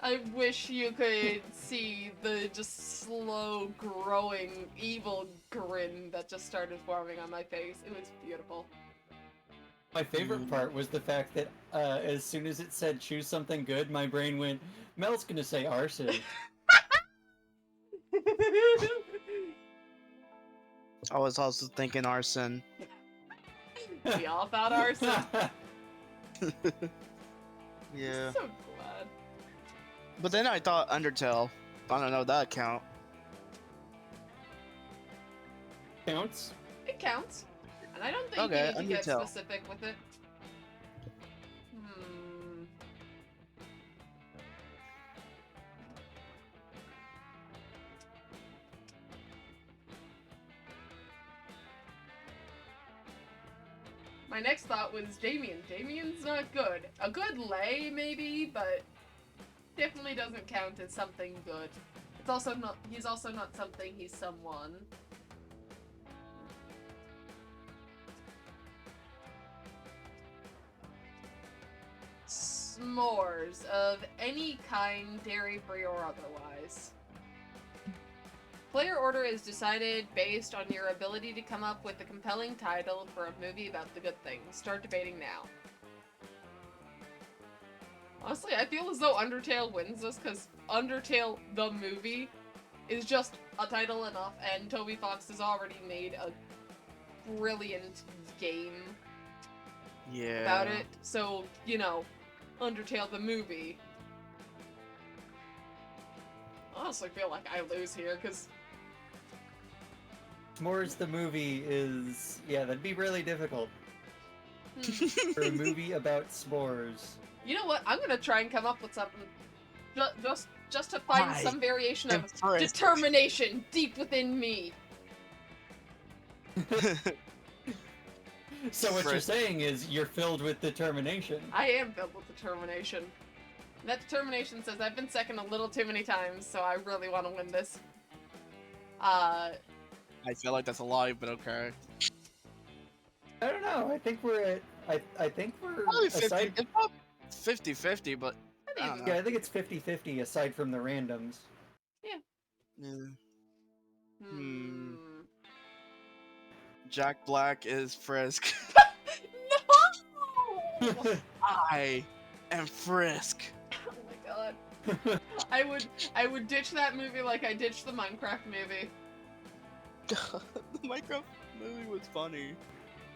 I wish you could see the just slow growing evil grin that just started forming on my face. It was beautiful. My favorite part was the fact that as soon as it said choose something good, my brain went, Mel's gonna say arson. I was also thinking arson. We all thought arson. Yeah. So glad. But then I thought Undertale. I don't know, that count. Counts? It counts. And I don't think Okay, you need to get Undertale. specific with it. My next thought was Damien. Damien's not good. A good lay, maybe, but definitely doesn't count as something good. It's also not. He's also not something. He's someone. S'mores of any kind, dairy-free or otherwise. Player order is decided based on your ability to come up with a compelling title for a movie about the good things. Start debating now. Honestly, I feel as though Undertale wins this because Undertale the movie is just a title enough, and Toby Fox has already made a brilliant game about it. So, you know, Undertale the movie. I honestly feel like I lose here because S'mores the movie is... yeah, that'd be really difficult. For a movie about s'mores. You know what? I'm gonna try and come up with something just to find Why? some variation of First. determination deep within me. So what you're First. saying is you're filled with determination. I am filled with determination. That determination says I've been second a little too many times, so I really want to win this. I feel like that's a lie, but okay. I don't know. I think we're at... I think we're... Probably 50, aside... it's not 50-50, but I don't know. Yeah, I think it's 50-50 aside from the randoms. Yeah. Yeah. Jack Black is Frisk. No! I am Frisk. Oh my god. I would ditch that movie like I ditched the Minecraft movie. The Minecraft movie was funny.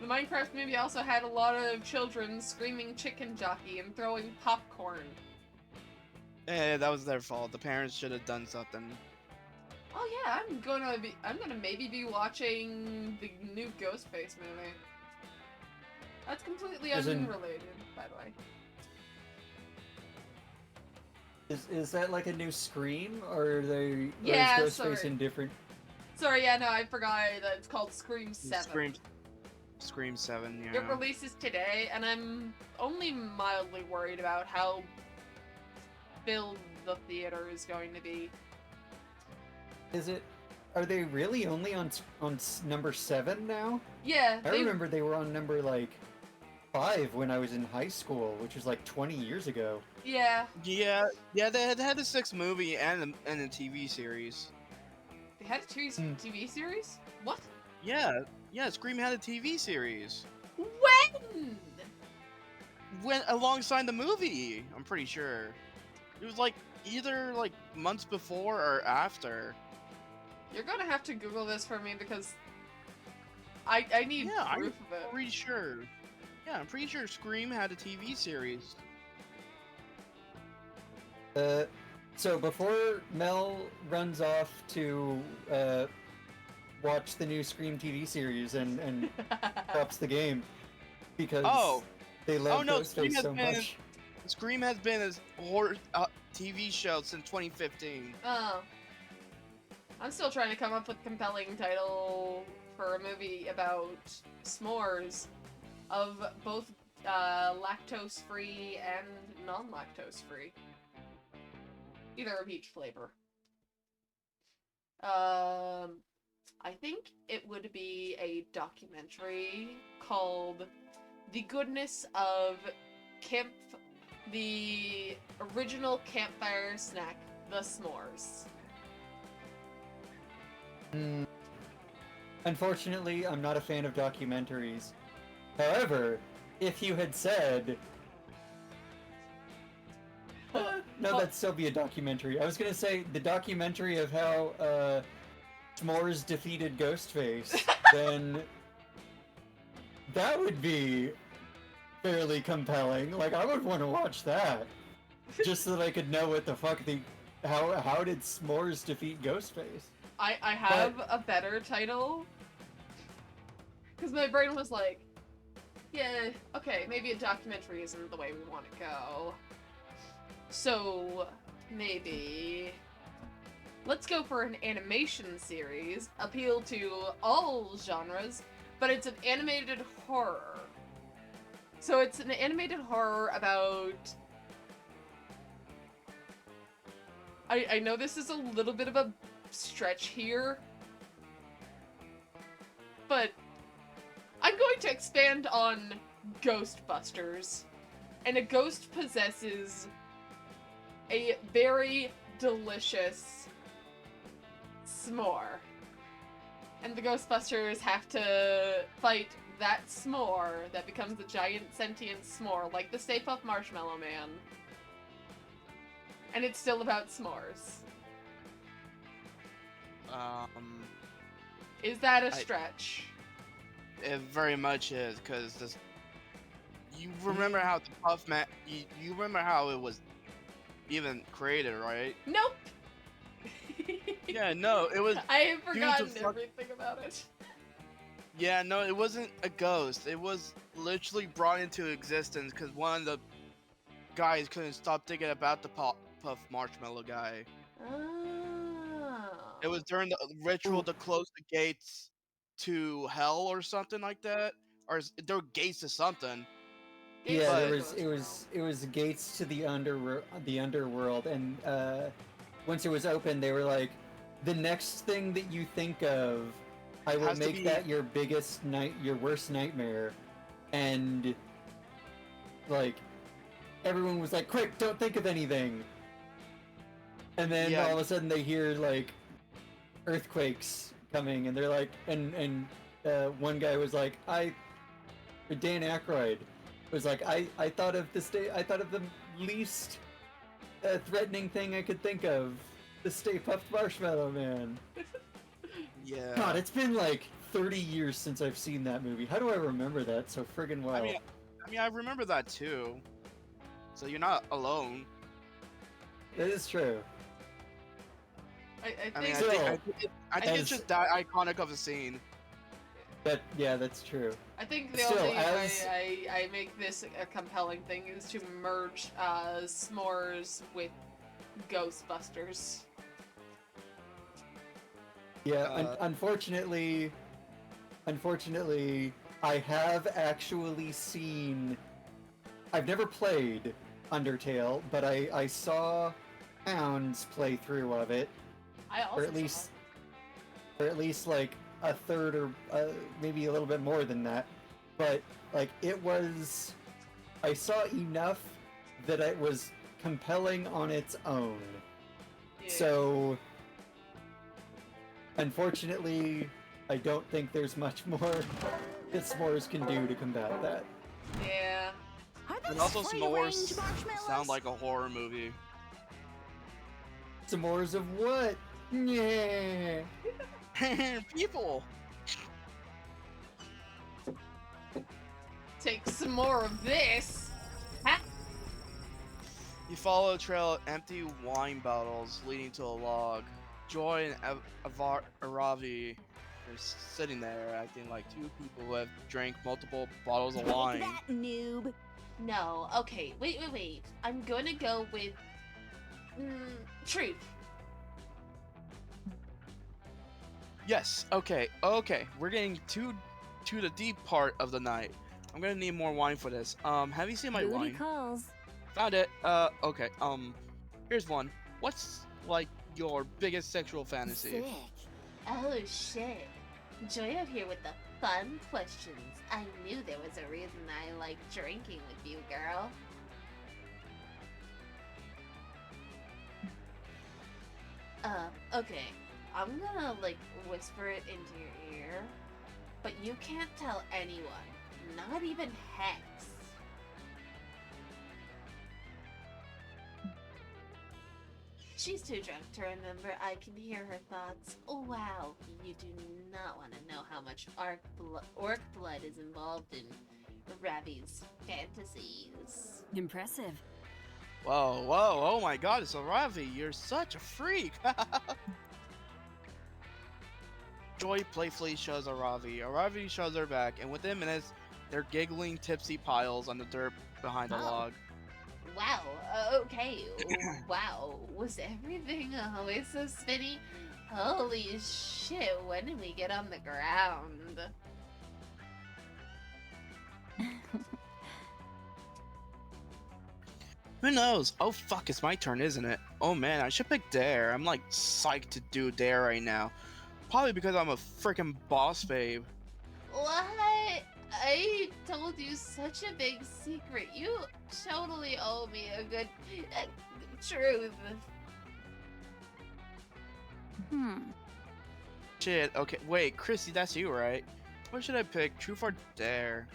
The Minecraft movie also had a lot of children screaming chicken jockey and throwing popcorn. That was their fault. The parents should have done something. Oh yeah, I'm gonna maybe be watching the new Ghostface movie. That's completely unrelated, by the way. Is that like a new Scream, or are they? Yeah, or is Ghostface sorry. in different? Sorry, yeah, no, I forgot that it's called Scream 7. Scream 7, yeah. It releases today, and I'm only mildly worried about how filled the theater is going to be. Is it? Are they really only on number 7 now? Yeah. I remember they were on number like 5 when I was in high school, which was like 20 years ago. Yeah. Yeah, they had a 6th movie and a TV series. They had a TV series? What? Yeah, Scream had a TV series. When? Alongside the movie, I'm pretty sure. It was like either like months before or after. You're gonna have to Google this for me because I need proof of it. I'm pretty sure. Yeah, I'm pretty sure Scream had a TV series. So before Mel runs off to watch the new Scream TV series and drops the game because they love Ghostface so much. Scream has been a horror TV show since 2015. Oh. I'm still trying to come up with a compelling title for a movie about s'mores of both lactose-free and non-lactose-free. Either of each flavor. I think it would be a documentary called The Goodness of the original campfire snack, the s'mores. Unfortunately, I'm not a fan of documentaries. However, if you had said... no, that'd still be a documentary. I was gonna say the documentary of how s'mores defeated Ghostface, then that would be fairly compelling. Like, I would want to watch that. Just so that I could know what the fuck how did s'mores defeat Ghostface? I have a better title. Because my brain was like, yeah, okay, maybe a documentary isn't the way we want to go. So, maybe... let's go for an animation series, appeal to all genres, but it's an animated horror. So it's an animated horror about... I know this is a little bit of a stretch here, but I'm going to expand on Ghostbusters. And a ghost possesses a very delicious s'more. And the Ghostbusters have to fight that s'more that becomes a giant sentient s'more, like the Stay Puft Marshmallow Man. And it's still about s'mores. Is that a stretch? It very much is, because this... You remember how the Puff Man... You remember how it was even created, right? Nope! Yeah, no, it was... I have forgotten everything about it. Yeah, no, it wasn't a ghost. It was literally brought into existence because one of the guys couldn't stop thinking about the Puff Marshmallow guy. Oh. It was during the ritual to close the gates to hell or something like that, or there were gates to something. Yeah, it was gates to the underworld, and once it was open, they were like, the next thing that you think of, I will make that your worst nightmare, and like everyone was like, quick, don't think of anything. And then all of a sudden they hear like earthquakes coming, and they're like, and one guy was like, Dan Aykroyd was like, I thought of the least threatening thing I could think of, the Stay Puft Marshmallow Man. Yeah. God, it's been like 30 years since I've seen that movie. How do I remember that so friggin' well? I mean, I remember that too. So you're not alone. That is true. I I mean, think I think it's just that iconic of a scene. But yeah, that's true. I think the Still, only as- way I make this a compelling thing is to merge s'mores with Ghostbusters. Yeah, unfortunately, I have actually seen. I've never played Undertale, but I saw Hound's playthrough of it, I also or at least like a third or maybe a little bit more than that. But like it was, I saw enough that it was compelling on its own. Yeah. So, unfortunately, I don't think there's much more that s'mores can do to combat that. Yeah. And also, s'mores sound like a horror movie. S'mores of what? Yeah. People. Take some more of this. Ha! You follow a trail of empty wine bottles leading to a log. Joy and Aravi are sitting there acting like two people who have drank multiple bottles of wine. That noob. No, okay, wait. I'm gonna go with truth. Yes, okay. We're getting to the deep part of the night. I'm gonna need more wine for this. Have you seen my Booty wine? calls. Found it. Okay. Here's one. What's like your biggest sexual fantasy? Sick. Oh shit. Joy out here with the fun questions. I knew there was a reason I liked drinking with you, girl. Okay. I'm gonna, like, whisper it into your ear, but you can't tell anyone. Not even Hex. She's too drunk to remember. I can hear her thoughts. Oh, wow. You do not want to know how much orc blood is involved in Ravi's fantasies. Impressive. Whoa, oh my god, it's a Ravi. You're such a freak. Joy playfully shows Aravi. Aravi shows her back, and within minutes, they're giggling tipsy piles on the dirt behind the log. Wow, okay. Wow, was everything always so spinny? Holy shit, when did we get on the ground? Who knows? Oh fuck, it's my turn, isn't it? Oh man, I should pick Dare. I'm like psyched to do Dare right now. Probably because I'm a freaking boss babe. What? I told you such a big secret. You totally owe me a good truth. Shit, okay, wait, Chrissy, that's you, right? What should I pick, Truth or Dare?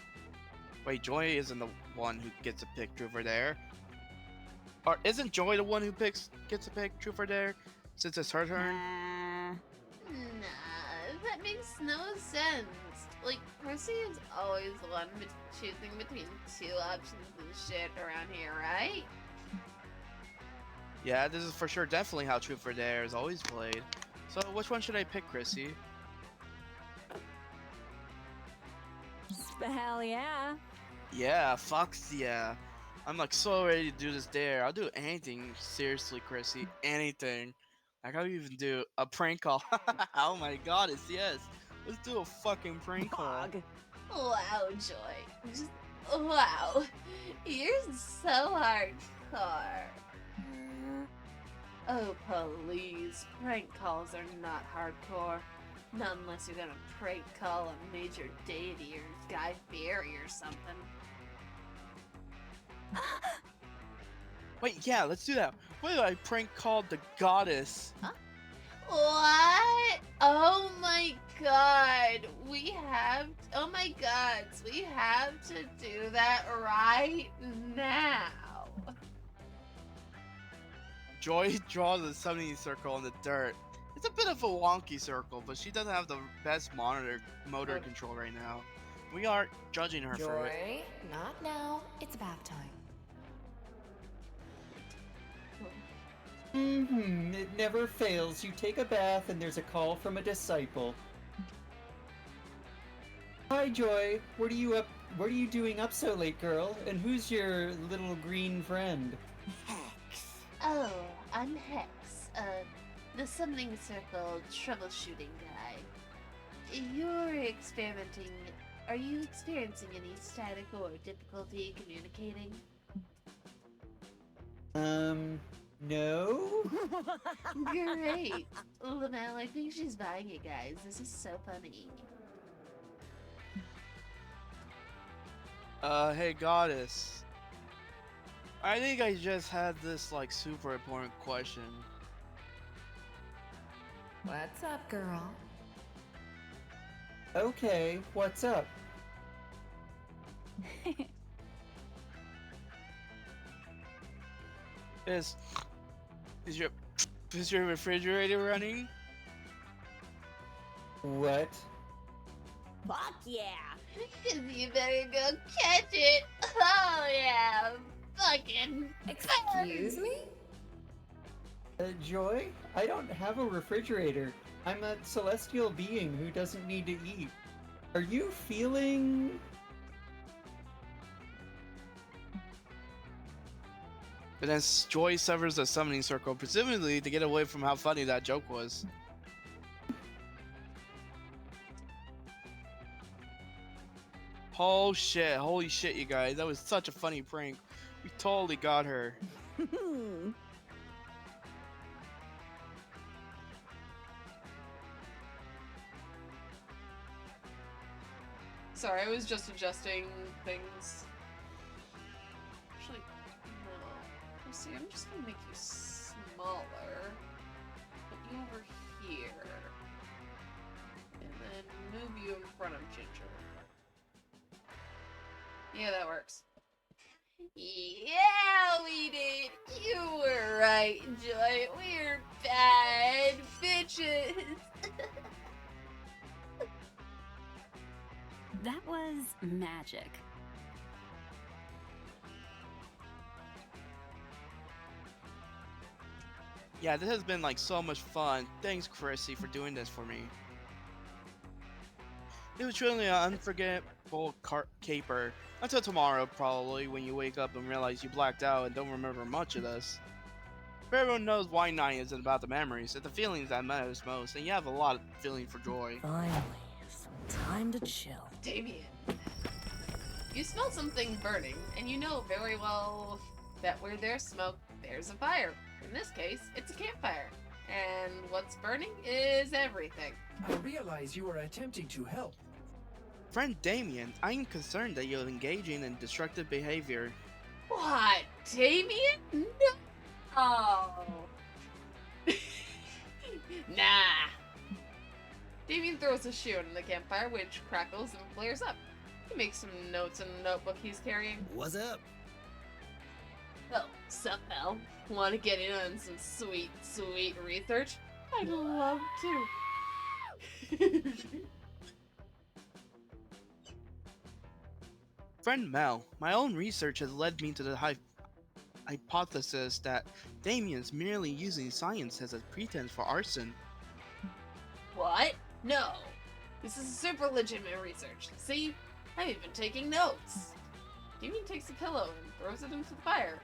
Wait, Joy isn't the one who gets to pick Truth or Dare. Or isn't Joy the one who gets to pick Truth or Dare? Since it's her turn? Nah, that makes no sense. Like, Percy is always the one choosing between two options and shit around here, right? Yeah, this is for sure definitely how Truth or Dare is always played. So which one should I pick, Chrissy? Hell yeah. Yeah, Fox, yeah. I'm like so ready to do this Dare. I'll do anything, seriously, Chrissy. Anything. Like, I'll even do a prank call. Oh my god, it's yes. Let's do a fucking prank call. Wow, Joy. Just, wow. You're so hardcore. Oh, please. Prank calls are not hardcore. Not unless you're gonna prank call a major deity or Guy Fieri or something. Wait, yeah, let's do that. What if I prank called the goddess? Huh? What? Oh my god. Oh my god. We have to do that right now. Joy draws a summoning circle in the dirt. It's a bit of a wonky circle, but she doesn't have the best motor control right now. We aren't judging her for it. Joy, not now. It's bath time. It never fails. You take a bath and there's a call from a disciple. Hi, Joy. What are you doing up so late, girl? And who's your little green friend? Hex. Oh, I'm Hex. The summoning circle troubleshooting guy. Are you experiencing any static or difficulty communicating? No? Great. Lamel, I think she's buying it, guys. This is so funny. Hey, Goddess. I think I just had this, like, super important question. What's up, girl? Okay, what's up? Is your refrigerator running? What? Fuck yeah! You better go catch it. Oh yeah, fucking. Excuse me? Joy? I don't have a refrigerator. I'm a celestial being who doesn't need to eat. Are you feeling... But then Joy severs the summoning circle, presumably to get away from how funny that joke was. Oh shit, holy shit, you guys. That was such a funny prank. We totally got her. Sorry, I was just adjusting things. Actually, no. Let's see, I'm just gonna make you smaller. Put you over here. And then move you in front of Ginger. Yeah, that works. Yeah, we did. You were right, Joy. We're bad bitches. That was magic. Yeah, this has been like so much fun. Thanks, Chrissy, for doing this for me. It was truly an unforgettable caper. Until tomorrow, probably, when you wake up and realize you blacked out and don't remember much of this. But everyone knows why 9 isn't about the memories, it's the feelings that matters most, and you have a lot of feeling for Joy. Finally, some time to chill. Damien, you smell something burning, and you know very well that where there's smoke, there's a fire. In this case, it's a campfire. And what's burning is everything. I realize you are attempting to help. Friend Damien, I am concerned that you're engaging in destructive behavior. What? Damien? No! Nah. Damien throws a shoe in the campfire, which crackles and flares up. He makes some notes in the notebook he's carrying. What's up? Oh, sup, pal? Want to get in on some sweet, sweet research? I'd love to. Friend Mel, my own research has led me to the hypothesis that Damien's merely using science as a pretense for arson. What? No. This is super legitimate research. See? I'm even taking notes. Damien takes a pillow and throws it into the fire.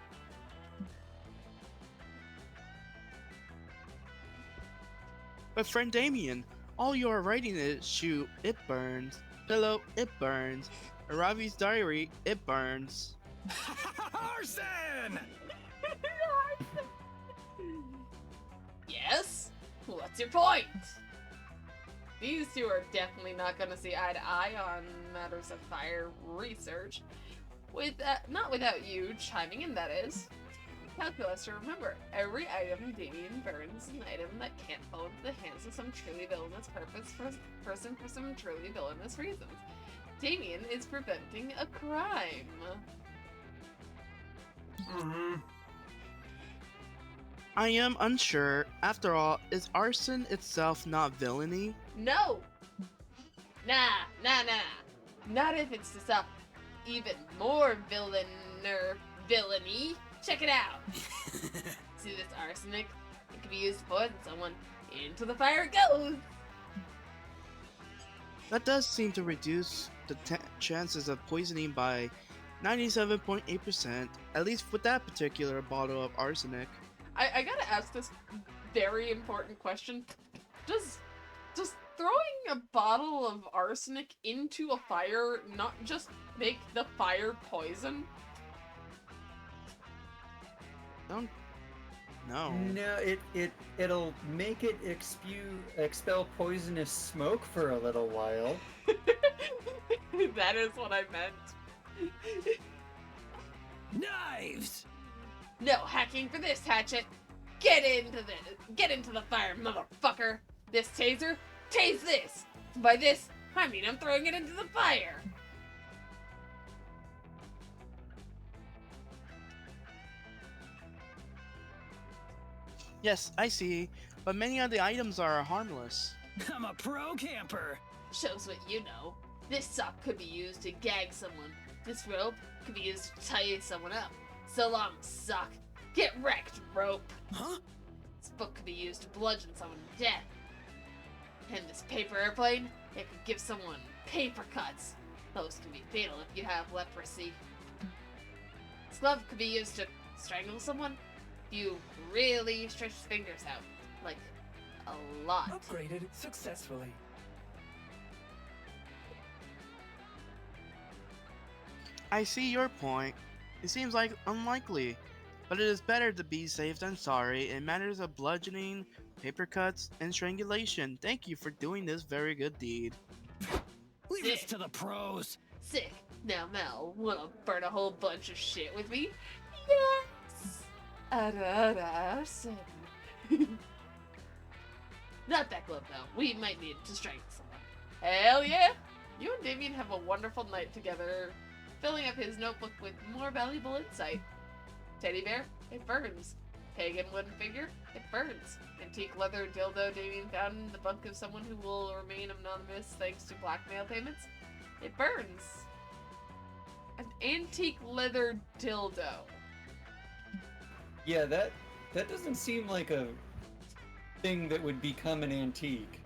But friend Damien, all you are writing is shoe, it burns. Pillow, it burns. Aravi's diary, it burns. Arson! Yes? What's your point? These two are definitely not gonna see eye to eye on matters of fire research. Not without you chiming in, that is. calculus to remember. Every item Damien burns is an item that can't fall into the hands of some truly villainous person for some truly villainous reasons. Damien is preventing a crime. I am unsure. After all, is arson itself not villainy? No! Nah. Not if it's to stop even more villainy. Check it out. See this arsenic? It can be used to poison someone. Into the fire it goes! That does seem to reduce the chances of poisoning by 97.8%, at least with that particular bottle of arsenic. I gotta ask this very important question. Does throwing a bottle of arsenic into a fire not just make the fire poison? No. No, it'll make it expel poisonous smoke for a little while. That is what I meant. Knives! No hacking for this, Hatchet. Get into the fire, motherfucker. This taser, tase this. By this, I mean I'm throwing it into the fire. Yes, I see, but many of the items are harmless. I'm a pro camper. Shows what you know. This sock could be used to gag someone. This rope could be used to tie someone up. So long, sock. Get wrecked, rope. Huh? This book could be used to bludgeon someone to death. And this paper airplane, it could give someone paper cuts. Those can be fatal if you have leprosy. This glove could be used to strangle someone if you really stretch your fingers out. Like, a lot. Upgraded successfully. I see your point. It seems like unlikely, but it is better to be safe than sorry in matters of bludgeoning, paper cuts, and strangulation. Thank you for doing this very good deed. Leave this to the pros. Sick. Now, Mel, wanna burn a whole bunch of shit with me? Yes! Arson. Not that glove, though. We might need to strangle someone. Hell yeah! You and Damien have a wonderful night together, filling up his notebook with more valuable insight. Teddy bear, it burns. Pagan wooden figure, it burns. Antique leather dildo Damien found in the bunk of someone who will remain anonymous thanks to blackmail payments, it burns. An antique leather dildo. Yeah, that doesn't seem like a thing that would become an antique.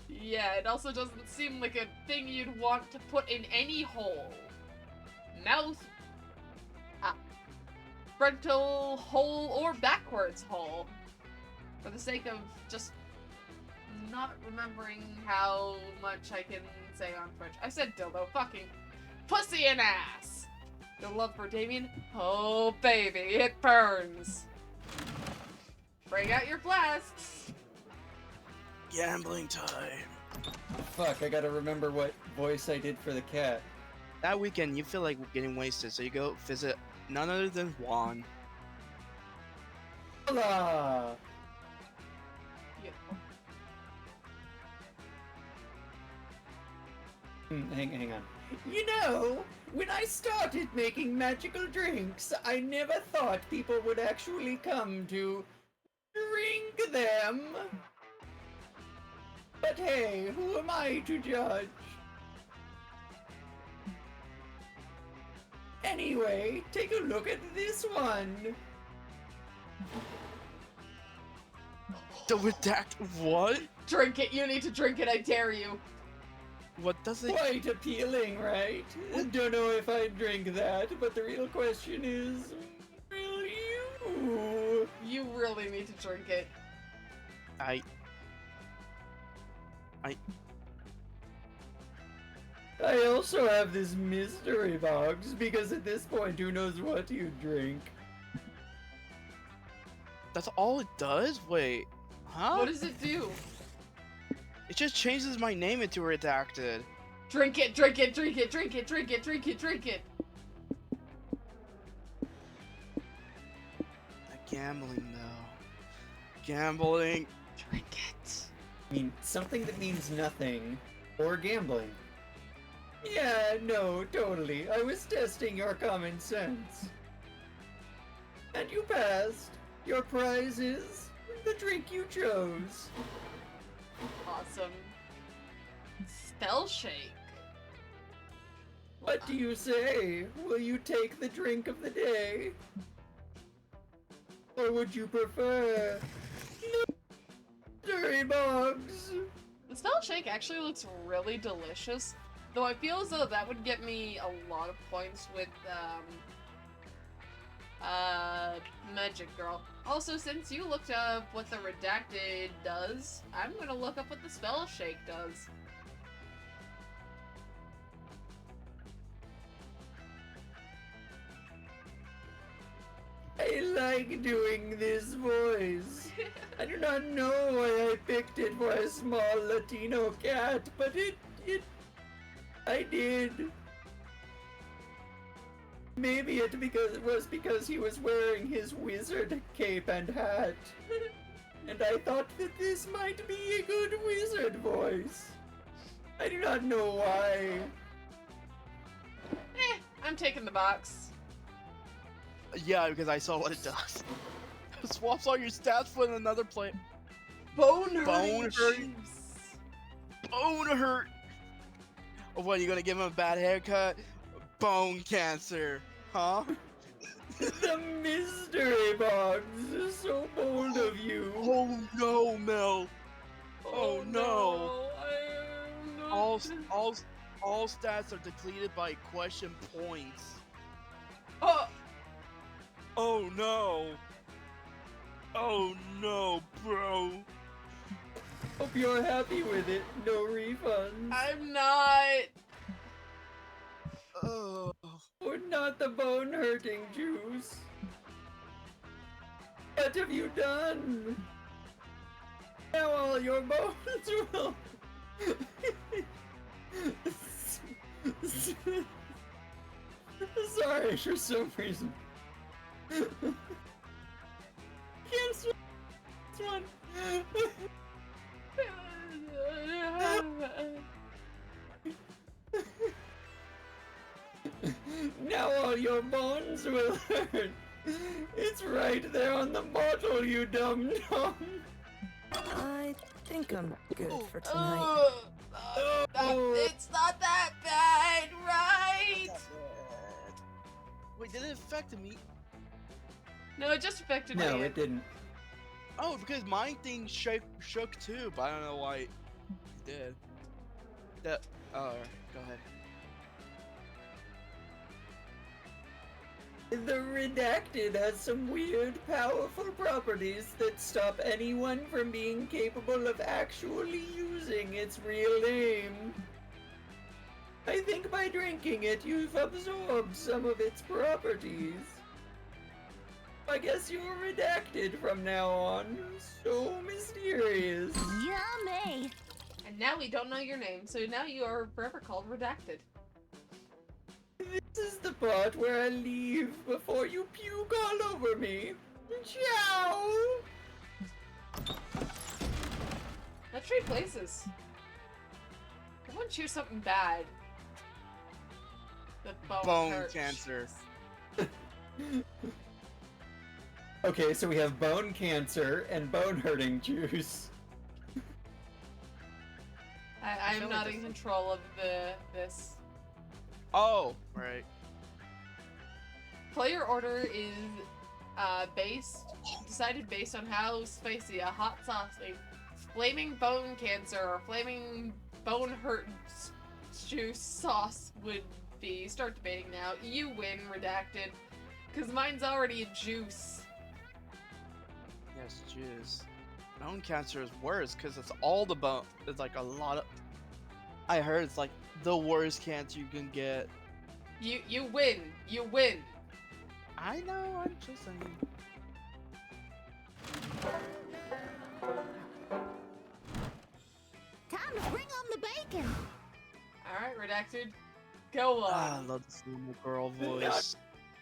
Yeah, it also doesn't seem like a thing you'd want to put in any hole. Mouth, frontal hole, or backwards hole. For the sake of just not remembering how much I can say on Twitch. I said dildo, fucking pussy and ass. Your love for Damien? Oh baby, it burns. Bring out your flasks. Gambling time. Fuck, I gotta remember what voice I did for the cat. That weekend, you feel like getting wasted, so you go visit none other than Juan. Hola! Beautiful. Hang on. You know, when I started making magical drinks, I never thought people would actually come to drink them. But hey, who am I to judge? Anyway, take a look at this one. The redact what? Drink it, you need to drink it, I dare you. What does it? Quite appealing, right? Don't know if I'd drink that, but the real question is, will you? You really need to drink it. I also have this mystery box, because at this point, who knows what you drink? That's all it does? Wait, huh? What does it do? It just changes my name into redacted. Drink it, drink it, drink it, drink it, drink it, drink it, drink it. I gambling though. Gambling. Trinkets. I mean, something that means nothing. Or gambling. Yeah, no, totally. I was testing your common sense. And you passed. Your prize is the drink you chose. Awesome. Spell shake. What do you say? Will you take the drink of the day? Or would you prefer mystery box? The spell shake actually looks really delicious, though I feel as though that would get me a lot of points with Magic Girl. Also, since you looked up what the redacted does, I'm gonna look up what the spell shake does. I like doing this voice. I do not know why I picked it for a small Latino cat, but I did. Maybe it was because he was wearing his wizard cape and hat. And I thought that this might be a good wizard voice. I do not know why. I'm taking the box. Yeah, because I saw what it does. Swaps all your stats for another play. Bone hurt. Bone hurt. Oh, what, you gonna give him a bad haircut? Bone cancer, huh? The mystery box is so bold of you. Oh no, Mel. Oh no. All stats are depleted by question points. Oh no. Oh no, bro. Hope you're happy with it. No refunds. I'm not. Oh. Or not the bone hurting juice. What have you done? Now all your bones will. Sorry for some reason. Can't swim this one. Now all your bones will hurt. It's right there on the bottle, you dumb dumb. I think I'm good for tonight. It's not that bad, right? Wait, did it affect me? No, it just affected me. No, it didn't. Oh, because my thing shook too, but I don't know why it did. Go ahead. The redacted has some weird, powerful properties that stop anyone from being capable of actually using its real name. I think by drinking it, you've absorbed some of its properties. I guess you're redacted from now on. So mysterious. Yummy! And now we don't know your name, so now you are forever called Redacted. This is the part where I leave before you puke all over me. Ciao! Let's trade places. I want to choose something bad. The Bone hurt. cancer. Okay, so we have bone cancer and bone hurting juice. I'm not in control of this. Oh, right. Player order is decided based on how spicy a hot sauce, a flaming bone cancer or flaming bone hurt juice sauce would be. Start debating now. You win, Redacted, because mine's already a juice. Yes, juice. Bone cancer is worse because it's all the bone. It's like a lot of. I heard it's like the worst cancer you can get. You win. You win. I know. I'm just saying. Time to bring on the bacon. All right, Redacted, go on. I love this little girl voice.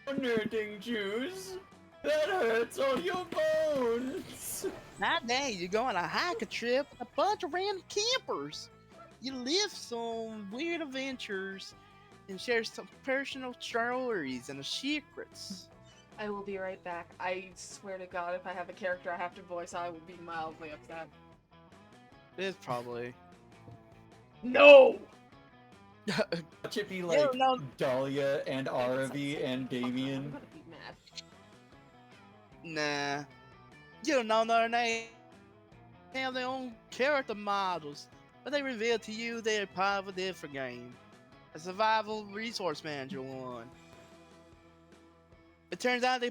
Bone hurting juice. That hurts all your bones! That day, you go on a hiking trip with a bunch of random campers. You live some weird adventures and share some personal stories and secrets. I will be right back. I swear to God, if I have a character I have to voice, I will be mildly upset. It's probably. No! Watch it be like Dahlia and Aravi and I'm Damien. gonna be mad. Nah. You don't know their name. They have their own character models, but they reveal to you they're part of a different game. A survival resource manager one. It turns out they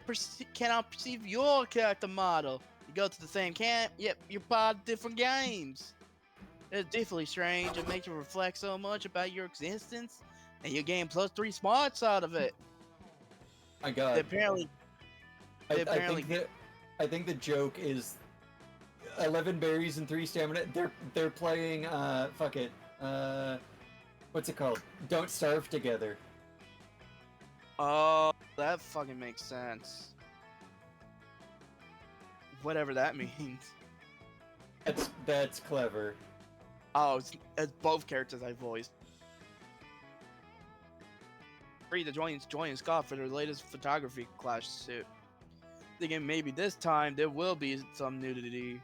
cannot perceive your character model. You go to the same camp, yep, you're part of different games. It's definitely strange. It makes you reflect so much about your existence, and you gain +3 smarts out of it. My God. Apparently, I think the joke is 11 berries and 3 stamina. They're playing fuck it. What's it called? Don't Starve Together. Oh, that fucking makes sense. Whatever that means. That's clever. Oh, it's both characters I voiced. Free to join Scott for their latest photography class suit. Thinking maybe this time there will be some nudity.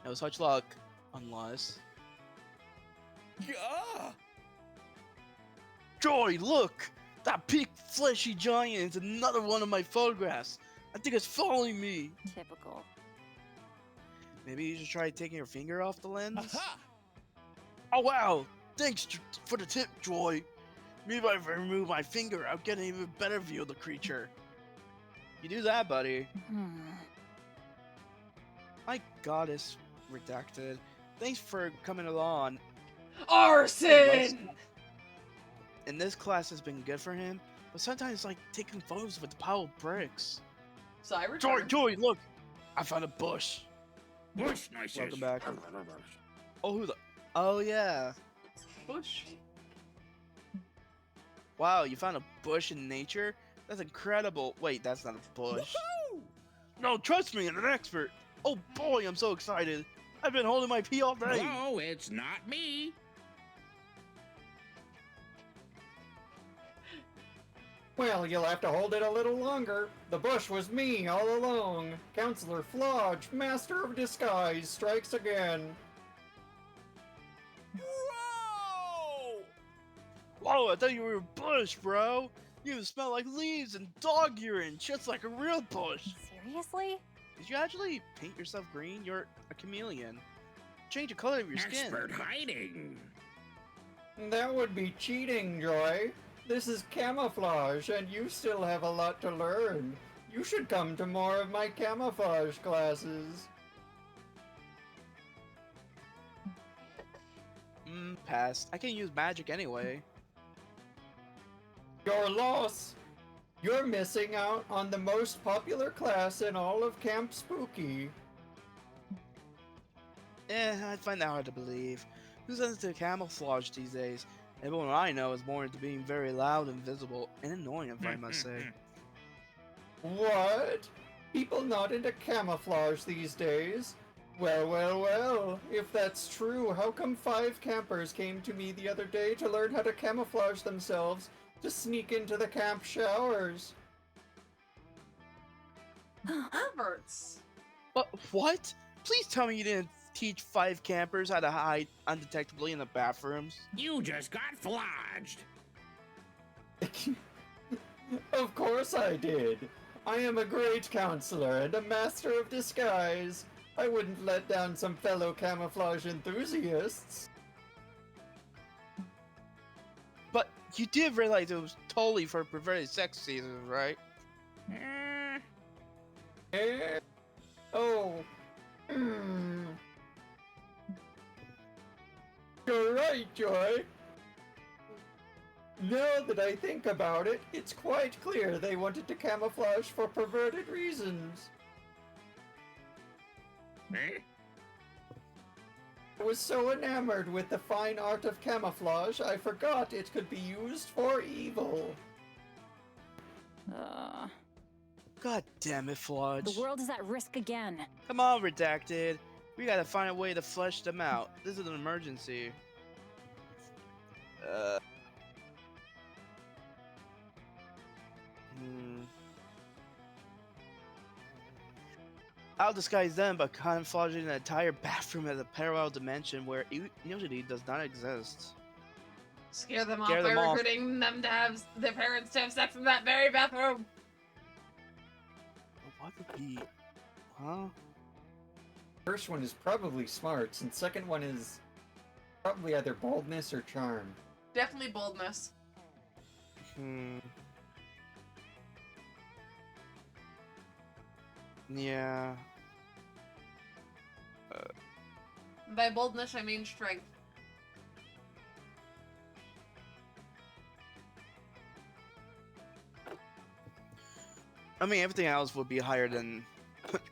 No such luck, unless. Yeah. Joy, look! That big fleshy giant is another one of my photographs. I think it's following me. Typical. Maybe you should try taking your finger off the lens. Aha! Oh wow! Thanks for the tip, Joy. Maybe if I remove my finger, I'll get an even better view of the creature. You do that, buddy. My goddess, redacted. Thanks for coming along. Arson! And this class has been good for him, but sometimes like taking photos with the pile of bricks. So I returned. Joy, look! I found a bush. Bush, nice. Welcome back. Oh, who the? Oh yeah. Bush. Wow, you found a bush in nature? That's incredible. Wait, that's not a bush. No, trust me, I'm an expert. Oh boy, I'm so excited. I've been holding my pee all day. No, it's not me. Well, you'll have to hold it a little longer. The bush was me all along. Counselor Flodge, Master of Disguise, strikes again. Whoa, I thought you were a bush, bro. You smell like leaves and dog urine, just like a real bush. Seriously? Did you actually paint yourself green? You're a chameleon. Change the color of your skin. Expert hiding. That would be cheating, Joy. This is camouflage, and you still have a lot to learn. You should come to more of my camouflage classes. Pass. I can use magic anyway. Your loss. You're missing out on the most popular class in all of Camp Spooky. I find that hard to believe. Who's into camouflage these days? Everyone I know is more into being very loud and visible and annoying, if I must say. What? People not into camouflage these days? Well, if that's true, how come 5 campers came to me the other day to learn how to camouflage themselves to sneak into the camp showers? Perverts. What? Please tell me you didn't teach 5 campers how to hide undetectably in the bathrooms. You just got flodged. Of course I did. I am a great counselor and a master of disguise. I wouldn't let down some fellow camouflage enthusiasts. But you did realize it was totally for perverted sex seasons, right? Oh. You're right, Joy. Now that I think about it, it's quite clear they wanted to camouflage for perverted reasons. I was so enamored with the fine art of camouflage, I forgot it could be used for evil. God damn it, Fludge. The world is at risk again. Come on, Redacted. We gotta find a way to flush them out. This is an emergency. I'll disguise them by camouflaging the entire bathroom as a parallel dimension where nudity does not exist. Scare them off Scare by them off. recruiting them to have their parents to have sex in that very bathroom. What would be? Huh? First one is probably smarts, and second one is probably either baldness or charm. Definitely boldness. Yeah. By boldness, I mean strength. I mean, everything else would be higher than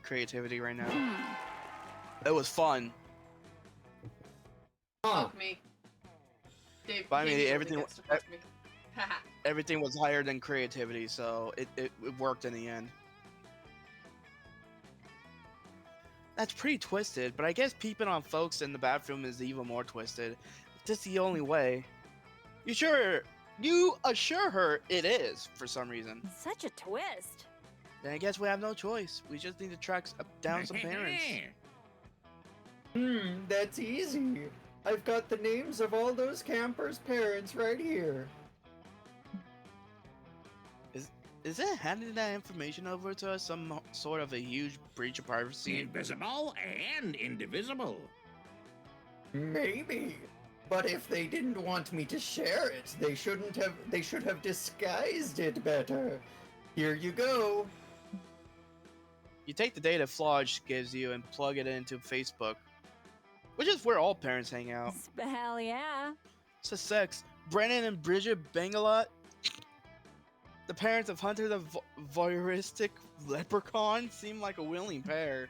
creativity right now. It was fun. Fuck me. Dave, But I mean, Dave really everything- gets to fuck me. Haha. Everything was higher than creativity, so it worked in the end. That's pretty twisted, but I guess peeping on folks in the bathroom is even more twisted. It's just the only way. You assure her it is, for some reason. Such a twist. Then I guess we have no choice. We just need to track down some parents. That's easy. I've got the names of all those campers' parents right here. Is it handing that information over to us some sort of a huge breach of privacy? Invisible and indivisible. Maybe. But if they didn't want me to share it, they should have disguised it better. Here you go. You take the data Flodge gives you and plug it into Facebook, which is where all parents hang out. Hell yeah. Sussex, Brennan and Bridget Bangalot, the parents of Hunter the voyeuristic leprechaun, seem like a willing pair.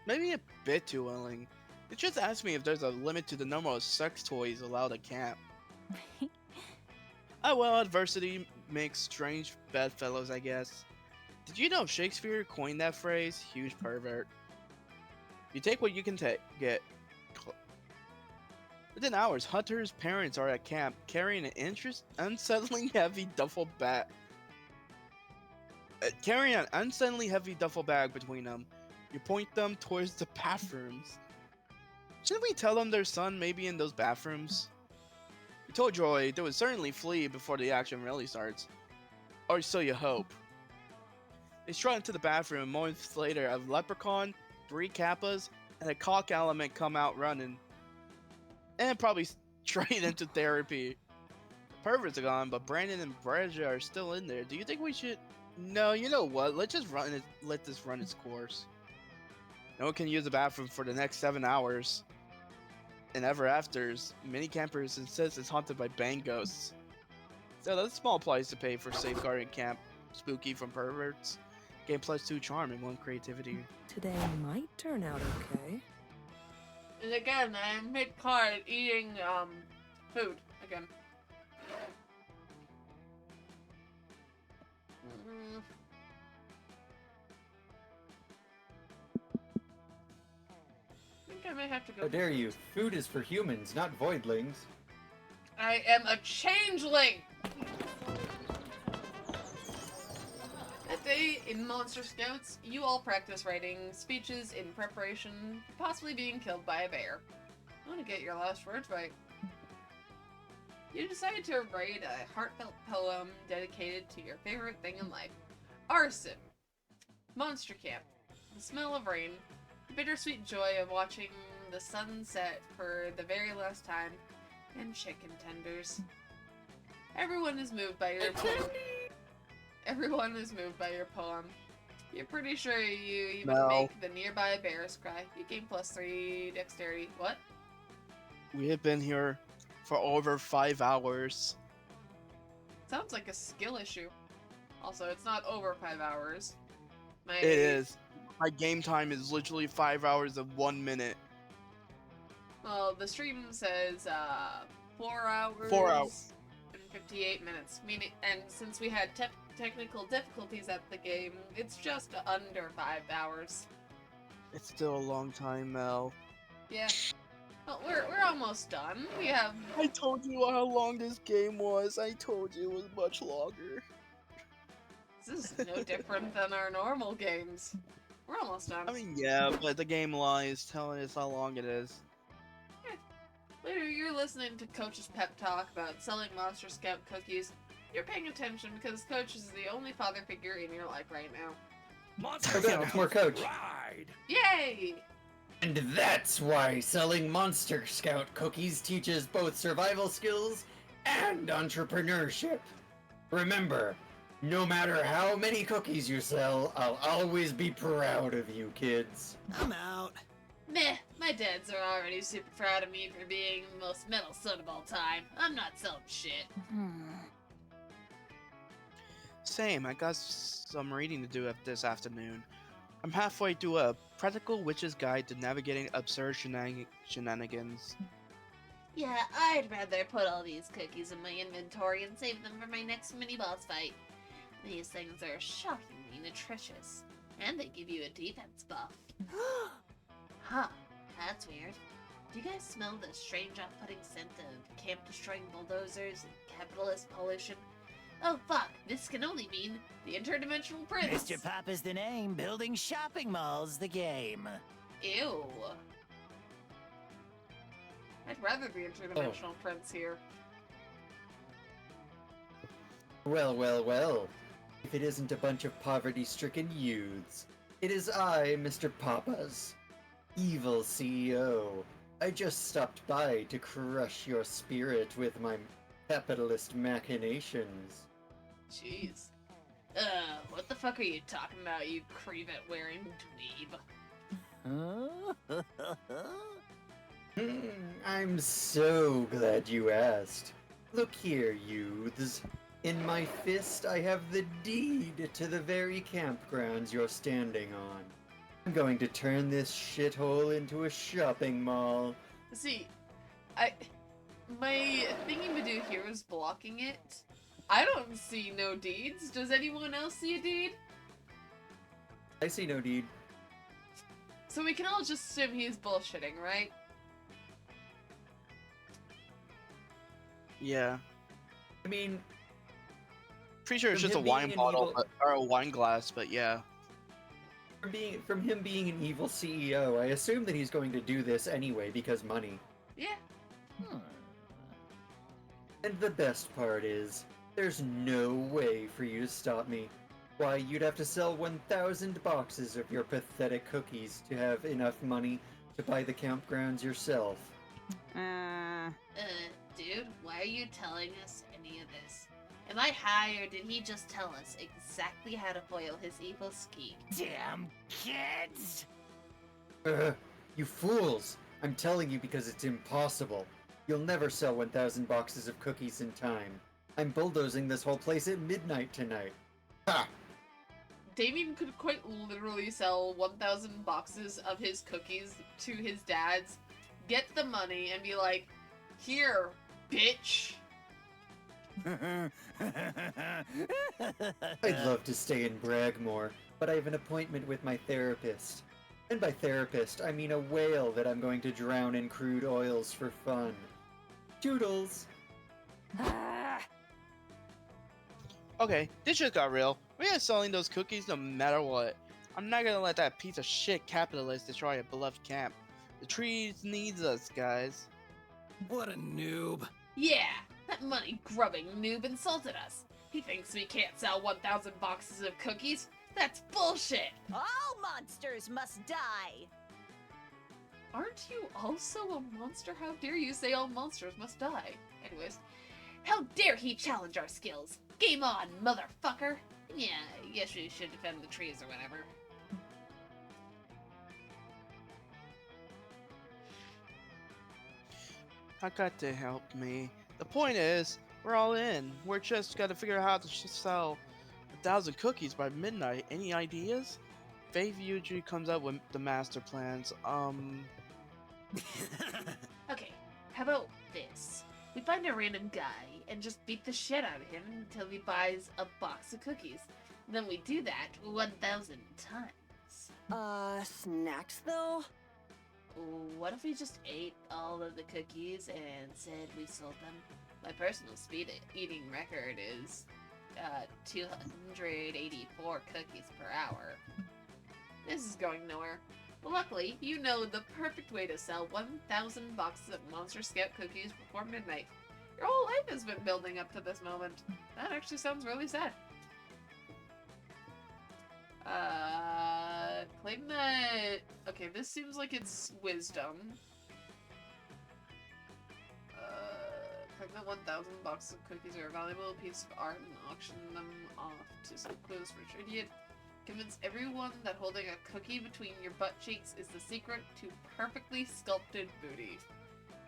Maybe a bit too willing. It just asks me if there's a limit to the number of sex toys allowed at camp. Oh well, adversity makes strange bedfellows, I guess. Did you know Shakespeare coined that phrase? Huge pervert. You take what you can get. Within hours, Hunter's parents are at camp carrying an unsettling heavy duffel bag. Carrying an unsettling heavy duffel bag between them. You point them towards the bathrooms. Shouldn't we tell them their son may be in those bathrooms? We told Joy they would certainly flee before the action really starts. Or so you hope. They strut into the bathroom. Moments later, a leprechaun, 3 kappas, and a cock element come out running. And probably straight into therapy. The perverts are gone, but Brandon and Bridget are still in there. Do you think we should? No, you know what? Let's just let this run its course. No one can use the bathroom for the next 7 hours. And ever afters, many campers insist it's haunted by bang ghosts. So that's a small price to pay for safeguarding camp spooky from perverts. Game +2 charm and 1 creativity. Today might turn out okay. And again, I'm mid-card eating, food, again. I think I may have to go. How dare you? Food is for humans, not voidlings. I am a changeling! That day in Monster Scouts, you all practice writing speeches in preparation for possibly being killed by a bear. I want to get your last words right. You decided to write a heartfelt poem dedicated to your favorite thing in life. Arson. Monster Camp. The smell of rain. The bittersweet joy of watching the sun set for the very last time. And chicken tenders. Everyone is moved by your poem. Everyone is moved by your poem. You're pretty sure you even make the nearby bears cry. You gain +3 dexterity. What? We have been here for over 5 hours. Sounds like a skill issue. Also, it's not over 5 hours. It is. My game time is literally 5 hours and 1 minute. Well, the stream says 4 hours. 4 hours. And 58 minutes. Meaning, and since we had technical difficulties at the game, it's just under 5 hours. It's still a long time, Mel. Yeah. Well, we're almost done. We have. I told you how long this game was. I told you it was much longer. This is no different than our normal games. We're almost done. I mean, yeah, but the game lies telling us how long it is. Later, you're listening to Coach's pep talk about selling Monster Scout cookies. You're paying attention because Coach is the only father figure in your life right now. Monster Okay, it's more Coach. Ride! Yay! And that's why selling Monster Scout cookies teaches both survival skills and entrepreneurship. Remember, no matter how many cookies you sell, I'll always be proud of you, kids. I'm out. Meh, my dads are already super proud of me for being the most metal son of all time. I'm not selling shit. Same, I got some reading to do this afternoon. I'm halfway through a Practical Witch's Guide to Navigating Absurd Shenanigans. Yeah, I'd rather put all these cookies in my inventory and save them for my next mini-boss fight. These things are shockingly nutritious, and they give you a defense buff. Huh, that's weird. Do you guys smell the strange off-putting scent of camp-destroying bulldozers and capitalist pollution? Oh fuck, this can only mean the Interdimensional Prince! Mr. Pop is the name, building shopping malls the game. Ew. I'd rather the Interdimensional Prince here. Well, well, well. If it isn't a bunch of poverty-stricken youths, it is I, Mr. Papas, evil CEO. I just stopped by to crush your spirit with my capitalist machinations. Jeez. What the fuck are you talking about, you crevet-wearing dweeb? I'm so glad you asked. Look here, youths. In my fist, I have the deed to the very campgrounds you're standing on. I'm going to turn this shithole into a shopping mall. See, my thingy-madoo here is blocking it. I don't see no deeds. Does anyone else see a deed? I see no deed. So we can all just assume he's bullshitting, right? Yeah. I mean, pretty sure it's from just a him being wine an bottle evil- or a wine glass, but yeah. From him being an evil CEO, I assume that he's going to do this anyway because money. Yeah. And the best part is, there's no way for you to stop me. Why, you'd have to sell 1,000 boxes of your pathetic cookies to have enough money to buy the campgrounds yourself. Dude, why are you telling us any of this? Am I high, or did he just tell us exactly how to foil his evil scheme? Damn kids! You fools! I'm telling you because it's impossible. You'll never sell 1,000 boxes of cookies in time. I'm bulldozing this whole place at midnight tonight. Ha! Damien could quite literally sell 1,000 boxes of his cookies to his dad's, get the money, and be like, here, bitch! I'd love to stay and brag more, but I have an appointment with my therapist. And by therapist, I mean a whale that I'm going to drown in crude oils for fun. Toodles! Okay, this just got real. We are selling those cookies no matter what. I'm not gonna let that piece of shit capitalist destroy a beloved camp. The trees needs us, guys. What a noob. Yeah, that money-grubbing noob insulted us. He thinks we can't sell 1,000 boxes of cookies. That's bullshit! All monsters must die! Aren't you also a monster? How dare you say all monsters must die? Anyways, How dare he challenge our skills? Game on, motherfucker! Yeah, I guess we should defend the trees or whatever. I got to help me. The point is, we're all in. We're just gotta figure out how to sell 1,000 cookies by midnight. Any ideas? Faith usually comes up with the master plans. Okay, how about this? We find a random guy and just beat the shit out of him until he buys a box of cookies. Then we do that 1,000 times. Snacks though? What if we just ate all of the cookies and said we sold them? My personal speed eating record is 284 cookies per hour. This is going nowhere. But luckily, you know the perfect way to sell 1,000 boxes of Monster Scout cookies before midnight. Your whole life has been building up to this moment. That actually sounds really sad. Claim that... Okay, this seems like it's wisdom. Claim that 1,000 boxes of cookies are a valuable piece of art and auction them off to some clueless rich idiot. Convince everyone that holding a cookie between your butt cheeks is the secret to perfectly sculpted booty.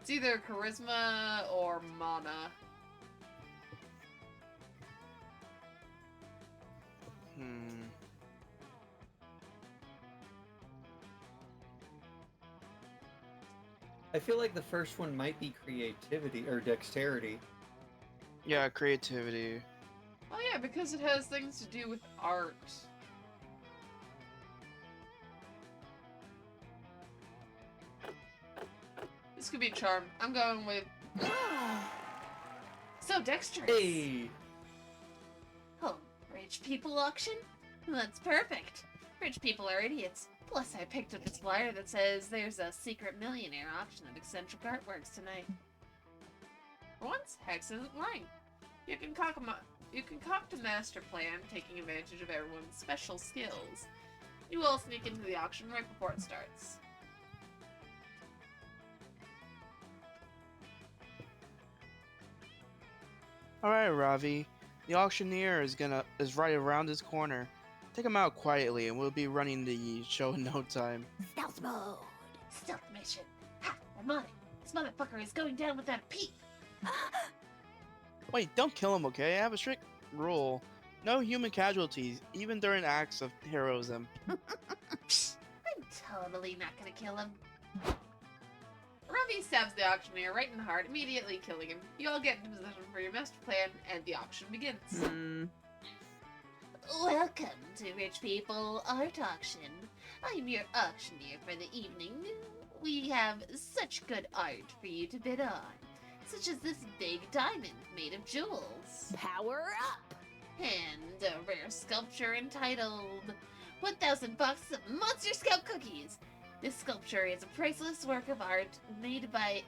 It's either charisma or mana. I feel like the first one might be creativity or dexterity. Yeah, creativity. Oh yeah, because it has things to do with art. This could be charm. I'm going with... So dexterous. Hey! Oh, rich people auction? That's perfect. Rich people are idiots. Plus, I picked up this flyer that says there's a secret millionaire auction at Eccentric Artworks tonight. For once, Hex isn't lying. You can concoct a master plan, taking advantage of everyone's special skills. You all sneak into the auction right before it starts. Alright, Ravi. The auctioneer is right around this corner. Take him out quietly and we'll be running the show in no time. Stealth mode. Stealth mission. Ha! I'm on it. This motherfucker is going down without a peep. Wait, don't kill him, okay? I have a strict rule. No human casualties, even during acts of heroism. I'm totally not gonna kill him. Ravi stabs the auctioneer right in the heart, immediately killing him. You all get into position for your master plan, and the auction begins. Welcome to Rich People Art Auction. I'm your auctioneer for the evening. We have such good art for you to bid on, such as this big diamond made of jewels. Power up! And a rare sculpture entitled 1,000 boxes of Monster Scout cookies. This sculpture is a priceless work of art made by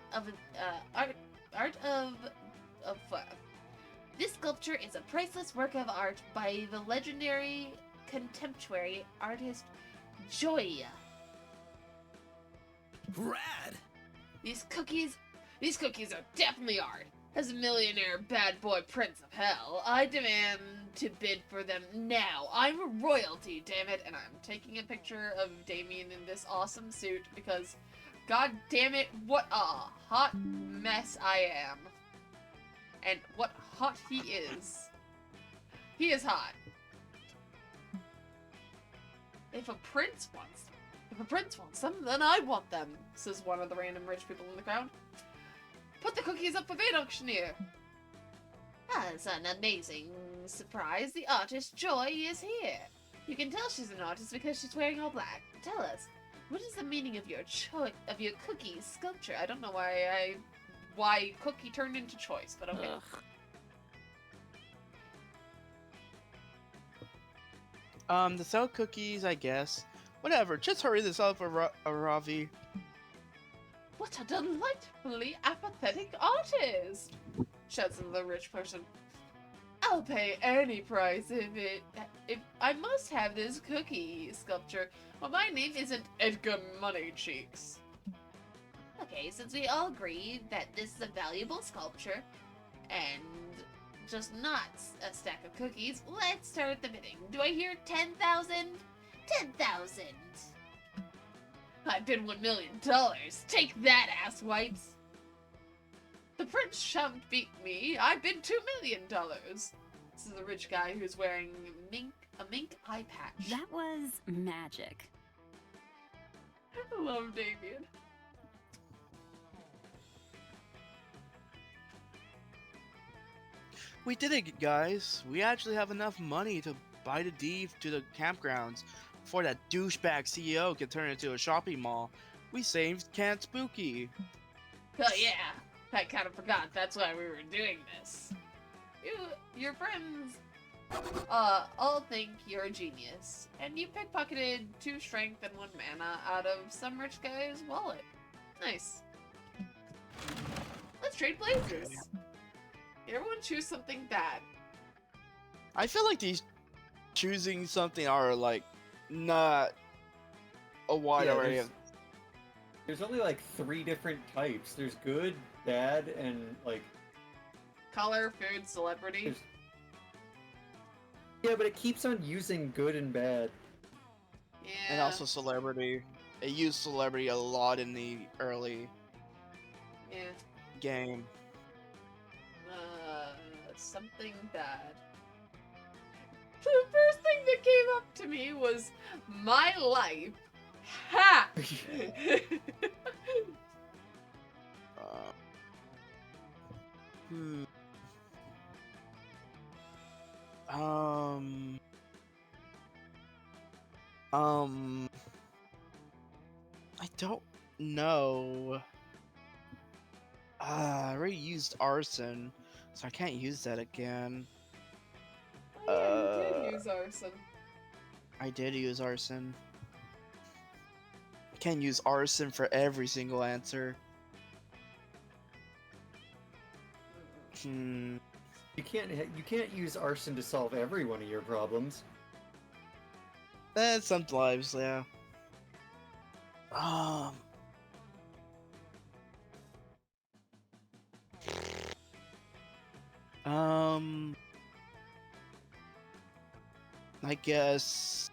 This sculpture is a priceless work of art by the legendary contemporary artist Joya. Rad! These cookies are definitely art. As a millionaire bad boy prince of hell, I demand to bid for them now. I'm royalty, damn it, and I'm taking a picture of Damien in this awesome suit because, god damn it, what a hot mess I am. And what hot he is. He is hot. If a prince wants them, then I want them, says one of the random rich people in the crowd. Put the cookies up for bid, auctioneer. As an amazing surprise, the artist Joy is here. You can tell she's an artist because she's wearing all black. Tell us, what is the meaning of your cookie sculpture? I don't know why cookie turned into choice, but okay. To sell cookies, I guess. Whatever, just hurry this up, Ravi. What a delightfully apathetic artist! Shouts the rich person. I'll pay any price if I must have this cookie sculpture. Well, my name isn't Edgar Moneycheeks. Okay, since we all agree that this is a valuable sculpture, and just not a stack of cookies, let's start the bidding. Do I hear 10,000? 10,000! I bid $1 million. Take that, ass wipes. The prince shan't beat me. I bid $2 million. This is the rich guy who's wearing a mink eye patch. That was magic. I love Damien. We did it, guys. We actually have enough money to buy the deed to the campgrounds before that douchebag CEO can turn it into a shopping mall. We saved Camp Spooky. Oh yeah, I kind of forgot. That's why we were doing this. Your friends, all think you're a genius, and you pickpocketed 2 strength and 1 mana out of some rich guy's wallet. Nice. Let's trade places. Everyone choose something bad. I feel like these choosing something are like not a wide array of. There's only like 3 different types. There's good, bad, and like Color, food, celebrity. Yeah, but it keeps on using good and bad. Yeah. And also celebrity. It used celebrity a lot in the early game. Something bad. The first thing that came up to me was my life. Ha! I don't know. I already used arson, so I can't use that again. Oh, yeah, you did use arson. I did use arson. I can't use arson for every single answer. You can't use arson to solve every one of your problems. Sometimes, yeah. I guess.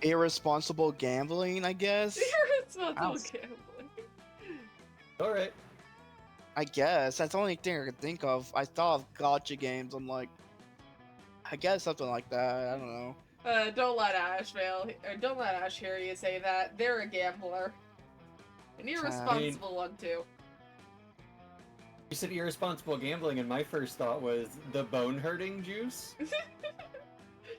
Irresponsible gambling, I guess. Irresponsible gambling. Alright. I guess. That's the only thing I could think of. I thought of gotcha games. I'm like, I guess something like that. I don't know. Don't let Ash don't let Ash hear you say that. They're a gambler. An irresponsible one, too. You said irresponsible gambling, and my first thought was the bone-hurting juice. Oh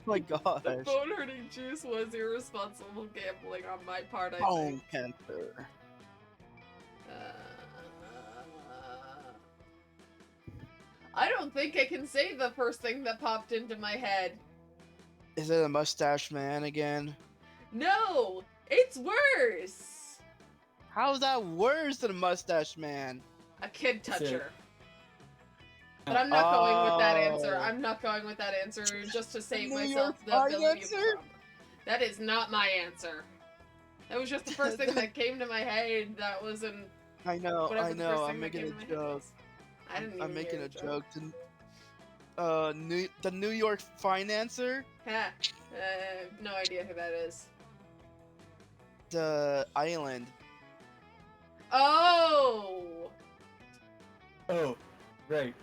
my gosh. The bone-hurting juice was irresponsible gambling on my part, I Bone think. cancer. I don't think I can say the first thing that popped into my head. Is it a mustache man again? No! It's worse! How's that worse than a mustache man? A kid toucher. But I'm not going with that answer. I'm not going with that answer just to save myself the ability of trauma. That is not my answer. That was just the first thing that came to my head. That wasn't. I know, whatever I the know. first I'm thing that making came a to my head joke. was. I didn't even I'm making hear a the joke to the New York financer. Ha! No idea who that is. The island. Oh! Oh, right.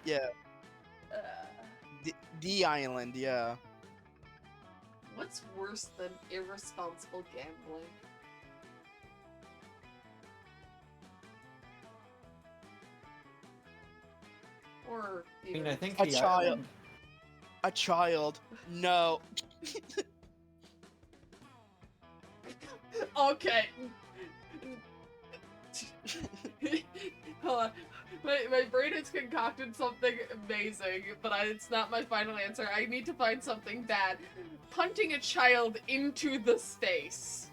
Yeah. The island, yeah. What's worse than irresponsible gambling? Or I mean, I think a the child. island. A child. No. Okay. Hold on. My brain has concocted something amazing, but it's not my final answer. I need to find something bad. Punting a child into the space.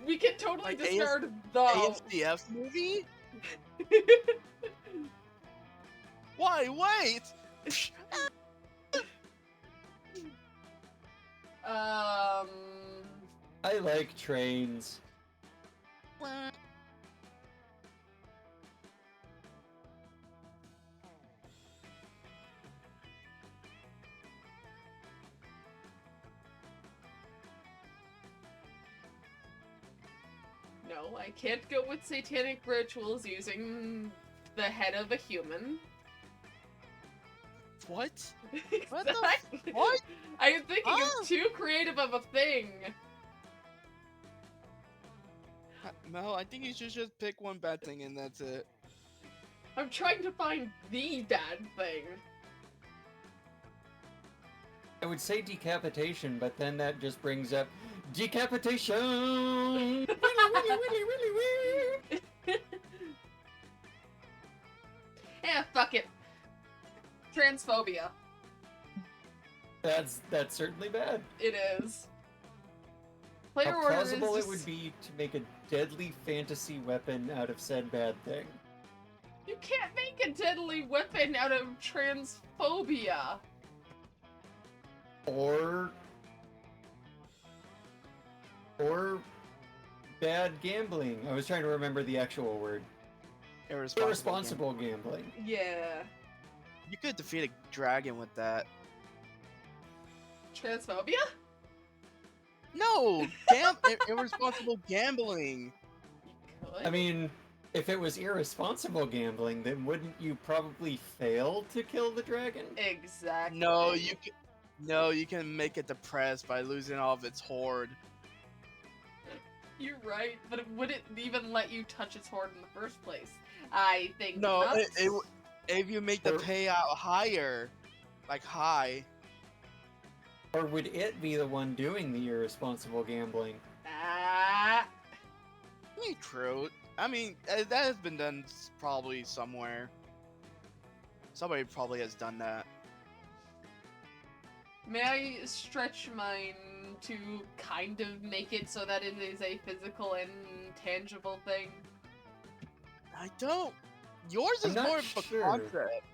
We can totally Like discard the AFDF movie? Why? Wait! I like trains. No, I can't go with satanic rituals using the head of a human. What? Exactly. What? I'm thinking of too creative of a thing. Mel, I think you should just pick one bad thing and that's it. I'm trying to find the bad thing. I would say decapitation, but then that just brings up decapitation. Yeah, fuck it. Transphobia. That's certainly bad. It is. Player How order plausible is it would be to make a deadly fantasy weapon out of said bad thing. You can't make a deadly weapon out of transphobia. Or bad gambling. I was trying to remember the actual word. Irresponsible gambling. Yeah. You could defeat a dragon with that. Transphobia? No! Irresponsible gambling! I mean, if it was irresponsible gambling, then wouldn't you probably fail to kill the dragon? Exactly. No, you can make it depressed by losing all of its horde. You're right, but would it even let you touch its horde in the first place? I think No, not. if you make the payout higher, like high. Or would it be the one doing the irresponsible gambling? True. I mean, that has been done probably somewhere. Somebody probably has done that. May I stretch mine to kind of make it so that it is a physical and tangible thing? I don't. Yours is more of a concept.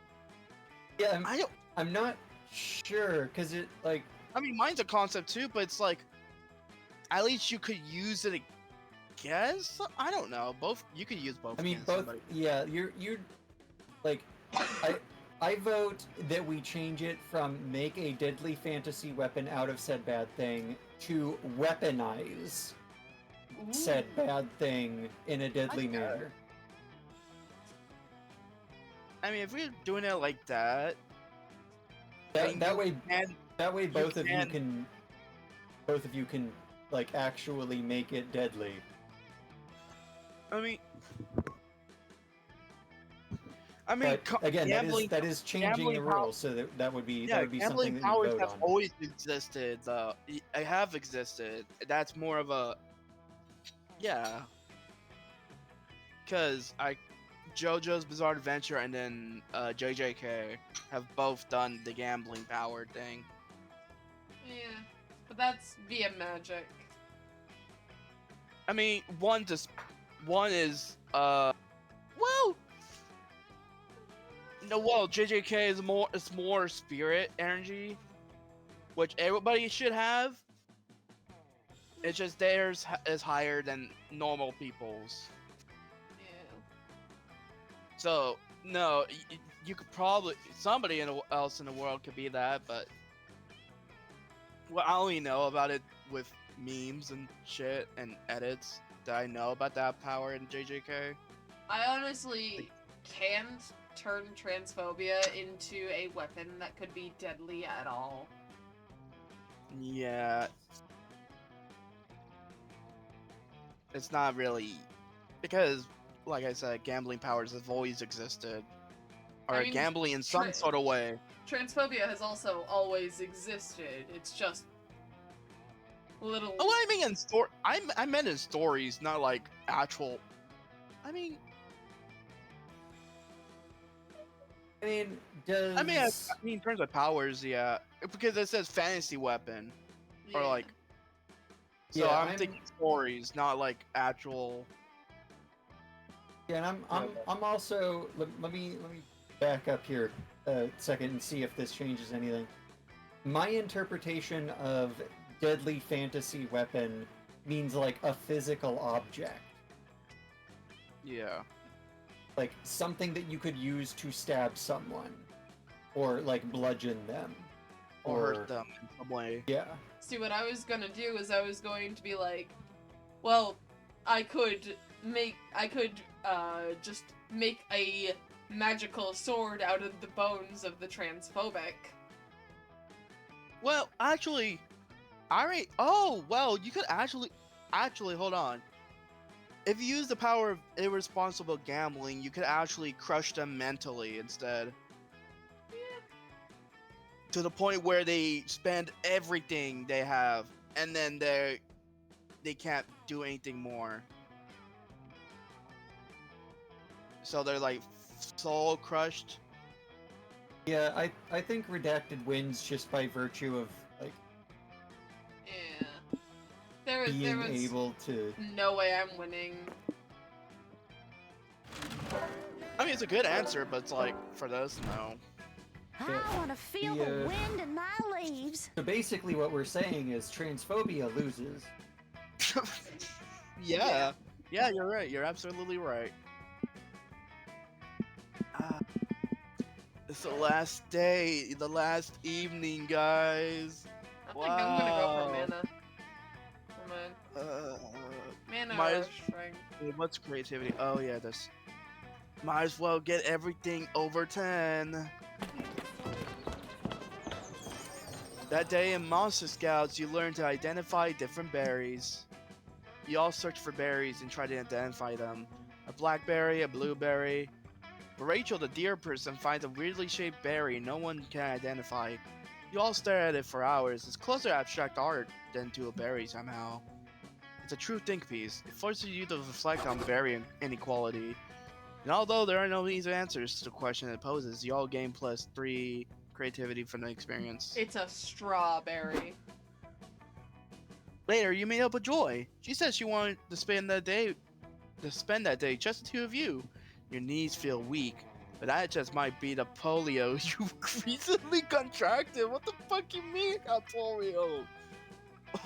Yeah, I'm not sure, because it, like... I mean, mine's a concept too, but it's like... At least you could use it, I guess? I don't know. You could use both. I mean, against both... somebody. Yeah, you're... Like, I vote that we change it from make a deadly fantasy weapon out of said bad thing to weaponize said bad thing in a deadly manner. I mean, if we're doing it like that... That way both of you can like actually make it deadly. I mean, but again, that is changing the rules, so that would be something that you gambling vote powers have on. always existed. I have existed. That's more of a because JoJo's Bizarre Adventure and then JJK have both done the gambling power thing. Yeah, but that's via magic. I mean, one is JJK is more spirit energy, which everybody should have. It's just theirs is higher than normal people's. So no, you could probably somebody else in the world could be that, but I only know about it with memes and shit and edits that I know about that power in JJK. I honestly can't turn transphobia into a weapon that could be deadly at all. Yeah, it's not really because. Like I said, gambling powers have always existed. Or gambling in some sort of way. Transphobia has also always existed. It's just little... Oh, I mean in I meant in stories, not like actual... I mean, does... I mean, in terms of powers, yeah. Because it says fantasy weapon. Yeah. Or like... So yeah, I'm thinking stories, not like actual... Yeah, and I'm also let me back up here a second and see if this changes anything. My interpretation of deadly fantasy weapon means like a physical object. Yeah. Like something that you could use to stab someone, or like bludgeon them, or hurt them in some way. Yeah. See, what I was gonna do is I was going to be like, well, I could just make a magical sword out of the bones of the transphobic. Well, actually, oh, well, you could actually, hold on. If you use the power of irresponsible gambling, you could actually crush them mentally instead. To the point where they spend everything they have, and then they can't do anything more. So they're like soul crushed. Yeah, I think Redacted wins just by virtue of like Yeah. There being was able to. no way I'm winning. I mean, it's a good answer, but it's like, for this, no. I want to feel the wind in my leaves. So basically, what we're saying is Transphobia loses. Yeah, you're right. You're absolutely right. It's the last day, the last evening, guys. I think I'm gonna go for mana. Come on. Mana might or as- strength. Wait, what's creativity? Oh yeah, this. Might as well get everything over 10. That day in Monster Scouts, you learn to identify different berries. You all search for berries and try to identify them. A blackberry, a blueberry. But Rachel, the deer person, finds a weirdly shaped berry no one can identify. You all stare at it for hours. It's closer to abstract art than to a berry somehow. It's a true think piece. It forces you to reflect on berry inequality. And although there are no easy answers to the question it poses, you all gain +3 creativity from the experience. It's a strawberry. Later, you meet up with Joy. She says she wanted to spend that day, just the two of you. Your knees feel weak, but that just might be the polio you recently contracted. What the fuck you mean I got polio?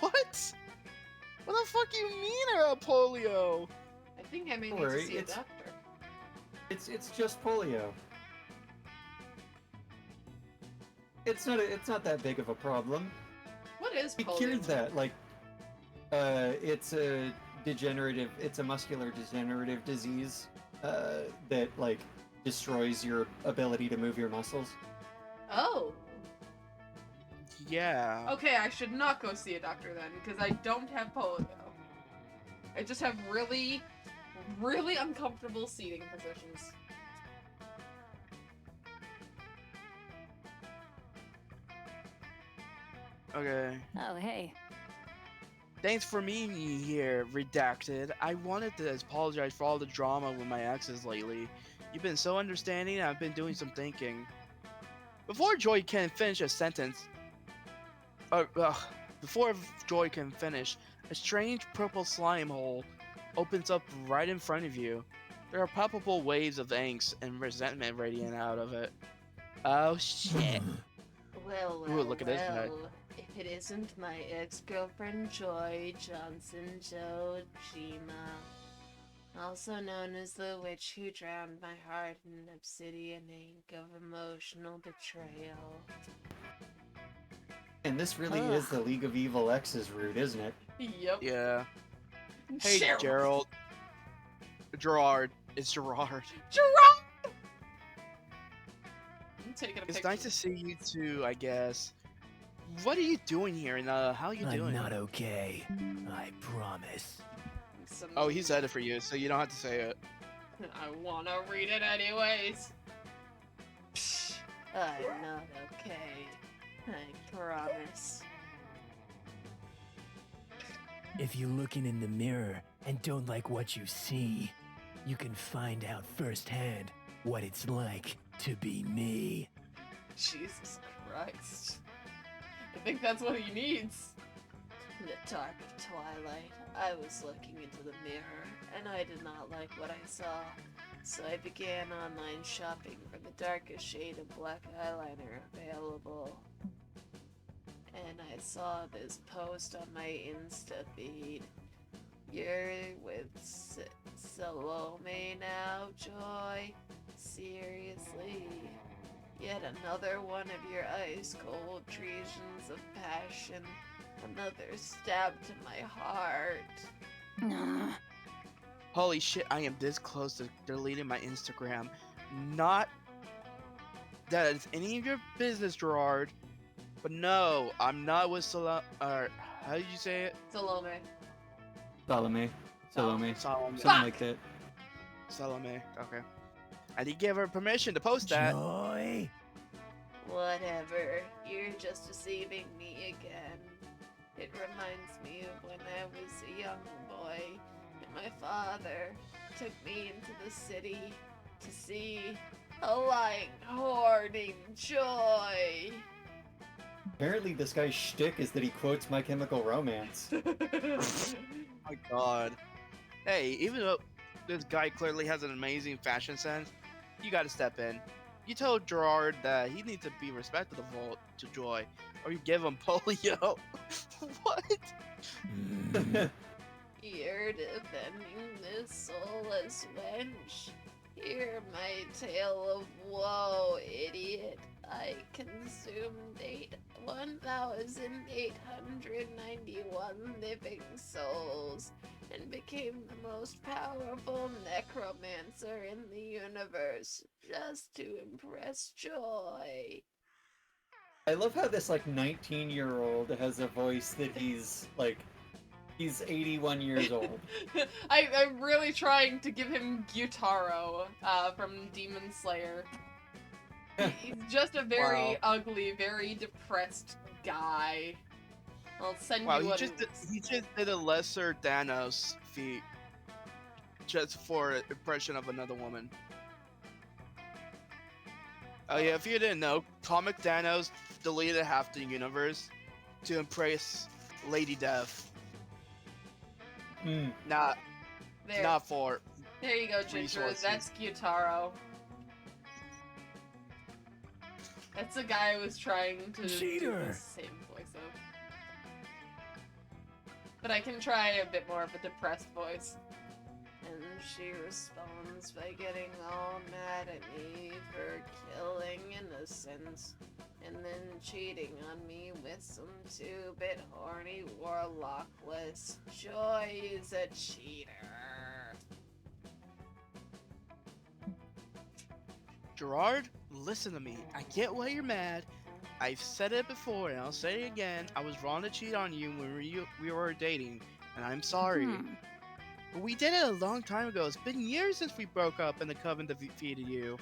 What? What the fuck you mean I got polio? I think I may Don't need worry, to see a it's- doctor. It's just polio. It's not that big of a problem. What is We polio? cured that. Like, it's a muscular degenerative disease that like destroys your ability to move your muscles. Oh. Yeah. Okay, I should not go see a doctor then, because I don't have polio. I just have really, really uncomfortable seating positions. Okay. Oh, hey. Thanks for meeting me here, Redacted. I wanted to apologize for all the drama with my exes lately. You've been so understanding and I've been doing some thinking. Before Joy can finish a sentence... before Joy can finish, a strange purple slime hole opens up right in front of you. There are palpable waves of angst and resentment radiating out of it. Oh shit. Well, Ooh, look at this guy. If it isn't my ex-girlfriend Joy Johnson Jojima, also known as the witch who drowned my heart in an obsidian ink of emotional betrayal. And this really is the League of Evil X's route, isn't it? Yep. Yeah. Hey, Gerald. Gerard. It's Gerard. Gerard! I'm taking a It's picture. nice to see you two, I guess. What are you doing here, and how are you doing? I'm not okay. I promise. Oh, he said it for you, so you don't have to say it. I wanna read it anyways. I'm not okay. I promise. If you're looking in the mirror and don't like what you see, you can find out firsthand what it's like to be me. Jesus Christ. I think that's what he needs. In the dark of twilight, I was looking into the mirror, and I did not like what I saw. So I began online shopping for the darkest shade of black eyeliner available. And I saw this post on my Insta feed. You're with Salome now, Joy? Seriously? Yet another one of your ice-cold treasons of passion. Another stab to my heart. Holy shit, I am this close to deleting my Instagram. Not that it's any of your business, Gerard, But no, I'm not with Salome. Or how did you say it? Salome. Salome. Salome. Something like that. Salome. Okay. I did give her permission to post that. Joy? Whatever. You're just deceiving me again. It reminds me of when I was a young boy and my father took me into the city to see a lying, hoarding joy. Apparently, this guy's shtick is that he quotes My Chemical Romance. My God. Hey, even though this guy clearly has an amazing fashion sense, you gotta step in. You told Gerard that he needs to be respectful to Joy, or you give him polio. What? You're defending this soulless wench. Hear my tale of woe, idiot. I consumed 1,891 living souls and became the most powerful necromancer in the universe just to impress Joy. I love how this, like, 19-year-old has a voice that he's 81 years old. I'm really trying to give him Gyutaro from Demon Slayer. He's just a very ugly, very depressed guy. I'll send you one. He just did a lesser Thanos feat just for impression of another woman. Oh yeah, if you didn't know, Comic Thanos deleted half the universe to impress Lady Death. Not for There you go, Ginger. resources. That's Gyutaro. That's the guy who was trying to do Cheater. the same voice of. But I can try a bit more of a depressed voice. And she responds by getting all mad at me for killing innocents, and then cheating on me with some 2-bit horny warlockless. Joy is a cheater. Gerard, listen to me. I get why you're mad. I've said it before and I'll say it again. I was wrong to cheat on you when we were dating, and I'm sorry. But we did it a long time ago. It's been years since we broke up and the coven defeated you.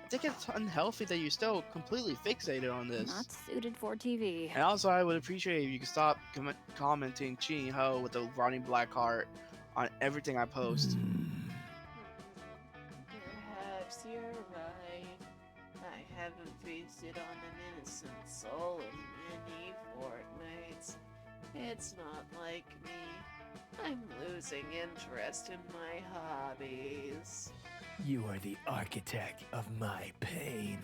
I think it's unhealthy that you're still completely fixated on this. Not suited for TV. And also, I would appreciate if you could stop commenting cheating hoe with a rotting black heart on everything I post. Perhaps you're right. I haven't feasted on an innocent soul in many fortnights. It's not like me. I'm losing interest in my hobbies. You are the architect of my pain.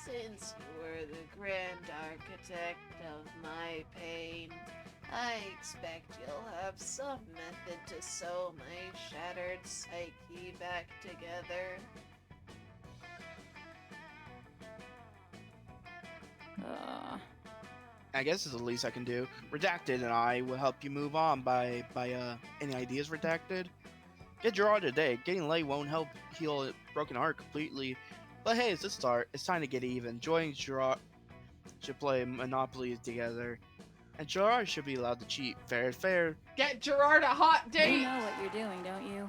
Since you were the grand architect of my pain, I expect you'll have some method to sew my shattered psyche back together. I guess it's the least I can do. Redacted and I will help you move on by any ideas, Redacted? Get Gerard today. Getting late won't help heal a broken heart completely. But hey, it's a start. It's time to get even. Joy and Gerard should play Monopoly together. And Gerard should be allowed to cheat. Fair is fair. Get Gerard a hot date! You know what you're doing, don't you?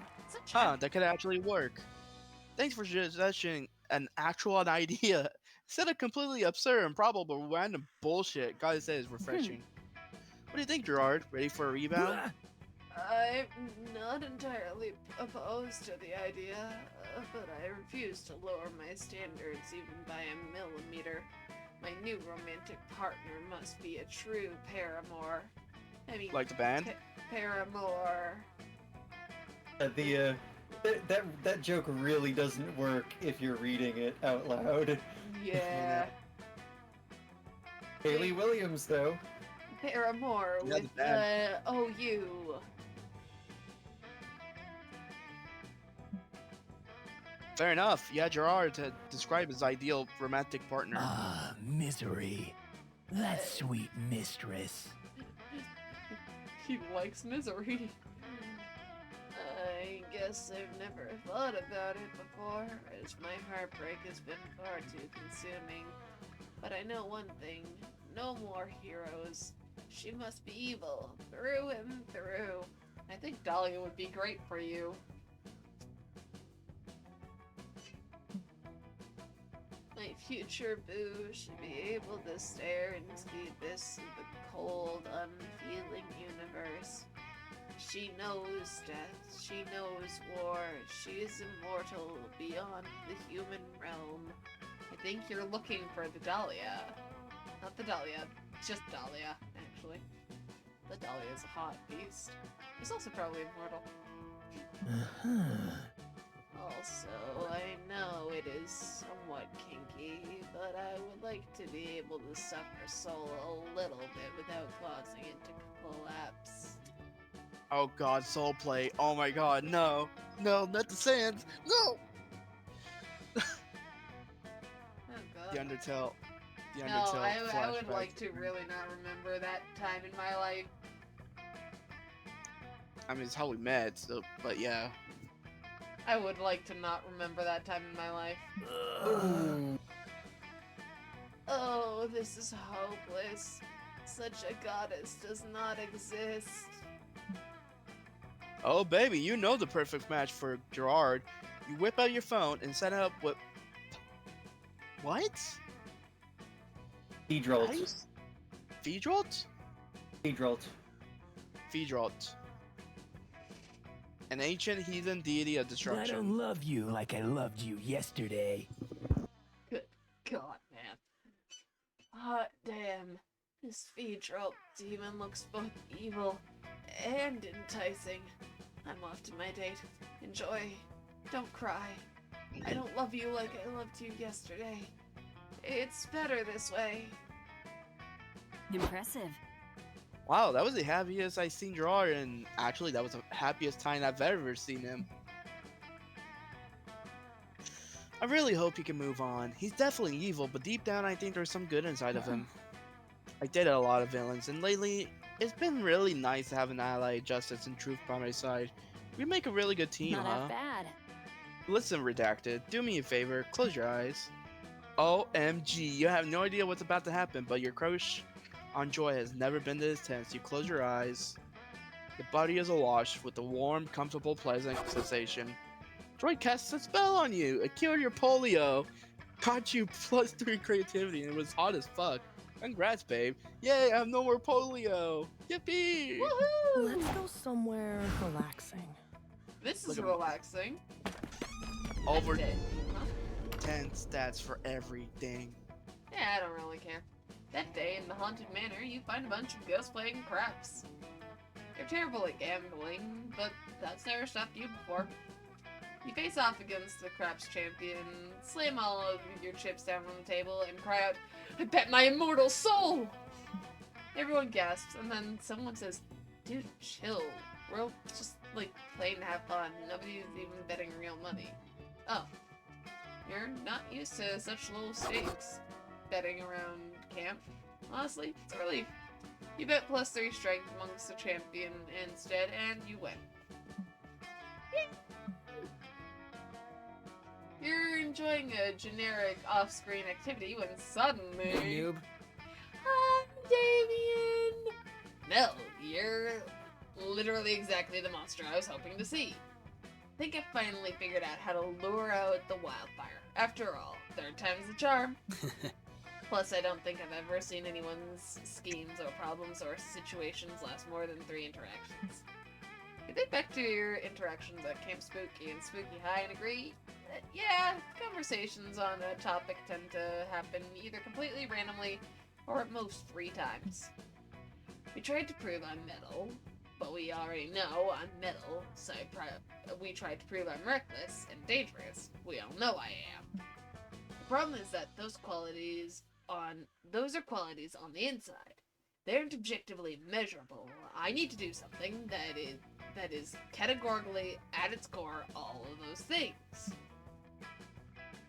Huh, that could actually work. Thanks for suggesting an actual idea. Instead of completely absurd, improbable, random bullshit, gotta say it's refreshing. What do you think, Gerard? Ready for a rebound? I'm not entirely opposed to the idea, but I refuse to lower my standards even by a millimeter. My new romantic partner must be a true paramour. I mean, Like the band? Paramour. That joke really doesn't work if you're reading it out loud. Yeah. Hayley Williams, though. Paramour Yeah, with the band. OU. Fair enough. Yeah, Gerard to describe his ideal romantic partner. Ah, misery. That sweet mistress. He likes misery. I guess I've never thought about it before, as my heartbreak has been far too consuming. But I know one thing, no more heroes. She must be evil, through and through. I think Dahlia would be great for you. My future boo should be able to stare into the abyss of the cold, unfeeling universe. She knows death, she knows war, she is immortal beyond the human realm. I think you're looking for the Dahlia. Not the Dahlia, just Dahlia, actually. The Dahlia is a hot beast. He's also probably immortal. Also, I know it is somewhat kinky, but I would like to be able to suck her soul a little bit without causing it to collapse. Oh god, soul play. Oh my god, no. No, not the sands. No! Oh god. The Undertale. The No, Undertale I would flashback. like to really not remember that time in my life. I mean, it's how we met, so, but yeah. I would like to not remember that time in my life. Oh, this is hopeless. Such a goddess does not exist. Oh, baby, you know the perfect match for Gerard. You whip out your phone and set up what? What? Feedrolt. Feedrolt? Feedrolt. Feedrolt. An ancient heathen deity of I destruction. don't love you like I loved you yesterday. Good God, man. Hot damn. This Feedrolt demon looks both evil and enticing. I'm off to my date. Enjoy. Don't cry. I don't love you like I loved you yesterday. It's better this way. Impressive. Wow, that was the happiest I've seen Gerard, and actually, that was the happiest time I've ever seen him. I really hope he can move on. He's definitely evil, but deep down, I think there's some good inside of him. I dated a lot of villains, and lately, it's been really nice to have an ally, justice, and truth by my side. We make a really good team, Not huh? half bad. Listen, Redacted, do me a favor, close your eyes. OMG, you have no idea what's about to happen, but your crush on Joy has never been this tense. You close your eyes. Your body is awash with a warm, comfortable, pleasant sensation. Joy casts a spell on you. It cured your polio. Got you +3 creativity, and it was hot as fuck. Congrats, babe. Yay, I have no more polio. Yippee! Let's go somewhere relaxing. This is Look at me. relaxing. Over That's it. Huh? 10 stats for everything. Yeah, I don't really care. That day in the Haunted Manor, you find a bunch of ghosts playing craps. You're terrible at gambling, but that's never stopped you before. You face off against the craps champion, slam all of your chips down on the table, and cry out, "I bet my immortal soul!" Everyone gasps, and then someone says, "Dude, chill. We're all just, like, playing to have fun. Nobody's even betting real money." Oh. You're not used to such low stakes betting around camp. Honestly, it's a relief. You bet +3 strength amongst the champion instead, and you win. Yay. You're enjoying a generic off-screen activity when suddenly... Hey, noob. Hi, Damien! No, you're literally exactly the monster I was hoping to see. I think I finally figured out how to lure out the wildfire. After all, third time's the charm. Plus, I don't think I've ever seen anyone's schemes or problems or situations last more than 3 interactions. You think back to your interactions at Camp Spooky and Spooky High and agree that, yeah, conversations on a topic tend to happen either completely randomly or at most 3 times. We tried to prove I'm metal, but we already know I'm metal, so we tried to prove I'm reckless and dangerous. We all know I am. The problem is that those are qualities on the inside. They aren't objectively measurable. I need to do something that is categorically, at its core, all of those things.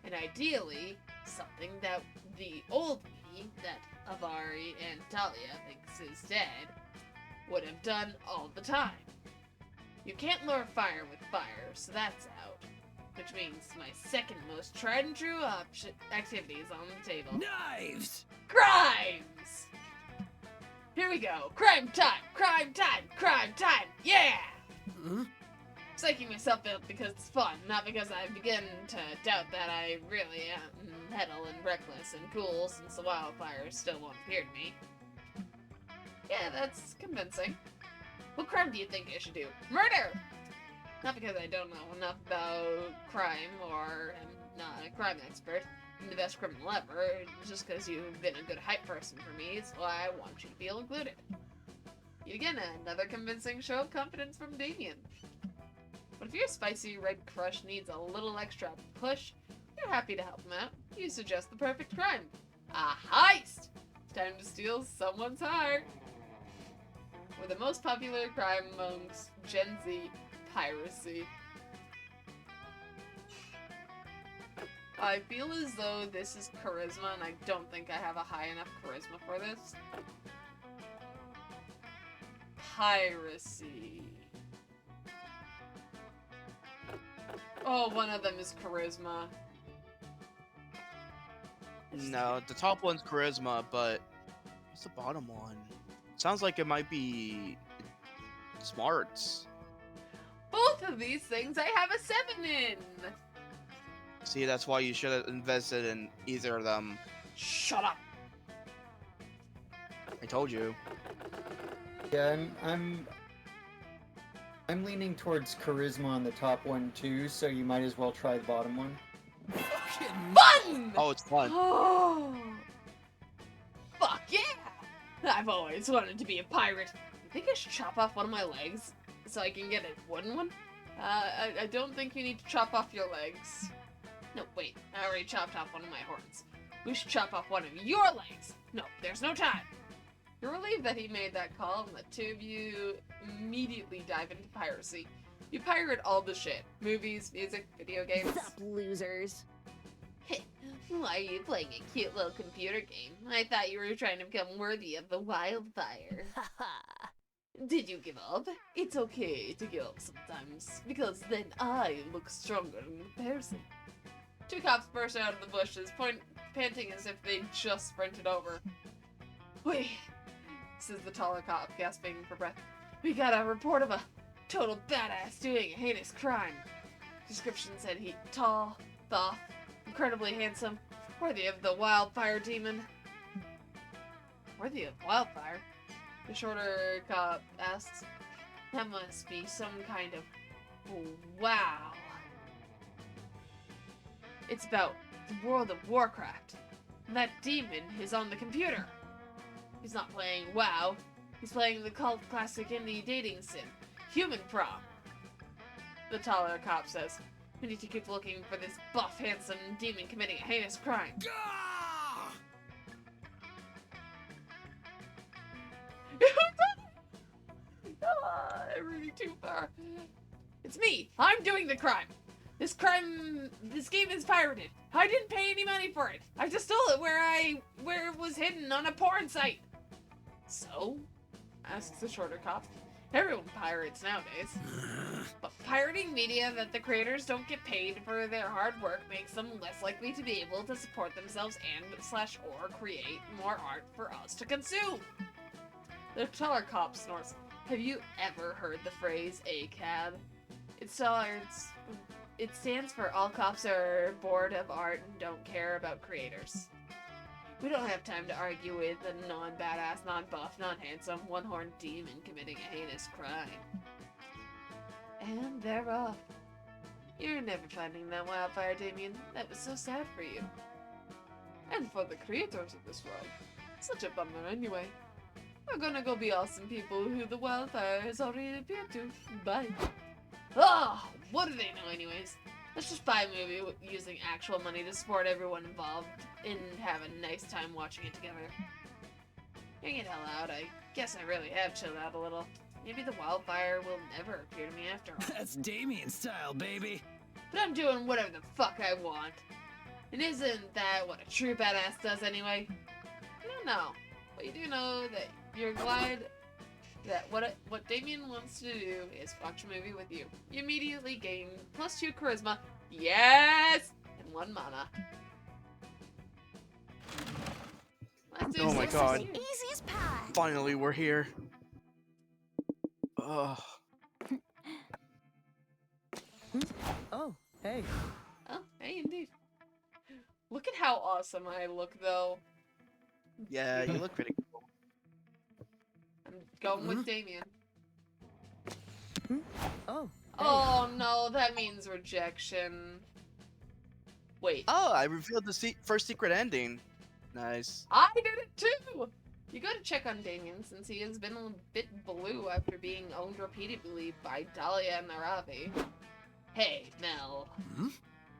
And ideally, something that the old me, that Avari and Talia thinks is dead, would have done all the time. You can't lure fire with fire, so that's out. which means my second most tried and true activity is on the table. Knives! Crimes! Here we go. Crime time! Crime time! Crime time! Yeah! Psyching myself up because it's fun, not because I begin to doubt that I really am metal and reckless and cool since the wildfires still won't appear to me. Yeah, that's convincing. What crime do you think I should do? Murder! Not because I don't know enough about crime or am not a crime expert. I'm the best criminal ever, just because you've been a good hype person for me, so I want you to feel included. Yet again, another convincing show of confidence from Damien. But if your spicy red crush needs a little extra push, you're happy to help him out. You suggest the perfect crime. A heist! Time to steal someone's heart. We're the most popular crime amongst Gen Z, piracy. I feel as though this is charisma, and I don't think I have a high enough charisma for this. Piracy. Oh, one of them is charisma. No, the top one's charisma, but what's the bottom one? Sounds like it might be smarts. Both of these things I have a 7 in! See, that's why you should have invested in either of them. Shut up! I told you. Yeah, I'm leaning towards charisma on the top one too, so you might as well try the bottom one. Fun! Oh, it's fun. Oh, fuck yeah! I've always wanted to be a pirate. I think I should chop off one of my legs so I can get a wooden one. I don't think you need to chop off your legs. No, wait, I already chopped off one of my horns. We should chop off one of your legs. No, there's no time. You're relieved that he made that call, and the two of you immediately dive into piracy. You pirate all the shit. Movies, music, video games. Sup, losers? Why are you playing a cute little computer game? I thought you were trying to become worthy of the wildfire. Did you give up? It's okay to give up sometimes, because then I look stronger in comparison. Two cops burst out of the bushes, panting as if they'd just sprinted over. Wait, says the taller cop, gasping for breath. We got a report of a total badass doing a heinous crime. Description said he tall, buff, incredibly handsome, worthy of the wildfire demon. Worthy of wildfire? The shorter cop asks. That must be some kind of wow. It's about the World of Warcraft. And that demon is on the computer. He's not playing WoW. He's playing the cult classic indie dating sim, Human Prom. The taller cop says, we need to keep looking for this buff, handsome demon committing a heinous crime. I'm reading too far. It's me. I'm doing the crime. This game is pirated. I didn't pay any money for it. I just stole it where it was hidden on a porn site. So? Asks the shorter cop. Everyone pirates nowadays. But pirating media that the creators don't get paid for their hard work makes them less likely to be able to support themselves and/or create more art for us to consume. The taller cop snorts. Have you ever heard the phrase ACAB? It stands for All Cops Are Bored of Art and Don't Care About Creators. We don't have time to argue with a non-badass, non-buff, non-handsome, one-horned demon committing a heinous crime. And they're off. You're never finding that wildfire, Damien. That was so sad for you. And for the creators of this world. Such a bummer anyway. We're gonna go be awesome people who the wildfire has already appeared to. Bye. Oh, what do they know anyways? Let's just buy a movie using actual money to support everyone involved and have a nice time watching it together. Hang it hell out, I guess I really have chilled out a little. Maybe the wildfire will never appear to me after all. That's Damien style, baby. But I'm doing whatever the fuck I want. And isn't that what a true badass does anyway? I don't know. But you do know that your glide that what Damien wants to do is watch a movie with you. You immediately gain +2 charisma, yes, and 1 mana. Oh my god. Easy as pie. Finally, we're here. Ugh. Oh, hey. Oh, hey, indeed. Look at how awesome I look, though. Yeah, you look pretty cool. I'm going with Damien. Oh. Oh no, that means rejection. Wait. Oh, I revealed the first secret ending. Nice. I did it too! You gotta check on Damien since he has been a bit blue after being owned repeatedly by Dahlia and Aravi. Hey, Mel.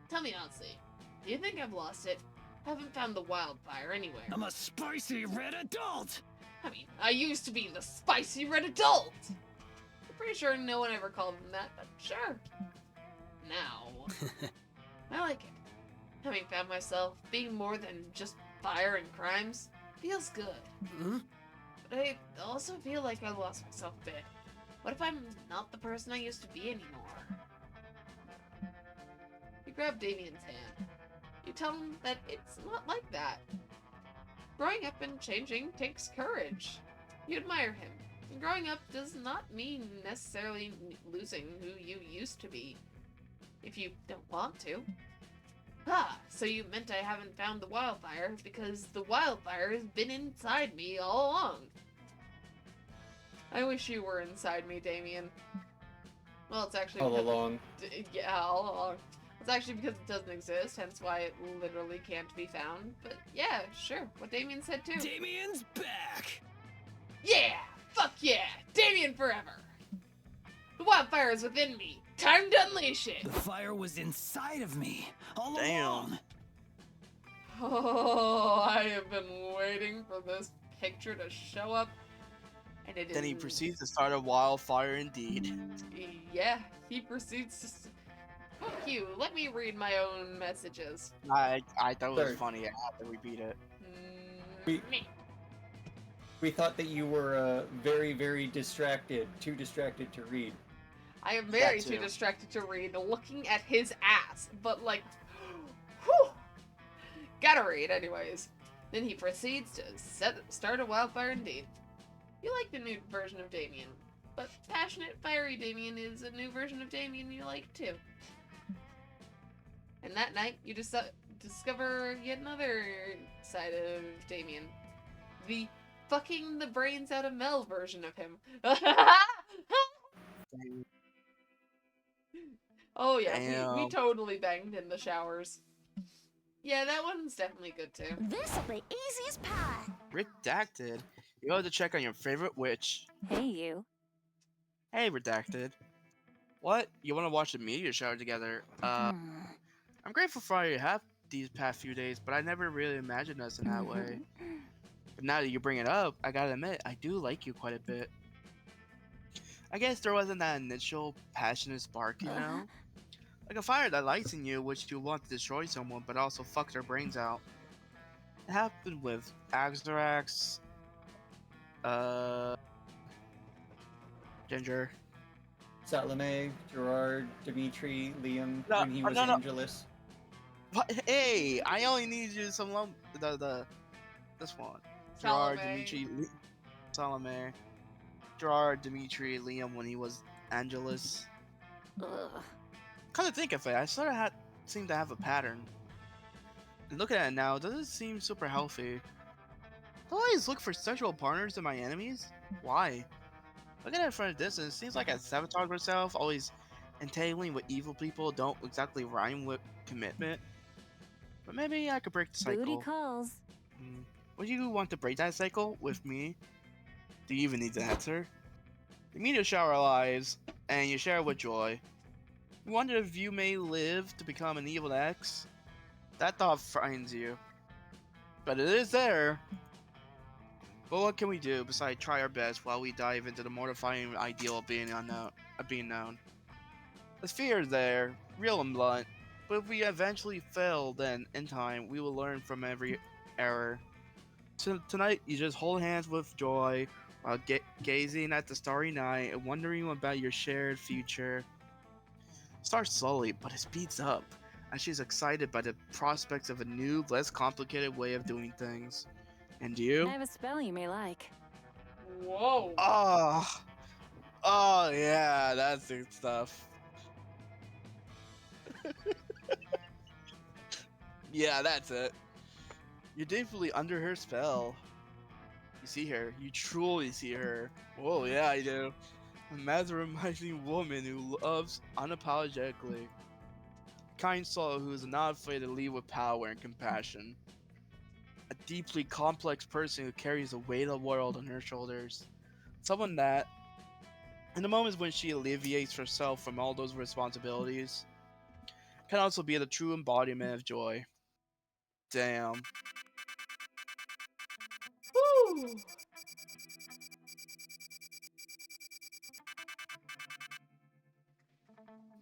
Tell me honestly, do you think I've lost it? Haven't found the wildfire anywhere. I'm a spicy red adult! I mean, I used to be the spicy red adult! I'm pretty sure no one ever called him that, but sure. Now, I like it. Having found myself being more than just fire and crimes feels good. But I also feel like I lost myself a bit. What if I'm not the person I used to be anymore? You grab Damien's hand. You tell him that it's not like that. Growing up and changing takes courage. You admire him. And growing up does not mean necessarily losing who you used to be. If you don't want to. Ah, so you meant I haven't found the wildfire because the wildfire has been inside me all along. I wish you were inside me, Damien. Well, it's actually All along. Yeah, all along. It's actually because it doesn't exist, hence why it literally can't be found. But yeah, sure, what Damien said too. Damien's back! Yeah! Fuck yeah! Damien forever! The wildfire is within me. Time to unleash it! The fire was inside of me, all Damn. along. Oh, I have been waiting for this picture to show up. And it Then he is- proceeds to start a wildfire indeed. Yeah, he proceeds to... Fuck you, let me read my own messages. I thought it was Sorry. funny. I had to repeat it. We thought that you were very, very distracted, too distracted to read. I am very That too too. distracted to read, looking at his ass, but like, whew, gotta read anyways. Then he proceeds to start a wildfire indeed. You like the new version of Damien, but passionate, fiery Damien is a new version of Damien you like too. And that night, you discover yet another side of Damien. The fucking the brains out of Mel version of him. Oh yeah, we Damn. totally banged in the showers. Yeah, that one's definitely good too. This'll be easy as pie. Redacted. You have to check on your favorite witch. Hey, you. Hey, Redacted. What? You want to watch the meteor shower together? I'm grateful for all you have these past few days, but I never really imagined us in that way. But now that you bring it up, I gotta admit, I do like you quite a bit. I guess there wasn't that initial passionate spark, you know? Like a fire that lights in you, which you want to destroy someone, but also fuck their brains out. It happened with Axorax, Ginger. Salome, Gerard, Dimitri, Liam, No, when he was no, no. Angelus. What? Hey, I only need you some this one. Gerard, Salome. Dimitri, Salome, Gerard, Dimitri, Liam when he was Angelus. Come to think of it, I sort of seem to have a pattern. And looking at it now, it doesn't seem super healthy. Do I always look for sexual partners in my enemies? Why? Looking at it from a distance, it seems like I sabotage myself, always entangling with evil people don't exactly rhyme with commitment. But maybe I could break the cycle. Booty calls. Would you want to break that cycle with me? Do you even need to answer? The meteor shower lies, and you share it with joy. You wonder if you may live to become an evil ex? That thought frightens you. But it is there. But what can we do besides try our best while we dive into the mortifying ideal of being unknown, known? The fear is there, real and blunt. But if we eventually fail, then in time we will learn from every error. So tonight you just hold hands with joy, Gazing at the starry night and wondering about your shared future. Starts slowly, but it speeds up as she's excited by the prospects of a new, less complicated way of doing things. And you? I have a spell you may like. Whoa. Oh yeah, that's the stuff. Yeah, that's it. You're definitely under her spell. You see her. You truly see her. Oh yeah, I do. A mesmerizing woman who loves unapologetically. Kind soul who is not afraid to lead with power and compassion. A deeply complex person who carries the weight of the world on her shoulders. Someone that, in the moments when she alleviates herself from all those responsibilities, can also be the true embodiment of joy. Damn. Woo.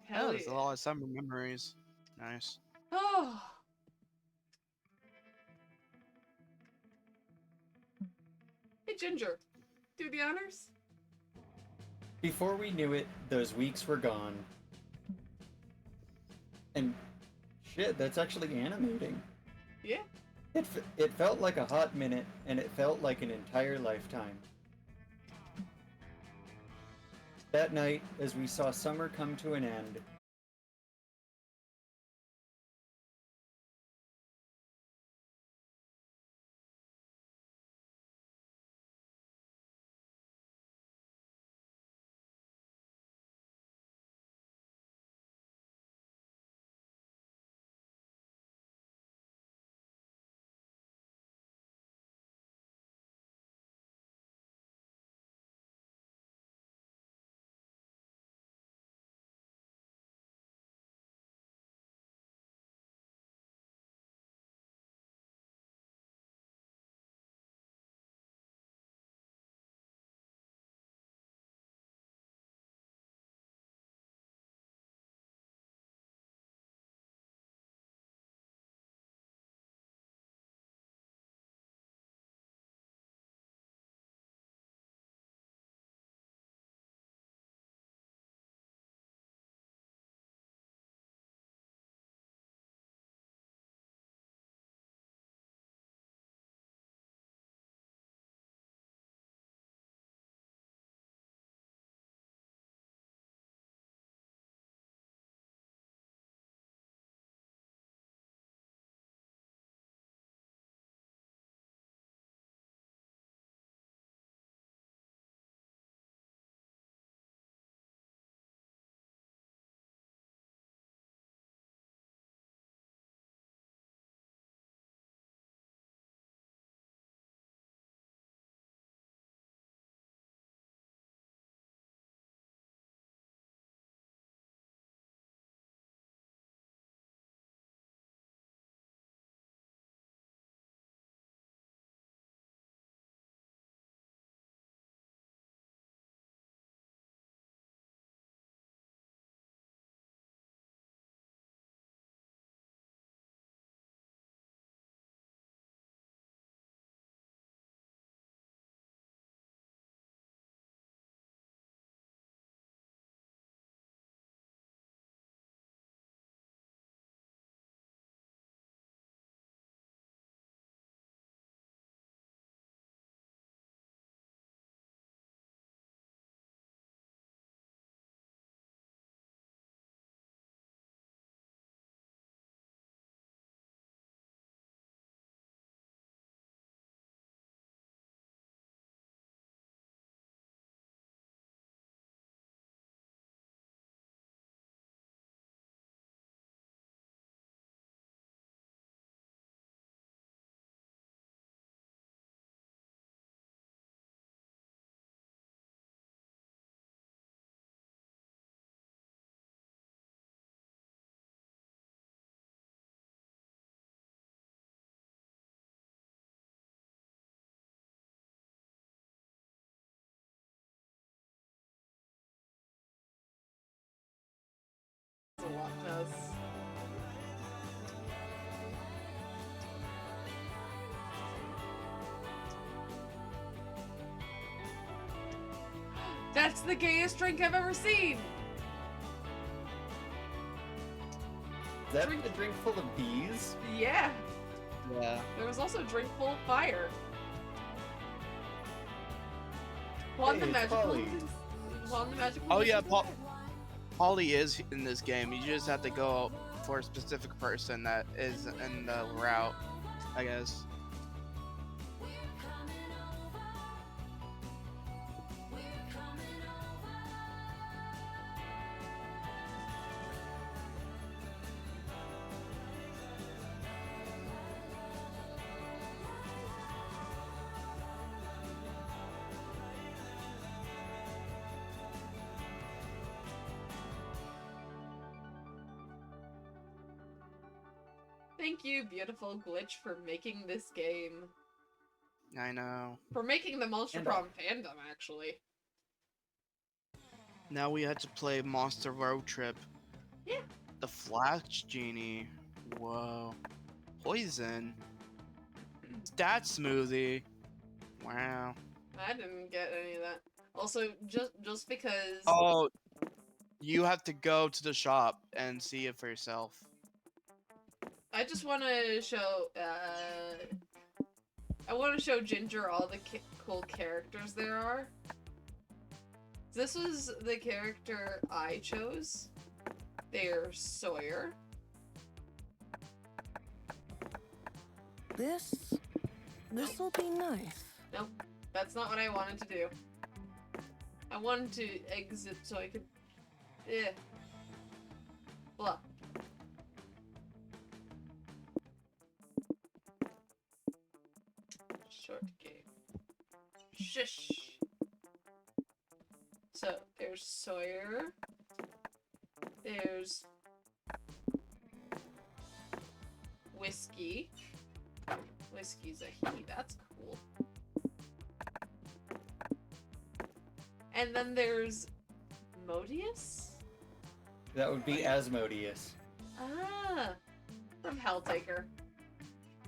Yeah, Hell that's a yeah. lot of summer memories. Nice. Oh. Hey, Ginger. Do the honors? Before we knew it, those weeks were gone. And shit, that's actually animating. Yeah. It felt like a hot minute, and it felt like an entire lifetime. That night, as we saw summer come to an end, A lot to us. That's the gayest drink I've ever seen. Is that a drink full of bees? Yeah. Yeah. There was also a drink full of fire. Juan the Hey, Magical. Polly. Juan the Magical. Oh yeah, Polly is in this game. You just have to go for a specific person that is in the route, I guess. Thank you, beautiful glitch, for making this game. I know. For making the Monster Prom fandom, actually. Now we had to play Monster Road Trip. Yeah. The Flash Genie. Whoa. Poison. Stat Smoothie. Wow. I didn't get any of that. Also, just because. Oh, you have to go to the shop and see it for yourself. I just want to show. I want to show Ginger all the cool characters there are. This was the character I chose. They're Sawyer. This'll be nice. Nope, that's not what I wanted to do. I wanted to exit so I could. Blah. Short game. Shush. So there's Sawyer. There's Whiskey. Whiskey's a he. That's cool. And then there's Modius? That would be Asmodeus. Ah, from Helltaker.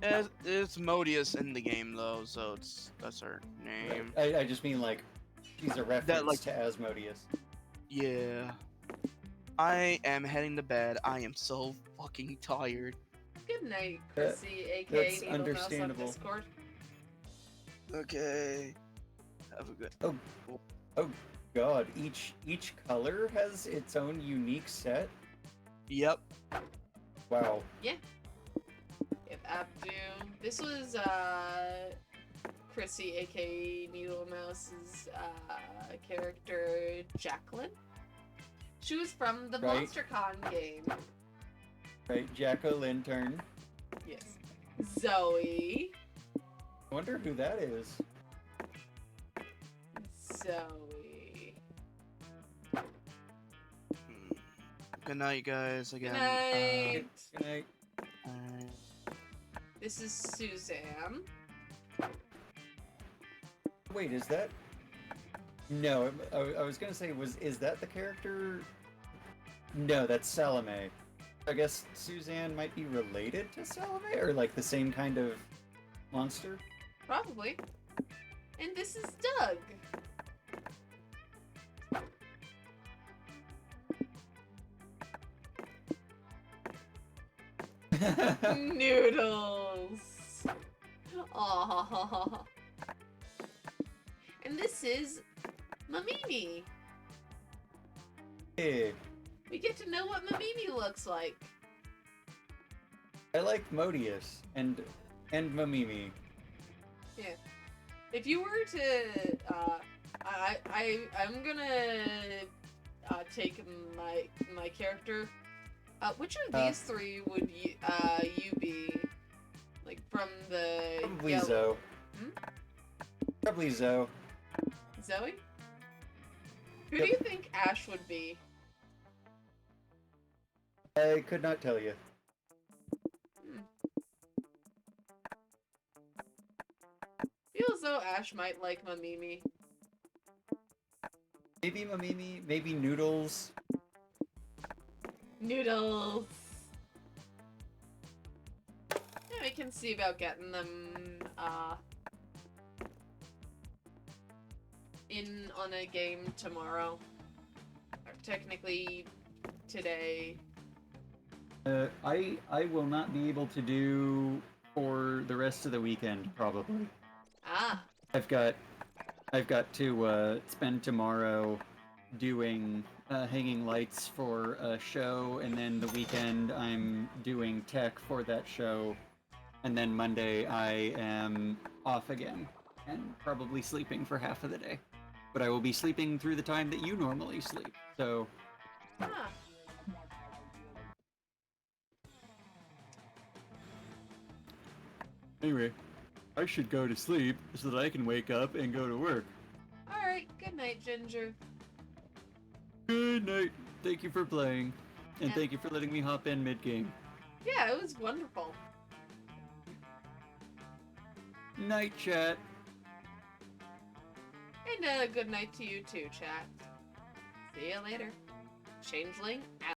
It's Modius in the game though, so that's her name. I just mean like she's a reference to Asmodeus. Yeah. I am heading to bed. I am so fucking tired. Good night, Chrissy, aka That's Needle Mouse on understandable. Discord. Okay. Have a good. Oh god, each color has its own unique set. Yep. Wow. Yeah. We have Abdu. This was Chrissy, aka Needle Mouse's character Jacqueline. She was from the Right. MonsterCon game. Right, Jack-o'-lantern. Yes. Zoe. I wonder who that is. Zoe. Good night, guys. Again. Good night. Good night. This is Suzanne. Wait, is that? No, I was gonna say, is that the character? No, that's Salome. I guess Suzanne might be related to Salome, or like the same kind of monster. Probably. And this is Doug. Noodles. Aww. And this is Mamimi. Hey, We get to know what Mamimi looks like. I like Modius and Mamimi. Yeah. If you were to, I'm gonna take my character. Which of these three would you be? Like from the Probably yellow... Zoe. Hmm? Probably Zoe. Zoe? Who Yep. do you think Ash would be? I could not tell you. Feel as though Ash might like Mamimi. Maybe Mamimi, maybe Noodles. Noodles. Yeah, we can see about getting them, in on a game tomorrow. Or technically, today. I will not be able to do for the rest of the weekend, probably. Ah. I've got to spend tomorrow doing hanging lights for a show, and then the weekend I'm doing tech for that show, and then Monday I am off again and probably sleeping for half of the day. But I will be sleeping through the time that you normally sleep. So. Ah. Anyway, I should go to sleep so that I can wake up and go to work. Alright, good night, Ginger. Good night. Thank you for playing. And Yeah. thank you for letting me hop in mid-game. Yeah, it was wonderful. Night, chat. And good night to you too, chat. See you later. Changeling out.